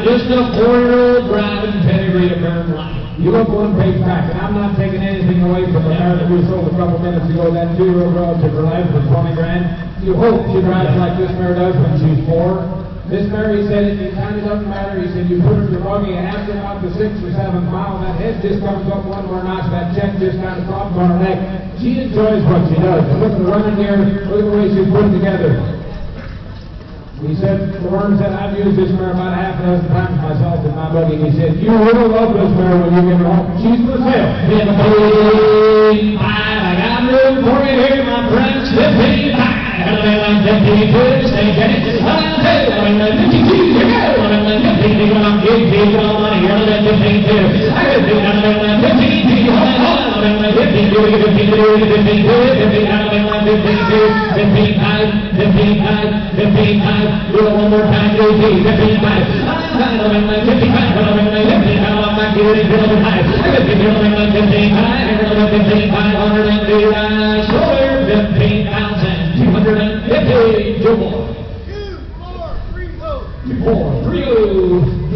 Just a 4-year-old driving pedigree of her life. You look one page back, and I'm not taking anything away from the mare that we sold a couple minutes ago, that 2-year-old relative for life for 20 grand. You hope she drives like this mare does when she's 4. This mare, he said, it kind of doesn't matter. He said, you put her in the buggy, and after about the 6th or 7th mile, that head just comes up one more notch, that check just kind of drops on her neck. She enjoys what she does. And look at the running here, look at the way she's put it together. He said, Warren said, I've used this mare about half a dozen times myself in my buggy. He said, you will love this mare when you get her home. She's for sale. I got room for you here, my friends. 55.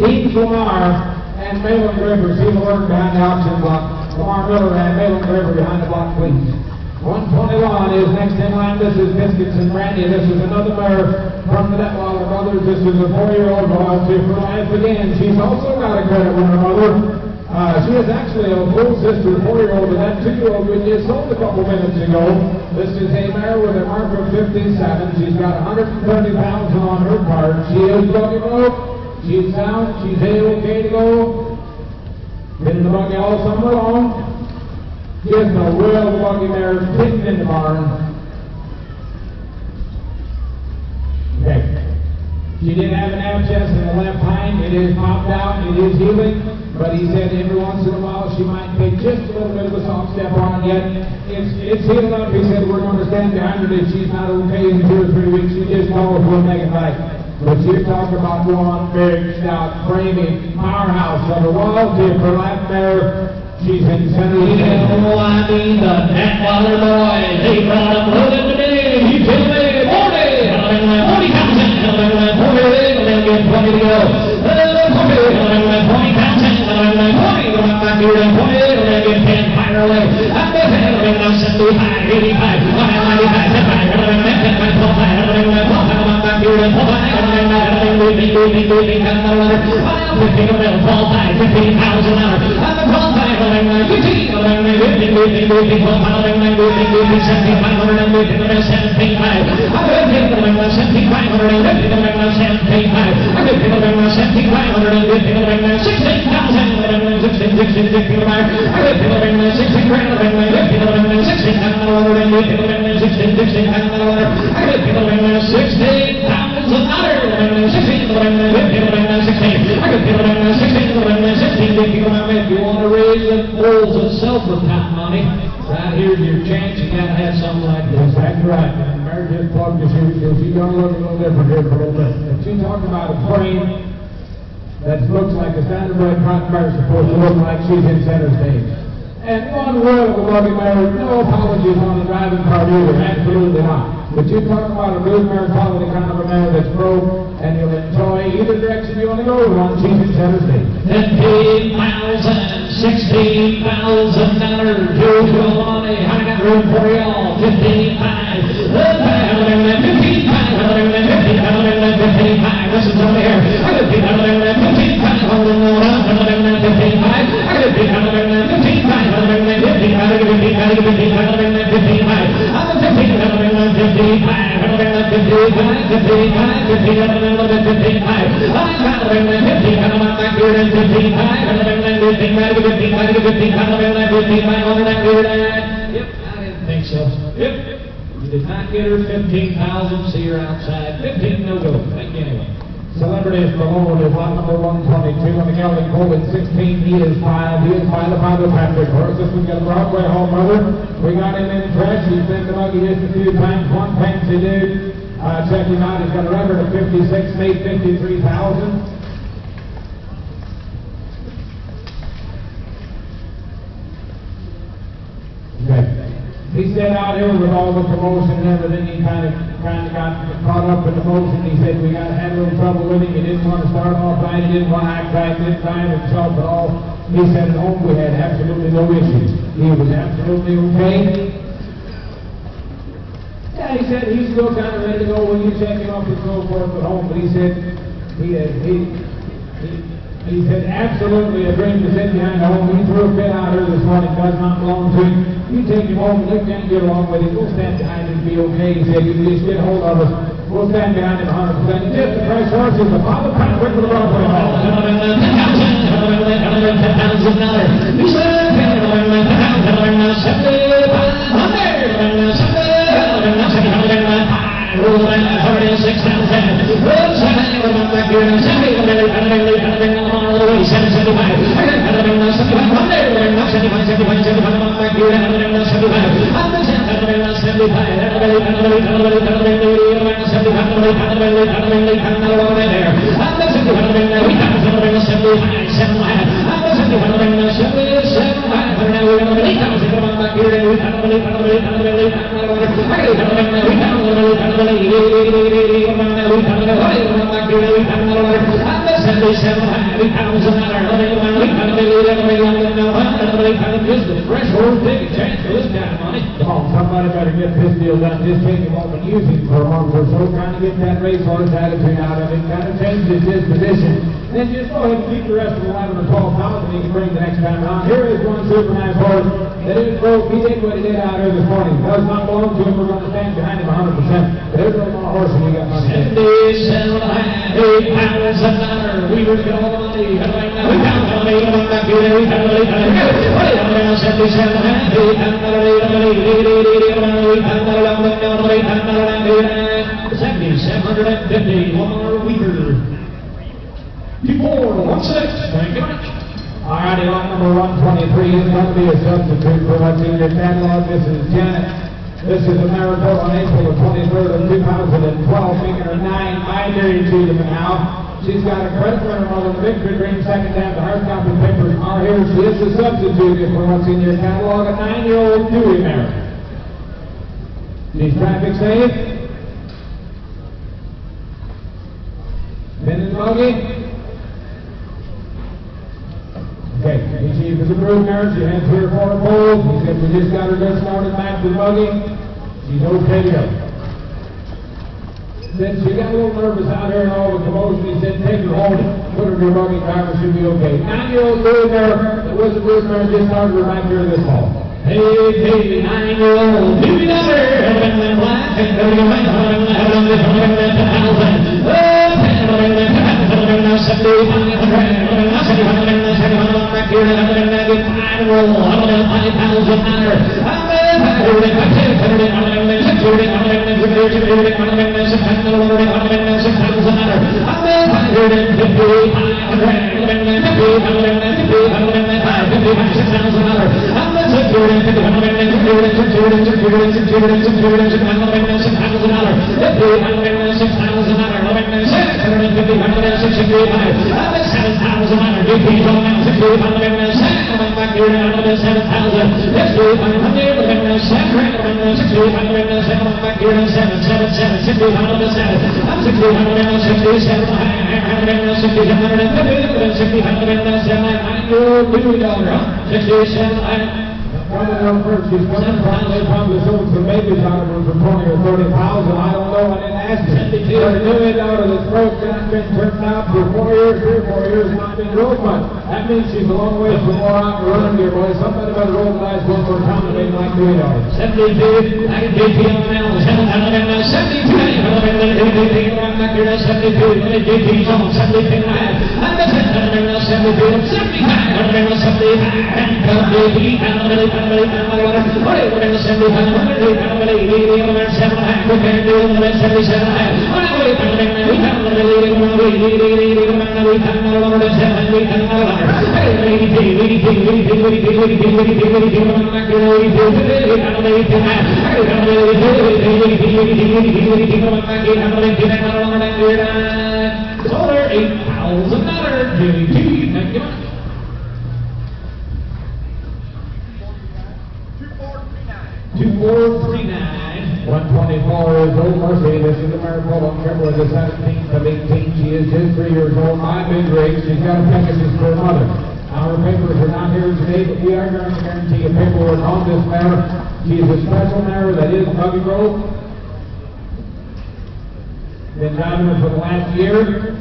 Dean Lamar and Malin Rivers, he will work behind the auction block. Lamar Miller and Malin River behind the block, please. 121 is next in line. This is Biscuits and Brandy. This is another mare from the Detweiler brothers. This is a 4-year-old royalty for life again. She's also got a credit with her mother. She is actually a full sister 4-year-old, and that 2-year-old we just sold a couple minutes ago. This is a mare with a mark of 57. She's got 130 pounds on her card. She is buggy broke. She's sound. She's okay to go. Been in the buggy all summer long. Just a real buggy mare sitting in the barn. Okay. She did have an abscess in the left hind. It is popped out. It is healing. But he said every once in a while she might take just a little bit of a soft step on it yet. It's healed up. He said we're going to stand behind her if she's not okay in 2 or 3 weeks. She just told us we'll make it right. But you're talking about one big, stout, framing powerhouse of a royalty for life mare. She's in center. You know, I mean, the Detweiler boys, they brought him loaded today. He told me, 40,000, 40, they'll get 20 to go. 16. If you want to raise the bulls and sell for top money, right here's your chance. You got to have something like this. That's right. And Mary just plugged the shoe because she's going to look a little different here for a little bit. If you talk about a frame that looks like a standardbred front mare supposed to look like she's in center stage. And one word of a buggy mare, no apologies on the driving part either, absolutely not. But you talk about a good mare quality kind of a mare that's broke, and you'll enjoy either direction you want to go on. She's in center stage. $15,000, $16,000, Joe's money. I got room for y'all. 15,500, 15,500, 15,500. Listen to me here. 15,500. think so. Yep. You did not get her 15,000. See her outside. 15 no go. Thank you anyway. Celebrities below is lot number 122 on the gelding pole at 16. He is 5. He is by the Father Patrick horse. This one's got a Broadway home mother. We got him in fresh. He's been the buggy just a few times. One fancy dude. Check him out. He's got a record of 56, made 53,000. Okay. He said out here with all the promotion and everything, he kind of got caught up in the motion. He said we had a little trouble with him. He didn't want to start off right. He didn't want to act right. He didn't find himself at all. He said at home we had absolutely no issues. He was absolutely okay. Yeah, he said he's still kind of ready to go when you check him up and so forth at home. But he said he said absolutely a dream to sit behind the home. He threw a fit out here this morning. Does not belong to him. You take him home and you can't get along with him. We'll stand behind him and be okay. He said, you just get a hold of us. We'll stand behind him 100%. Just the fresh horses, the Father Patrick with the Broadway Hall. Somebody better get this deal done. Just take him home and use him for a month or so, kind of get that racehorse attitude out of him, kind of change his disposition. Then just go ahead and keep the rest of 11 or 12,000 he can bring the next time around. Here is one super nice horse that is broke. He did what he did out here this morning. Does not belong to him. We're going to stand behind him 100%. There's no more horse and he got money. 77 pounds an hour. We were getting all the money. $7,750. One more weaker. 2-4-1-6. Thank you much. All righty, lot number 123 is going to be a substitute for what's in your catalog. This is Janet. This is a marathon on April the 23rd of 2012, making her 9 binary to them now. She's got a credit runner on the victory dream, second down. The hard copy papers are here. She is a substitute for what's in your catalog, a 9-year-old Dewey mare. She's traffic safe. Pin and buggy. Okay, she was a broodmare. She had 3 or 4 foals. He said we just got her just started back to the buggy. She's okay to go. Said she got a little nervous out here and all the commotion. He said take her home, put her in your buggy, driver should be okay. 9-year-old broodmare that was a broodmare just started her back here this fall. Hey, 9-year-old baby number, black and Coming up first, she's coming from, they probably sold some babies out of her for 20 or 30,000. I don't know, I didn't ask her. Her new daughter that's broke, not been turned out for 4 years, 3 or 4 years, not been drove much. That means she's a long way from more out and running here, boys. Somebody better roll the dice one more time to make like $3. 72, I can take you on now, 72, $2,439. 124 years old, Mercy. This is the Maricopa February the 17th of 18. She is just 3 years old. My big rig. She's got a Pegasus for her mother. Our papers are not here today, but we are going to guarantee you paperwork on this mare. She is a special mare that is buggy rope. Been driving her for the last year.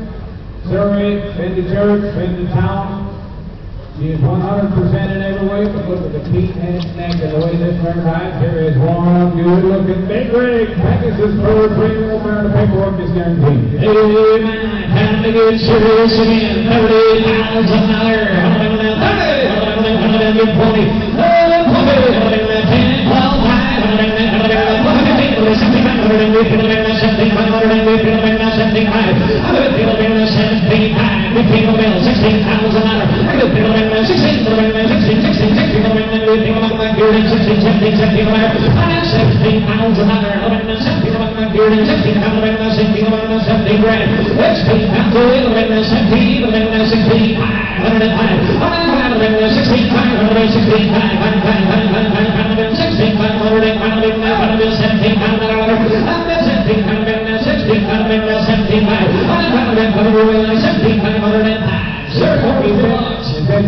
Surrey, been to church, been to town. She is 100% in every way, but look at the feet, head, neck, and the way this mare rides. Here is one good-looking big rig. Pegasus for her 3-year-old mare. The paperwork is guaranteed. Amen. Time to get serious again. $30,000.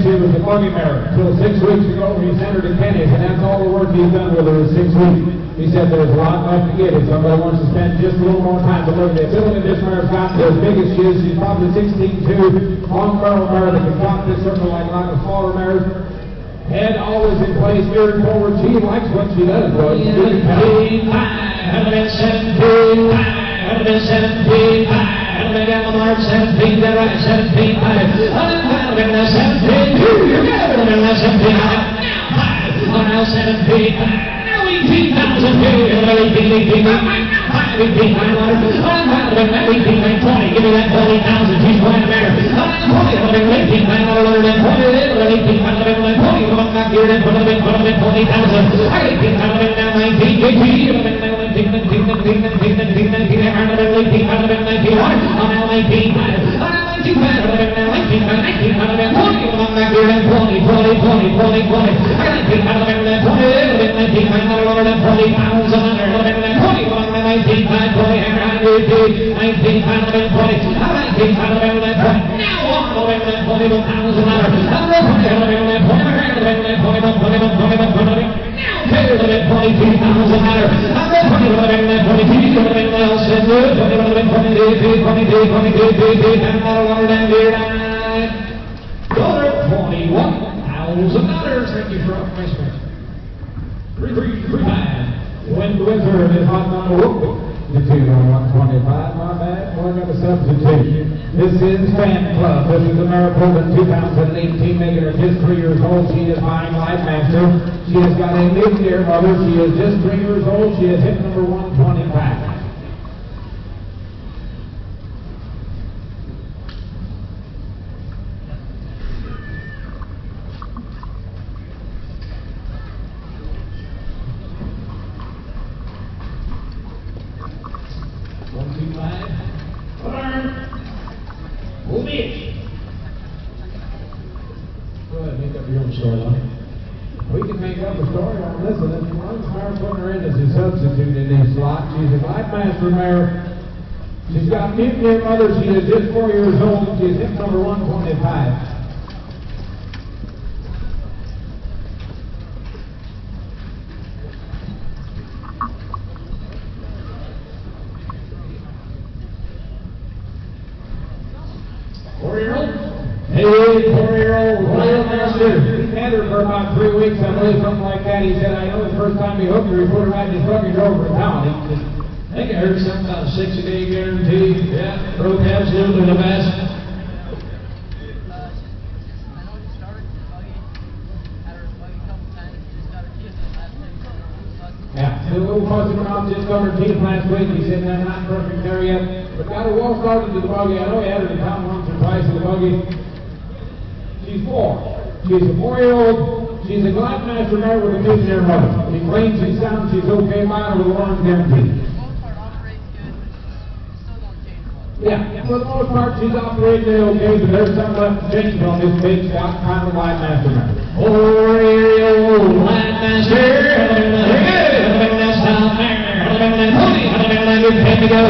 She was a buggy mare until 6 weeks ago. He sent her to Kenny's, and that's all the work he's done with her in 6 weeks. He said there's a lot left to get if somebody wants to spend just a little more time. But look at the ability this mare's got. As big as she is, she's probably 16'2", long barrel mare that can drop this circle like a lot of smaller mares. Head always in place, steering forward. She likes what she does, boys. 117, that right, 17, Thank you for our questions. 3-3-5. Wind Wizard is hot number 1. The 2 on 125. My bad. Boy, got a substitute. This is Fan Club. This is the Maricopa 2018, making her just 3 years old. She is buying Life Master. She has got a mid-year mother. She is just 3 years old. She has hit number 125. We can make up a story on this, and if you want to start putting her in as a substitute in these slots. She's a Life Master mare. She's got mid-year mother. She is just 4 years old, and she's hit number 125. Hey, 4-year-old Royal Master. He's had her for about 3 weeks, I believe, something like that. He said, I know the first time he hooked her, he put her right in his truck and drove her to town. I think I heard something about a 60-day guarantee. Yeah, broke absolutely the best. I know you started the buggy, had her buggy a couple times, you just got her teeth in last night. Yeah, the little fuzzy around just covered teeth last week. He said, I'm not perfect there yet, but got her well started to the buggy. I know he had her to town once or twice in the buggy. She's 4. She's a 4-year-old. She's a Glad Master mare with a millionaire mother. She claims she's sound, she's okay, mine with a warranty guarantee. Yeah, for the most part, she's operating okay, but there's some left to change on this big shot kind of Glad Master mare. 4-year-old Glad Master. Good to go.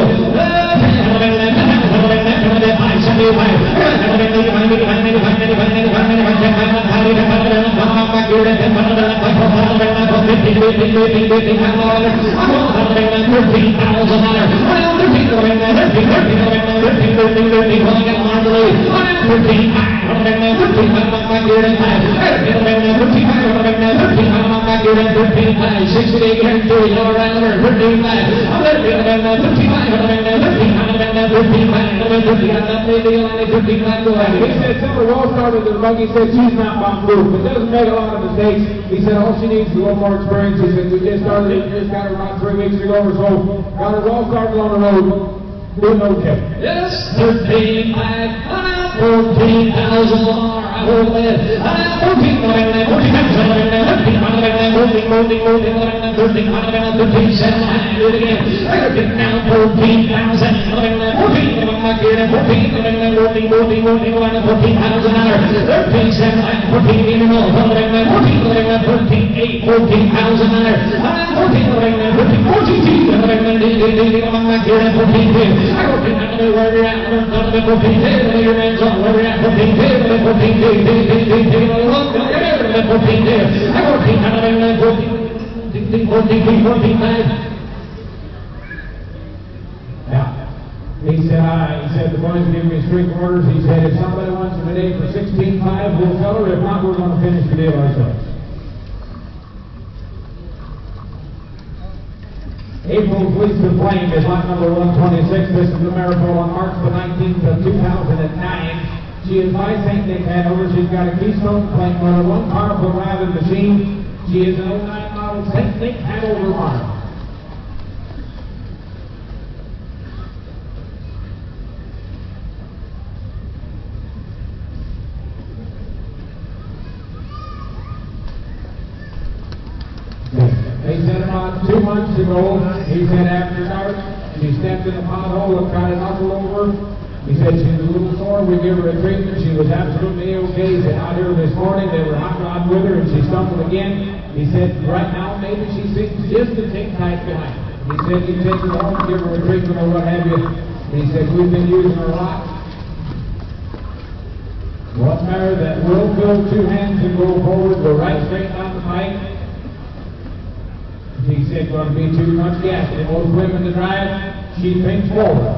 He said Silver well started the buggy. He said she's not bomb-proof, but doesn't make a lot of mistakes. He said all she needs is a little more experience. He said we just started it, just got her about 3 weeks ago or so. Got her well started on the road. Doing okay. Yes, 13 flag, 14,000 more. I will live. 14, He said the boys give me strict orders. He said if somebody wants her today for 16.5, we'll sell her. If not, we're going to finish the deal ourselves. April Fleece of Flame is lot number 126. This is the miracle on March the 19th of 2009. She is by St. Nick Hanover. She's got a Keystone plank motor, one powerful driving machine. She is an 09 model St. Nick Hanover model. They said about 2 months ago, he said after dark, she stepped in a pothole and tried to knuckle over. He said she was a little sore. We gave her a treatment. She was absolutely okay. He said out here this morning, they were hot rod with her and she stumbled again. He said right now maybe she seems just a tick tight behind. He said you take her home, give her a treatment or what have you. He said we've been using her a lot. One mare that will fill 2 hands and go forward, go right straight down the pike. He said, going to be too much gas for most women to drive. She thinks forward.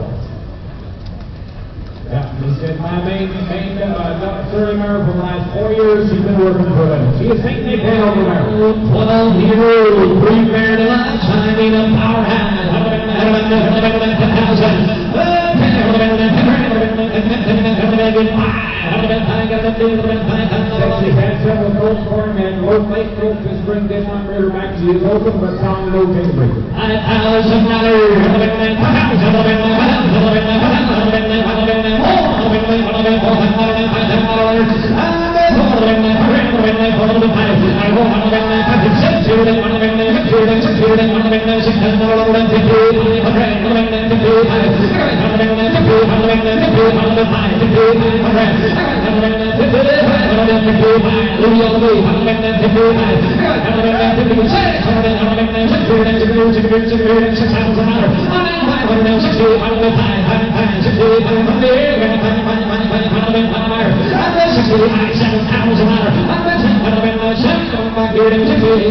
Yeah, he said, my main Surrey mare for the last 4 years, she's been working for them. She is St. Nick Hanover mare. 12-year-old, prepared a lifetime in a powerhouse. She's had several colts for him and both late colts this spring did not rear her back. She is open but sounded okay to breathe.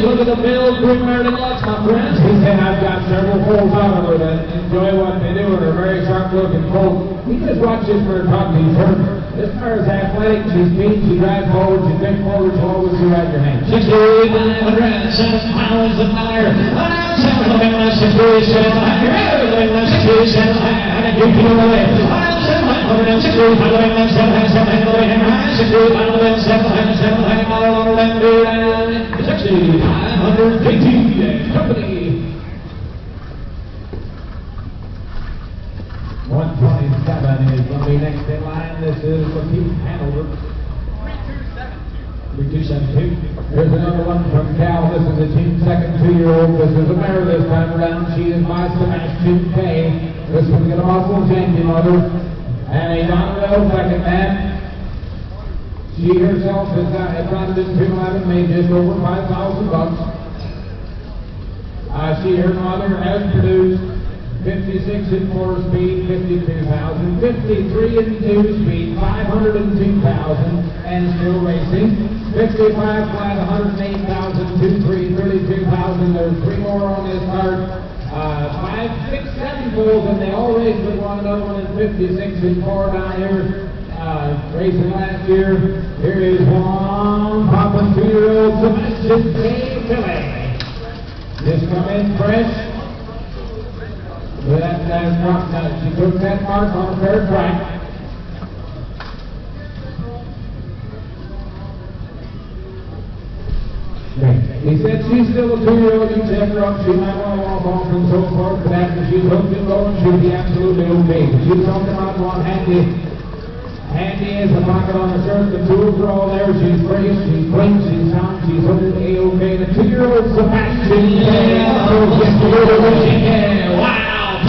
Look at the build, quick mare to watch, my friends. He said, I've got several foals out of her that enjoy what they do and are very sharp looking colt. We just watch this for a talk. He's hurt. This mare is athletic. She's mean. She drives forward. She bends forward. She'll always be right in your hand. 6,507 pounds of fire. 6,507 company. 127 is going to be next in line. This is the Keith Hanover. 3272. Here's another one from Cal. This is a team second 2-year-old. This is a mare this time around. She is by Sebastian K. This one's got a muscle Yankee mother. And a Donald second man. She herself has got it in 211, made just over $5,000. Her mother has produced 56 in 4 speed, 52,000, 53 in 2 speed, 502,000, and still racing. 55 flat, 108,000, 2, 3, 32,000. There's 3 more on this card. 5, 6, 7 bulls, and they all raced with one another one in 56 and 4 down here. Racing last year. Here is one popping 2-year-old Sebastian K. Philly. Just come in fresh. With that drop nut. She took that mark on the third track. He said she's still a 2-year-old. You check her up. She might want to walk off and so forth, but after she's hooked and rolling, she'll be absolutely okay. But she's talking about one handy. Handy as a pocket on the shirt. The tools are all there. She's free. She's clean. She's sound. She's hooked. A-okay. The 2-year-old Sebastian. Wow,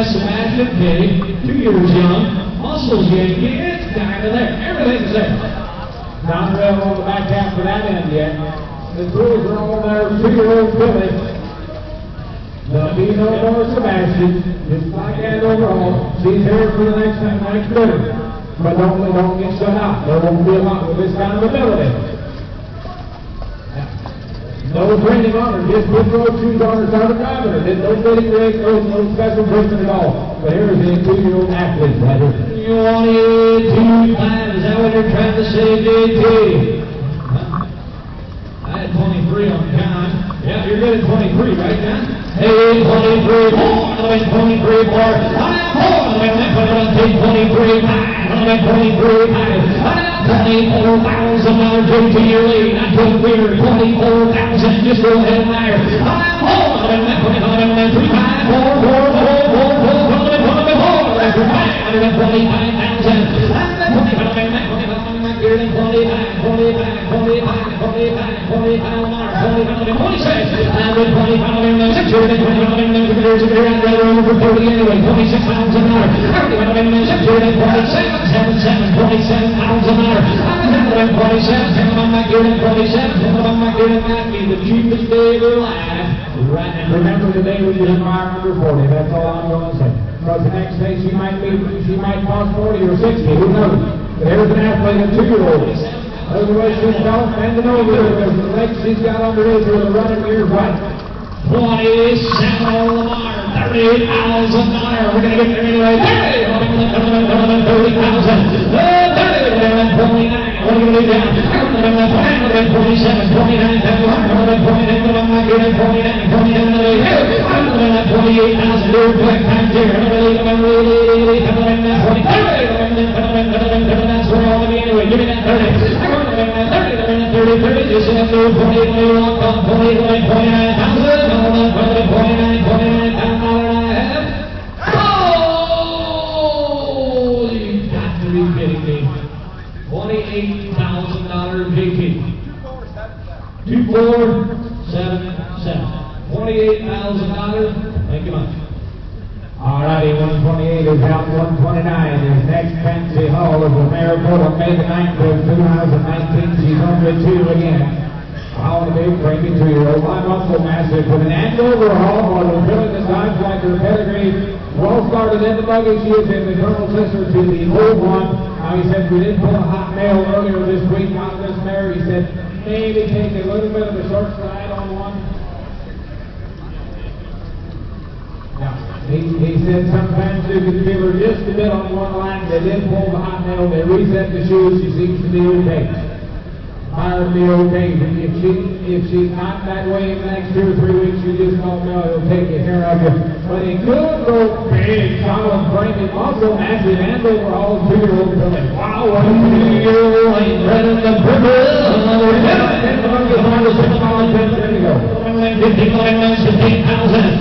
Sebastian K, 2 years young, muscles Yankee, it's kind of there, everything's there. Not real on the back half of that end yet. The tools are all there. 2-year-old Billy. There'll be no more Sebastian. Just like that overall. She's here for the next bidder. But don't get shut out. There won't be a lot with this kind of ability. No training on her. Just put road shoes on her, started driving her. Did no fitting rig, no special treatment at all. But here's the 2-year-old athlete right here. You want it 2 times, is that what you're trying to say, JT? I had 23 on count. Yeah, you're good at 23, right, John? Hey, 23, 4, 23, 4. I'm 23, 24,000 JT, your lead. I took Weir, 24,000, just go ahead and higher. I'm 3, 5, 4, the cheapest day of your life. Right, and remember the day when you hit mile number 40. That's all I'm going to say. Because the next day she might cost 40 or 60. Who knows? But here's an athlete, a 2-year-old. Look the way she's bending over the legs she's got under his with the running gear right. 27 on the bar, $30,000. We're going to get there anyway. 30,000. 29. What are you going to do now? 27, 29, 28,000. Do quick time here. That's where I want to be anyway. Give me that 30. 30. Just in the 20, 29,000. 29,000. $28,000 JT. 2477. $28,000. Thank you much. All righty, 128 is out, 129 is next. Fancy Hall of the Maricopa, May the 9th of 2019. She's under 2 again. All the big cranky 2-year-old. My muscle massive with an Andover Hall model, filling the Dodge like her pedigree. Well started in the buggy. She is in the Colonel sister to the old one. Now he said we didn't pull a hot mail earlier this week on this mare. He said maybe take a little bit of a short stride on one. He said sometimes you can give her just a bit on one line. They did pull the hot nail. They reset the shoes. She seems to be okay. Fire will be okay. If she's not that way in the next 2 or 3 weeks, you just don't know. He'll take care of you. But he could go big, solid frame. Also massive and overall 2-year-old filly. Wow, what a 2-year-old ain't red in the purple. There you go. 15,000.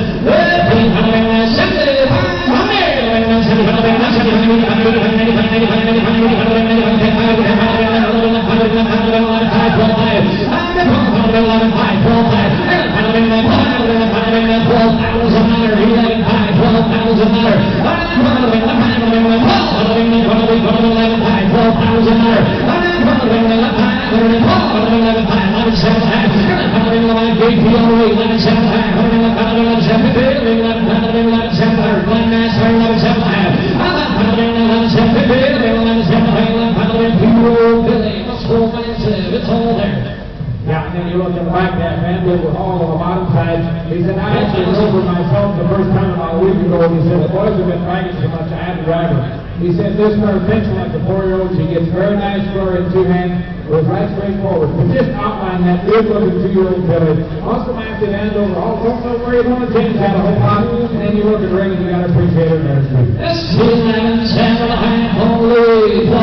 Yeah, and then you look at back that Mandel with all on the bottom side. He said, I actually rode with myself the first time about a week ago. He said, the boys have been dragging so much, I had to drag her. He said, this mare thinks like a 4-year-old. She gets very nice for her in 2 hands. Goes right straight forward. But just outline that good-looking 2-year-old filly. Also massive Andover. All don't know where you want to change that a whole lot. And then you look at ring and you got to appreciate her there too. This is 11, holy, 12,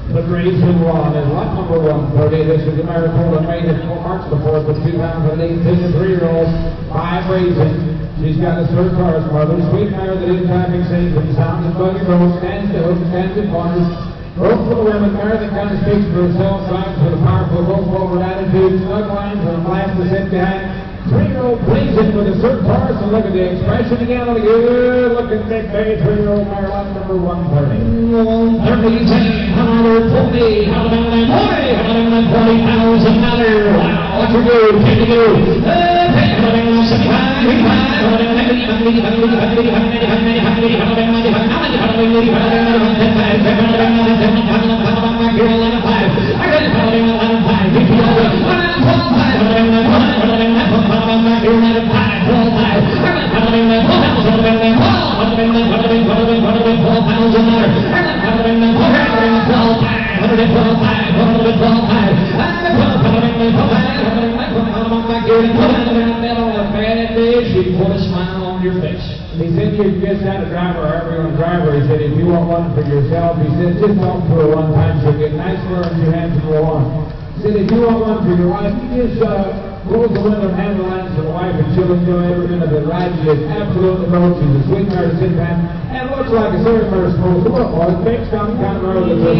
The race in one is lot number 130. This is the Maricopa made it March the 4th of 2018. A 3-year-old, 5 racing. She's got a third cars mother. Sweet mare that is traffic safe and sounds and buggy road, stands to hook, stands in corners. Rope for the women, mare that kind of speaks for herself, drives with a powerful rope forward attitude, snug lines and a blast to sit behind. 3-year-old plays it with a third cars, and look at the expression again on a good looking big baby 3-year-old mare, lot number 130. 40,000. Wow, what you do? Can you do? She put a smile on your face. He said you just had a driver, or every young driver. He said if you want one for yourself, he said just talk to her one time. She'll get nice for her in 2 hands and go on. He said if you want one for your wife, you just close the window and hand the lines to the wife, and she'll enjoy every minute of the ride. She is absolutely broke. She's a sweet mare to sit behind, and looks like a serious mare supposed to look. Well, it's big, strong, kind of mare that's good.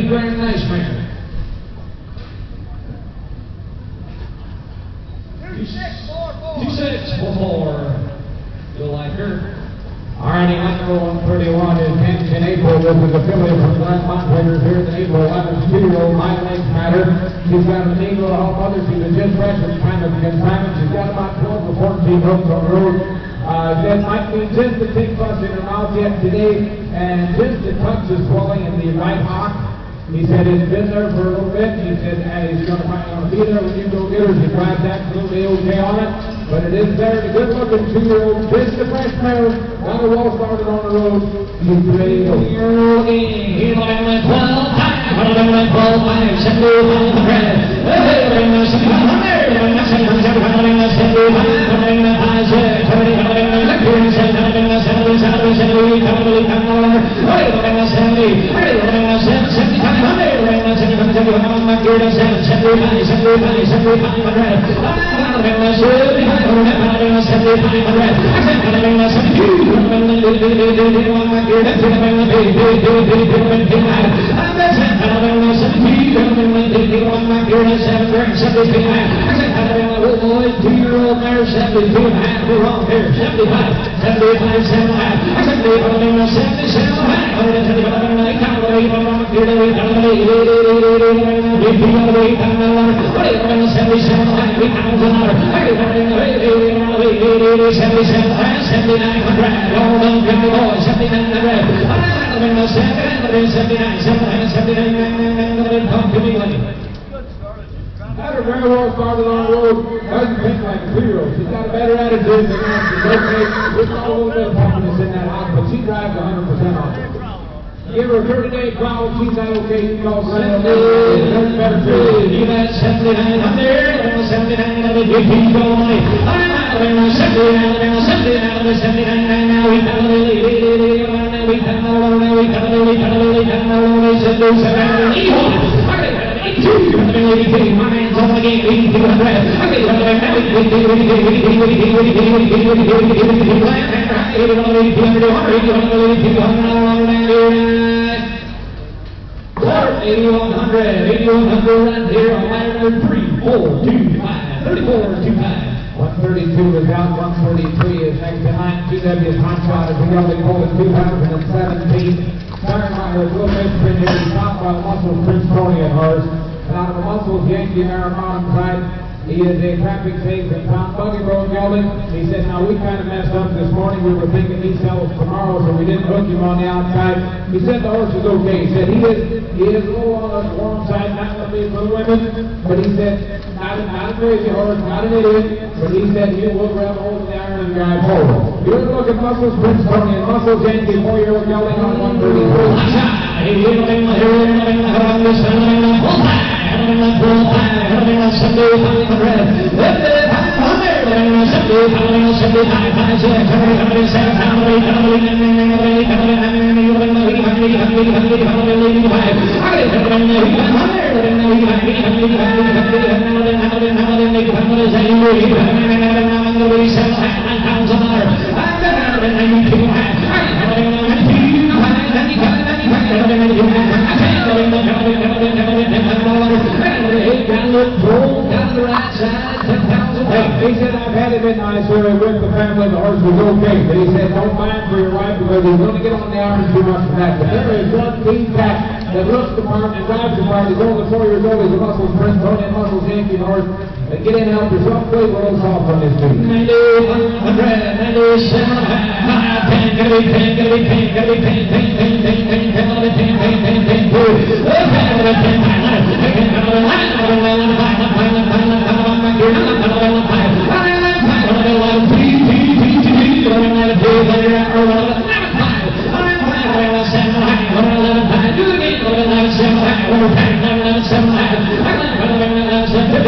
Very nice, man. 2-6-4. Still like her. All righty, number 131 is Kansas in April. This is a filly from Glen Montplayers here in April. 11 2-year-old My Legs Matter. She's got an eagle to help others. She's a just fresh and kind of consignment. She's got about 12 to 14 hooks on the road. That might be just a tick fuss in her mouth yet today, and just a touch of swelling in the right hock. He said it's been there for a little bit. He said he's going to be there when you go get her. She drives absolutely okay on it, but it is there. The good-looking 2-year-old, just a fresh mare, got her well started on the road. He's ready to go. Two-year-old mare, 72 and a half. We're wrong here. 75, 75, 75. I said, Got her very well started on the road. Doesn't think like a 2-year-old. She's got a better attitude than that. She's okay. There's not a little bit of puffiness in that house, but she drives 100% on it. Give her a 30-day trial. She's not okay. You call her better too. You got 79 up there. 79 of it. You keep going money. 79 now. We got my hands on the game, 8200. Runs here on line number 3, 4, 2, 5, 34, 2, 5. 132 is out, 133 is next to 9. GW's hot shot is the Yellow Gold in 2017. Firemeyer will make print here. He's top by Muscle Prince Tony and hers. And out of the Muscles Yankee Mountain side, he is a traffic safe and Tom Buggy Road Gelding. He said, now we kind of messed up this morning. We were thinking he sells tomorrow, so we didn't hook him on the outside. He said the horse is okay. He said he is a little on the warm side, not going to be for the women, but he said not a crazy horse, not an idiot, but he said he will grab hold of the iron and drive forward. You're looking at Muscles Prince Tony and Muscles Yankee 4-year-old Gelding on 133. He said, I've had him in nice area with the family. The horse was okay, but he said, don't mind for your wife because he's going to get on the iron too much for that. But there is one team pack that looks the part and drives the part. He's only 4 years old. He's a Muscles Prince Tony and Muscles Yankee horse. And get in and help yourself. Play a little soft on this dude. 7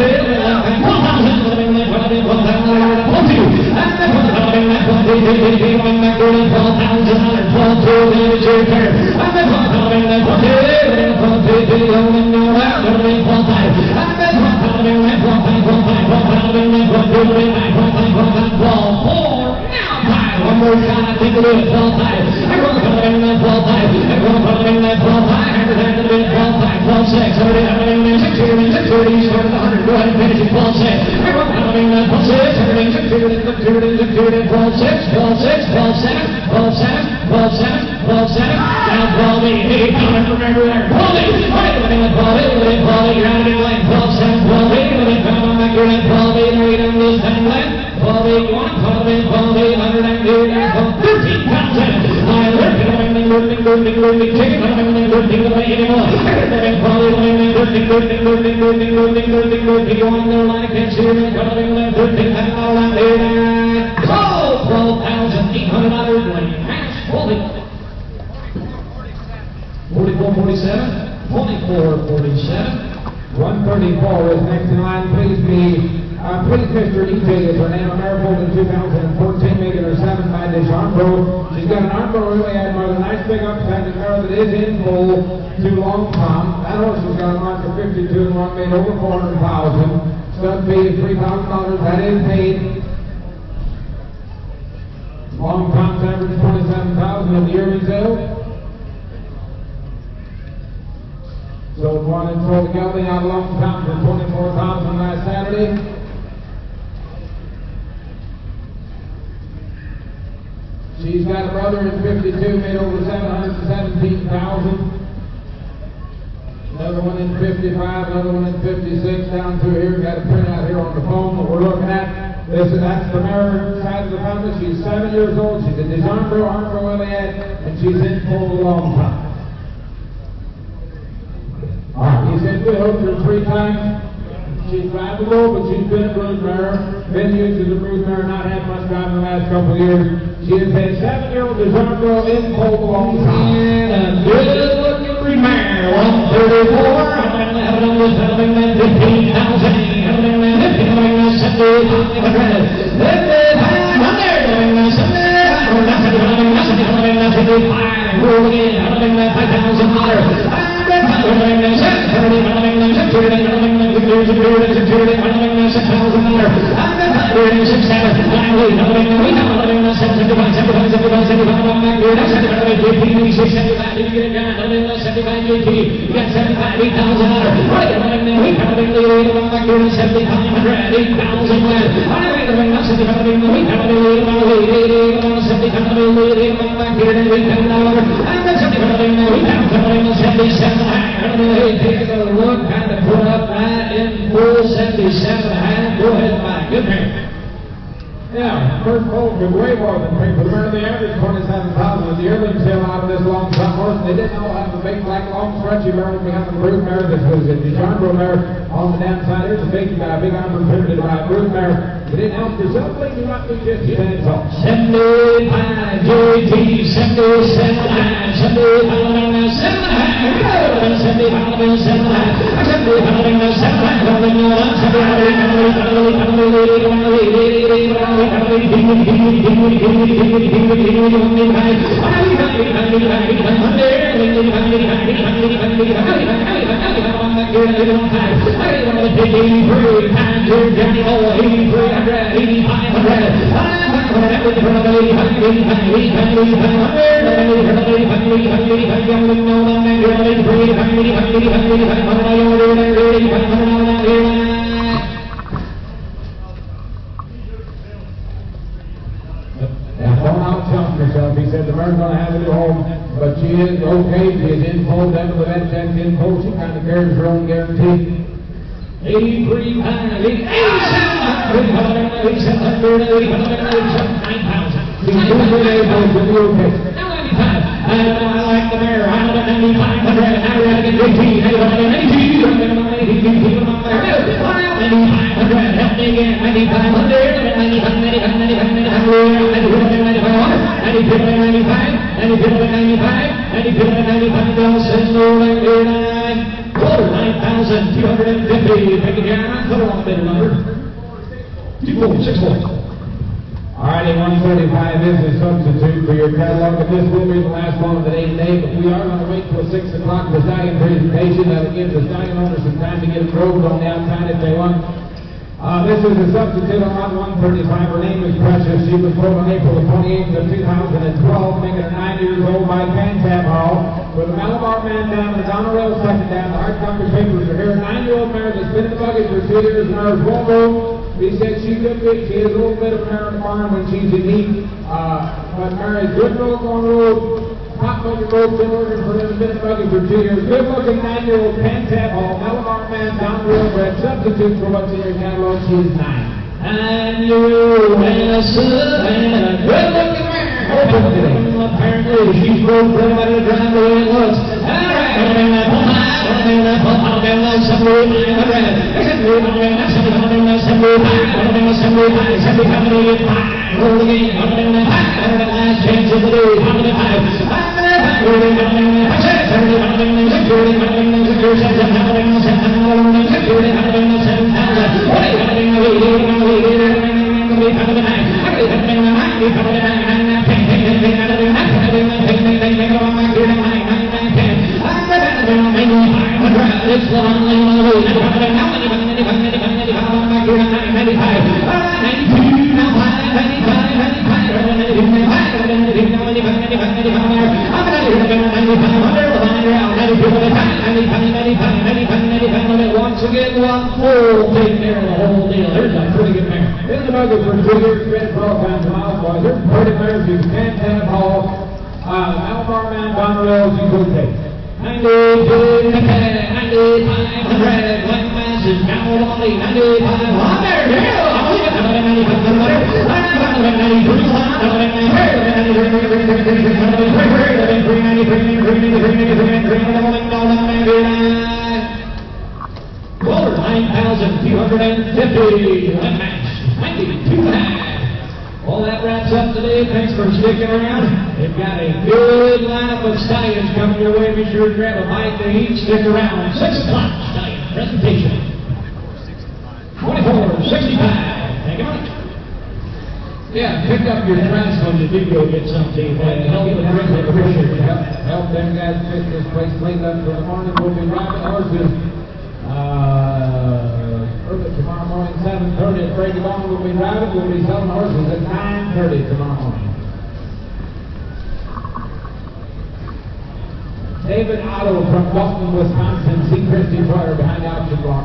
134 is next in line. Please, Mr. EJ is her name. American in 2014, making her 7 by this Armbro. She's got an Armbro really had a nice big upstanding mare that is in full to Long Tom. That horse has got a mark of 52 and 1 made over 400,000. Stud fee is $3,000. That is paid. Long Tom's average 27,000 at the yearly sale. So one and four the gelding out of Long Tom for 24,000 last Saturday. She's got a brother in 52, made over 717,000. Another one in 55, another one in 56, down through here. Got a printout here on the phone that we're looking at. That's the mare side of the family. She's 7 years old. She's a Armbro Iliad, and she's in full Long Tom. All right, he said we hooked her 3 times. She's drivable, but she's been a brood mare. Been used as a brood mare, not had much time in the last couple of years. She is a 7-year-old Armbro in full Long Tom. And a good-looking brood mare, 134. Take a look, kind of put up right in full 77.5. Go ahead, Mike. Good man. Yeah, first foal was way more than paid for the mare. The average 27,000 at the yearling sale out of this Long Tom horse. They didn't all have the big black long stretchy mare when we had the brood mare. This was a Armbro mare on the downside. Here's a big Armbro pivoted by a brood mare. They didn't help yourself, but you might be just 10 minutes off. 75 JT, 77.5, Don't out-jump yourself. He said the mare's going to have a new home, but she is okay. She is in full. Devil the vet check's in full. She kind of carries her own guarantee. 83 pounds, 8,700, 9,000. She's doing good, April. She'll be okay. Now 95. I like the mare. I know that 9,500. Now we're at 18. 9,500. Help me again. 9,500. 9,250. Pick it down. Put her on the bid number. 246. Alrighty, 135 is the substitute for your catalog, but this will be the last one of the day, but we are going to wait till 6 o'clock for the stallion presentation. That'll give the stallion owners some time to get them roved on the outside if they want. This is a substitute on lot 135. Her name is Precious. She was born on April the 28th of 2012, making her 9 years old by Cantab Hall. With a Malabar man down and a Donna Rail second down. The hard copy papers are here. 9-year-old mare that's been in the buggy for 2 years and hers won't move. He said she could be. She has a little bit of mare in the barn when she's in heat. But mare is good road on road. Top buggy road, been ordered for them, been in the buggy for 2 years. Good looking 9-year-old Cantab Hall, Malabar man, Donna Rail bred, substitute for what's in your catalog. She's 9. And you will serve and a good looking mare. Apparently she's broke pretty much the drive the way it looks. Last chance of the once again, one full take there, the whole deal. There's a pretty good mare. In the buggy for 2 years, been for all kinds of miles, boys. There's pretty mares. You can't have Hall. Malabar man, Donna Rail, you could take. 92, 9,500, one masses, now only 9,500. Quarter 9,250. One match, 92.5. Well, that wraps up today. Thanks for sticking around. They've got a good lineup of stallions coming your way. Be sure to grab a bite to eat. Stick around. 6 o'clock stallion presentation. 24.65. Thank you much. Yeah, pick up your trash when you do go get something. Help them drink it. Appreciate it. Help them guys fix this place cleaned up for the morning. We'll be driving horses. Early tomorrow morning, 7:30 at Brady Bond. We'll be driving. We'll be selling horses at 9:30 tomorrow morning. David Otto from Boston, Wisconsin. See Christy Troyer behind the auction block.